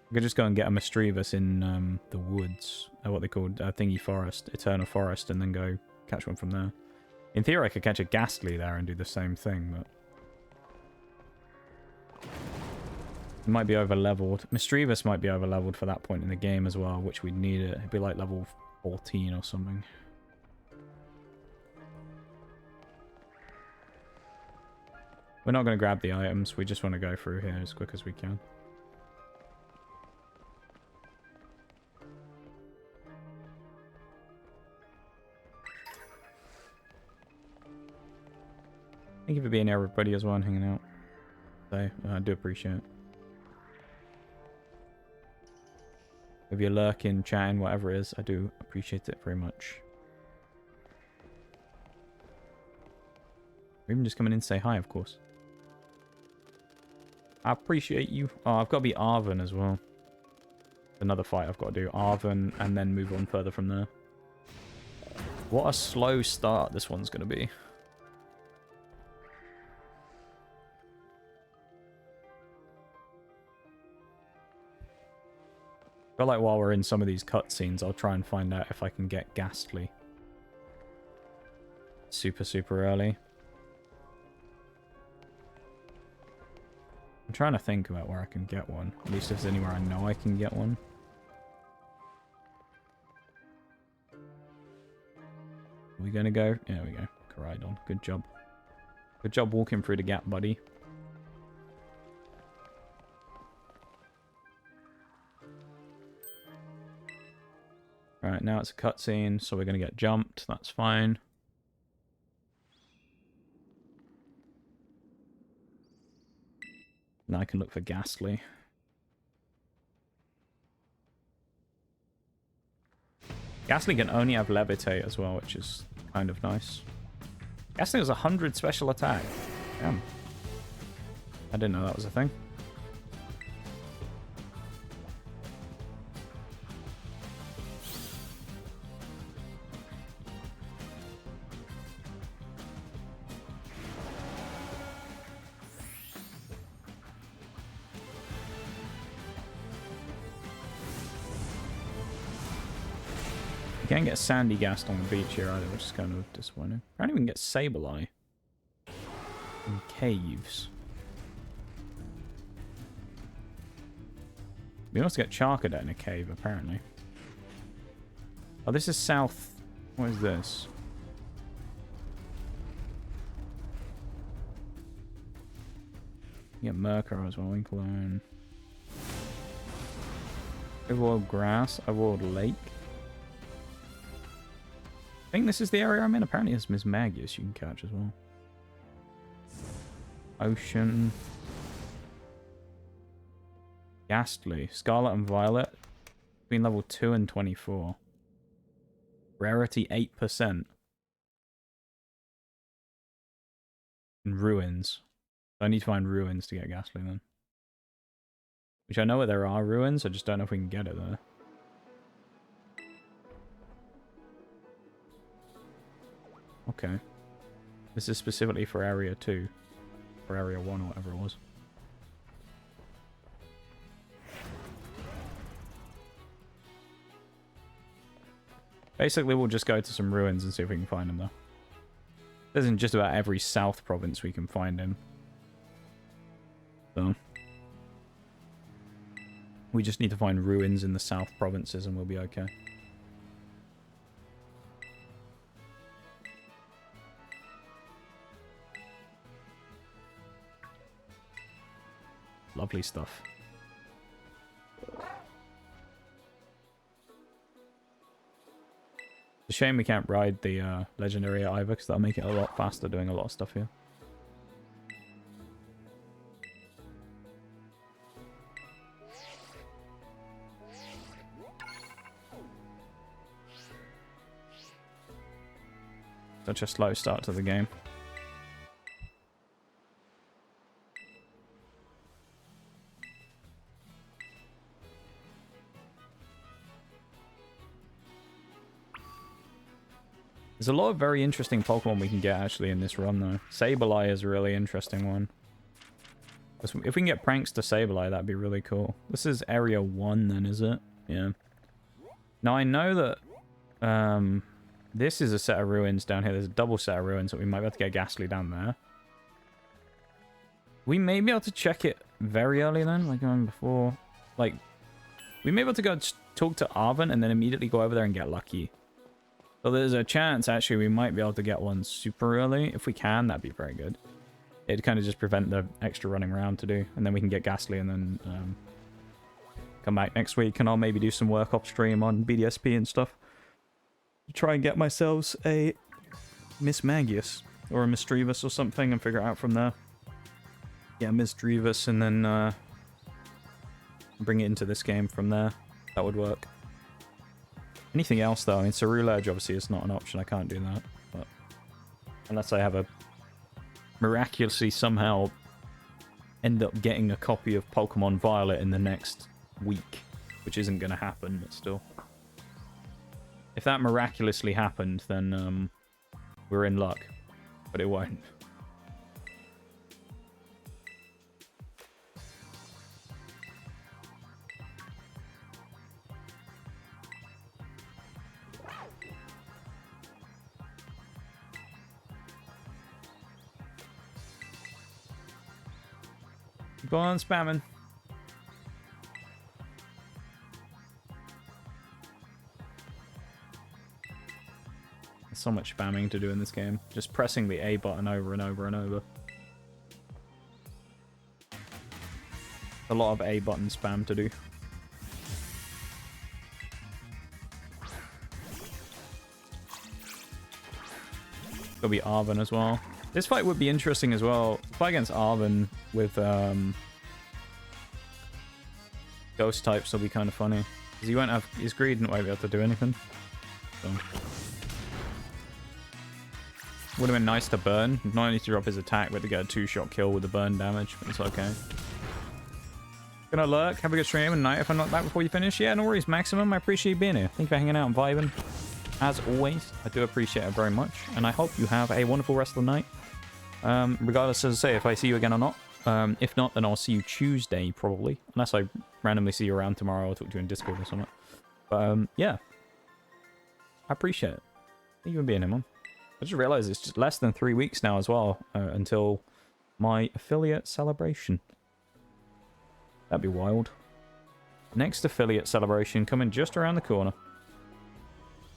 S1: We could just go and get a Mischievous in the woods, what they called Thingy Forest, Eternal Forest, and then go catch one from there. In theory, I could catch a Ghastly there and do the same thing, but it might be over-leveled. Mischievous might be over-leveled for that point in the game as well, which we'd need it. It'd be like level 14 or something. We're not going to grab the items. We just want to go through here as quick as we can. Thank you for being here, everybody, as well, and hanging out. So, I do appreciate it. If you're lurking, chatting, whatever it is, I do appreciate it very much. Or even just coming in to say hi, of course. I appreciate you. Oh, I've got to be Arven as well. Another fight I've got to do. Arven, and then move on further from there. What a slow start this one's going to be. I feel like while we're in some of these cutscenes, I'll try and find out if I can get Ghastly. Super early. I'm trying to think about where I can get one. At least if there's anywhere I know I can get one. Are we gonna go? Yeah, there we go. Coridon. Good job. Good job walking through the gap, buddy. Right, now it's a cutscene, so we're going to get jumped. That's fine. Now I can look for Ghastly. Ghastly can only have levitate as well, which is kind of nice. Ghastly has 100 special attack. Damn. I didn't know that was a thing. You can't get Sandy Gast on the beach here either, which is kind of disappointing. I don't even get Sableye in caves. We also get Charcadet in a cave, apparently. Oh, this is south. What is this? You get Murkrow as well, Winkleon. Overworld Grass, Overworld Lake. I think this is the area I'm in. Apparently there's Miss Magius you can catch as well. Ocean. Ghastly. Scarlet and Violet. Between level 2 and 24. Rarity 8%. And Ruins. So I need to find Ruins to get Ghastly then. Which I know where there are Ruins, I just don't know if we can get it there. Okay. This is specifically for Area 2. Or Area 1 or whatever it was. Basically, we'll just go to some ruins and see if we can find him, though. There's in just about every south province we can find him. So. We just need to find ruins in the south provinces and we'll be okay. Lovely stuff. It's a shame we can't ride the legendary either, because that'll make it a lot faster doing a lot of stuff here. Such a slow start to the game. There's a lot of very interesting Pokemon we can get actually in this run though. Sableye is a really interesting one. If we can get pranks to Sableye, that'd be really cool. This is Area 1 then, is it? Yeah. Now I know that this is a set of ruins down here. There's a double set of ruins that we might be able to get Ghastly down there. We may be able to check it very early then, like going before. Like, we may be able to go talk to Arven and then immediately go over there and get lucky. So there's a chance, actually, we might be able to get one super early. If we can, that'd be very good. It'd kind of just prevent the extra running around to do. And then we can get Ghastly and then come back next week. And I'll maybe do some work off stream on BDSP and stuff. Try and get myself a Miss Magius or a Misdreavus or something and figure it out from there. Yeah, Misdreavus and then bring it into this game from there. That would work. Anything else, though? I mean, Cerulege obviously is not an option. I can't do that. But unless I have a... miraculously somehow end up getting a copy of Pokemon Violet in the next week. Which isn't going to happen, but still. If that miraculously happened, then we're in luck. But it won't. Go on, spamming. There's so much spamming to do in this game. Just pressing the A button over and over and over. A lot of A button spam to do. There'll be Arven as well. This fight would be interesting as well. Fight against Arven with ghost types will be kind of funny. Because he won't have his Greedent won't be able to do anything. So. Would have been nice to burn. Not only to drop his attack, but to get a 2-shot kill with the burn damage. But it's okay. Gonna lurk. Have a good stream and night if I'm not back before you finish. Yeah, no worries, Maximum. I appreciate you being here. Thank you for hanging out and vibing. As always, I do appreciate it very much. And I hope you have a wonderful rest of the night. Regardless, as I say, if I see you again or not. If not, then I'll see you Tuesday, probably. Unless I randomly see you around tomorrow or talk to you in Discord or something. But, yeah. I appreciate it. Thank you for being here, man. I just realized it's just less than 3 weeks now as well, until my affiliate celebration. That'd be wild. Next affiliate celebration coming just around the corner.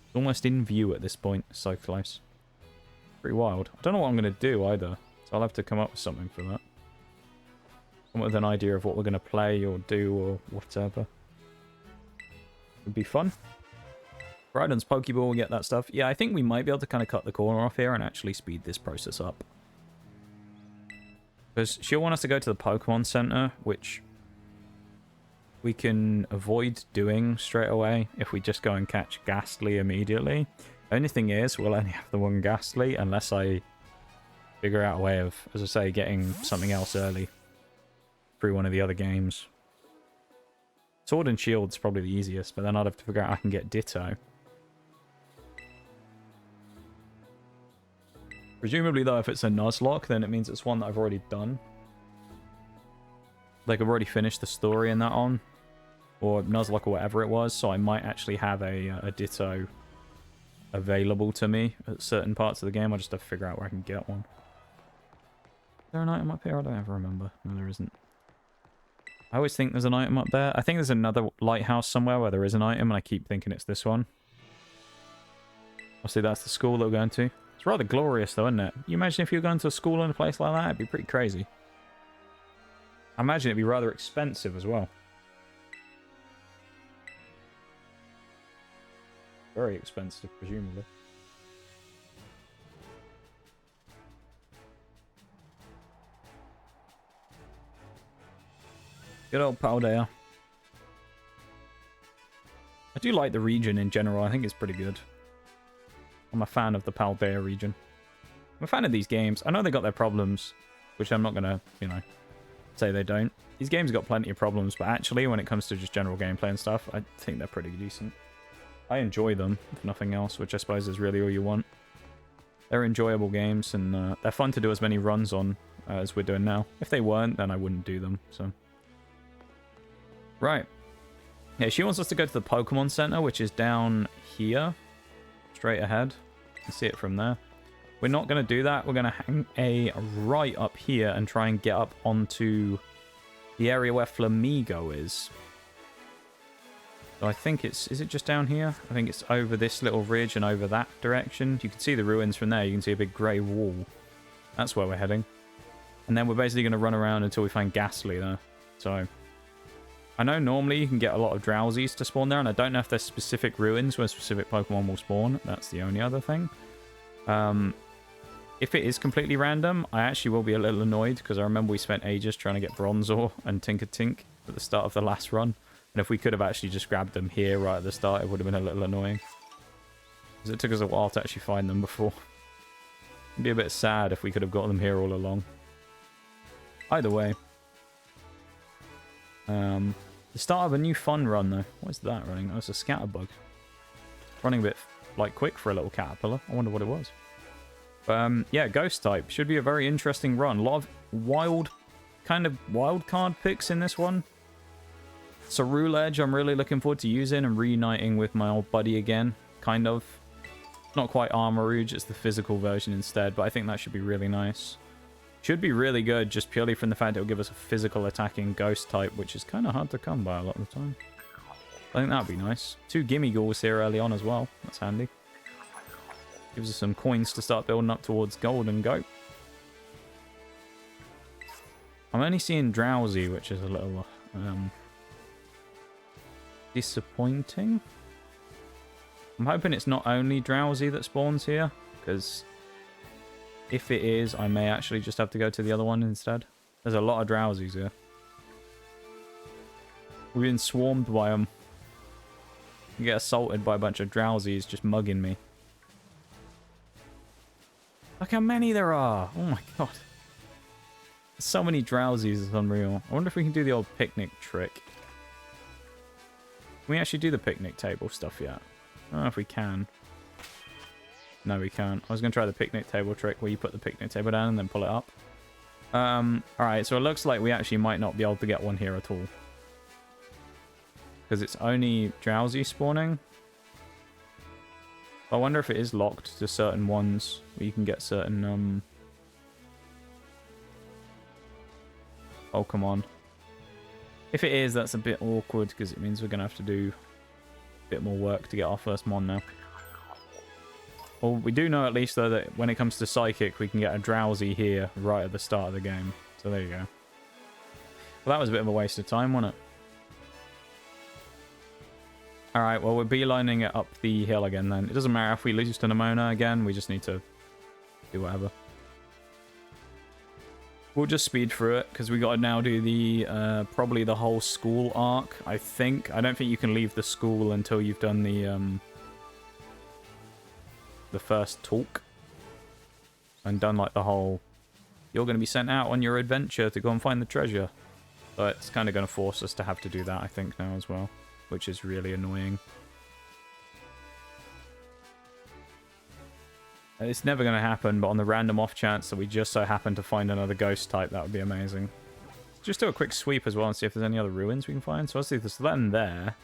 S1: It's almost in view at this point. So close. Pretty wild. I don't know what I'm going to do either, so I'll have to come up with something for that. Come up with an idea of what we're going to play or do or whatever. Would be fun. Raiden's Pokeball, we get that stuff. Yeah, I think we might be able to kind of cut the corner off here and actually speed this process up. Because she'll want us to go to the Pokemon Center, which we can avoid doing straight away if we just go and catch Ghastly immediately. Only thing is, we'll only have the one Ghastly unless I figure out a way of, as I say, getting something else early through one of the other games. Sword and Shield's probably the easiest, but then I'd have to figure out how I can get Ditto. Presumably, though, if it's a Nuzlocke, then it means it's one that I've already done. Like, I've already finished the story in that on. Or Nuzlocke or whatever it was, so I might actually have a Ditto available to me at certain parts of the game. I just have to figure out where I can get one. Is there an item up here? I don't ever remember. No, there isn't. I always think there's an item up there. I think there's another lighthouse somewhere where there is an item, and I keep thinking it's this one. Obviously, that's the school that we're going to. It's rather glorious, though, isn't it? You imagine if you were going to a school in a place like that? It'd be pretty crazy. I imagine it'd be rather expensive as well. Very expensive, presumably. Good old Paldea. I do like the region in general. I think it's pretty good. I'm a fan of the Paldea region. I'm a fan of these games. I know they got their problems, which I'm not going to, you know, say they don't. These games got plenty of problems, but actually, when it comes to just general gameplay and stuff, I think they're pretty decent. I enjoy them, if nothing else, which I suppose is really all you want. They're enjoyable games, and they're fun to do as many runs on as we're doing now. If they weren't, then I wouldn't do them, so... Right. Yeah, she wants us to go to the Pokemon Center, which is down here. Straight ahead. You can see it from there. We're not going to do that. We're going to hang a right up here and try and get up onto the area where Flamigo is. So I think it's... Is it just down here? I think it's over this little ridge and over that direction. You can see the ruins from there. You can see a big grey wall. That's where we're heading. And then we're basically going to run around until we find Ghastly there. So... I know normally you can get a lot of Drowsies to spawn there, and I don't know if there's specific ruins where specific Pokemon will spawn. That's the only other thing. If it is completely random, I actually will be a little annoyed, because I remember we spent ages trying to get Bronzor and Tinkatink at the start of the last run. And if we could have actually just grabbed them here right at the start, it would have been a little annoying. Because it took us a while to actually find them before. It'd be a bit sad if we could have got them here all along. Either way. The start of a new fun run, though. What is that running? Oh, it's a scatterbug. Running a bit, like, quick for a little caterpillar. I wonder what it was. Yeah, Ghost type. Should be a very interesting run. A lot of wild card picks in this one. Ceruledge, I'm really looking forward to using and reuniting with my old buddy again. Kind of. Not quite Armarouge, it's the physical version instead, but I think that should be really nice. Should be really good, just purely from the fact it will give us a physical attacking ghost type, which is kind of hard to come by a lot of the time. I think that would be nice. 2 Gimme Ghouls here early on as well. That's handy. Gives us some coins to start building up towards gold and go. I'm only seeing Drowsy, which is a little disappointing. I'm hoping it's not only Drowsy that spawns here, because... if it is, I may actually just have to go to the other one instead. There's a lot of Drowsies here. We've been swarmed by them. You get assaulted by a bunch of drowsies just mugging me. Look how many there are. Oh my god. So many drowsies, it's unreal. I wonder if we can do the old picnic trick. Can we actually do the picnic table stuff yet? I don't know if we can. No, we can't. I was going to try the picnic table trick where you put the picnic table down and then pull it up. Alright, so it looks like we actually might not be able to get one here at all. Because it's only drowsy spawning. I wonder if it is locked to certain ones where you can get certain, Oh, come on. If it is, that's a bit awkward because it means we're going to have to do a bit more work to get our first mon now. Well, we do know at least, though, that when it comes to Psychic, we can get a Drowsy here right at the start of the game. So there you go. Well, that was a bit of a waste of time, wasn't it? Alright, well, we're beelining it up the hill again, then. It doesn't matter if we lose to Nimona again. We just need to do whatever. We'll just speed through it, because we got to now do the, probably the whole school arc, I think. I don't think you can leave the school until you've done the first talk. And done, like, the whole... You're going to be sent out on your adventure to go and find the treasure. So it's kind of going to force us to have to do that, I think, now as well. Which is really annoying. It's never going to happen, but on the random off chance that we just so happen to find another ghost type, that would be amazing. Just do a quick sweep as well and see if there's any other ruins we can find. So let's see, there's that and there.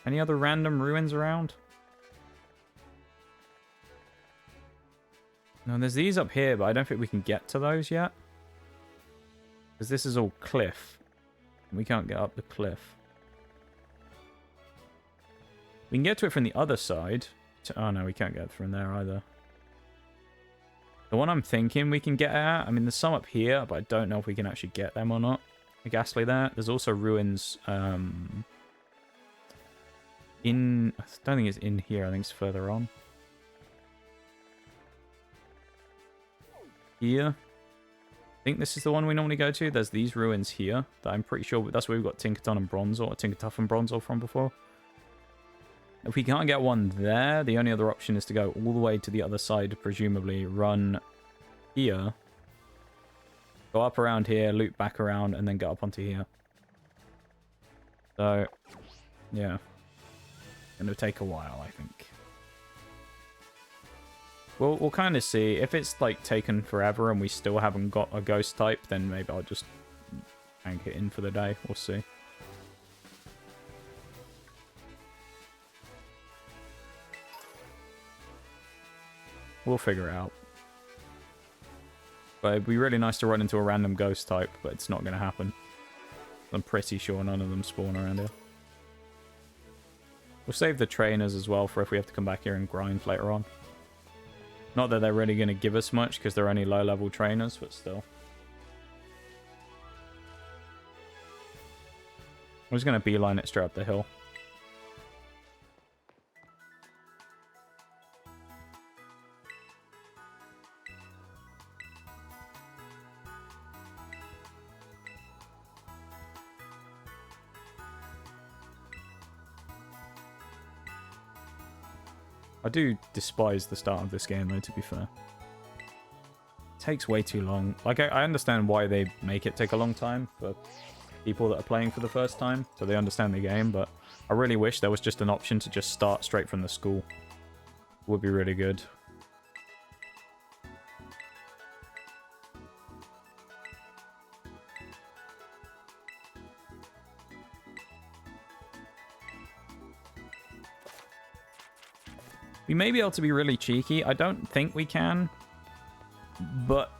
S1: Any other random ruins around? No, there's these up here, but I don't think we can get to those yet. Because this is all cliff. We can't get up the cliff. We can get to it from the other side. Oh no, we can't get from there either. The one I'm thinking we can get at, I mean, there's some up here, but I don't know if we can actually get them or not. The ghastly there. There's also ruins in... I don't think it's in here. I think it's further on. Here. I think this is the one we normally go to. There's these ruins here that I'm pretty sure that's where we've got Tinkatink and Bronzor, or Tinkatink and Bronzor from before. If we can't get one there, the only other option is to go all the way to the other side, presumably run here, go up around here, loop back around, and then get up onto here. So, yeah. It'll take a while, I think. We'll kind of see. If it's, like, taken forever and we still haven't got a ghost type, then maybe I'll just bank it in for the day. We'll see. We'll figure it out. But it'd be really nice to run into a random ghost type, but it's not going to happen. I'm pretty sure none of them spawn around here. We'll save the trainers as well for if we have to come back here and grind later on. Not that they're really going to give us much, because they're only low-level trainers, but still. I'm just going to beeline it straight up the hill. I do despise the start of this game, though, to be fair. It takes way too long. Like, I understand why they make it take a long time for people that are playing for the first time, so they understand the game, but I really wish there was just an option to just start straight from the school. It would be really good. We may be able to be really cheeky. I don't think we can. But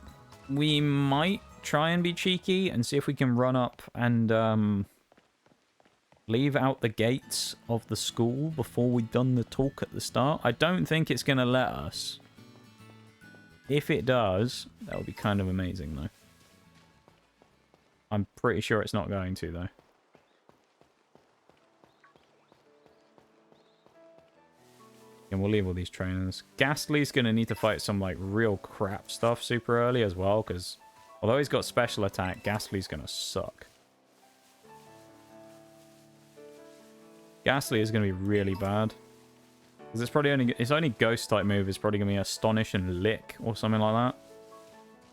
S1: we might try and be cheeky and see if we can run up and leave out the gates of the school before we've done the talk at the start. I don't think it's going to let us. If it does, that would be kind of amazing, though. I'm pretty sure it's not going to, though. And we'll leave all these trainers. Ghastly's going to need to fight some, like, real crap stuff super early as well, because although he's got special attack, Ghastly's going to suck. Ghastly is going to be really bad. Because it's probably only... Its only ghost type move is probably going to be Astonish and Lick or something like that.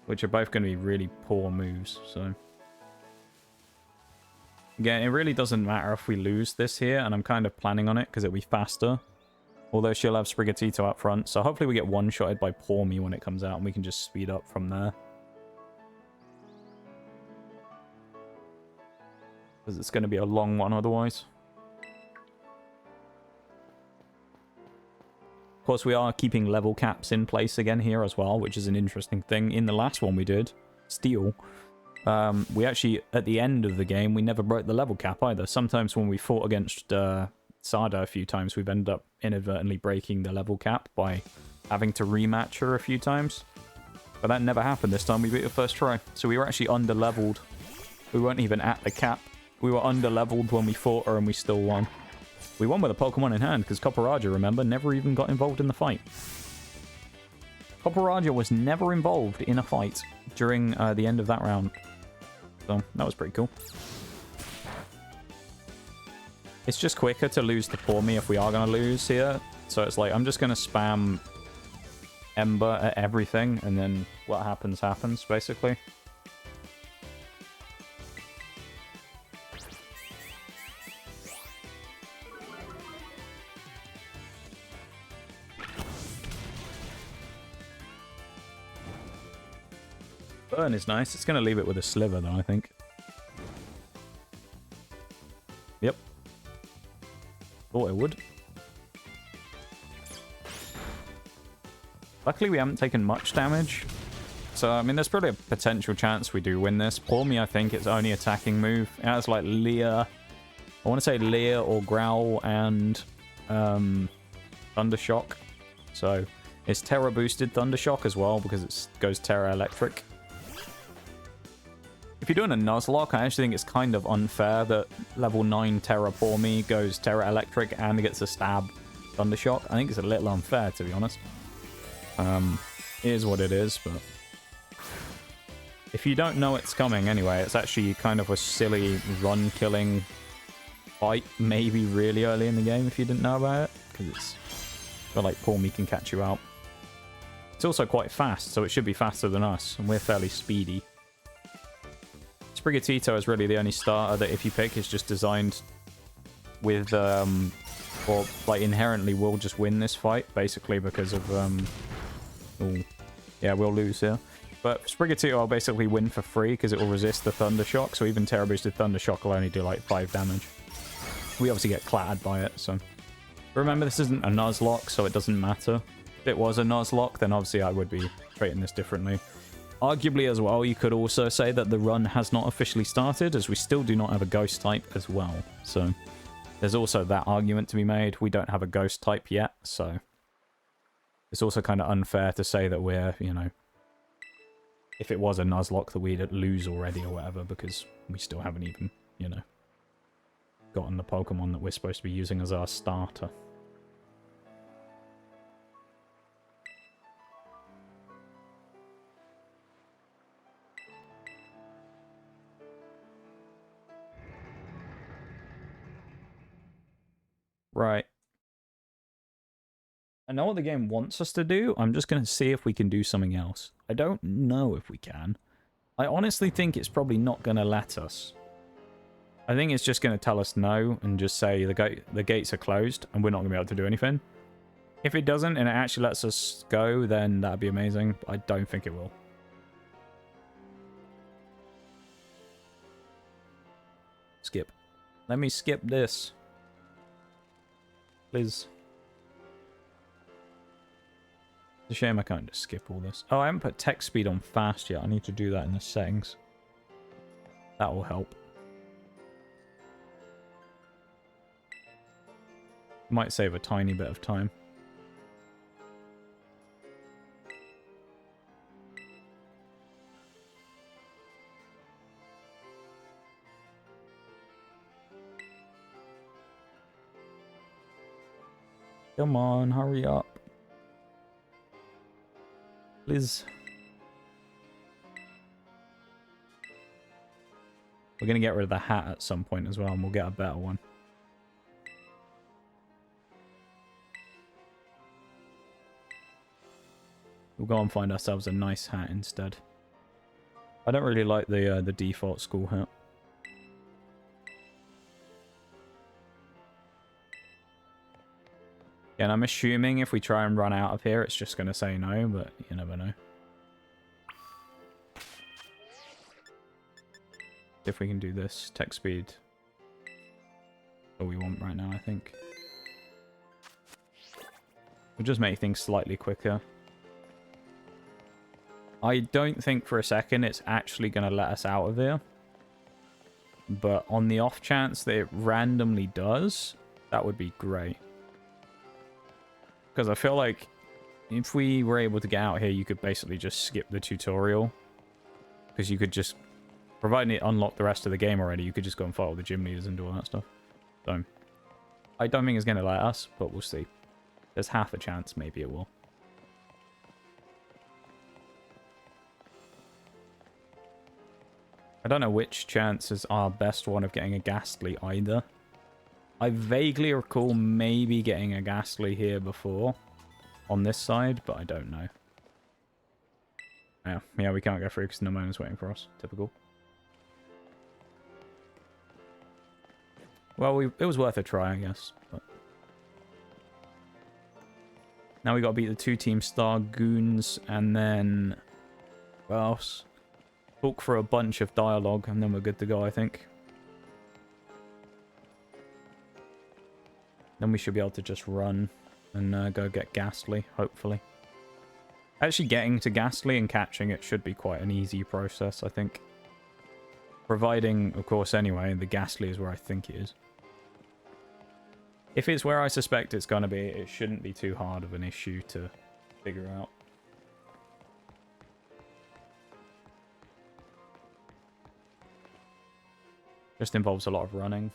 S1: Which are both going to be really poor moves, so... Again, it really doesn't matter if we lose this here, and I'm kind of planning on it because it'll be faster. Although she'll have Sprigatito up front, so hopefully we get one-shotted by Pour Me when it comes out, and we can just speed up from there. Because it's going to be a long one otherwise. Of course, we are keeping level caps in place again here as well, which is an interesting thing. In the last one we did, Steel... we actually, at the end of the game, we never broke the level cap either. Sometimes when we fought against Sada a few times, we've ended up inadvertently breaking the level cap by having to rematch her a few times. But that never happened this time. We beat her first try. So we were actually under-leveled. We weren't even at the cap. We were under-leveled when we fought her and we still won. We won with a Pokemon in hand because Copperaja, remember, never even got involved in the fight. Copperaja was never involved in a fight during the end of that round. So, that was pretty cool. It's just quicker to lose to Pour Me if we are going to lose here. So it's like, I'm just going to spam Ember at everything, and then what happens, happens, basically. Burn is nice. It's going to leave it with a Sliver, though, I think. Yep. Thought it would. Luckily, we haven't taken much damage. So, I mean, there's probably a potential chance we do win this. Pour Me, I think, its only attacking move. It has, like, Leer. I want to say Leer or Growl and Thundershock. So, it's Terra-boosted Thundershock as well, because it goes Terra Electric. If you're doing a Nuzlocke, I actually think it's kind of unfair that level 9 Terra Pour Me goes Terra Electric and gets a stab Thundershock. I think it's a little unfair, to be honest. It is what it is, but... If you don't know it's coming anyway, it's actually kind of a silly run-killing fight, maybe really early in the game if you didn't know about it, because it's... I feel like Pour Me can catch you out. It's also quite fast, so it should be faster than us, and we're fairly speedy. Sprigatito is really the only starter that if you pick is just designed with, or like inherently will just win this fight, basically because of, ooh, yeah, we'll lose here. But Sprigatito will basically win for free because it will resist the Thundershock, so even Terra Boosted Thundershock will only do like 5 damage. We obviously get clattered by it, so... Remember, this isn't a Nuzlocke, so it doesn't matter. If it was a Nuzlocke, then obviously I would be treating this differently. Arguably as well, you could also say that the run has not officially started, as we still do not have a ghost type as well. So there's also that argument to be made. We don't have a ghost type yet, so it's also kind of unfair to say that we're, you know, if it was a Nuzlocke that we'd lose already or whatever, because we still haven't even, you know, gotten the Pokemon that we're supposed to be using as our starter. Right. I know what the game wants us to do. I'm just going to see if we can do something else. I don't know if we can. I honestly think it's probably not going to let us. I think it's just going to tell us no and just say the gates are closed and we're not going to be able to do anything. If it doesn't and it actually lets us go, then that'd be amazing. But I don't think it will. Skip. Let me skip this. Please. It's a shame I can't just skip all this. Oh, I haven't put text speed on fast yet. I need to do that in the settings. That will help. Might save a tiny bit of time. Come on, hurry up. Please. We're going to get rid of the hat at some point as well, and we'll get a better one. We'll go and find ourselves a nice hat instead. I don't really like the default school hat. And I'm assuming if we try and run out of here, it's just going to say no, but you never know. If we can do this, tech speed. All we want right now, I think. We'll just make things slightly quicker. I don't think for a second it's actually going to let us out of here. But on the off chance that it randomly does, that would be great. Because I feel like if we were able to get out here, you could basically just skip the tutorial. Because you could just, providing it unlocked the rest of the game already, you could just go and fight all the gym leaders and do all that stuff. So, I don't think it's going to let us, but we'll see. There's half a chance maybe it will. I don't know which chance is our best one of getting a Ghastly either. I vaguely recall maybe getting a Ghastly here before on this side, but I don't know. Yeah, we can't go through because Nemona's waiting for us. Typical. Well, it was worth a try, I guess. But now we got to beat the 2-team star goons, and then what else? Talk for a bunch of dialogue, and then we're good to go, I think. Then we should be able to just run and go get Ghastly, hopefully. Actually getting to Ghastly and catching it should be quite an easy process, I think. Providing, of course, anyway, the Ghastly is where I think it is. If it's where I suspect it's going to be, it shouldn't be too hard of an issue to figure out. Just involves a lot of running.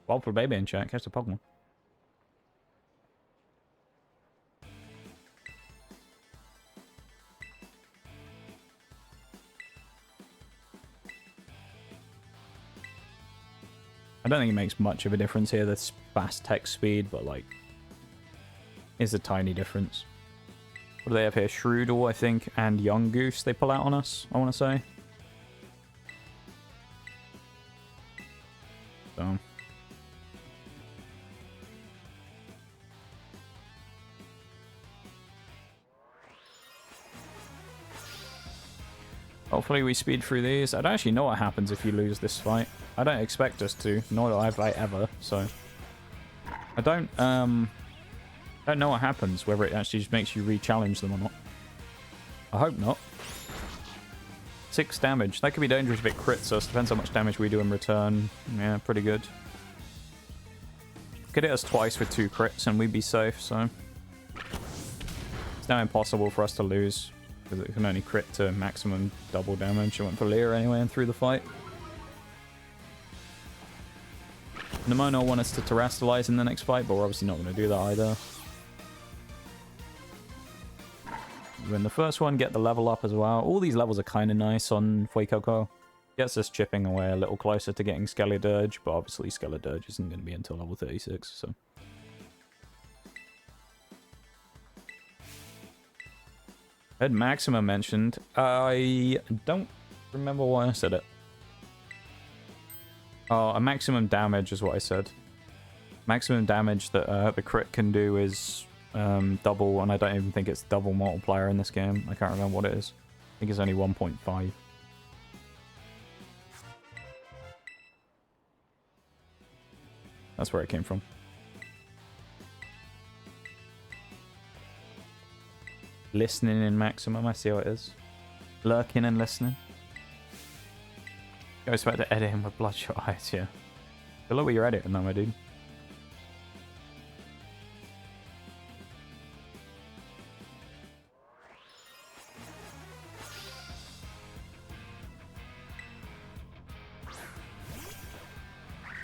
S1: Wild for baby in chat, catch the Pokemon. I don't think it makes much of a difference here, this fast text speed, but like, it's a tiny difference. What do they have here? Shroodle, I think, and Young Goose they pull out on us, I want to say. So. Hopefully we speed through these. I don't actually know what happens if you lose this fight. I don't expect us to, nor do I ever, so... I don't know what happens, whether it actually just makes you re-challenge them or not. I hope not. 6 damage. That could be dangerous if it crits us. Depends how much damage we do in return. Yeah, pretty good. Could hit us twice with 2 crits and we'd be safe, so... It's now impossible for us to lose, because it can only crit to maximum double damage. I went for Leer anyway and through the fight. Nemona want us to terrestrialize in the next fight, but we're obviously not going to do that either. Win the first one, get the level up as well. All these levels are kind of nice on Fuecoco. Gets us chipping away a little closer to getting Skeledirge, but obviously Skeledirge isn't going to be until level 36, so... I heard Maxima mentioned. I don't remember why I said it. Oh, a maximum damage is what I said. Maximum damage that the crit can do is double, and I don't even think it's double multiplier in this game. I can't remember what it is. I think it's only 1.5. That's where it came from. Listening in maximum, I see how it is. Lurking and listening. Goes back to editing with bloodshot eyes, yeah. Good luck with your editing though, my dude.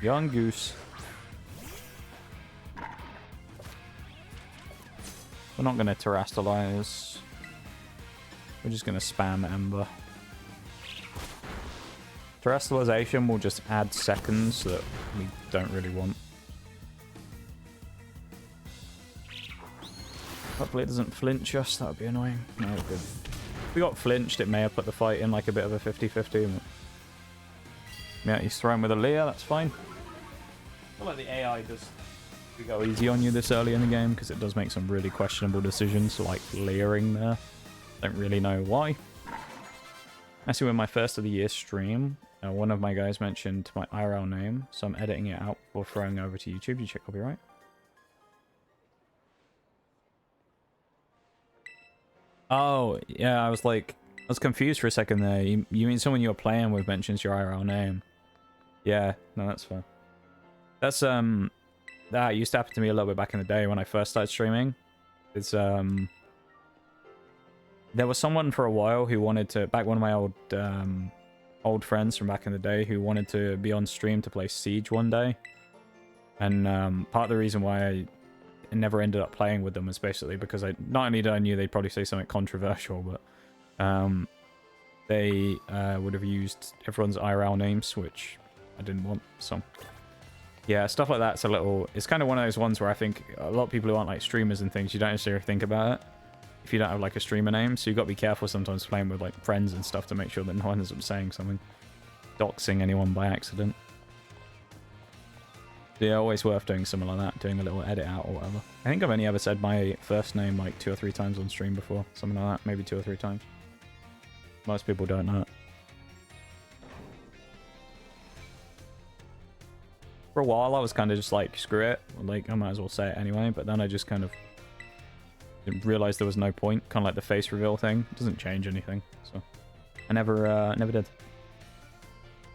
S1: Young Goose. We're not going to terrestrialize. We're just going to spam Ember. Terrestrialization will just add seconds that we don't really want. Oops. Hopefully it doesn't flinch us. That would be annoying. No, we're good. If we got flinched, it may have put the fight in like a bit of a 50-50. Yeah, he's throwing with a Leah. That's fine. I feel like the AI does go easy on you this early in the game because it does make some really questionable decisions, like leering there. Don't really know why. Actually, with my first of the year stream, one of my guys mentioned my IRL name, so I'm editing it out before throwing over to YouTube. You check copyright. Oh, yeah, I was confused for a second there. You mean someone you're playing with mentions your IRL name? Yeah, no, that's fine. That's, that used to happen to me a little bit back in the day when I first started streaming. It's, there was someone for a while who wanted to, one of my old friends from back in the day who wanted to be on stream to play Siege one day. And, part of the reason why I never ended up playing with them was basically because not only did I knew they'd probably say something controversial, but, they, would have used everyone's IRL names, which I didn't want, so... Yeah, stuff like that's it's kind of one of those ones where I think a lot of people who aren't like streamers and things, you don't necessarily think about it if you don't have like a streamer name, so you've got to be careful sometimes playing with like friends and stuff to make sure that no one ends up saying something, doxing anyone by accident. So yeah, always worth doing something like that, doing a little edit out or whatever. I think I've only ever said my first name like 2 or 3 times on stream before, something like that, maybe 2 or 3 times. Most people don't know it. For a while, I was kind of just like, screw it. Like, I might as well say it anyway. But then I just kind of didn't realize there was no point. Kind of like the face reveal thing. It doesn't change anything. So I never did.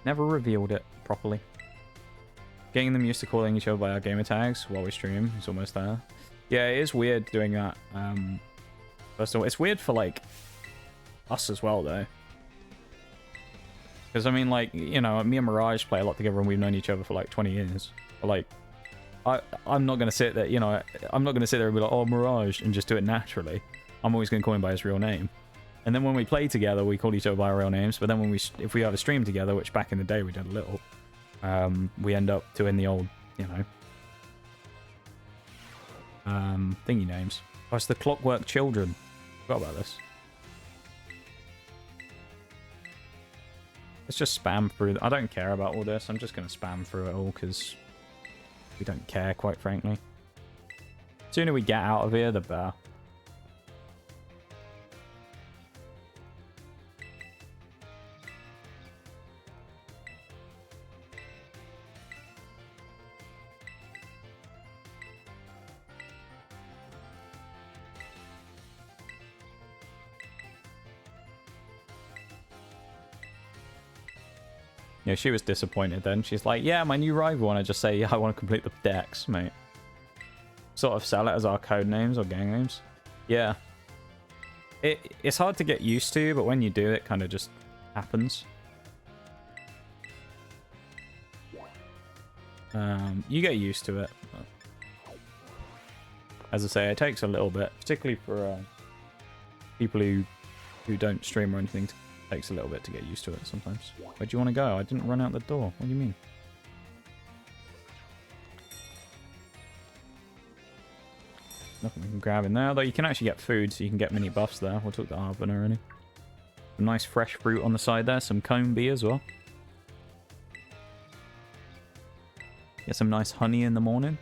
S1: Never revealed it properly. Getting them used to calling each other by our gamer tags while we stream is almost there. Yeah, it is weird doing that. First of all, it's weird for like us as well, though. Because, I mean, like, you know, me and Mirage play a lot together and we've known each other for, like, 20 years. But, like, I'm not going to sit there, you know, I'm not going to sit there and be like, oh, Mirage, and just do it naturally. I'm always going to call him by his real name. And then when we play together, we call each other by our real names. But then when if we have a stream together, which back in the day we did a little, we end up doing the old, you know, thingy names. Oh, it's the Clockwork Children. Forgot about this. Let's just spam through. I don't care about all this. I'm just going to spam through it all because we don't care, quite frankly. The sooner we get out of here, the better. Yeah, she was disappointed then. She's like, yeah, my new rival. And I just say, yeah, I want to complete the decks, mate. Sort of sell it as our code names or gang names. Yeah. It's hard to get used to, but when you do, it kind of just happens. You get used to it. As I say, it takes a little bit, particularly for people who don't stream or anything. Takes a little bit to get used to it sometimes. Where do you want to go? I didn't run out the door. What do you mean? Nothing we can grab in there. Although you can actually get food, so you can get mini buffs there. We'll talk to Arvin already. Some nice fresh fruit on the side there. Some comb bee as well. Get some nice honey in the morning.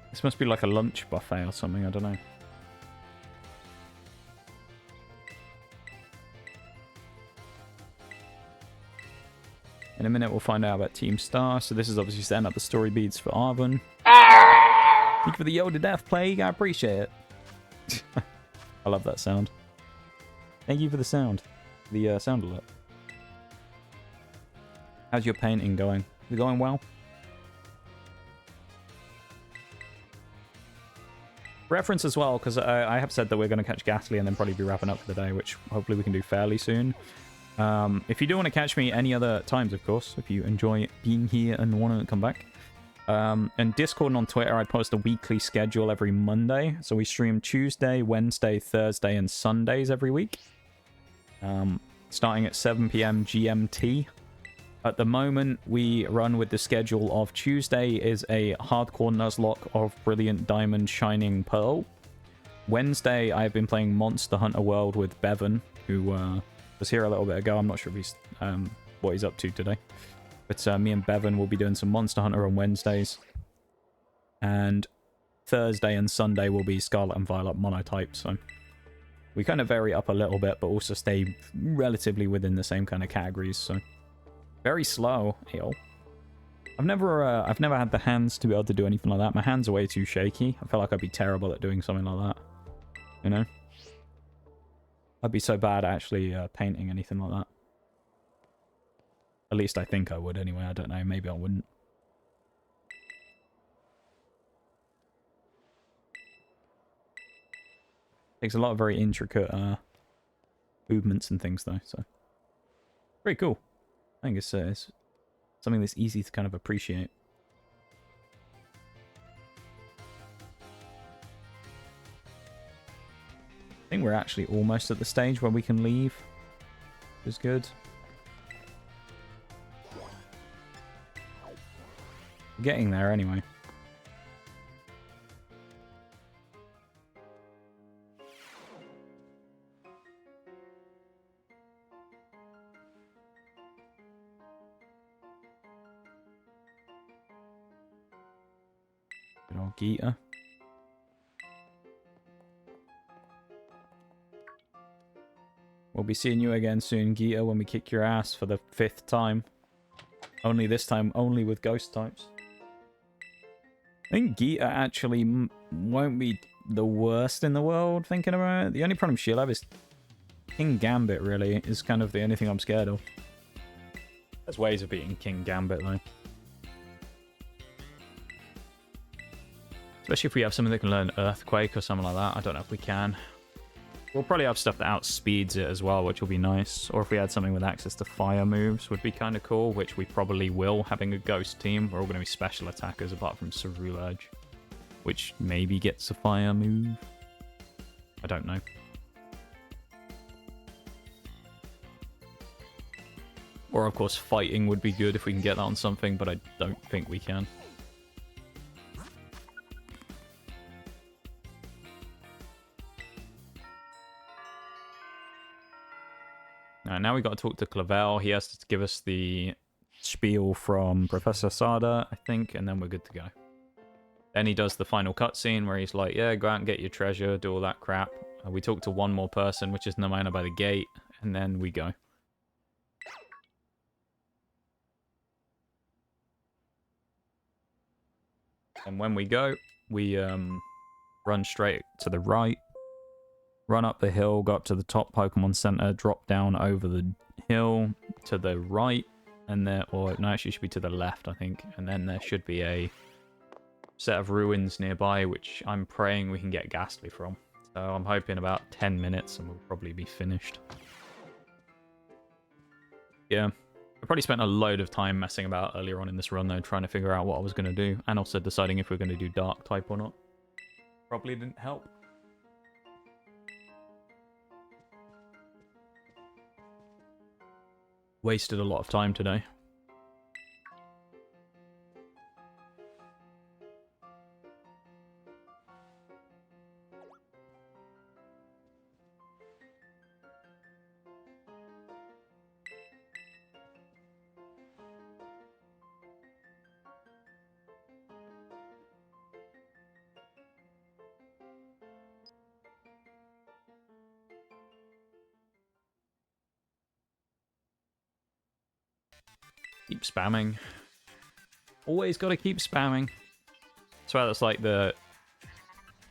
S1: This must be like a lunch buffet or something. I don't know. In a minute, we'll find out about Team Star. So this is obviously setting up the story beads for Arvin. Thank you for the Yoda Death Plague. I appreciate it. I love that sound. Thank you for the sound. The sound alert. How's your painting going? Is it going well? Reference as well, because I have said that we're going to catch Ghastly and then probably be wrapping up for the day, which hopefully we can do fairly soon. If you do want to catch me any other times, of course, if you enjoy being here and want to come back. And Discord and on Twitter, I post a weekly schedule every Monday. So we stream Tuesday, Wednesday, Thursday, and Sundays every week. Starting at 7 PM GMT. At the moment, we run with the schedule of Tuesday is a hardcore nuzlocke of Brilliant Diamond Shining Pearl. Wednesday, I've been playing Monster Hunter World with Bevan, who was here a little bit ago. I'm not sure if he's what he's up to today. But me and Bevan will be doing some Monster Hunter on Wednesdays. And Thursday and Sunday will be Scarlet and Violet Monotype, so we kind of vary up a little bit, but also stay relatively within the same kind of categories, so very slow. Yo. I've never had the hands to be able to do anything like that. My hands are way too shaky. I feel like I'd be terrible at doing something like that. You know? I'd be so bad at actually painting anything like that. At least I think I would anyway. I don't know. Maybe I wouldn't. Takes a lot of very intricate movements and things though, so very cool. I think it's something that's easy to kind of appreciate. I think we're actually almost at the stage where we can leave, which is good. We're getting there anyway. Good old Gita. We'll be seeing you again soon, Gita, when we kick your ass for the 5th time. Only this time, only with ghost types. I think Gita actually won't be the worst in the world, thinking about it. The only problem she'll have is King Gambit, really, is kind of the only thing I'm scared of. There's ways of beating King Gambit, though. Especially if we have something that can learn Earthquake or something like that. I don't know if we can. We'll probably have stuff that outspeeds it as well, which will be nice. Or if we had something with access to fire moves would be kind of cool, which we probably will, having a ghost team. We're all going to be special attackers apart from Cerulege, which maybe gets a fire move. I don't know. Or, of course, fighting would be good if we can get that on something, but I don't think we can. Now we got to talk to Clavel. He has to give us the spiel from Professor Sada, I think, and then we're good to go. Then he does the final cutscene where he's like, yeah, go out and get your treasure, do all that crap. We talk to one more person, which is Namana by the gate, and then we go. And when we go, we run straight to the right. Run up the hill, go up to the top Pokemon Center, drop down over the hill to the right, and there, or no, actually it should be to the left, I think. And then there should be a set of ruins nearby, which I'm praying we can get Ghastly from. So I'm hoping about 10 minutes and we'll probably be finished. Yeah, I probably spent a load of time messing about earlier on in this run though, trying to figure out what I was going to do, and also deciding if we're going to do Dark type or not. Probably didn't help. Wasted a lot of time today. Keep spamming. Always got to keep spamming. So that's like the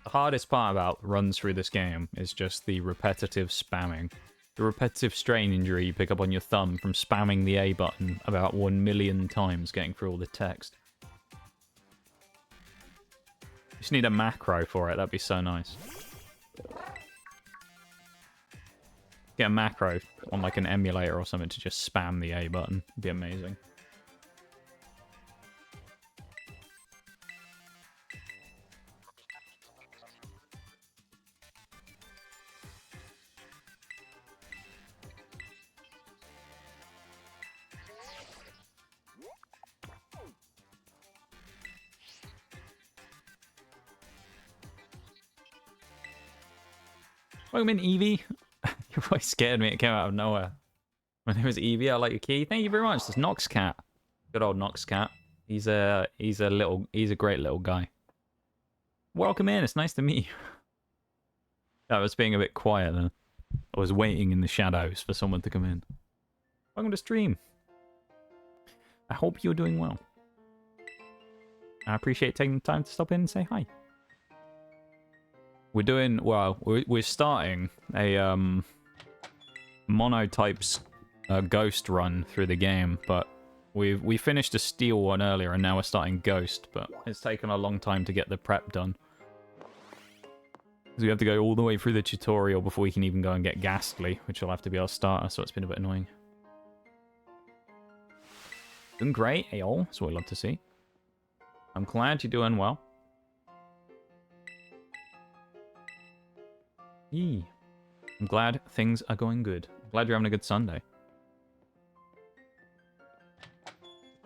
S1: hardest part about runs through this game is just the repetitive spamming. The repetitive strain injury you pick up on your thumb from spamming the A button about 1 million times getting through all the text. Just need a macro for it, that'd be so nice. Get a macro on like an emulator or something to just spam the A button. It'd be amazing. Welcome in, Evie. Your voice scared me. It came out of nowhere. My name is Evie. I like your key. Thank you very much. This Nox Cat. Good old Nox Cat. He's a great little guy. Welcome in. It's nice to meet you. I was being a bit quiet then. I was waiting in the shadows for someone to come in. Welcome to stream. I hope you're doing well. I appreciate taking the time to stop in and say hi. We're doing, well, we're starting a Monotype's Ghost run through the game, but we finished a Steel one earlier and now we're starting Ghost, but it's taken a long time to get the prep done. Because we have to go all the way through the tutorial before we can even go and get Ghastly, which will have to be our starter, so it's been a bit annoying. Doing great, Aol. That's what we love to see. I'm glad you're doing well. Yee. I'm glad things are going good. I'm glad you're having a good Sunday.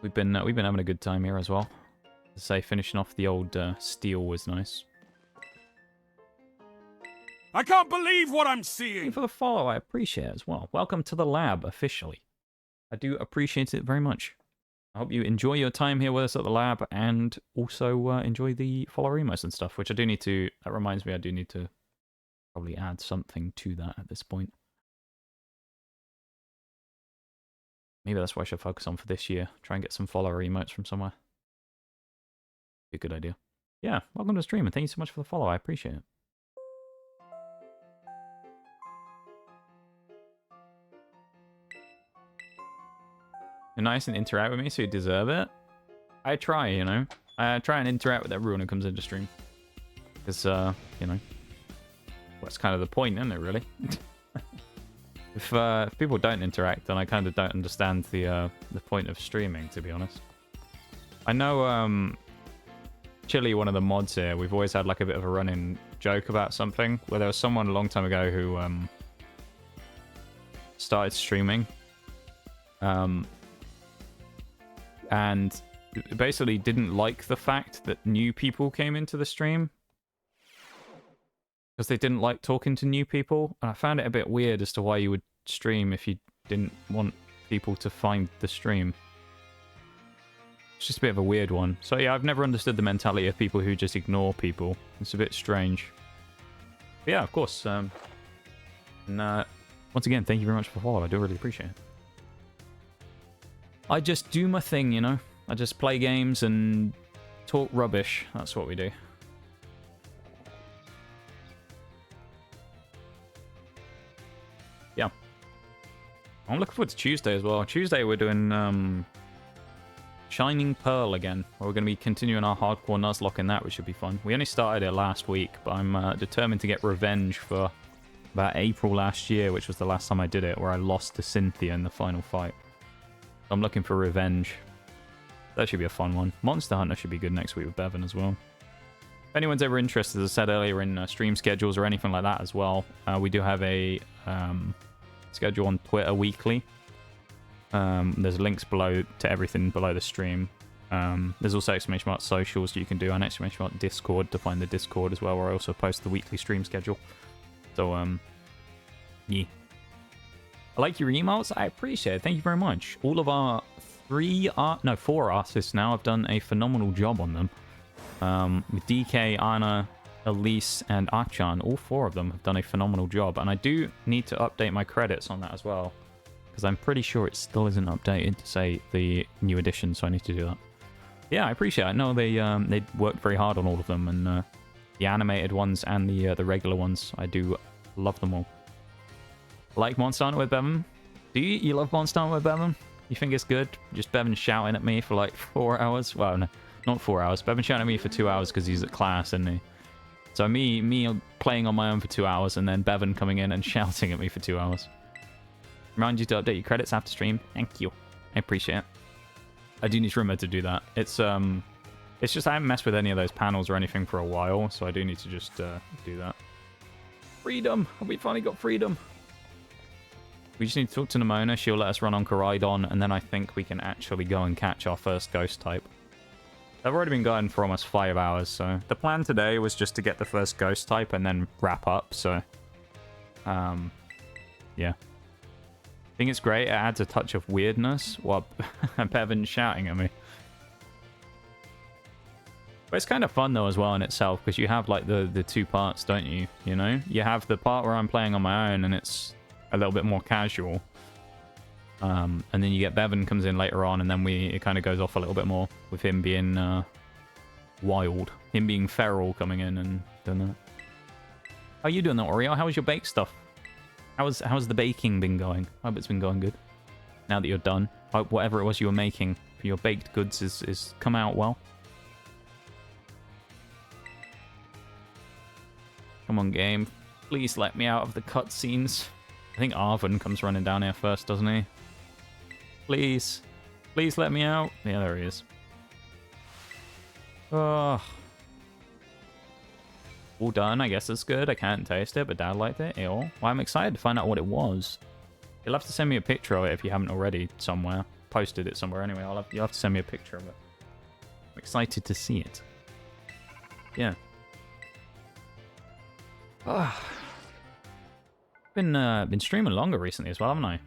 S1: We've been having a good time here as well. To say, finishing off the old Steel was nice.
S2: I can't believe what I'm seeing.
S1: Thank you for the follow. I appreciate it as well. Welcome to the lab officially. I do appreciate it very much. I hope you enjoy your time here with us at the lab and also enjoy the follow emotes and stuff, which I do need to. That reminds me, I do need to probably add something to that at this point. Maybe that's what I should focus on for this year. Try and get some follower emotes from somewhere. Be a good idea. Yeah, welcome to the stream and thank you so much for the follow. I appreciate it. You're nice and interact with me, so you deserve it. I try, you know. I try and interact with everyone who comes into stream. Because, you know, that's kind of the point, isn't it, really? If people don't interact, then I kind of don't understand the point of streaming, to be honest. I know, Chili, one of the mods here, we've always had like a bit of a running joke about something, where there was someone a long time ago who started streaming. And basically didn't like the fact that new people came into the stream. Because they didn't like talking to new people. And I found it a bit weird as to why you would stream if you didn't want people to find the stream. It's just a bit of a weird one. So yeah, I've never understood the mentality of people who just ignore people. It's a bit strange. But yeah, of course. And once again, thank you very much for the follow. I do really appreciate it. I just do my thing, you know? I just play games and talk rubbish. That's what we do. Yeah. I'm looking forward to Tuesday as well. Tuesday we're doing Shining Pearl again. Where we're going to be continuing our hardcore nuzlocke in that, which should be fun. We only started it last week, but I'm determined to get revenge for about April last year, which was the last time I did it, where I lost to Cynthia in the final fight. I'm looking for revenge. That should be a fun one. Monster Hunter should be good next week with Bevan as well. If anyone's ever interested, as I said earlier, in stream schedules or anything like that as well, we do have a schedule on Twitter weekly. There's links below to everything below the stream. There's also exclamation mark socials you can do, and exclamation mark Discord to find the Discord as well, where I also post the weekly stream schedule. So, yeah. I like your emails. I appreciate it. Thank you very much. All of our 4 artists now have done a phenomenal job on them. With DK, Anna, Elise, and Achan, all 4 of them have done a phenomenal job. And I do need to update my credits on that as well, because I'm pretty sure it still isn't updated to say the new edition, so I need to do that. Yeah, I appreciate it. I know they worked very hard on all of them, and the animated ones and the regular ones. I do love them all. Like Monster Hunter with Bevan? Do you love Monster Hunter with Bevan? You think it's good? Just Bevan shouting at me for like 4 hours? Well, no, not 4 hours. Bevan shouting at me for 2 hours because he's at class, isn't he? So me playing on my own for 2 hours, and then Bevan coming in and shouting at me for 2 hours. Remind you to update your credits after stream. Thank you. I appreciate it. I do need to remember to do that. It's just I haven't messed with any of those panels or anything for a while, so I do need to just do that. Freedom! We finally got freedom! We just need to talk to Nimona. She'll let us run on Koraidon, and then I think we can actually go and catch our first ghost type. I've already been going for almost 5 hours, so the plan today was just to get the first ghost type and then wrap up, so Yeah. I think it's great. It adds a touch of weirdness while Bevan's shouting at me. But it's kind of fun, though, as well in itself, because you have, like, the two parts, don't you? You know? You have the part where I'm playing on my own, and it's a little bit more casual. And then you get Bevan comes in later on, and then it kind of goes off a little bit more with him being wild. Him being feral coming in and doing that. How are you doing, though, Oreo? How was your bake stuff? How's the baking been going? I hope it's been going good. Now that you're done. I hope whatever it was you were making for your baked goods is come out well. Come on, game. Please let me out of the cutscenes. I think Arvin comes running down here first, doesn't he? Please. Please let me out. Yeah, there he is. Oh. All done. I guess it's good. I can't taste it, but Dad liked it. Ew. Well, I'm excited to find out what it was. You'll have to send me a picture of it if you haven't already somewhere. Posted it somewhere anyway. You'll have to send me a picture of it. I'm excited to see it. Yeah. Been streaming longer recently as well, haven't I?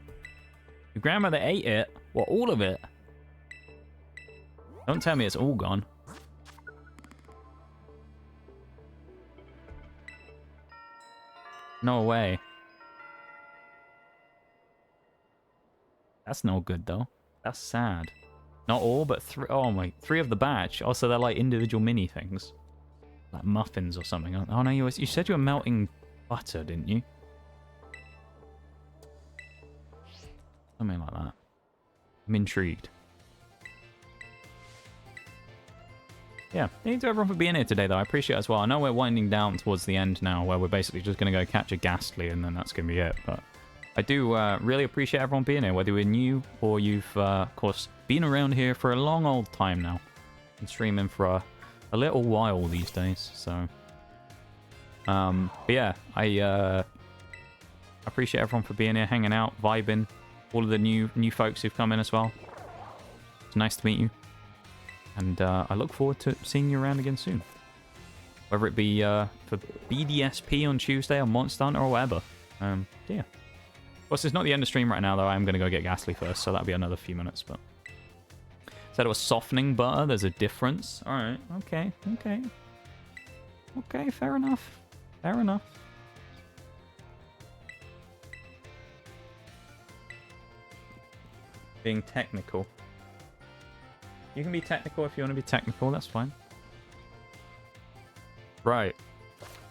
S1: Your grandmother ate it. Well, all of it. Don't tell me it's all gone. No way. That's no good though. That's sad. Not all, but three. Oh my, 3 of the batch. Also, they're like individual mini things. Like muffins or something. Oh no, you said you were melting butter, didn't you? Something like that. I'm intrigued. Yeah, thank you to everyone for being here today, though. I appreciate it as well. I know we're winding down towards the end now, where we're basically just going to go catch a Ghastly, and then that's going to be it. But I do really appreciate everyone being here, whether you're new or you've, of course, been around here for a long old time now. Been streaming for a little while these days, so... but yeah, I appreciate everyone for being here, hanging out, vibing. All of the new folks who've come in as well. It's nice to meet you. And I look forward to seeing you around again soon. Whether it be for BDSP on Tuesday or Monster Hunter or whatever. Yeah. Of course, it's not the end of stream right now, though. I am going to go get Ghastly first, so that'll be another few minutes. But said it was softening butter. There's a difference. All right. Okay. Okay. Okay. Fair enough. Fair enough. Being technical. You can be technical if you want to be technical, that's fine. Right.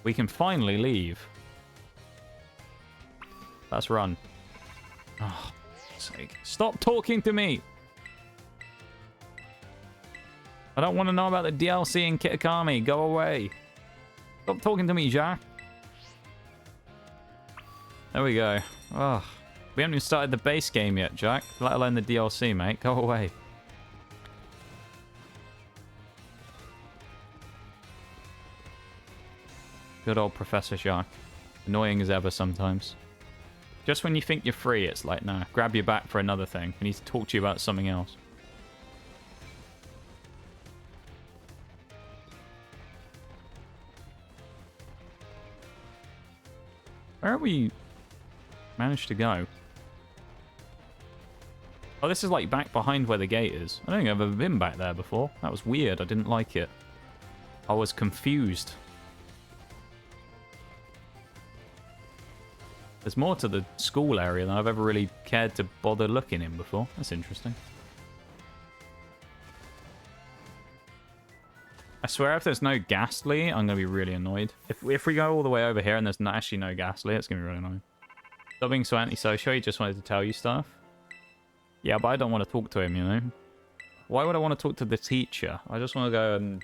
S1: We can finally leave. Let's run. Oh, for sake. Stop talking to me! I don't want to know about the DLC in Kitakami. Go away. Stop talking to me, Jack. There we go. Oh, we haven't even started the base game yet, Jack. Let alone the DLC, mate. Go away. Good old Professor Jacques. Annoying as ever sometimes. Just when you think you're free, it's like, nah, grab your back for another thing. I need to talk to you about something else. Where have we managed to go? Oh, this is like back behind where the gate is. I don't think I've ever been back there before. That was weird. I didn't like it. I was confused. There's more to the school area than I've ever really cared to bother looking in before. That's interesting. I swear if there's no Ghastly, I'm going to be really annoyed. If we go all the way over here and there's actually no Ghastly, it's going to be really annoying. Stop being so antisocial, he just wanted to tell you stuff. Yeah, but I don't want to talk to him, you know? Why would I want to talk to the teacher? I just want to go and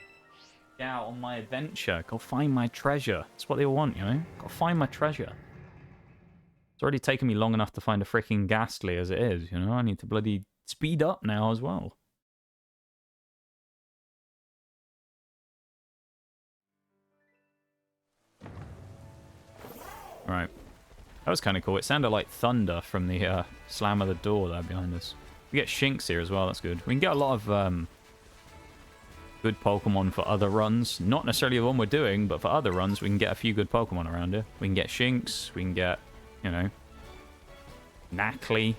S1: get out on my adventure. Go find my treasure. That's what they all want, you know? Go find my treasure. It's already taken me long enough to find a freaking Ghastly as it is, you know? I need to bloody speed up now as well. Right. That was kind of cool. It sounded like thunder from the slam of the door there behind us. We get Shinx here as well, that's good. We can get a lot of good Pokemon for other runs. Not necessarily the one we're doing, but for other runs we can get a few good Pokemon around here. We can get Shinx, we can get you know, Knackly.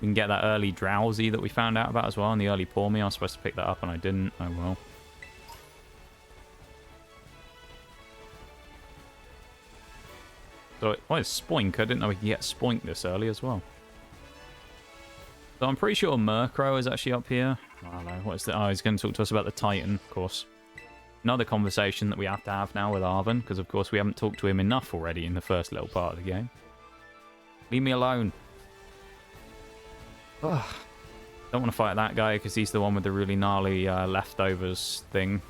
S1: We can get that early Drowsy that we found out about as well, and the early Pour Me. I was supposed to pick that up and I didn't. Oh well. So, what is Spoink? I didn't know we could get Spoink this early as well. So I'm pretty sure Murkrow is actually up here. I don't know. What is that? Oh, he's going to talk to us about the Titan, of course. Another conversation that we have to have now with Arven, because of course we haven't talked to him enough already in the first little part of the game. Leave me alone. Ugh. Don't want to fight that guy because he's the one with the really gnarly leftovers thing.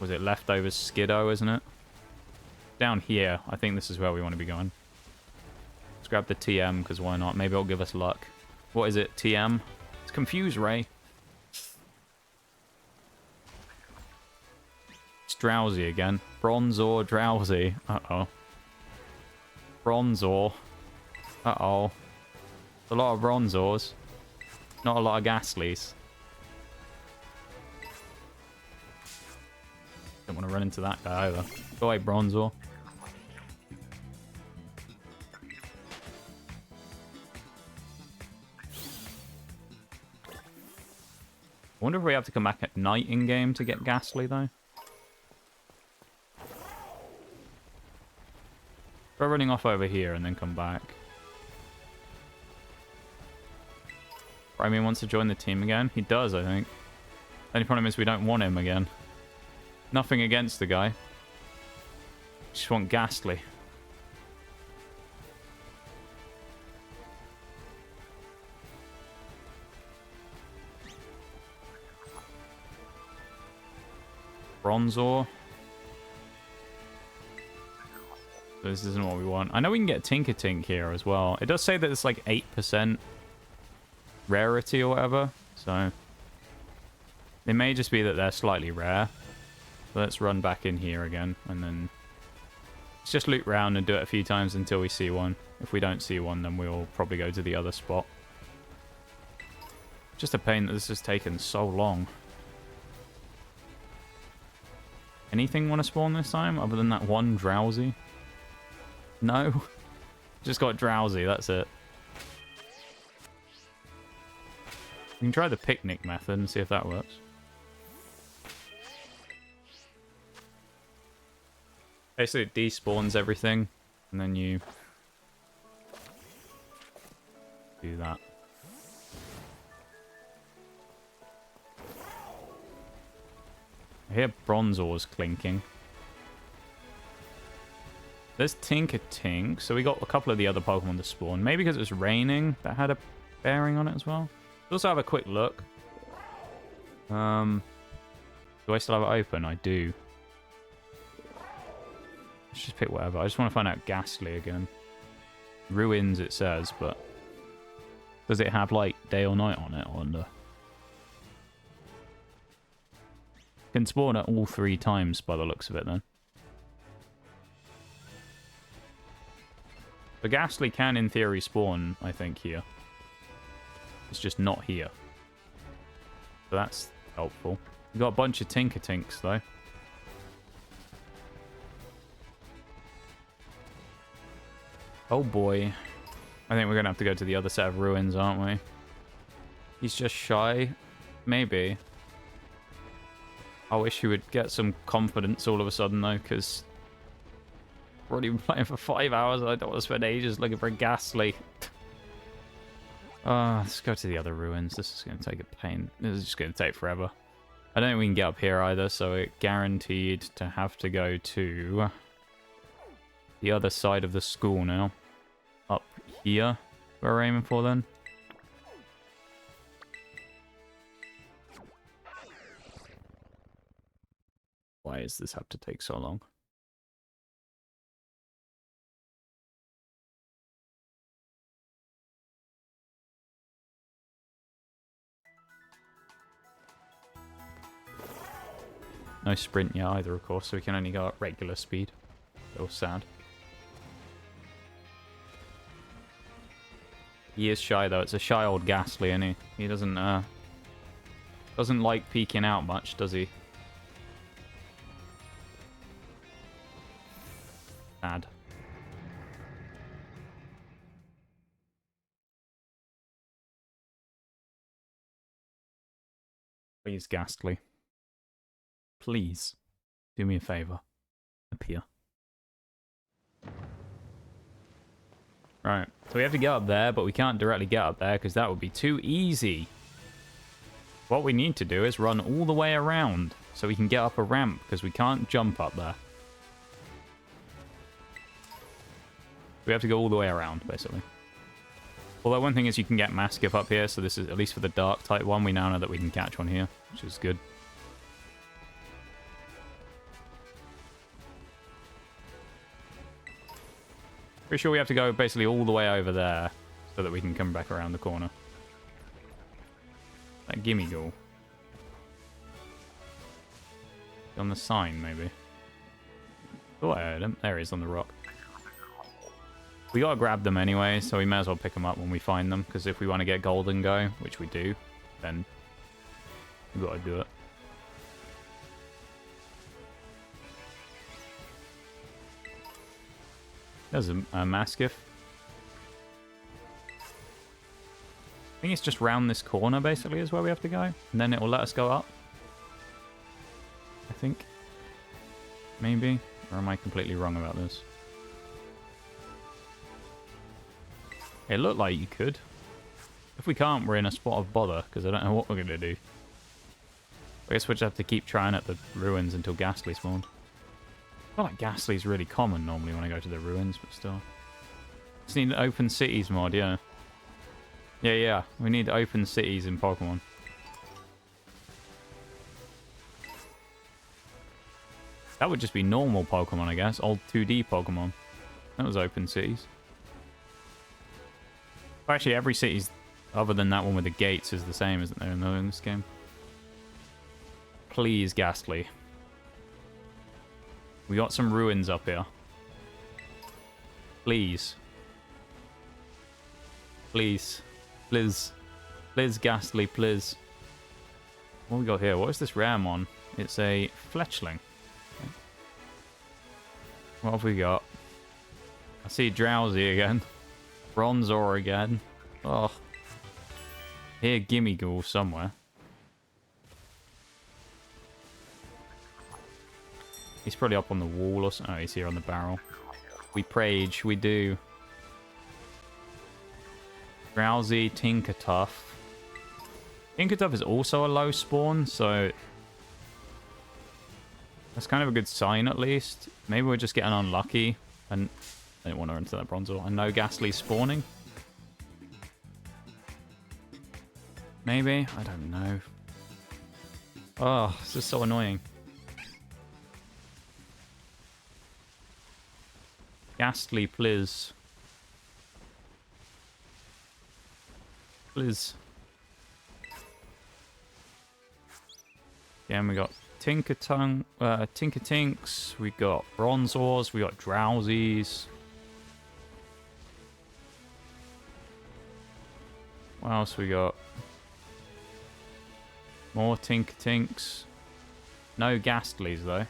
S1: Was it leftovers Skiddo, isn't it? Down here. I think this is where we want to be going. Let's grab the TM because why not? Maybe it'll give us luck. What is it? TM? It's Confuse Ray. It's Drowsy again. Bronzor, Drowsy. Uh-oh. Bronzor. Uh-oh. A lot of Bronzors. Not a lot of Ghastlies. Don't want to run into that guy either. Go away, Bronzor. I wonder if we have to come back at night in game to get Ghastly though. Try running off over here and then come back. Remy wants to join the team again. He does, I think. The only problem is we don't want him again. Nothing against the guy. Just want Ghastly. Bronzor. This isn't what we want. I know we can get Tinkatink here as well. It does say that it's like 8% rarity or whatever. So it may just be that they're slightly rare. So let's run back in here again. And then let's just loop around and do it a few times until we see one. If we don't see one, then we'll probably go to the other spot. Just a pain that this has taken so long. Anything want to spawn this time other than that one Drowsy? No. Just got Drowsy, that's it. We can try the picnic method and see if that works. Basically it despawns everything and then you do that. I hear Bronzor's clinking. There's Tinkatink. So we got a couple of the other Pokemon to spawn. Maybe because it was raining that had a bearing on it as well. Let's also have a quick look. Do I still have it open? I do. Let's just pick whatever. I just want to find out Ghastly again. Ruins it says, but does it have like day or night on it? I wonder. Can spawn it all 3 times by the looks of it then. The Ghastly can in theory spawn, I think, here. It's just not here. So that's helpful. We've got a bunch of Tinkatinks though. Oh boy. I think we're going to have to go to the other set of ruins, aren't we? He's just shy. Maybe. I wish he would get some confidence all of a sudden, though, because we're already been playing for 5 hours and I don't want to spend ages looking for a Ghastly. Let's go to the other ruins. This is going to take a pain. This is just going to take forever. I don't think we can get up here either, so it's guaranteed to have to go to the other side of the school now. Up here, where we're aiming for then. Why does this have to take so long? No sprint yet either, of course, so we can only go at regular speed. A little sad. He is shy, though. It's a shy old Ghastly, isn't he? He doesn't like peeking out much, does he? Sad. Please, Ghastly. Please, do me a favor. Appear. Right, so we have to get up there, but we can't directly get up there because that would be too easy. What we need to do is run all the way around so we can get up a ramp because we can't jump up there. We have to go all the way around, basically. Although one thing is you can get Mastiff up here, so this is, at least for the dark type one, we now know that we can catch one here, which is good. Pretty sure we have to go basically all the way over there so that we can come back around the corner. That gimme ghoul. On the sign, maybe. Oh, I heard him. There he is on the rock. We gotta grab them anyway, so we may as well pick them up when we find them, because if we want to get golden go, which we do, then we gotta do it. There's a Mastiff. I think it's just round this corner, basically, is where we have to go. And then it will let us go up. I think. Maybe. Or am I completely wrong about this? It looked like you could. If we can't, we're in a spot of bother, because I don't know what we're going to do. I guess we'll just have to keep trying at the ruins until Ghastly spawned. I feel like Ghastly's really common normally when I go to the ruins, but still. Just need an open cities mod, yeah. Yeah. We need open cities in Pokemon. That would just be normal Pokemon, I guess. Old 2D Pokemon. That was open cities. Actually, every city's, other than that one with the gates, is the same, isn't there, in this game? Please, Ghastly. We got some ruins up here. Please. Please. Please. Please, Ghastly, please. What we got here? What is this Ramon? It's a Fletchling. Okay. What have we got? I see Drowsy again. Bronzor again. Oh. Here, Gimme Ghoul somewhere. He's probably up on the wall or something. Oh, he's here on the barrel. We Prage, we do. Drowsy, Tinkatink. Tinkatink is also a low spawn, so that's kind of a good sign at least. Maybe we're just getting unlucky. And I didn't want to enter that Bronzor. I know Ghastly's spawning. Maybe? I don't know. Oh, this is so annoying. Ghastly, please. Please. Again, we got Tinkatinks, we got Bronzors, we got Drowsies. What else we got? More Tinkatinks. No Ghastlies, though.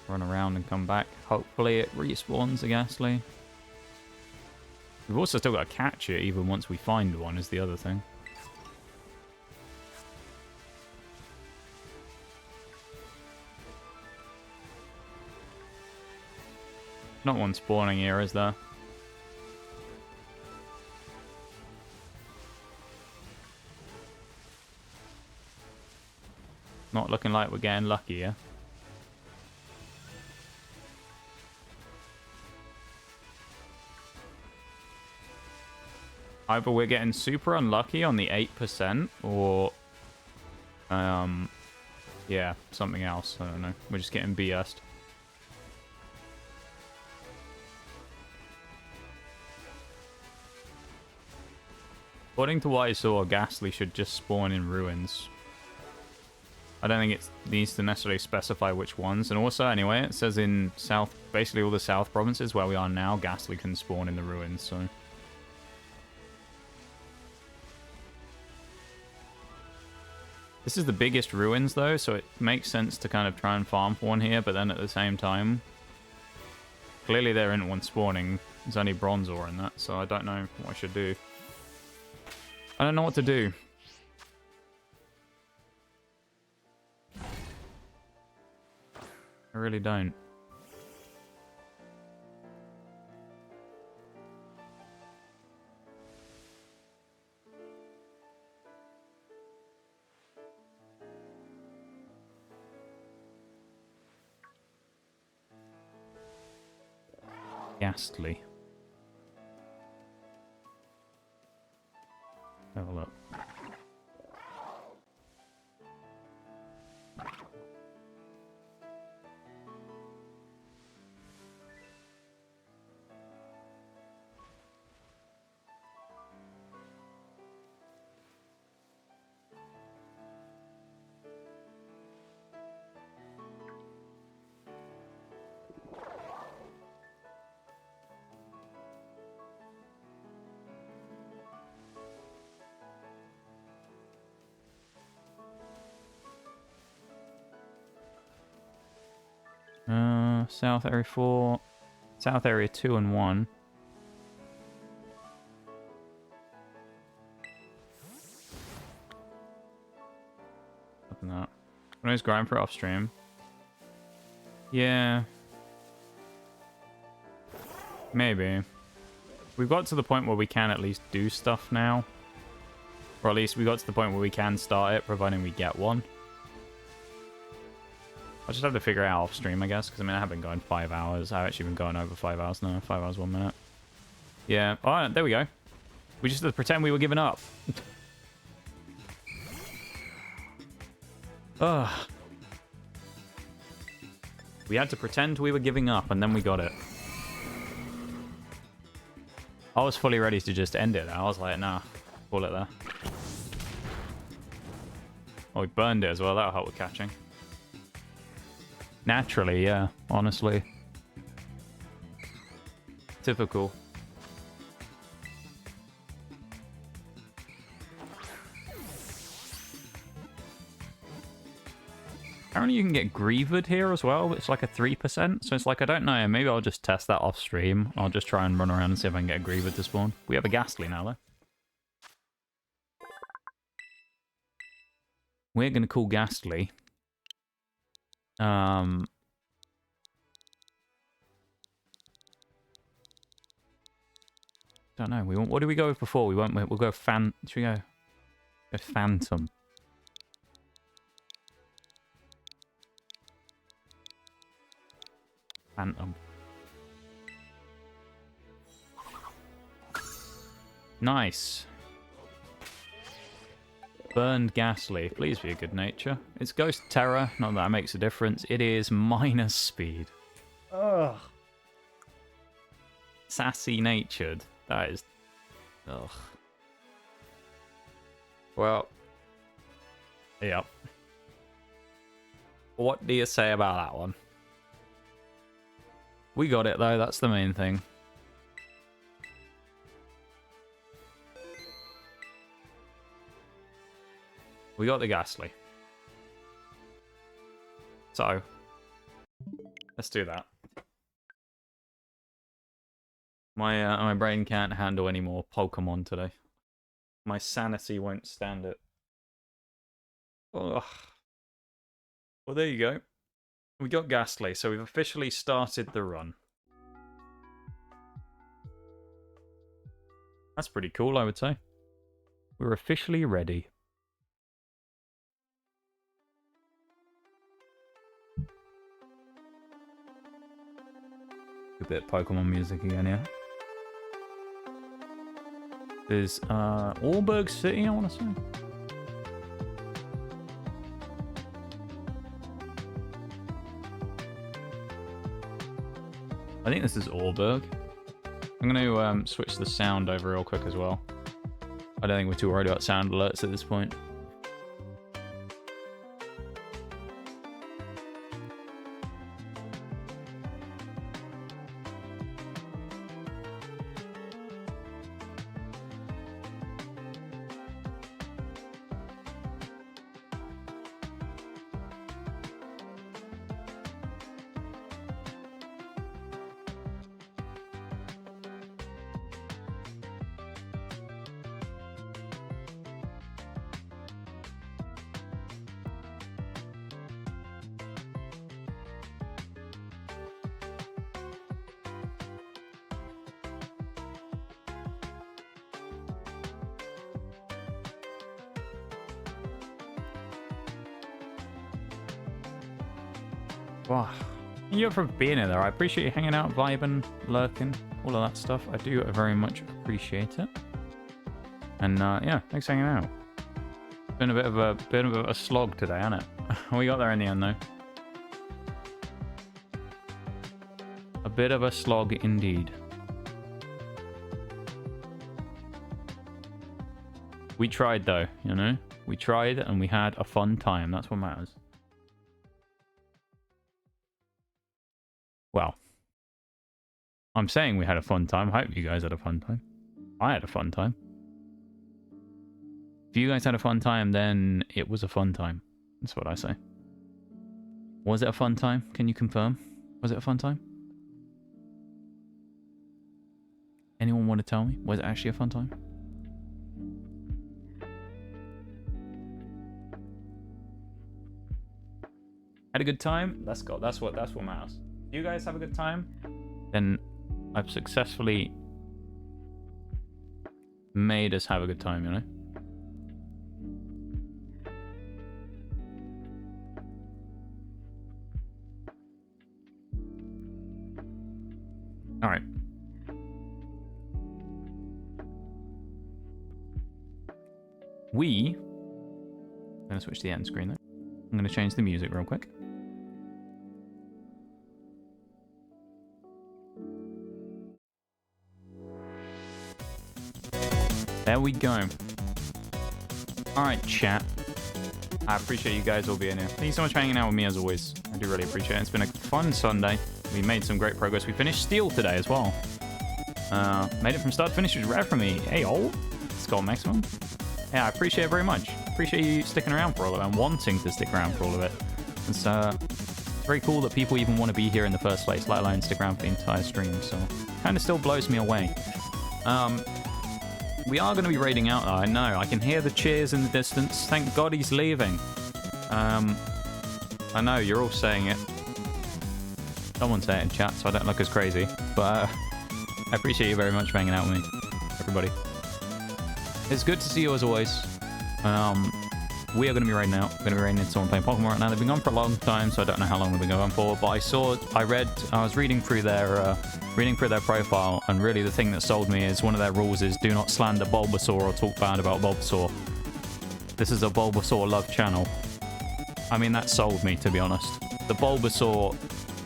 S1: Run around and come back. Hopefully it respawns a Ghastly. We've also still got to catch it even once we find one is the other thing. Not one spawning here, is there? Not looking like we're getting lucky, yeah? Either we're getting super unlucky on the 8%, or yeah, something else. I don't know. We're just getting BS'd. According to what I saw, Ghastly should just spawn in ruins. I don't think it needs to necessarily specify which ones. And also, anyway, it says in south, basically all the south provinces where we are now, Ghastly can spawn in the ruins, so. This is the biggest ruins, though, so it makes sense to kind of try and farm for one here, but then at the same time, Clearly there isn't one spawning. There's only Bronzor in that, so I don't know what I should do. I don't know what to do. I really don't. Ghastly. Have a look. South Area 4, South Area 2 and 1. Other than that. When I was grind for off stream. Yeah. Maybe. We've got to the point where we can at least do stuff now. Or at least we got to the point where we can start it, providing we get one. I'll just have to figure it out off stream, I guess, because I mean, I have been going 5 hours. I've actually been going over 5 hours now. 5 hours, 1 minute. Yeah. Oh, there we go. We just had to pretend we were giving up. Ugh. We had to pretend we were giving up, and then we got it. I was fully ready to just end it. I was like, nah, call it there. Oh, we burned it as well. That'll help with catching. Naturally, yeah, honestly. Typical. Apparently you can get Grieved here as well, it's like a 3%, so it's like, I don't know, maybe I'll just test that off stream. I'll just try and run around and see if I can get a Grieved to spawn. We have a Ghastly now, though. We're going to call Ghastly. Don't know. What did we go with before? We'll go Should we go Phantom? Phantom. Nice. Burned Ghastly. Please be a good nature. It's Ghost Terror. Not that makes a difference. It is minus speed. Ugh. Sassy natured. That is... Ugh. Well. Yep. What do you say about that one? We got it though, that's the main thing. We got the Ghastly. So, let's do that. My brain can't handle any more Pokemon today. My sanity won't stand it. Ugh. Well, there you go. We got Ghastly, so we've officially started the run. That's pretty cool, I would say. We're officially ready. A bit of Pokemon music again, yeah. There's Allberg City, I want to say. I think this is Allberg. I'm going to switch the sound over real quick as well. I don't think we're too worried about sound alerts at this point. Wow. Thank you for being in there. I appreciate you hanging out, vibing, lurking, all of that stuff. I do very much appreciate it. And yeah, thanks for hanging out. Been a bit of a slog today, hasn't it? We got there in the end, though. A bit of a slog indeed. We tried, though, you know? We tried and we had a fun time. That's what matters. Well, I'm saying we had a fun time. I hope you guys had a fun time. I had a fun time. If you guys had a fun time, then it was a fun time. That's what I say. Was it a fun time? Can you confirm? Was it a fun time? Anyone want to tell me? Was it actually a fun time? Had a good time? Let's go. That's what matters. Do you guys have a good time? Then I've successfully made us have a good time, you know? Alright. I'm going to switch to the end screen there. I'm going to change the music real quick. There we go. Alright, chat. I appreciate you guys all being here. Thank you so much for hanging out with me as always. I do really appreciate it. It's been a fun Sunday. We made some great progress. We finished Steel today as well. Made it from start to finish, which was rare for me. Hey, oh, Skull Maximum. Yeah, I appreciate it very much. Appreciate you sticking around for all of it and wanting to stick around for all of it. It's very cool that people even want to be here in the first place, let alone stick around for the entire stream. So, kind of still blows me away. We are going to be raiding out, though. I know. I can hear the cheers in the distance. Thank God he's leaving. I know, you're all saying it. Someone say it in chat so I don't look as crazy. But I appreciate you very much for hanging out with me, everybody. It's good to see you as always. We are going to be raiding out. We're going to be raiding into someone playing Pokemon right now. They've been gone for a long time, so I don't know how long they've been going for. But I was reading through their profile, and really the thing that sold me is one of their rules is do not slander Bulbasaur or talk bad about Bulbasaur. This is a Bulbasaur love channel. I mean, that sold me, to be honest. The Bulbasaur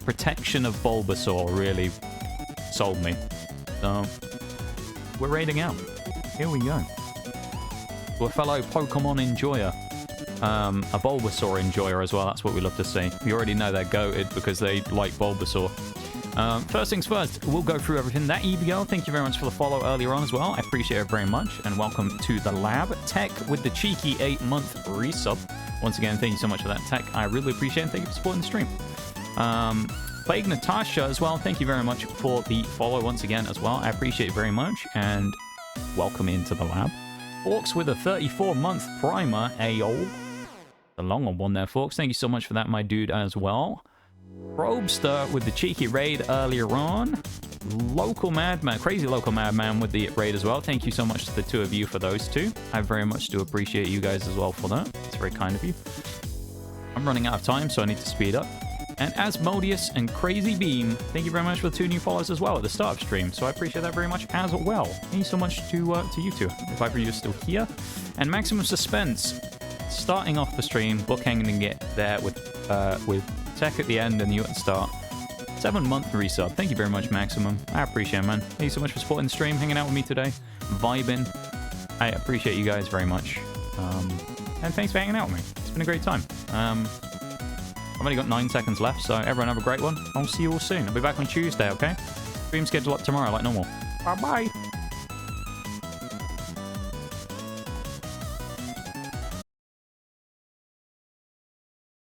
S1: protection of Bulbasaur really sold me. So we're raiding out. Here we go. To a fellow Pokemon enjoyer. A Bulbasaur enjoyer as well. That's what we love to see. You already know they're goated because they like Bulbasaur. First things first, we'll go through everything. That EBL, thank you very much for the follow earlier on as well. I appreciate it very much. And welcome to the lab. Tech with the cheeky 8-month resub. Once again, thank you so much for that, Tech. I really appreciate it. Thank you for supporting the stream. Plague Natasha as well. Thank you very much for the follow once again as well. I appreciate it very much. And welcome into the lab. Forks with a 34-month primer. Ayo. The long one there, Forks. Thank you so much for that, my dude, as well. Probester with the cheeky raid earlier on. Local Madman, Crazy Local Madman with the raid as well. Thank you so much to the two of you for those two. I very much do appreciate you guys as well for that. It's very kind of you. I'm running out of time, so I need to speed up. And Asmodeus and Crazy Beam, thank you very much for the 2 new followers as well at the start of stream. So I appreciate that very much as well. Thank you so much to you two, if either of you are still here. And Maximum Suspense, starting off the stream, bookending it there with Tech at the end and you at the start. 7-month resub. Thank you very much, Maximum. I appreciate it, man. Thank you so much for supporting the stream, hanging out with me today, vibing. I appreciate you guys very much. And thanks for hanging out with me. It's been a great time. I've only got 9 seconds left, so everyone have a great one. I'll see you all soon. I'll be back on Tuesday, okay? Stream schedule up tomorrow like normal. Bye-bye.